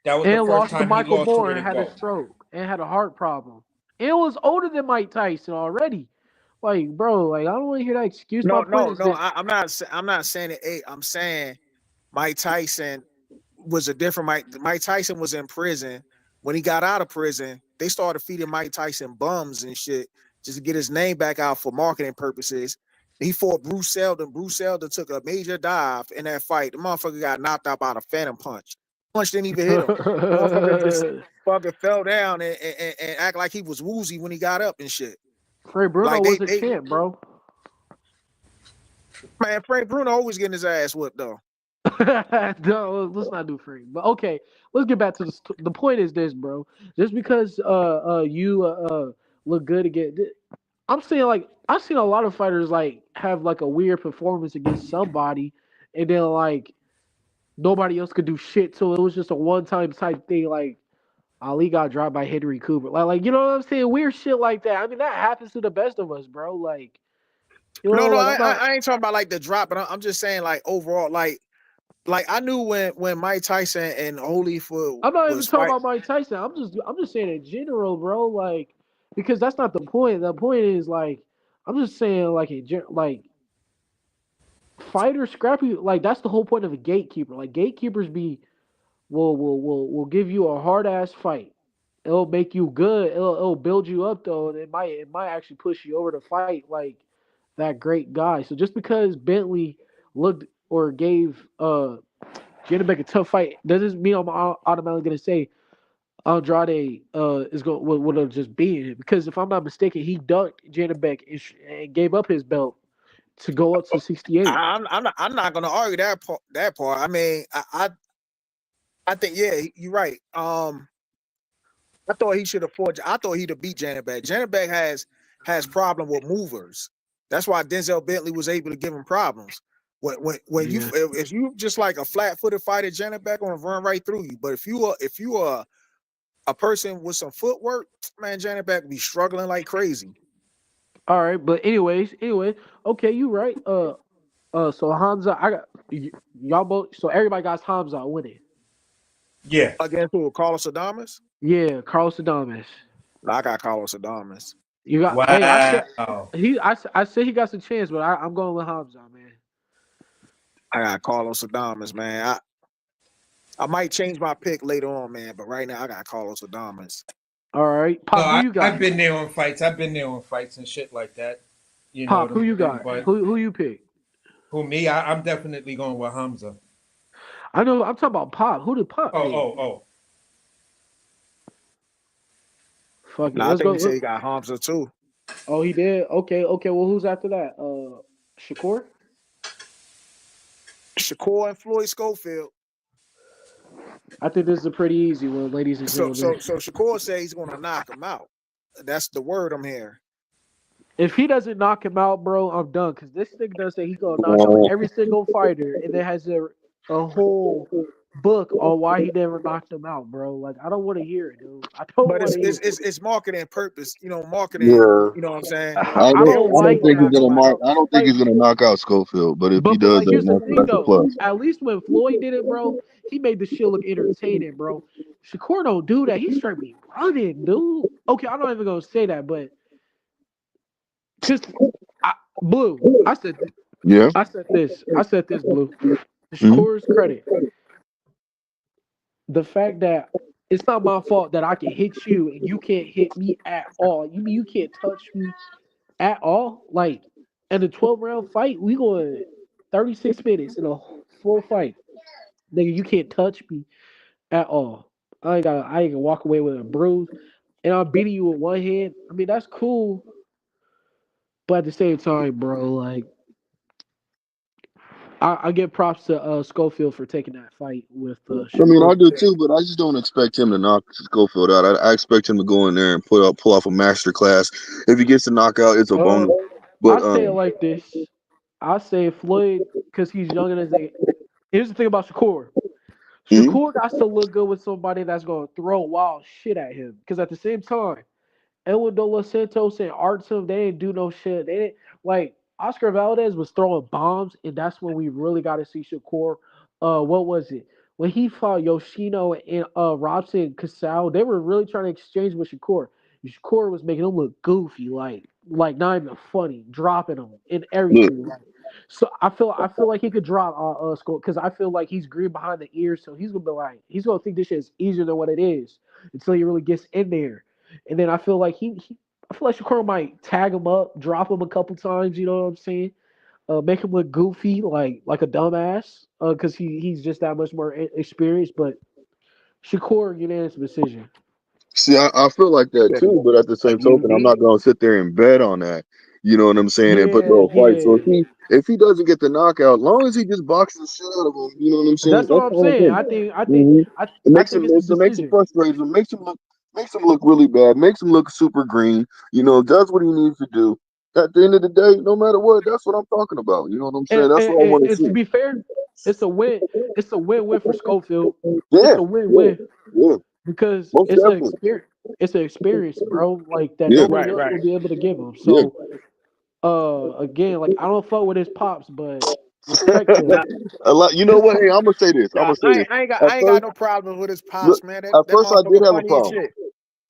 that was the first time he lost to Riddick and had Bowe. a stroke and had a heart problem. It was older than Mike Tyson already. Like, bro, like I don't want to hear that excuse. No. I'm not saying it. I'm saying Mike Tyson was a different Mike. Mike Tyson was in prison. When he got out of prison, they started feeding Mike Tyson bums and shit just to get his name back out for marketing purposes. He fought Bruce Seldon. Bruce Seldon took a major dive in that fight. The motherfucker got knocked out by the phantom punch. Punch didn't even hit him. Motherfucker just fucking fell down and act like he was woozy when he got up and shit. Frank Bruno Like was a champ, bro. Man, Frank Bruno always getting his ass whipped though. No, let's not do Frank. But okay, let's get back to the point. Is this, bro? Just because you look good again, I'm saying like I've seen a lot of fighters like have like a weird performance against somebody, and then like nobody else could do shit. So it was just a one time type thing. Like Ali got dropped by Henry Cooper. Like you know what I'm saying? Weird shit like that. I mean that happens to the best of us, bro. Like you know, No, like I'm not. I ain't talking about like the drop, but I'm just saying like overall, like I knew when Mike Tyson and Holyfield I'm not even was talking fight. about Mike Tyson. I'm just saying in general, bro. Like because that's not the point. The point is like I'm just saying like like fighter scrappy. Like that's the whole point of a gatekeeper. Like gatekeepers will give you a hard ass fight. It'll make you good. It'll build you up though, and it might actually push you over to fight like that great guy. So just because Bentley looked or gave Janabek a tough fight doesn't mean I'm automatically gonna say Andrade is going would just be in it, because if I'm not mistaken, he ducked Janabek and gave up his belt to go up to 68. I'm not gonna argue that part. That part. I mean, I think yeah, you're right. I thought he should have fought. I thought he'd have beat Janabek. Janabek has problem with movers. That's why Denzel Bentley was able to give him problems. When you Yeah. if you just like a flat footed fighter, Janabek gonna run right through you. But if you are a person with some footwork, man, Janabek will be struggling like crazy. All right, but anyway, okay, you right. So Hamza, I got y'all both. So everybody got Hamza winning. Yeah. Against who? Carlos Adames? Yeah, Carlos Adames. No, I got Carlos Adames. You got. Hey, Wow. I said he got some chance, but I'm going with Hamza, man. I got Carlos Adames, man. I might change my pick later on, man, but right now I got Carlos Adames. All right, Pop, No, who you got? I've been there on fights. I've been there on fights and shit like that. You know Pop, what who I'm you saying? got? But Who you pick? who me? I'm definitely going with Hamza. I know. I'm talking about Pop. Who did Pop pick? Oh. Fuck it. No, I Let's think go. he said he got Hamza too. Oh, he did. Okay. Well, who's after that? Shakur. Shakur and Floyd Schofield. I think this is a pretty easy one, ladies and So gentlemen. Shakur says he's gonna knock him out. That's the word I'm hearing. If he doesn't knock him out, bro, I'm done. Because this nigga does say he's gonna knock out every single fighter, and then has a whole book on why he never knocked him out, bro. Like I don't want to hear it, dude. I don't But want to hear it. it's marketing purpose, marketing. Yeah, You know what I'm saying? I I don't don't like think he's that, gonna though, mark. bro. I don't think Like, he's gonna knock out Schofield. But if he but does, like, here's the then thing, that's a though. plus. At least when Floyd did it, bro, he made the shit look entertaining, bro. Shakur don't do that. He straight be running, dude. Okay, I'm not even gonna say that, but just Blue. Yeah. I said this, Blue. To Mhm. Shakur's credit, the fact that it's not my fault that I can hit you and you can't hit me at all. You mean you can't touch me at all? Like in a 12-round fight, we going 36 minutes in a full fight. Nigga, you can't touch me at all. I ain't gonna walk away with a bruise. And I'm beating you with one hand. I mean, that's cool. But at the same time, bro, like I give props to Schofield for taking that fight with I mean, I Shakur. do too, but I just don't expect him to knock Schofield out. I expect him to go in there and pull off a master class. If he gets a knockout, it's a bonus. I But say it like this. I say Floyd, because he's younger than they. Here's the thing about Shakur. mhm. Shakur got to look good with somebody that's going to throw wild shit at him. Because at the same time, Edwin Dos Santos and Artem, they didn't do no shit. They didn't like Oscar Valdez was throwing bombs, and that's when we really got to see Shakur. What was it? When he fought Yoshino and Robson Casal, they were really trying to exchange with Shakur. Shakur was making him look goofy, like not even funny, dropping him and Look, everything. Like, So I feel like he could drop Skull because I feel like he's green behind the ears, so he's gonna be like he's gonna think this shit is easier than what it is until he really gets in there, and then I feel like I feel like Shakur might tag him up, drop him a couple times. You know what I'm saying? Make him look goofy, like a dumbass, because he's just that much more experienced. But Shakur unanimous decision. See, I feel like that too, but at the same token, I'm not gonna sit there and bet on that. You know what I'm saying? And put Yeah, no fight. So yeah. if he doesn't get the knockout, long as he just boxes the shit out of him, you know what I'm saying? That's what That's I'm all I'm saying. saying. It I makes think him it's a makes him decision. frustrated. Makes him look really bad. Makes him look super green. You know, does what he needs to do. At the end of the day, no matter what, that's what I'm talking about. You know what I'm saying? That's what I want to And to see. be fair, it's a win. It's a win-win for Schofield. It's Yeah, a yeah, win-win yeah. because Most it's an definitely. experience. It's an experience, bro. Like that Yeah, nobody else will be able to give him. yeah. So, again, like I don't fuck with his pops, but respect to him. A lot. You know His what? pop, Hey, I'm gonna say this. I'm Nah, gonna say this. At I ain't got first, no problem with his look, pops, man. at That first I did motherfucker have a funny as problem. shit.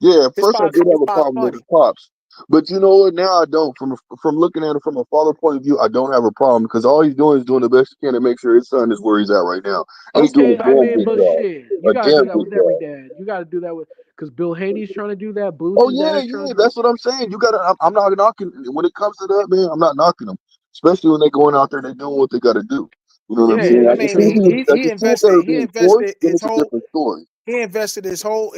Yeah, at His first I pops, did his have a pops problem with his funny. pops. But you know what? Now I don't. From looking at it from a father point of view, I don't have a problem because all he's doing is doing the best he can to make sure his son is where he's at right now, and he's doing okay, a I damn mean, good but job. shit, you A gotta do damn that good with every job. dad. You gotta do that with because Bill Haney's trying to do that. Oh Boosie's dad yeah, is trying yeah. to do. That's what I'm saying. You gotta. I'm not knocking when it comes to that, man. I'm not knocking them, especially when they're going out there, they're doing what they got to do. You know what I'm saying? Yeah, I I can mean, see if I can see if they were he being forced, invested then his it's a whole different story. he invested his whole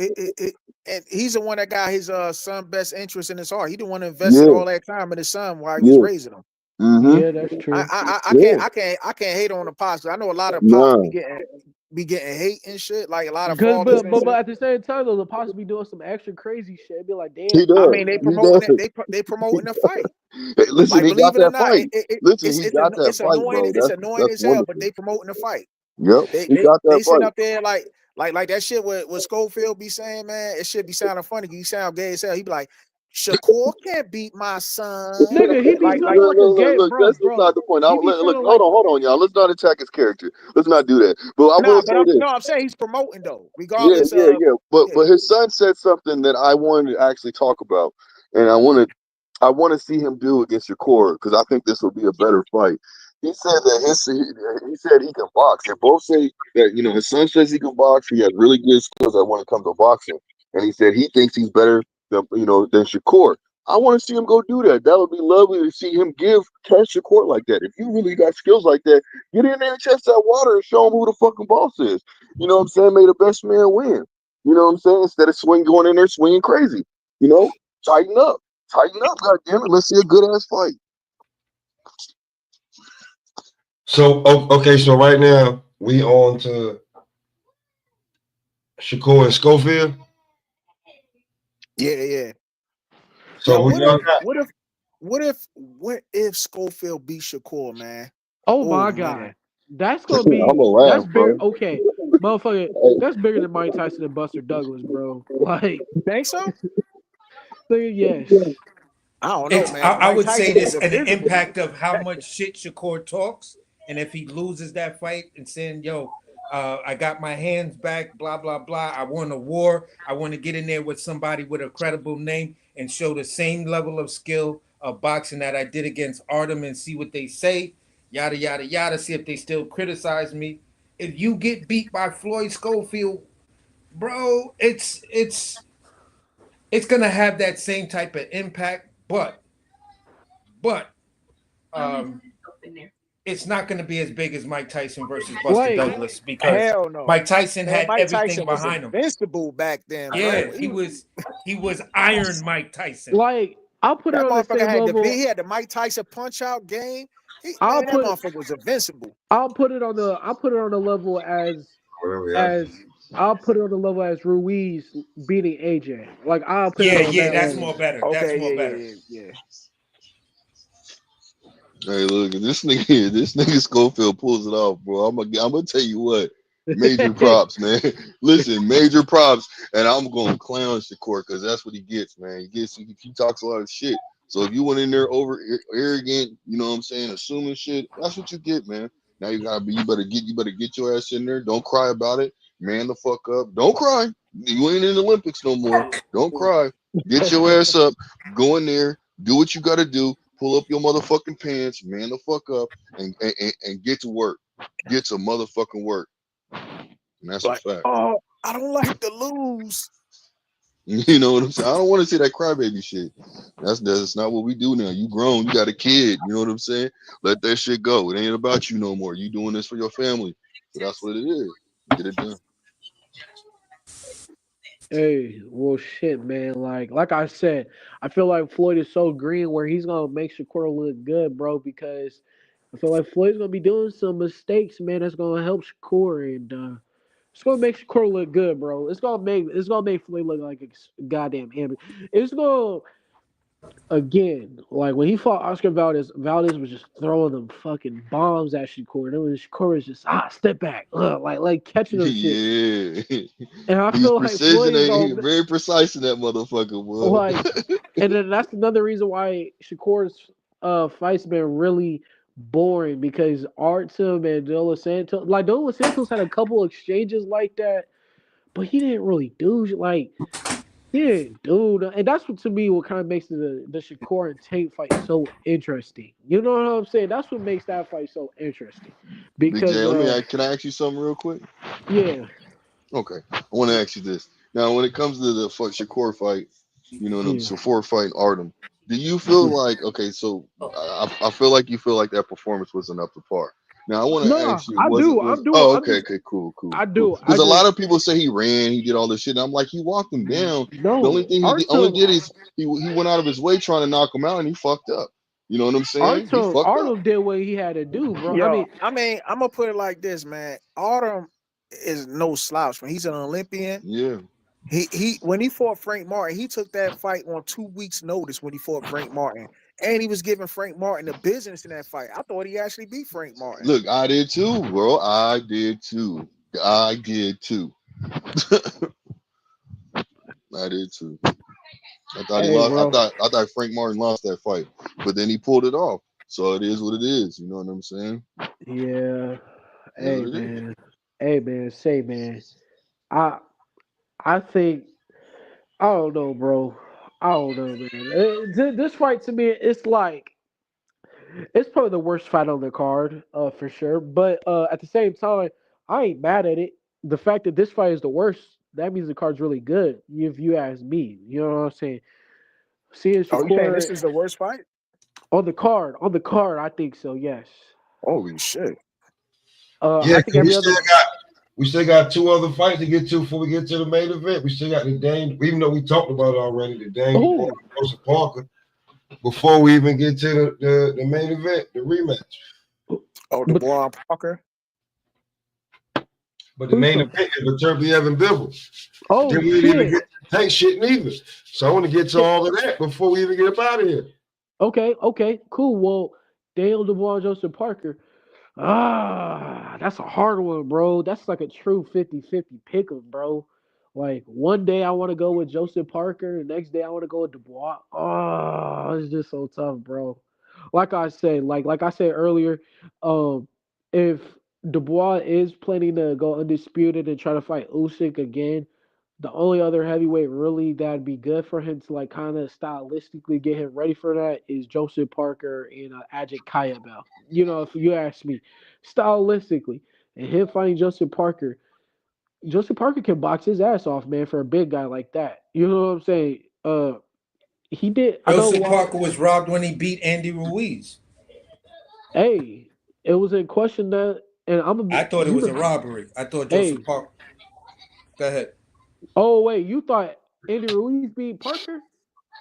and he's the one that got his son best interest in his heart. He the one that invested Yeah, all that time in his son while he was yeah. raising him. Mm-hmm. Yeah, that's true. Yeah. I can't hate on the pops. I know a lot of pops Nah. be getting hate and shit, like a lot of Because, fathers and but shit. at the same time, though, the pops be doing some extra crazy shit. It'd be like, He damn, I does. mean, they He promoting it. does. They promoting the fight. Hey, listen, Like, he got believe it or that not, fight. Listen, he got that it's fight, annoying. bro. It's annoying That's as hell, but wonderful. they promoting the fight. Yep, he got that They sitting fight. up there like that shit what Schofield be saying, man. It should be sounding funny. You sound gay as hell. He be like, Shakur can't beat my son. nigga, he be sounding Look, like a look, look, gay, look. bro, That's not bro. the point. He be Look, sounding like, hold on, y'all. Let's not attack his character. Let's not do that. But I will Nah, but say this. I'm saying he's promoting though, Yeah, regardless yeah, of yeah. yeah. But his son said something that I wanted to actually talk about, and I want to see him do against Shakur because I think this will be a better fight. He said that he said he can box. They both say that his son says he can box. He has really good skills when it comes to boxing, and he said he thinks he's better than Shakur. I want to see him go do that. That would be lovely to see him test Shakur like that. If you really got skills like that, get in there and test that water and show him who the fucking boss is. You know what I'm saying? May the best man win. You know what I'm saying? Instead of going in there swinging crazy. Tighten up. Tighten up, goddammit. Let's see a good ass fight. So okay, so right now we on to Shakur and Schofield. Yeah. So Yo, who y'all got? what if Schofield beat Shakur, man? oh Oh my man. god, that's gonna I'm be gonna laugh, that's bigger. bro. Okay, motherfucker, Hey, that's bigger than Mike Tyson and Buster Douglas, bro. Like, You think so? yes. I don't know, It's man. I Mike would say Tyson was this an invisible. impact of how much shit Shakur talks, and if he loses that fight and saying, "Yo, I got my hands back," blah blah blah. I won a war. I want to get in there with somebody with a credible name and show the same level of skill of boxing that I did against Artem and see what they say. Yada yada yada. See if they still criticize me. If you get beat by Floyd Schofield, bro, it's gonna have that same type of impact, but um, it's not going to be as big as Mike Tyson versus Buster Like, Douglas because Hell no. Mike Tyson Man, had Mike everything Tyson was behind him. invincible back then, Yeah, bro. he was Iron Mike Tyson. like I'll put it That on the motherfucker same had level. he had the Mike Tyson punch out game. I'll That put motherfucker was invincible. I'll put it on the level Whatever, yeah. as I'll put it on the level as Ruiz beating AJ. Like I'll put it Yeah, on yeah, that that's level. more better. That's Okay, more better. yeah. hey, look, this nigga Schofield pulls it off, bro. I'm gonna tell you what. Major props, man. Listen, major props, and I'm gonna clown Shakur because that's what he gets, man. He talks a lot of shit. So if you went in there over arrogant, you know what I'm saying, assuming shit, that's what you get, man. Now you better get your ass in there. Don't cry about it. Man the fuck up. Don't cry. You ain't in the Olympics no more. Don't cry. Get your ass up. Go in there. Do what you gotta do. pull up your motherfucking pants, man the fuck up, and get to work. Get to motherfucking work. And that's a fact. Oh, I don't like to lose. You know what I'm saying? I don't want to see that crybaby shit. That's not what we do now. You grown, you got a kid. You know what I'm saying? Let that shit go. It ain't about you no more. You doing this for your family. So that's what it is. Get it done. Hey, well, shit, man. Like I said, I feel like Floyd is so green where he's gonna make Shakur look good, bro. Because I feel like Floyd's gonna be doing some mistakes, man. That's gonna help Shakur, and it's gonna make Shakur look good, bro. It's gonna make Floyd look like a goddamn amateur. It's gonna again, like when he fought Oscar Valdez, Valdez was just throwing them fucking bombs at Shakur. And then Shakur was just step back, like catching them shit. Yeah. And I He's feel like Floyd precision. is He gonna very precise in that motherfucker, boy. like, and then that's another reason why Shakur's fights been really boring because Artem and De Los Santos, like De Los Santos had a couple exchanges like that, but he didn't really do like. Yeah, dude, and that's what to me what kind of makes the Shakur and Tank fight so interesting. You know what I'm saying? That's what makes that fight so interesting. Big J, Because can I ask you something real quick? yeah, Okay. I want to ask you this. Now, when it comes to the Shakur fight, you know, yeah, Shakur fighting Artem, do you feel like, okay, so I feel like you feel like that performance wasn't up to par. Now, I want to no, ask you, I do. oh, I'm okay, just, okay, cool. I do. Because a lot of people say he ran, he did all this shit. And I'm like, he walked him down. The only no, thing only did is he went out of his way trying to knock him out and he fucked up. You know what I'm saying? He fucked up. Artem did what he had to do, bro. Yo, I mean, I'm gonna put it like this, man. Autumn is no slouch, man. He's an Olympian. Yeah. He when he fought Frank Martin, he took that fight on 2 weeks' notice when he fought Frank Martin. And he was giving Frank Martin the business in that fight. I thought he actually beat Frank Martin. Look, I did too, bro. I did too. I did too. I thought he Hey, lost. bro. I thought Frank Martin lost that fight, but then he pulled it off. So it is what it is. You know what I'm saying? Yeah. It is Hey, what it is. man. Hey, man. Say, man. I I think I don't know, bro. I don't know, man. This fight to me, it's like it's probably the worst fight on the card, for sure. But at the same time, I ain't mad at it. The fact that this fight is the worst, that means the card's really good. If you ask me, you know what I'm saying. Seeing Oh, you saying Shakur this is the worst fight? on the card, I think so. Yes. Holy shit. Yeah, I think 'cause every other. we still got two other fights to get to before we get to the main event. We still got the Dane, even though we talked about it already, the Dane Oh, Joseph Parker. Before we even get to the main event, the rematch. Oh, Dubois and Parker. But the main event is the Turkey Evan Bivol. Oh, Then we didn't even shit. get tank shit neither. So I want to get to all of that before we even get up out of here. Okay, cool. Well, Daniel Dubois, Joseph Parker. That's a hard one, bro. That's like a true 50-50 pick 'em, bro. Like one day I want to go with Joseph Parker, the next day I want to go with Dubois. Oh, it's just so tough, bro. Like I said earlier, if Dubois is planning to go undisputed and try to fight Usyk again, the only other heavyweight really that'd be good for him to like kind of stylistically get him ready for that is Joseph Parker and Ajit Kayabel. You know, if you ask me, stylistically, and him fighting Joseph Parker can box his ass off, man, for a big guy like that. You know what I'm saying? He did. I know a Joseph lot. Parker was robbed when he beat Andy Ruiz. Hey, it was in question that, and I'm a. I thought it You was a know, robbery. I thought hey. Joseph Parker. Go ahead. Oh wait, you thought Andy Ruiz beat Parker?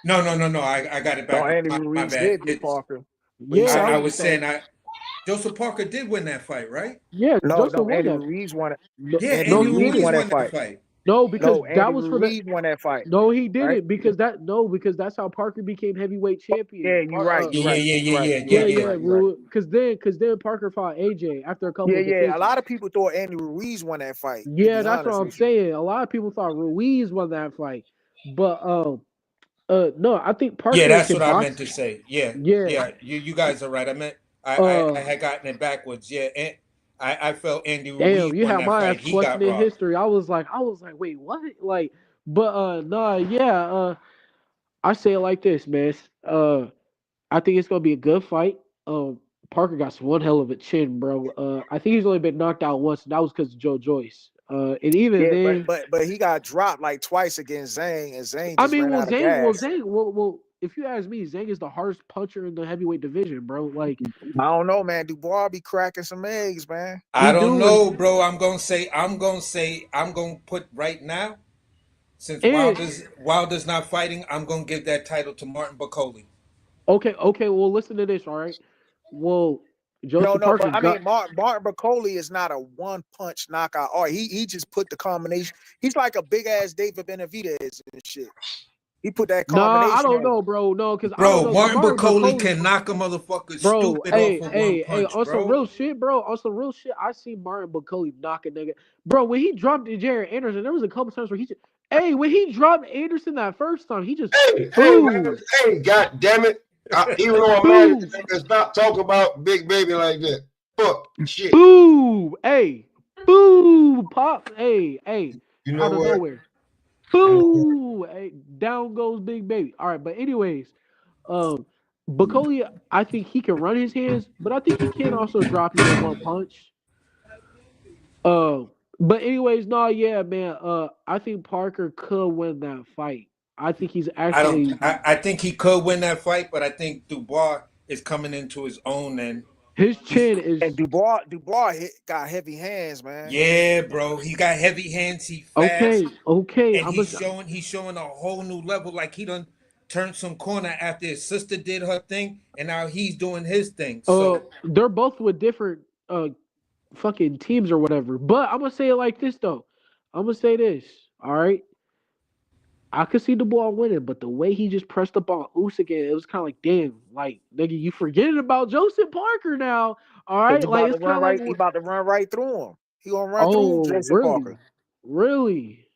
No. I got it No, back. Andy My Ruiz bad. did beat Parker. But he Yeah, said I he was said saying Joseph Parker did win that fight, right? yeah. no, Joseph won Andy that. Ruiz won it. Yeah, No, Andy Andy he Ruiz Ruiz didn't. won won that that fight. fight. No, because No, that Andy was for the. Ruiz won that fight. No, he Right? didn't because that's how Parker became heavyweight champion. Yeah, you're right. You're right. You're right. You're right. You're right. You're right. Because then Parker fought AJ after a couple Yeah, of yeah. A defenses. lot of people thought Andy Ruiz won that fight, to Yeah, be that's what honest I'm with you. saying. A lot of people thought Ruiz won that fight, but no, I think Yeah, Parker that's can what I meant box. to say. Yeah, Yeah, yeah. You guys are right. I meant I uh, had gotten it backwards. Yeah, and I felt Andy Ruiz damn, you won had that my fight. ass He got questioning robbed. history. I was like, wait, what? Like, but nah, yeah, I say it like this, man. I think it's gonna be a good fight. Parker got one hell of a chin, bro. I think he's only been knocked out once, and that was because of Joe Joyce. And even Yeah, then, but he got dropped like twice against Zhang, and Zhang I just mean, ran well, out of Zhang, gas. if you ask me, Zhang is the hardest puncher in the heavyweight division, bro. Like, I don't know, man. Dubois be cracking some eggs, man. I don't know, bro. I'm gonna put right now, since and Wilder's not fighting, I'm gonna give that title to Martin Bakoli. okay. Well, listen to this, all right. Well, Joseph No, Parker but I got mean, Martin Bakoli is not a one punch knockout. Or he just put the combination. He's like a big ass David Benavidez and shit. He put that Nah, I combination don't on. know, bro. No, because I don't Bro, know. Because Martin Martin Bakoli Bakoli, can knock a motherfucker bro. stupid off Hey, of one hey, hey. punch, On some bro. real shit, bro. On some real shit, I see Martin Bakoli knock a nigga, bro. When he dropped Jared Anderson, there was a couple times where he just, hey, when he dropped Anderson that first time, he just Hey, man. Hey, God damn it. Even though I'm mad at you, stop talking about Big Baby like that. Fuck shit. Boom, hey, boom, pop, hey, You know out of what? nowhere, boom, hey, down goes Big Baby. All right, but anyways, Bakoli, I think he can run his hands, but I think he can also drop you in one punch. Uh, but anyways, no, yeah, man. I think Parker could win that fight. I think he's actually I think he could win that fight, but I think Dubois is coming into his own, and his chin is And Dubois got heavy hands, man. yeah, bro. He got heavy hands. He fast, okay. and he's showing a whole new level. Like he done turned some corner after his sister did her thing, and now he's doing his thing. So they're both with different fucking teams or whatever. But I'm gonna say it like this though. I'm gonna say this. All right. I could see the ball winning, but the way he just pressed up on Usyk, it was kind of like, damn, like nigga, you forgetting about Joseph Parker now. All right, like it's kind of like, He about to run right through him. He gonna run through oh, Joseph Parker. really.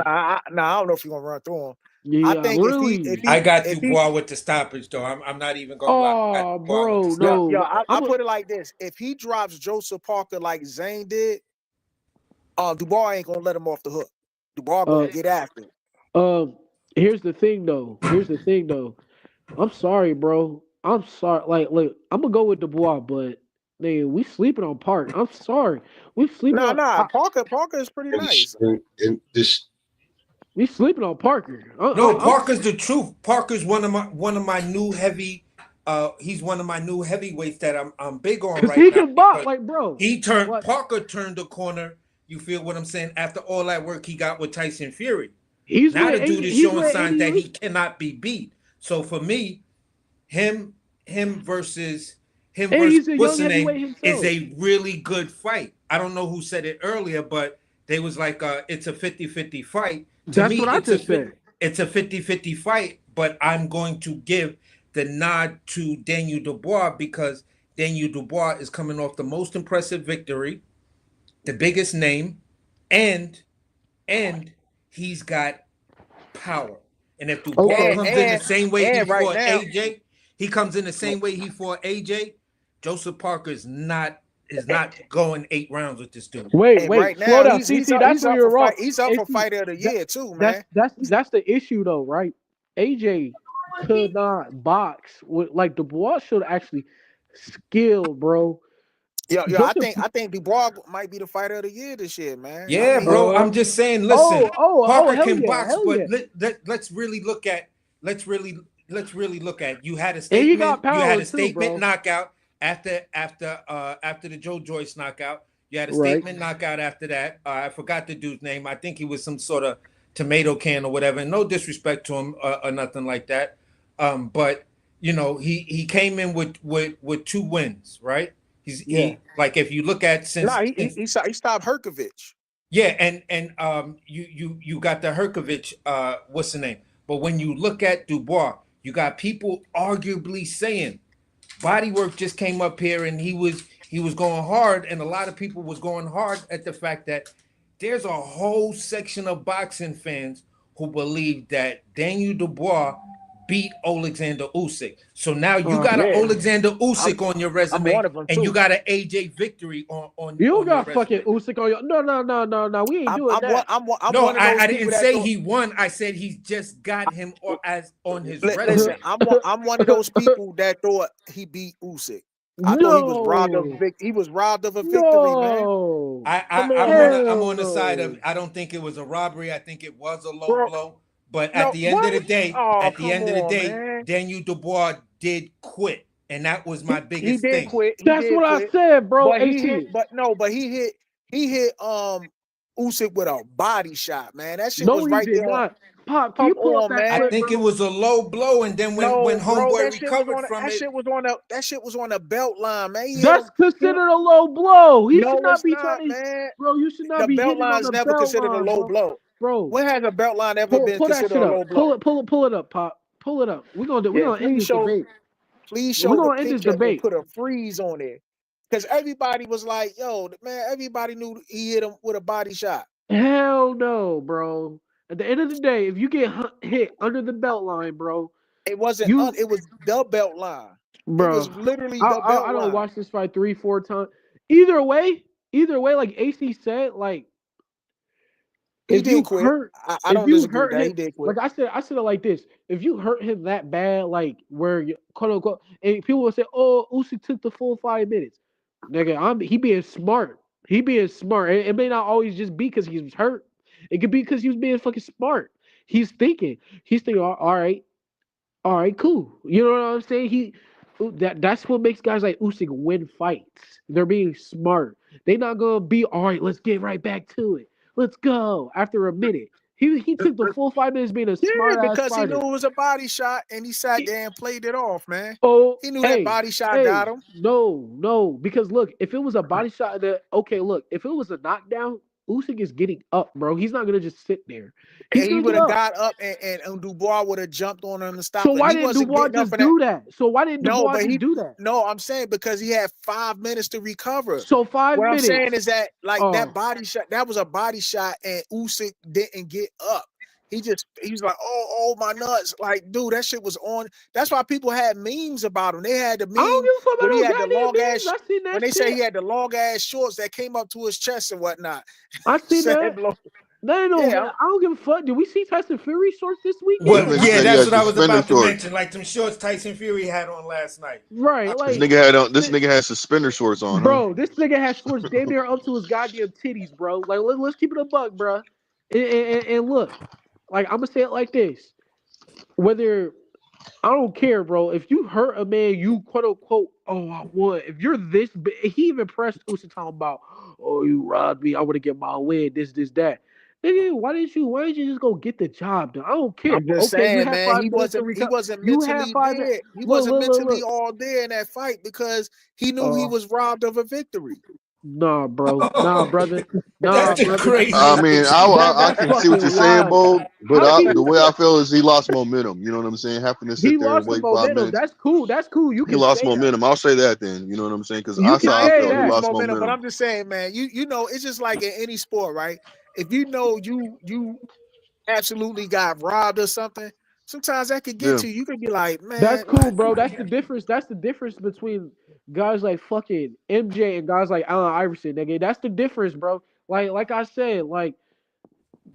I don't know if he gonna run through him. I Yeah, think really. I got Dubois with the stoppage, though. I'm not even gonna lie. I got Oh, Dubois with the bro, stoppage. no. I put it like this: if he drops Joseph Parker like Zane did, Dubois ain't gonna let him off the hook. Dubois gonna get after it. Here's the thing, though. I'm sorry, bro. I'm sorry. Like, look, I'm gonna go with Dubois, but man, we sleeping on Park. I'm sorry. We sleeping on Parker is pretty nice. And this, we sleeping on Parker. No, Parker's the truth. Parker's one of my new heavy. He's one of my new heavyweights that I'm big on right he now. can box, like, bro. Parker turned the corner. You feel what I'm saying? After all that work he got with Tyson Fury, now the dude is showing signs that he cannot be beat. So for me, him versus what's the name is a really good fight. I don't know who said it earlier, but they was like, it's a 50-50 fight. To me, it's a 50-50 fight, but I'm going to give the nod to Daniel Dubois because Daniel Dubois is coming off the most impressive victory, the biggest name, and he's got power. And if Dubois comes in the same way he fought AJ, he comes in the same way he fought AJ, Joseph Parker is not going 8 rounds with this dude. Wait, right slow now, down. That's where you're wrong. He's up for fighter of the year too, man. That's the issue though, right? AJ could not box with like Dubois should actually skill, bro. I think Dubois might be the fighter of the year this year, man. Yeah, bro. I'm just saying. Listen, Parker can box, but let's really look at. You had a statement. He got power you had a too, statement bro. knockout after the Joe Joyce knockout. You had a statement knockout after that. I forgot the dude's name. I think he was some sort of tomato can or whatever. And no disrespect to him or nothing like that. But you know, he came in with 2 wins, right? He like if you look at since he stopped Herkovich. Yeah, and you got the Herkovich, what's the name? But when you look at Dubois, you got people arguably saying Bodywork just came up here and he was going hard, and a lot of people was going hard at the fact that there's a whole section of boxing fans who believe that Daniel Dubois beat Alexander Usyk. So now you got an Yeah, Alexander Usyk on your I'm resume, one of them and you too. got an AJ victory on You don't your got fucking resume. Usyk on your. No. We ain't doing that. I'm No, one of those I people didn't that say thought. he won. I said he's just got him as on his Listen, resume. I'm one of those people that thought he beat Usyk. I thought he was robbed of No, he was robbed of a victory, man. no. I'm Hell on the side of no, I don't think it was a robbery. I think it was a low Bro, blow. But no, what? Oh, come on, man. Daniel Dubois did quit, and that was my He biggest did thing. quit. He that's did what I quit. said, bro. But he hit. AC. But no. But he hit Usyk with a body shot, man. That shit No, was he right did there. not. Pop, can Come you pull up on, that I man. clip, think it bro? was a low blow, and then when No, bro, Homeboy that shit was recovered on. from That it, shit was on. That shit was on the belt line, man. He hit him. That's considered a low blow. He should No, not it's be not, trying to, man. bro. You should not The be belt hitting on line's the never belt considered a line, low bro. blow. Bro, When has a belt line ever been pull that considered shit a up. low blow? Pull it up, Pop. Pull it up. We're Yeah, gonna end this debate. please We're show the gonna end this picture and debate. put a freeze on it. Because everybody was like, yo, man, everybody knew he hit him with a body shot. Hell no, bro. At the end of the day, if you get hit under the belt line, bro, It wasn't you, it was the belt line. It was bro. literally the I belt don't line. watch this fight 3-4 times. Either way, like AC said, like He if you did quit. hurt, I if don't you disagree with hurt that. him, He did quit. like I said it like this: if you hurt him that bad, like where you quote unquote, and people will say, "Oh, Usyk took the full 5 minutes," nigga, he being smart. He being smart. It may not always just be because he was hurt. It could be because he was being fucking smart. He's thinking. All right, cool. You know what I'm saying? That's what makes guys like Usyk win fights. They're being smart. They're not gonna be all right. Let's get right back to it. Let's go. After a minute, he took the full 5 minutes being a Yeah, smart ass because he knew fighter. it was a body shot and he sat there and played it off, man. Oh, He knew that hey, body shot got him. no. Because look, if it was a body shot, look, if it was a knockdown, Usyk is getting up, bro. He's not gonna just sit there. He's And he gonna would get have up. got up and Dubois would have jumped on him to So stop him. why He didn't wasn't Dubois getting up just for that. do that? So why didn't No, Dubois but just do that? no, I'm saying because he had 5 minutes to recover. So 5 What I'm minutes. saying is that like that Oh, body shot, that was a body shot, and Usyk didn't get up. He was like, oh my nuts. Like, dude, that shit was on. That's why people had memes about him. They had the I don't meme give a fuck when about he no had the long goddamn ass memes. I seen that when they say shit. he had the long ass shorts that came up to his chest and whatnot. I seen Said, that. "Lo-" No, yeah, I don't give a fuck. Did we see Tyson Fury shorts this This weekend? well, nigga yeah, said he that's had what I was suspender about to shorts. mention. Like them shorts Tyson Fury had on last night. Right, This like, nigga had on. This nigga had suspender shorts on, huh? bro, this nigga has shorts damn near up to his goddamn titties, bro. Like, let's keep it a buck, bro. And look, like, I'm gonna say it like this: whether I don't care, bro. If you hurt a man, you quote unquote, oh, I won. If you're this big, he even pressed Usyk talking about, oh, you robbed me. I would have get my win. This, that. Nigga, why didn't you just go get the job done? I don't care. I'm just Okay, you saying, had man, 5 minutes to he recover. wasn't You had mentally 5 minutes. there. He Look, wasn't look, look, mentally look. all there in that fight because he knew he Oh, was robbed of a victory. nah, bro. Nah, brother. Nah, That's the brother. I craziest mean, shit. I That's can see what you're fucking saying, wild. Bo. But How can the you way I say feel is he lost momentum. You know what I'm saying? Having to he sit there and lost the wait 5 momentum? minutes, That's cool. That's cool. You he can lost say that. momentum. I'll say that then. You know what I'm saying? Because You that's can how I Now he say felt. did He lose that. lost momentum, but momentum. I'm just saying, man, you know, it's just like in any sport, right? If you know you absolutely got robbed or something, sometimes that could get Yeah. to you. You could be like, That's man, cool, bro. That's the difference. That's the difference between guys like fucking MJ and guys like Allen Iverson, nigga. That's the difference, bro. Like I said, like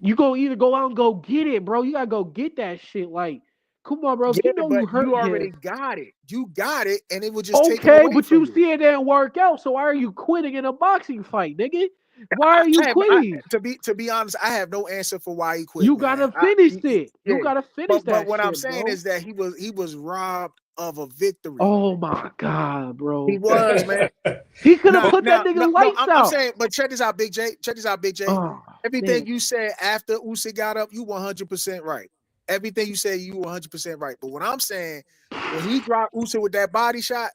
you go either go out and go get it, bro. You gotta go get that shit. Like, come on, bro. If yeah, you know you but you hurt already him, got it. You got it, and it was just taken okay, away but from you you. see it didn't work out. So why are you quitting in a boxing fight, nigga? Why are you quitting? To be honest, I have no answer for why he quit, You man. gotta finish it. You Yeah, gotta finish but that what I'm shit, saying bro. is that he was robbed of a victory. Oh my god, He bro. was, man. He could have Now, put that nigga no, lights I'm out. saying, but check this out, Big J. Check this out, Big J. Oh Everything man. you said after Usyk got up, you 100% right. Everything you said, you 100% right. But what I'm saying, when he dropped Usyk with that body shot,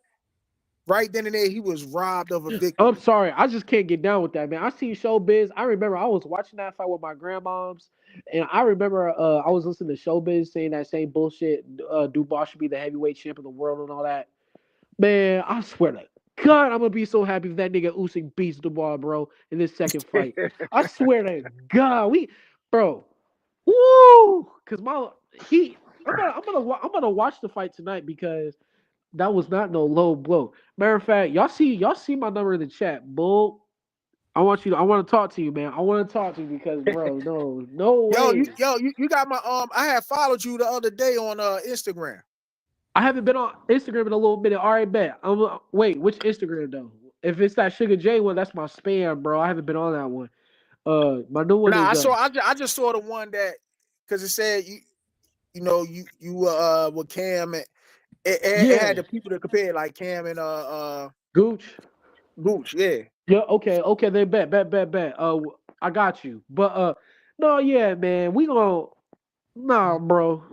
right then and there, he was robbed of a I'm victory. sorry, I just can't get down with that, man. I seen Showbiz. I remember I was watching that fight with my grandmoms, and I remember I was listening to Showbiz saying that same bullshit. Dubois should be the heavyweight champ of the world and all that. Man, I swear to God, I'm gonna be so happy if that nigga Usyk beats Dubois, bro, in this second fight. I swear to God, bro, woo, cause he I'm gonna watch the fight tonight because that was not no low blow. Matter of fact, y'all see my number in the chat, bull. I want to talk to you, man. I want to talk to you because, bro, no way. You got my I had followed you the other day on Instagram. I haven't been on Instagram in a little minute. All right, bet. Wait, which Instagram though? If it's that Sugar J one, that's my spam, bro. I haven't been on that one. My new one is. I just saw the one that because it said you with Cam and it had the people to compare like Cam and Gooch, yeah. Yeah, okay, they bet. I got you. But no, yeah, man, we gonna bro,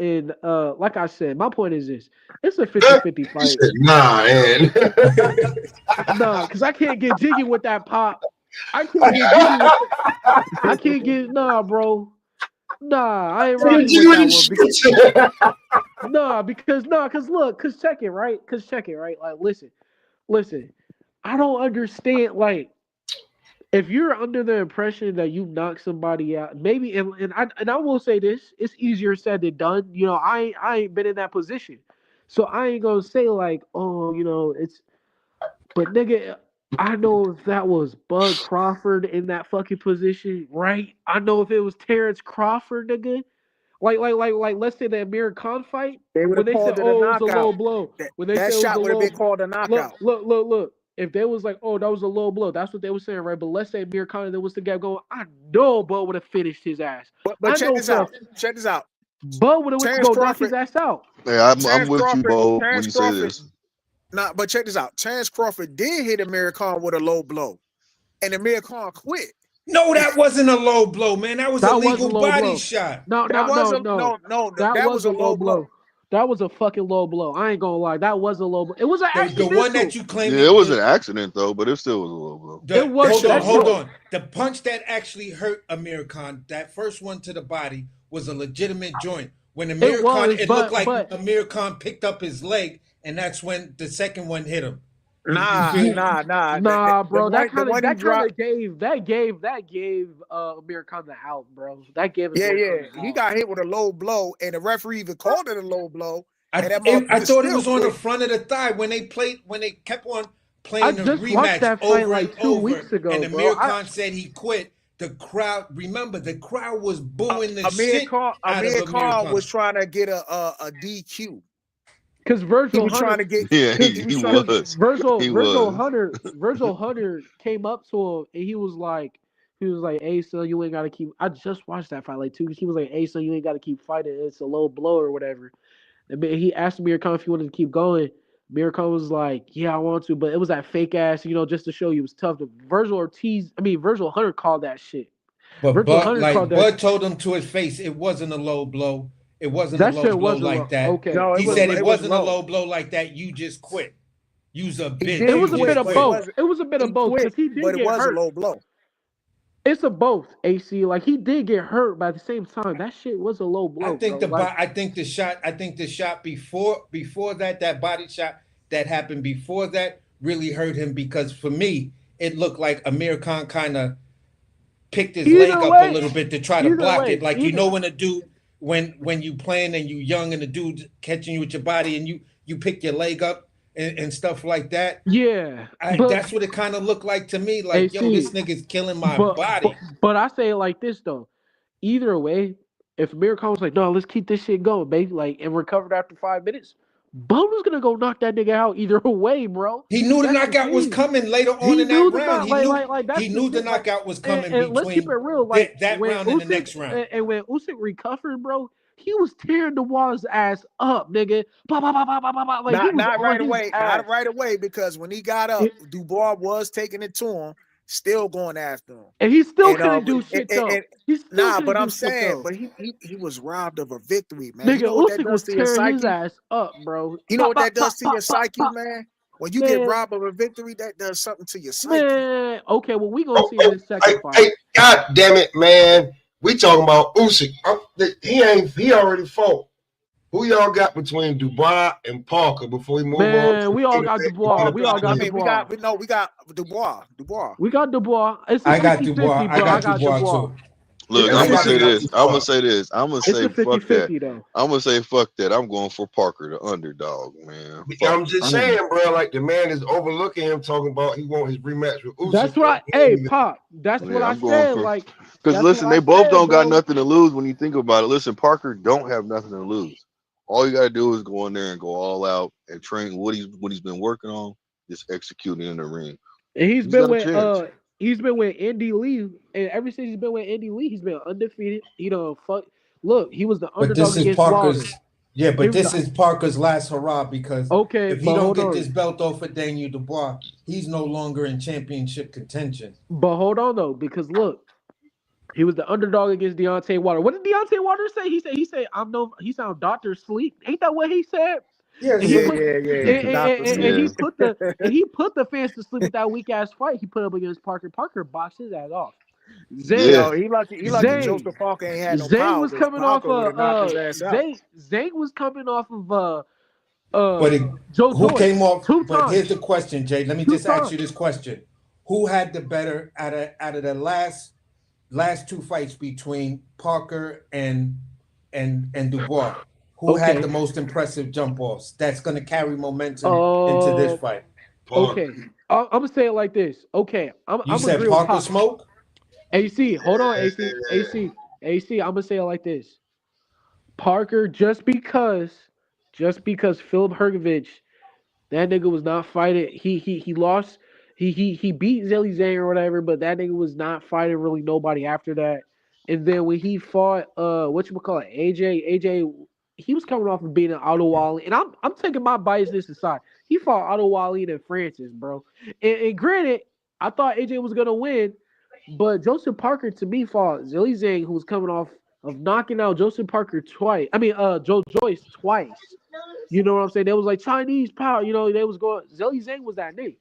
and like I said, my point is this: it's a 50-50 fight. Said, nah, and because I can't get jiggy with that pop. I can't get jiggy with I can't get bro. I ain't rocking with that one because check it right. Like, listen. I don't understand. Like, if you're under the impression that you knock somebody out, maybe, and I will say this: it's easier said than done. You know, I ain't been in that position, so I ain't gonna say like, oh, it's. But nigga, I know if that was Bud Crawford in that fucking position, right? I know if it was Terrence Crawford, nigga. Like, let's say the Amir Khan fight. They would have called it a knockout. It was a low blow. When they that said shot it was would have been called a knockout. Look. If they was like, oh, that was a low blow, that's what they were saying, right? But let's say Amir Khan that was the guy going, I know Bud would have finished his ass. But check this out. Bud would have go knock his ass out. Hey, I'm with you, Bo, when you say this. Nah, but check this out. Terrence Crawford did hit Amir Khan with a low blow, and Amir Khan quit. No, that wasn't a low blow, man. That was a legal body shot. No. That was a low blow. That was a fucking low blow. I ain't gonna lie. That was a low blow. It was an accident. The one that you claim. Yeah, it was an accident though, but it still was a low blow. Hold on. The punch that actually hurt Amir Khan, that first one to the body, was a legitimate joint. When Amir Khan, it looked like Amir Khan picked up his leg, and that's when the second one hit him. Nah, bro. That kind of gave Amir Khan the out, bro. That gave him. Yeah. He got hit with a low blow, and the referee even called it a low blow. I thought it was on the front of the thigh when they kept on playing the rematch that fight over like and 2 over. weeks ago, and Amir Khan said he quit. The crowd was booing the shit out of Amir Khan. Was trying to get a DQ. Because Virgil was Hunter, trying to get Virgil Hunter came up to him and he was like, "Hey, son, you ain't gotta keep." I just watched that fight like 2 weeks. He was like, "Hey, son, you ain't gotta keep fighting. It's a low blow or whatever." And he asked Amir Khan if he wanted to keep going. Amir Khan was like, "Yeah, I want to," but it was that fake ass, just to show you it was tough. Virgil Hunter called that shit. But Bud told him to his face, it wasn't a low blow. It wasn't a low blow like that. Okay. No, he said it wasn't a low blow like that. You just quit. You's a bitch. It was a bit of both. It was a bit of both because he did get hurt. A low blow. It's a both, AC. Like he did get hurt, but at the same time, that shit was a low blow. I think the shot before that body shot that happened before that really hurt him because for me it looked like Amir Khan kind of picked his leg up a little bit to try to block it. Like when a dude when you playing and you young and the dude catching you with your body and you pick your leg up and stuff like that. Yeah. That's what it kind of looked like to me. Like, yo, this nigga's killing my body. But I say it like this though. Either way, if Amir Khan was like, no, let's keep this shit going, baby, like and recovered after 5 minutes, Bone was gonna go knock that nigga out either way, bro. He knew the knockout was coming later on in that round. He knew the knockout was coming and let's keep it real, like that round and the next round. And when Usyk recovered, bro, he was tearing Dubois' ass up, nigga. Blah, blah, blah, blah, blah, blah. Like, not right away, because when he got up, Dubois was taking it to him, still going after him, and he still couldn't do shit though. But I'm saying, but he was robbed of a victory, man. Nigga, you know what that Usyk was does to your tearing his psyche? ass up, bro. You know what that does to your psyche, man? When you get robbed of a victory, that does something to your psyche. Man, okay, well, we gonna see this second fight. Hey, God damn it, man. We talking about Usyk. He already fought. Who y'all got between Dubois and Parker before we move on? Man, we all got Dubois. We got Dubois. We got Dubois. We got Dubois. I got Dubois. I got Dubois too. Look, And I'm I gonna gotta say give this. you I'm gonna Parker. say this. I'm gonna It's say a fuck that. 50-50 though. I'm gonna say fuck that. I'm going for Parker, the underdog, man. Fuck I'm just saying, bro. Like the man is overlooking him, talking about he want his rematch with Usyk. That's what hey Pop. That's what Yeah, I I'm going said. for. Like Because that's what listen, I they both said, don't got bro. nothing to lose when you think about it. Listen, Parker don't have nothing to lose. All you gotta do is go in there and go all out and train what he's been working on, just executing in the ring. And He's got a chance. he's been with Andy Lee, and ever since he's been with Andy Lee, he's been undefeated. He don't fuck. Look, he was the But underdog this is against Wilder. Parker's. Yeah, He but was this is Parker's last hurrah because okay, if he but don't hold get on. this belt off for Daniel Dubois, he's no longer in championship contention. But hold on though, because look, he was the underdog against Deontay Wilder. What did Deontay Wilder say? He said I'm no. He sound Doctor Sleep. Ain't that what he said? Yeah, And he Yeah, put Dr. and he Sleep. put the fans to sleep with that weak ass fight he put up against Parker. Parker boxed his ass off. Yo, Zane, he lucky Zane, Joseph Parker ain't had no Zane power was because coming off Parker would have knocked his ass out. Zane was coming off of But Joe who Joyce came off? two But here's times. the question, Jay. Let me just ask you this question: who had the better out of the last two fights between Parker and Dubois? Who had the most impressive jump offs? That's going to carry momentum into this fight. Okay, I'm gonna say it like this. Okay, I'm said agree with Parker Pop. smoke? AC, hold on, AC. I'm gonna say it like this. Parker, just because Philip Hergovich, that nigga was not fighting. He lost. He beat Zhilei Zhang or whatever, but that nigga was not fighting really nobody after that. And then when he fought whatchamacallit, AJ, he was coming off of being an Otto Wally. And I'm taking my biasness aside. He fought Otto Wally and Francis, bro. And granted, I thought AJ was gonna win, but Joseph Parker to me fought Zhilei Zhang, who was coming off of knocking out Joseph Parker twice. I mean, Joe Joyce twice. You know what I'm saying? They was like Chinese power. You know, they was going. Zhilei Zhang was that nigga.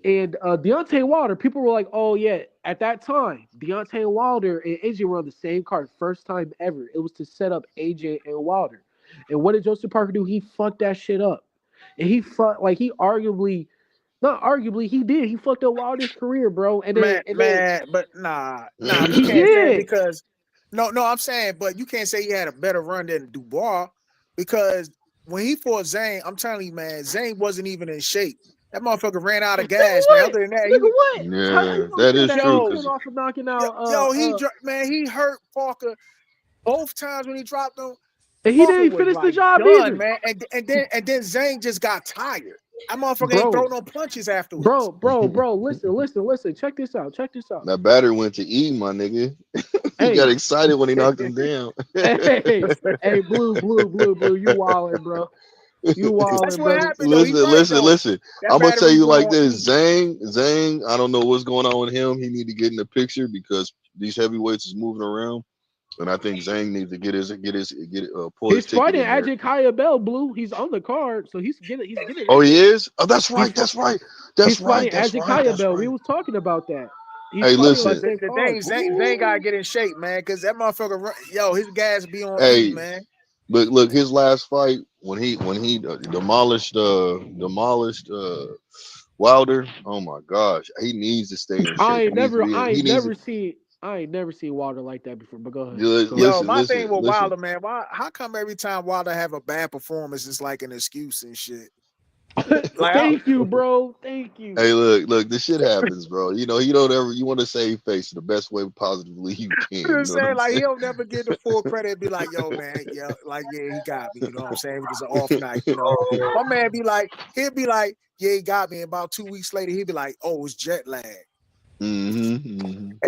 And Deontay Wilder, people were like, oh yeah, at that time, Deontay Wilder and AJ were on the same card, first time ever. It was to set up AJ and Wilder. And what did Joseph Parker do? He fucked that shit up. And he fucked he arguably, not arguably, he did. He fucked up Wilder's career, bro. And then But nah, he you can't say it did. because no, I'm saying, but you can't say he had a better run than Dubois because when he fought Zane, I'm telling you, man, Zane wasn't even in shape. That motherfucker ran out of gas, man. Other than that, he was. Yeah, that is true. Cause Off of knocking out, he hurt Parker both times when he dropped him. And he Parker didn't was finish the like job done, either, man. And then Zane just got tired. That motherfucker ain't throw no punches afterwards. Bro. Listen. Check this out. that battery went to E, my nigga. He got excited when he knocked him down. hey, blue. You wildin', bro. You wildin', That's what brother. happened. Listen. I'm gonna tell you like this, Zhang. I don't know what's going on with him. He need to get in the picture because these heavyweights is moving around, and I think Zhang needs to pull his He's ticket fighting in there. Ajay Kaya Bell, blue. He's on the card, so he's getting. Oh, he is. Oh, that's right. He's fighting Ajay Kaya Bell. We was talking about that. Hey, listen. The thing, Zane gotta get in shape, man, because that motherfucker, his gas be on E, man. But look, his last fight when he demolished Wilder. Oh my gosh, he needs to stay in shape. I ain't never seen Wilder like that before. But go ahead. My thing with Wilder, man, how come every time Wilder have a bad performance, it's like an excuse and shit? Thank you, bro. Thank you. Hey, look, this shit happens, bro. You know, you want to save face the best way positively you can. You know what I'm saying? He don't never get the full credit and be like, yo, man, he got me. You know what I'm saying? It was an off night, you know. My man he'll be like, yeah, he got me. And about 2 weeks later, he'll be like, oh, it's jet lag. And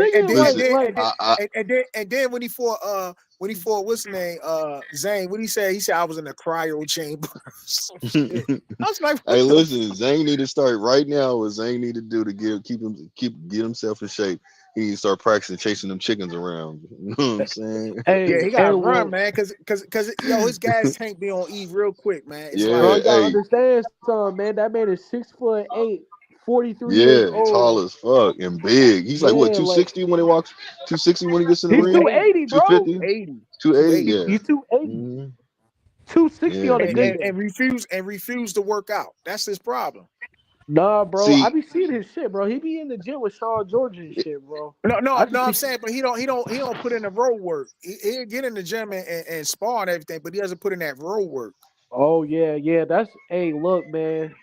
then when he fought what's his name, Zane, what he said? He said I was in the cryo chamber. I was like, hey, listen, Zane need to start right now. What Zane need to do to get himself in shape. He need to start practicing chasing them chickens around. You know what I'm saying? He gotta run, man, because his gas tank be on E real quick, man. It's Bro, you gotta understand something, man. That man is 6'8", 43 yeah, years old. tall as fuck and big. He's like what, 260 when he walks, 260 when he gets in the ring. He's 280, bro. 250, 280, yeah. He's 280. 260 on a good day. And refuse to work out. That's his problem. Nah, bro. I See, be seeing his shit, bro. He be in the gym with Shawn George and shit, bro. No, I just no. I'm think, saying, but he don't put in the road work. He'll get in the gym and spar and everything, but he doesn't put in that road work. oh yeah. That's hey, look, man.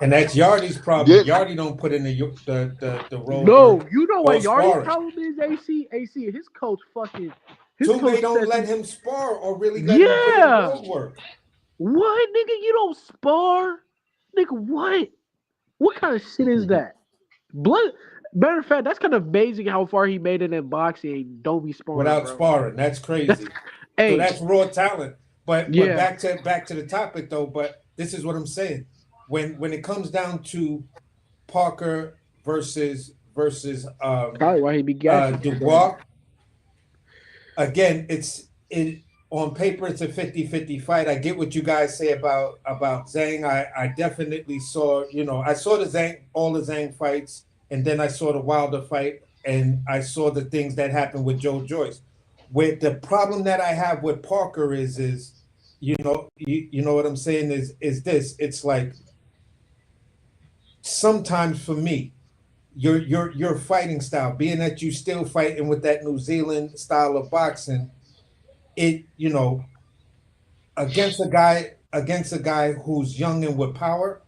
And that's Yardy's problem. did Yardy don't put in the road No, work you know or what Yardy's sparring. problem is, AC? AC, his coach fucking his Two, coach they don't says let he, him spar or really let him put in yeah. road work. What, nigga? You don't spar? Nigga, what? What kind of shit is that? Blood. Matter of fact, that's kind of amazing how far he made it in boxing and don't be sparring, Without bro. sparring. That's crazy. So Hey, that's raw talent. But yeah. back to the topic though. But this is what I'm saying. When it comes down to Parker versus Probably why he be gassing so bad. Dubois, again, it on paper it's a 50-50 fight. I get what you guys say about Zhang. I definitely saw, I saw all the Zhang fights, and then I saw the Wilder fight, and I saw the things that happened with Joe Joyce. With the problem that I have with Parker is you know what I'm saying is this. It's like sometimes for me, your fighting style, being that you still fighting with that New Zealand style of boxing, it against a guy who's young and with power,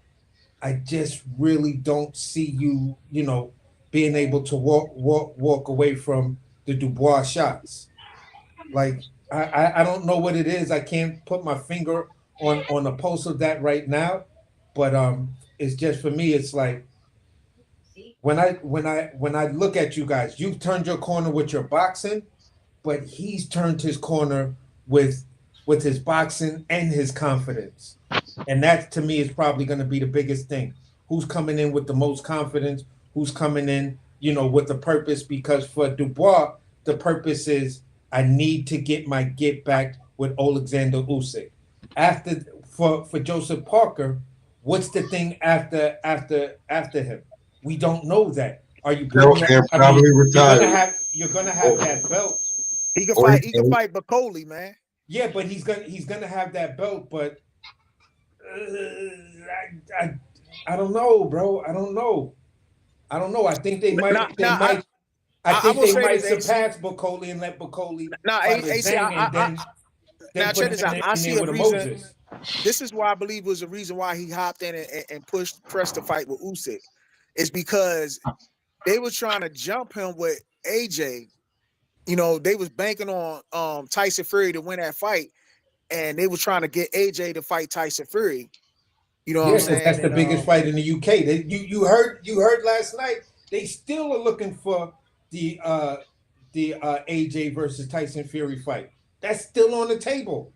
I just really don't see you being able to walk away from the Dubois shots. Like I don't know what it is. I can't put my finger on the pulse of that right now, but it's just for me. It's like when I look at you guys, you've turned your corner with your boxing, but he's turned his corner with his boxing and his confidence. And that to me is probably going to be the biggest thing. Who's coming in with the most confidence? Who's coming in, with the purpose? Because for Dubois, the purpose is I need to get my get back with Alexander Usyk. After for Joseph Parker, what's the thing after him? We don't know that. Are you putting that? I Probably mean, retired. you're gonna have that belt. He can Or fight. He can fight Bacoli, man. Yeah, but he's gonna have that belt. But I don't know, bro. I don't know. I think they might. I I think will they say might this, AC. surpass Bacoli and let Bacoli Now, fight a AC, Zhang, and then now put check this him out. I in see there a with a reason. Moses. This is why I believe was a reason why he hopped in and pressed the fight with Usyk. It's because they were trying to jump him with AJ. They was banking on Tyson Fury to win that fight, and they were trying to get AJ to fight Tyson Fury. You know what I'm Yeah, because saying? that's the And biggest fight in the UK. You heard last night. They still are looking for the AJ versus Tyson Fury fight. That's still on the table.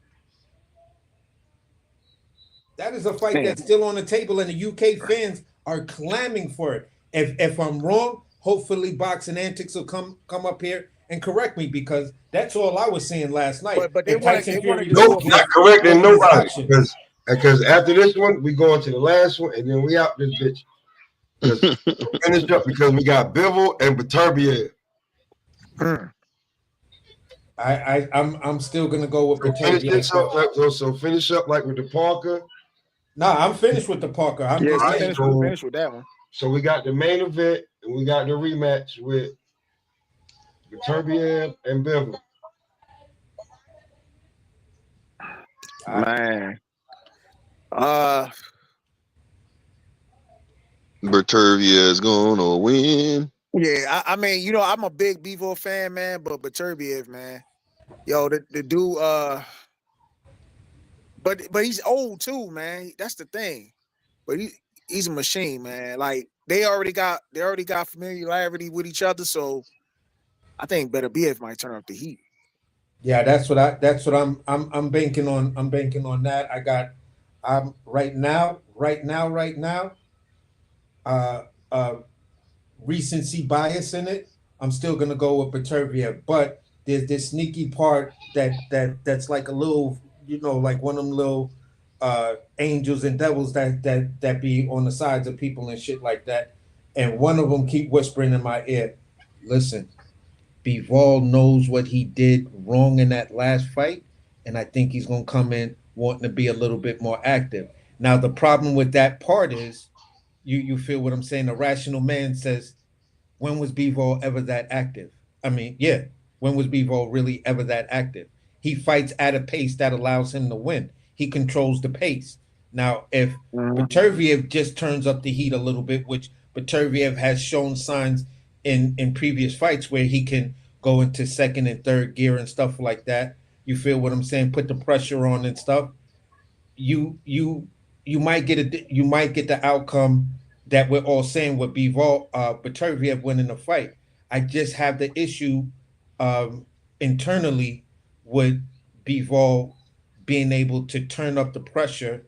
That is a fight man, that's still on the table, and the UK fans are clamming for it. If I'm wrong, hopefully Boxing Antics will come up here and correct me, because that's all I was saying last night. but they If want Tyson to Fury just do Nope, a not fight. correcting wasn't his nobody. option. Because after this one, we going to the last one, and then we out this bitch. Because finish up because we got Bivol and Beterbiev. I'm still gonna go with So finish Batavia. this up. So finish up like with the Parker. Nah, I'm finished with the Parker. I'm Yeah, just he saying. finished with that one. So we got the main event and we got the rematch with Beterbiev and Bivol. Man. Bertuvia is gonna win. Yeah, I mean, I'm a big Bevo fan, man, but Beterbiev, man. Yo, the dude, but he's old too, man. That's the thing. But he's a machine, man. Like they already got familiarity with each other, so I think Beterbiev might turn up the heat. Yeah, that's what I'm banking on. I'm banking on that. Right now, recency bias in it. I'm still gonna go with Beterbiev, but there's this sneaky part that's like a little, like one of them little angels and devils that be on the sides of people and shit like that. And one of them keep whispering in my ear, listen, Bivol knows what he did wrong in that last fight, and I think he's gonna come in wanting to be a little bit more active. Now the problem with that part is You feel what I'm saying? A rational man says, when was Bivol ever that active? I mean, yeah, when was Bivol really ever that active? He fights at a pace that allows him to win. He controls the pace. Now, if Beterbiev just turns up the heat a little bit, which Beterbiev has shown signs in previous fights where he can go into second and third gear and stuff like that. You feel what I'm saying? Put the pressure on and stuff. You you you might get the outcome that we're all saying with Bivol Beterbiev winning the fight. I just have the issue internally with Bivol being able to turn up the pressure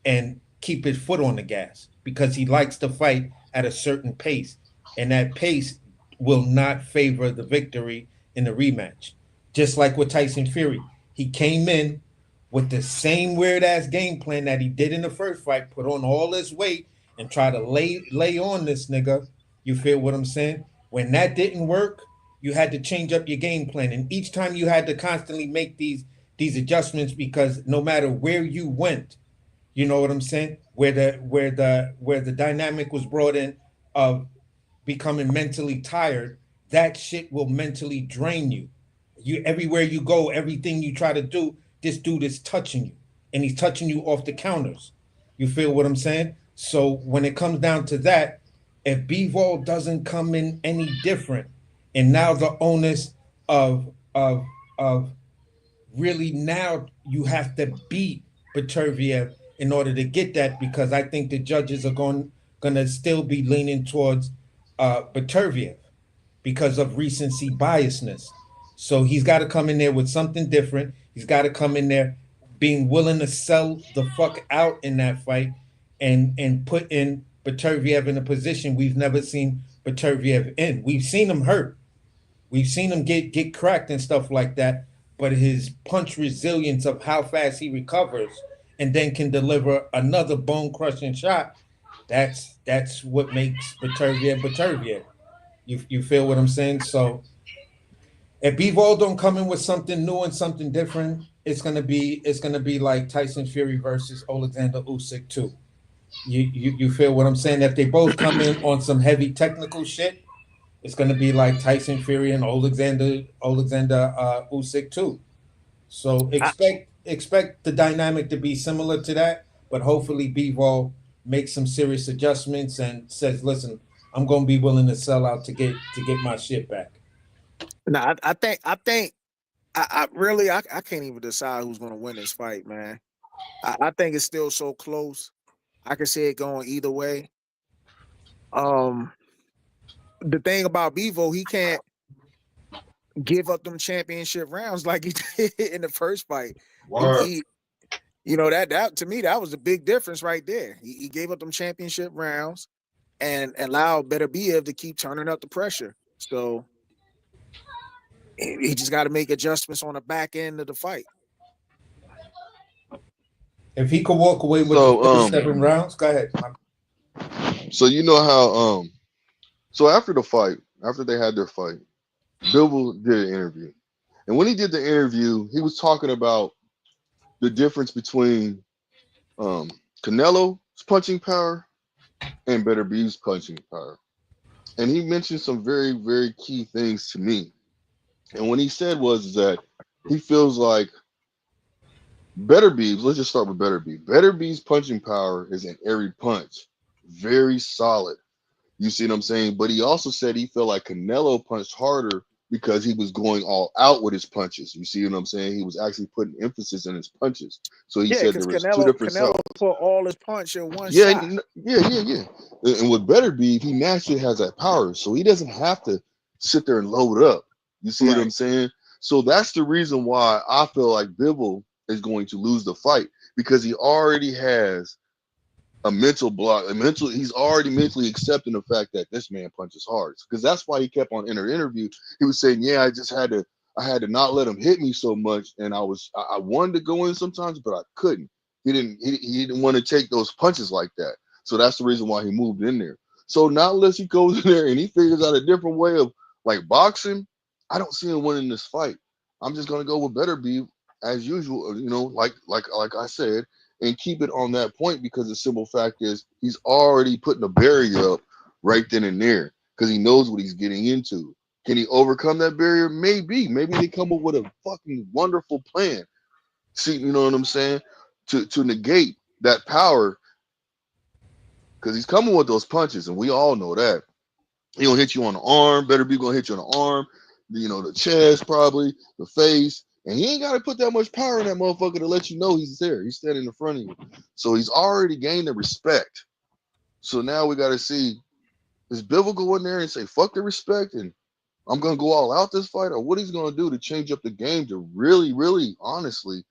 and keep his foot on the gas because he likes to fight at a certain pace, and that pace will not favor the victory in the rematch. Just like with Tyson Fury, he came in with the same weird ass game plan that he did in the first fight, put on all his weight and try to lay on this nigga. You feel what I'm saying? When that didn't work, you had to change up your game plan, and each time you had to constantly make these adjustments because no matter where you went, you know what I'm saying? Where the dynamic was brought in of becoming mentally tired, that shit will mentally drain you. You everywhere you go, everything you try to do, this dude is touching you, and he's touching you off the counters. You feel what I'm saying? So when it comes down to that, if Bivol doesn't come in any different, and now the onus of really now you have to beat Beterbiev in order to get that, because I think the judges are gonna still be leaning towards Beterbiev because of recency biasness. So he's got to come in there with something different. He's got to come in there being willing to sell the fuck out in that fight and put in Beterbiev in a position we've never seen Beterbiev in. We've seen him hurt. We've seen him get cracked and stuff like that, but his punch resilience of how fast he recovers and then can deliver another bone crushing shot. That's what makes Beterbiev. You feel what I'm saying? So if Bivol don't come in with something new and something different, it's gonna be like Tyson Fury versus Alexander Usyk too. You feel what I'm saying? If they both come in on some heavy technical shit, it's gonna be like Tyson Fury and Alexander Usyk too. So expect the dynamic to be similar to that, but hopefully Bivol makes some serious adjustments and says, "Listen, I'm gonna be willing to sell out to get my shit back." No, I really I can't even decide who's gonna win this fight, man. I think it's still so close. I can see it going either way. The thing about Bevo, he can't give up them championship rounds like he did in the first fight. He you know, that to me, that was a big difference right there. He gave up them championship rounds and allowed Beterbiev to keep turning up the pressure. So he just got to make adjustments on the back end of the fight. If he could walk away with the first 7 rounds, go ahead. So you know how so after the fight, after they had their fight, Bivol did an interview. And when he did the interview, he was talking about the difference between Canelo's punching power and Beterbiev's punching power. And he mentioned some very, very key things to me. And what he said was that he feels like Beterbiev's, let's just start with Beterbiev. Beterbiev's punching power is in every punch. Very solid. You see what I'm saying? But he also said he felt like Canelo punched harder because he was going all out with his punches. You see what I'm saying? He was actually putting emphasis in his punches. So he said there was two different Canelo styles. put all his punch in one Yeah, shot. yeah. And with Beterbiev, he naturally has that power, so he doesn't have to sit there and load up. You see what I'm saying? So that's the reason why I feel like Bivol is going to lose the fight, because he already has a mental block, he's already mentally accepting the fact that this man punches hard. Because that's why he kept on in her interview. He was saying, yeah, I had to not let him hit me so much. And I wanted to go in sometimes, but I couldn't. He didn't want to take those punches like that. So that's the reason why he moved in there. So now unless he goes in there and he figures out a different way of like boxing, I don't see him winning this fight. I'm just gonna go with Beterbiev as usual, you know, like I said. and keep it on that point, because the simple fact is he's already putting a barrier up right then and there because he knows what he's getting into. Can he overcome that barrier? Maybe. Maybe they come up with a fucking wonderful plan. See, you know what I'm saying? To negate that power, because he's coming with those punches, and we all know that. He gonna hit you on the arm. Better be gonna hit you on the arm, the chest, probably the face, and he ain't got to put that much power in that motherfucker to let you know he's there. He's standing in front of you, so he's already gained the respect. So now we got to see, does Bivol go in there and say fuck the respect and I'm gonna go all out this fight, or what he's gonna do to change up the game to really, really, honestly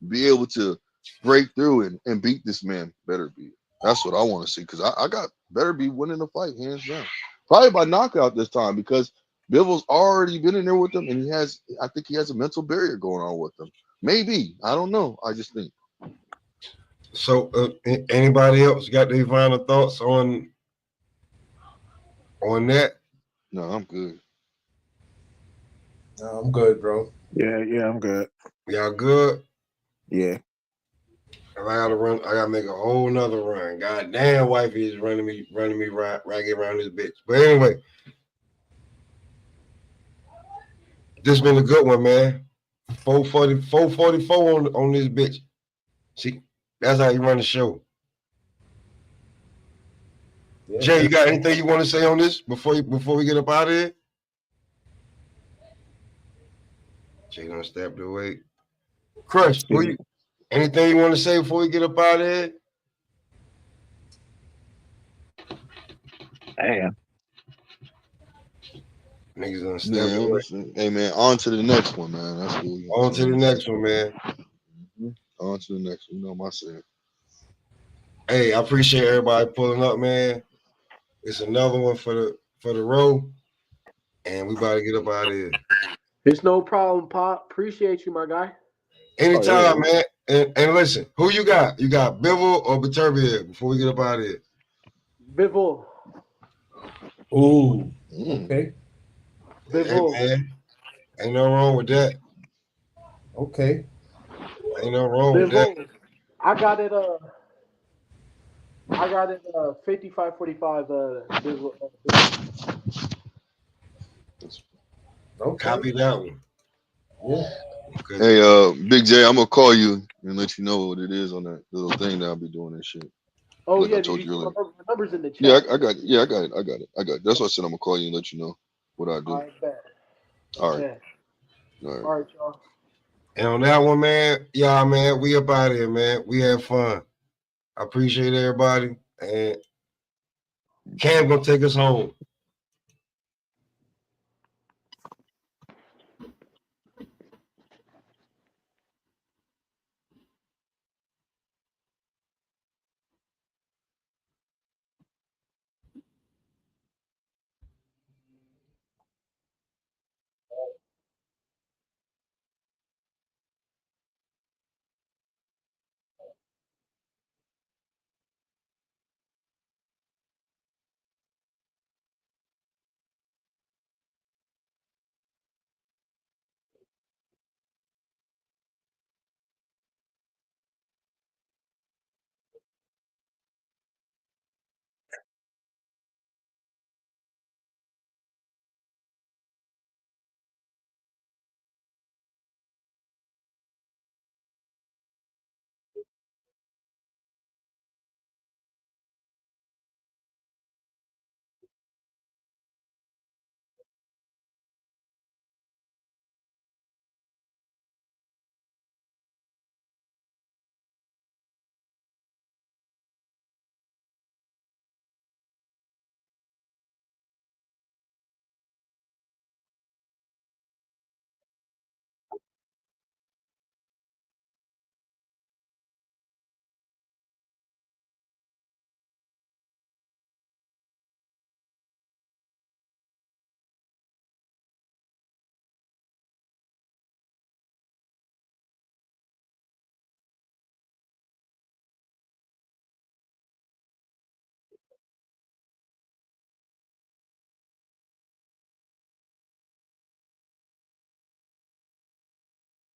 be able to break through and beat this man? Better be. That's what I want to see, because I got better be winning the fight hands down. Probably by knockout this time, because Bivol's already been in there with him, and I think he has a mental barrier going on with him. Maybe. I don't know. I just think. So anybody else got any final thoughts on that? No, I'm good. No, I'm good, bro. Yeah, I'm good. Y'all good? Yeah. I gotta run. I gotta make a whole nother run. God damn, wifey is running me ragged around this bitch. But anyway, this been a good one, man. 444 on this bitch. See, that's how you run the show. Yeah, Jay, you got anything you want to say on this before we get up out of here? Jay gonna step away. Crush, anything you want to say before we get up out of here? Damn. Niggas gonna step away. Hey man, on to the next one, man. That's cool. On to the next one, man. On to the next one. You know my saying. Hey, I appreciate everybody pulling up, man. It's another one for the row, and we about to get up out of here. It's no problem, Pop. Appreciate you, my guy. Anytime, man. And listen, who you got? You got Bivol or Beterbiev before we get up out of here? Bivol. Ooh. Okay. Bivol. Hey, man. Ain't no wrong with that. Okay. Ain't no wrong with that. I got it. I got it. 55-45. Bivol. Okay. Copy that one. Yeah. Hey, Big J, I'm gonna call you and let you know what it is on that little thing that I'll be doing and shit. Oh Like yeah, I did told you you see earlier. my numbers in the chat? Yeah, I got it. Yeah, I got it. That's why I said I'm gonna call you and let you know what I do. I bet. All right. Bet. All right. All right, y'all. And on that one, man, y'all, man, we up out of here, man. We had fun. I appreciate everybody. And Cam gonna take us home.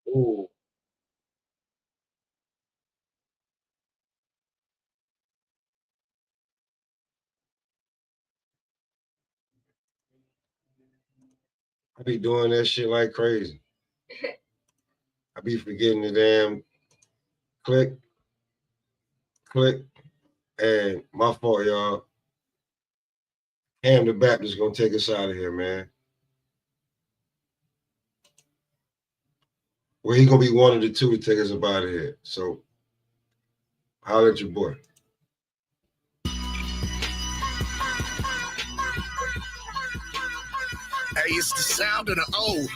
Ooh. I be doing that shit like crazy. I be forgetting the damn click, and my fault, y'all. Cam the Baptist gonna take us out of here, man. Well, he gonna be one of the two to take us up out of here. So, holler at your boy. Hey, it's the sound of the O.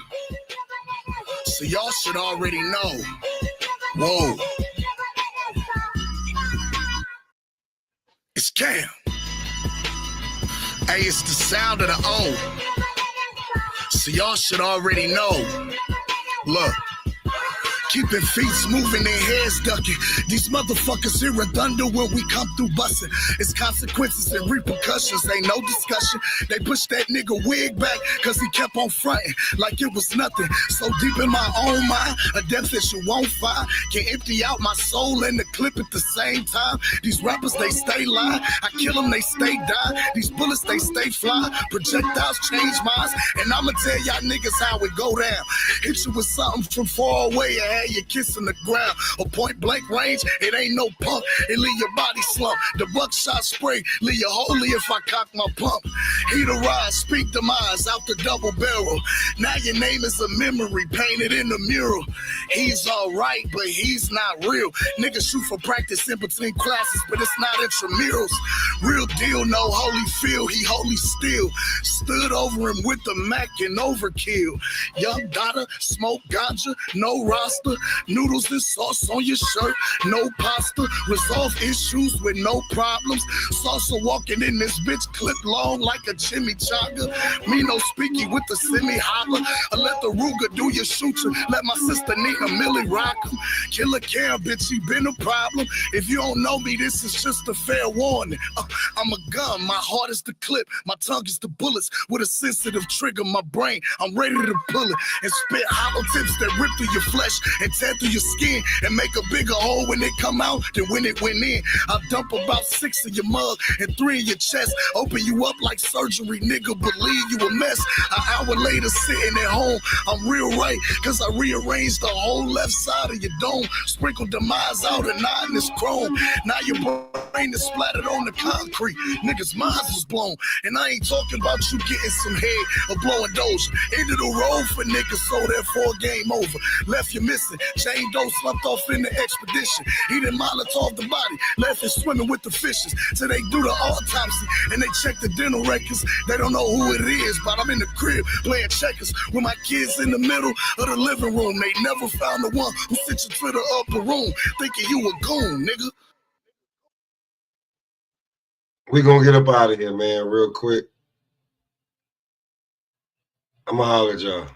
So y'all should already know. Whoa. It's Cam. Hey, it's the sound of the O. So y'all should already know. Look. Keeping feet moving, their heads ducking. These motherfuckers hear a thunder when we come through busting. It's consequences and repercussions, ain't no discussion. They push that nigga wig back cause he kept on fronting like it was nothing. So deep in my own mind, a depth that you won't find. Can empty out my soul and the clip at the same time. These rappers, they stay lying. I kill them, they stay dying. These bullets, they stay flying. Projectiles change minds. And I'ma tell y'all niggas how it go down. Hit you with something from far away and you kissing the ground. A point blank range, it ain't no pump. It leave your body slump. The buckshot spray, leave you holy if I cock my pump. Heat a rise, speak demise out the double barrel. Now your name is a memory painted in the mural. He's alright, but he's not real. Niggas shoot for practice in between classes, but it's not intramurals. Real deal, no holy feel, he holy still. Stood over him with the Mac and overkill. Young daughter, smoke ganja, no roster. Noodles and sauce on your shirt, no pasta. Resolve issues with no problems. Salsa walking in this bitch, clip long like a chimichanga. Me no speaky with the semi-holler. I let the Ruger do your shooter. Let my sister Nina Millie rock him. Killer Cam, bitch, he been a problem. If you don't know me, this is just a fair warning. I'm a gun, my heart is the clip. My tongue is the bullets with a sensitive trigger. My brain, I'm ready to pull it and spit hollow tips that rip through your flesh and tear through your skin and make a bigger hole when it come out than when it went in. I'll dump about 6 in your mug and 3 in your chest. Open you up like surgery, nigga, believe you a mess. An hour later, sitting at home, I'm real right, cause I rearranged the whole left side of your dome. Sprinkled demise out and not in this chrome. Now your brain is splattered on the concrete. Niggas' minds was blown. And I ain't talking about you getting some head or blowing doja. Ended the road for niggas, so therefore game over. Left you missing. Jane Doe slumped off in the expedition. He didn't Molotov the body, left it swimming with the fishes. So they do the autopsy and they check the dental records. They don't know who it is, but I'm in the crib playing checkers with my kids in the middle of the living room. They never found the one who sent you to the upper room, thinking you a goon, nigga. We gonna get up out of here, man, real quick. I'ma holler at y'all.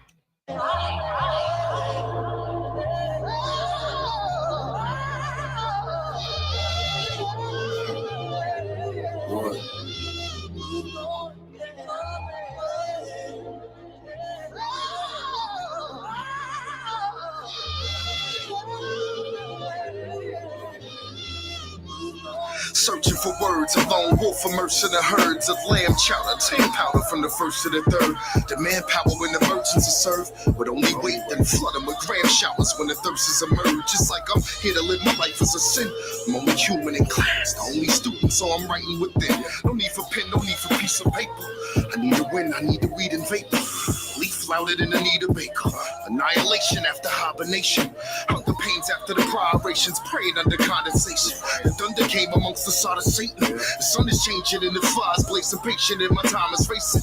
Searching for words, a lone wolf immersed in the herds of lamb chowder, tan powder from the first to the third. The manpower when the merchants are served would only wait and flood them with gram showers when the thirsts emerge. It's like I'm here to live my life as a sin. I'm only human in class, the only student, so I'm writing within. No need for pen, no need for piece of paper. I need to win, I need to weed and vapor. Leaf flouted in the need of baker. Annihilation after hibernation. Hunger pains after the prioritions, prayed under condensation. The thunder came amongst the sod of Satan. The sun is changing and the flies blazing patient and my time is racing.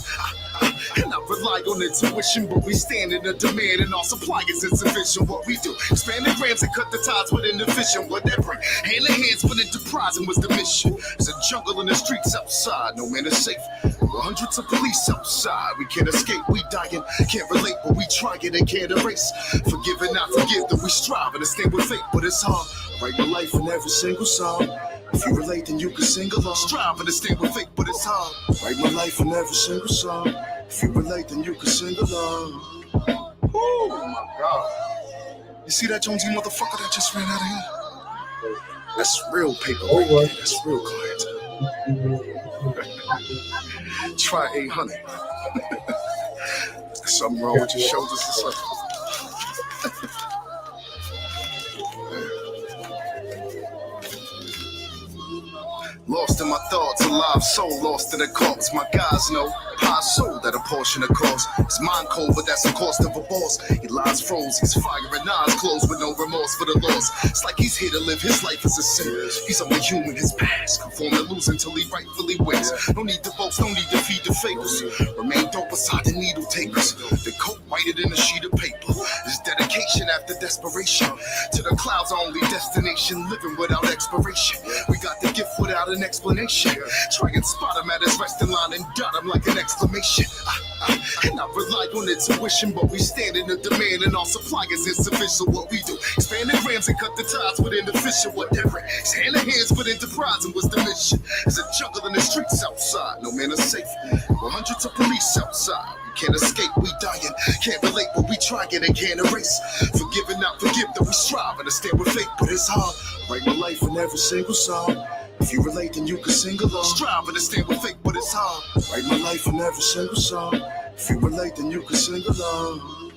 And I rely on intuition, but we stand in a demand and our supply is insufficient. What we do, expand the grams and cut the ties within the vision. What that bring, hand in hands for the enterprising was the mission. There's a jungle in the streets outside, no man is safe. There were hundreds of police outside, we can't escape, we dying. Can't relate, but we try it and can't erase. Forgive and not forgive that we strive and to stand with fate, but it's hard. I write my life in every single song. If you relate, then you can sing along. Strive and to stand with fate, but it's hard. I write my life in every single song. If you relate, then you can sing along. Oh my God. You see that Jonesy motherfucker that just ran out of here? That's real paper right there. That's real clientele. Try 800. Something wrong with your shoulders or something? Lost in my thoughts, alive soul, lost in the corpse. My guys know, pie soul that a portion of cost. His mind cold, but that's the cost of a boss. He lies froze, he's firing eyes closed with no remorse for the loss. It's like he's here to live his life as a sin. He's only human, his past conform to lose until he rightfully wins. No need to boast, no need to feed the fakers. Remain dope beside the needle takers. The coat whiter than a sheet of paper. His dedication after desperation. To the clouds, only destination, living without expiration. We got the gift without an explanation. Try and spot him at his resting line and dot him like an exclamation. And I rely on intuition, but we stand in the demand and our supply is insufficient. What we do, expand the grams and cut the ties within the fisher. Whatever, it's hand in hands, but enterprising was the mission. There's a jungle in the streets outside, no man is safe. 100 of police outside. Can't escape, we dying. Can't relate, but we trying and can't erase. Forgive and not forgive, though we strive and stand with faith, but it's hard. Write my life in every single song. If you relate, then you can sing along. Strive and stand with faith, but it's hard. Write my life in every single song. If you relate, then you can sing along.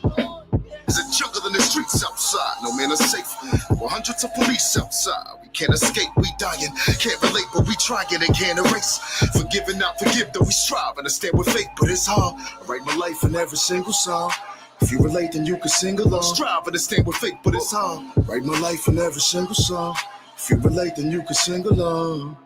There's a jungle in the streets outside, no man is safe. 100 of police outside. We can't escape, we dying. Can't relate, but we trying and can't erase. Forgive and not forgive, though we strive and stand with faith, but it's hard. I write my life in every single song. If you relate, then you can sing along. Strive and stand with faith, but it's hard. Write my life in every single song. If you relate, then you can sing along.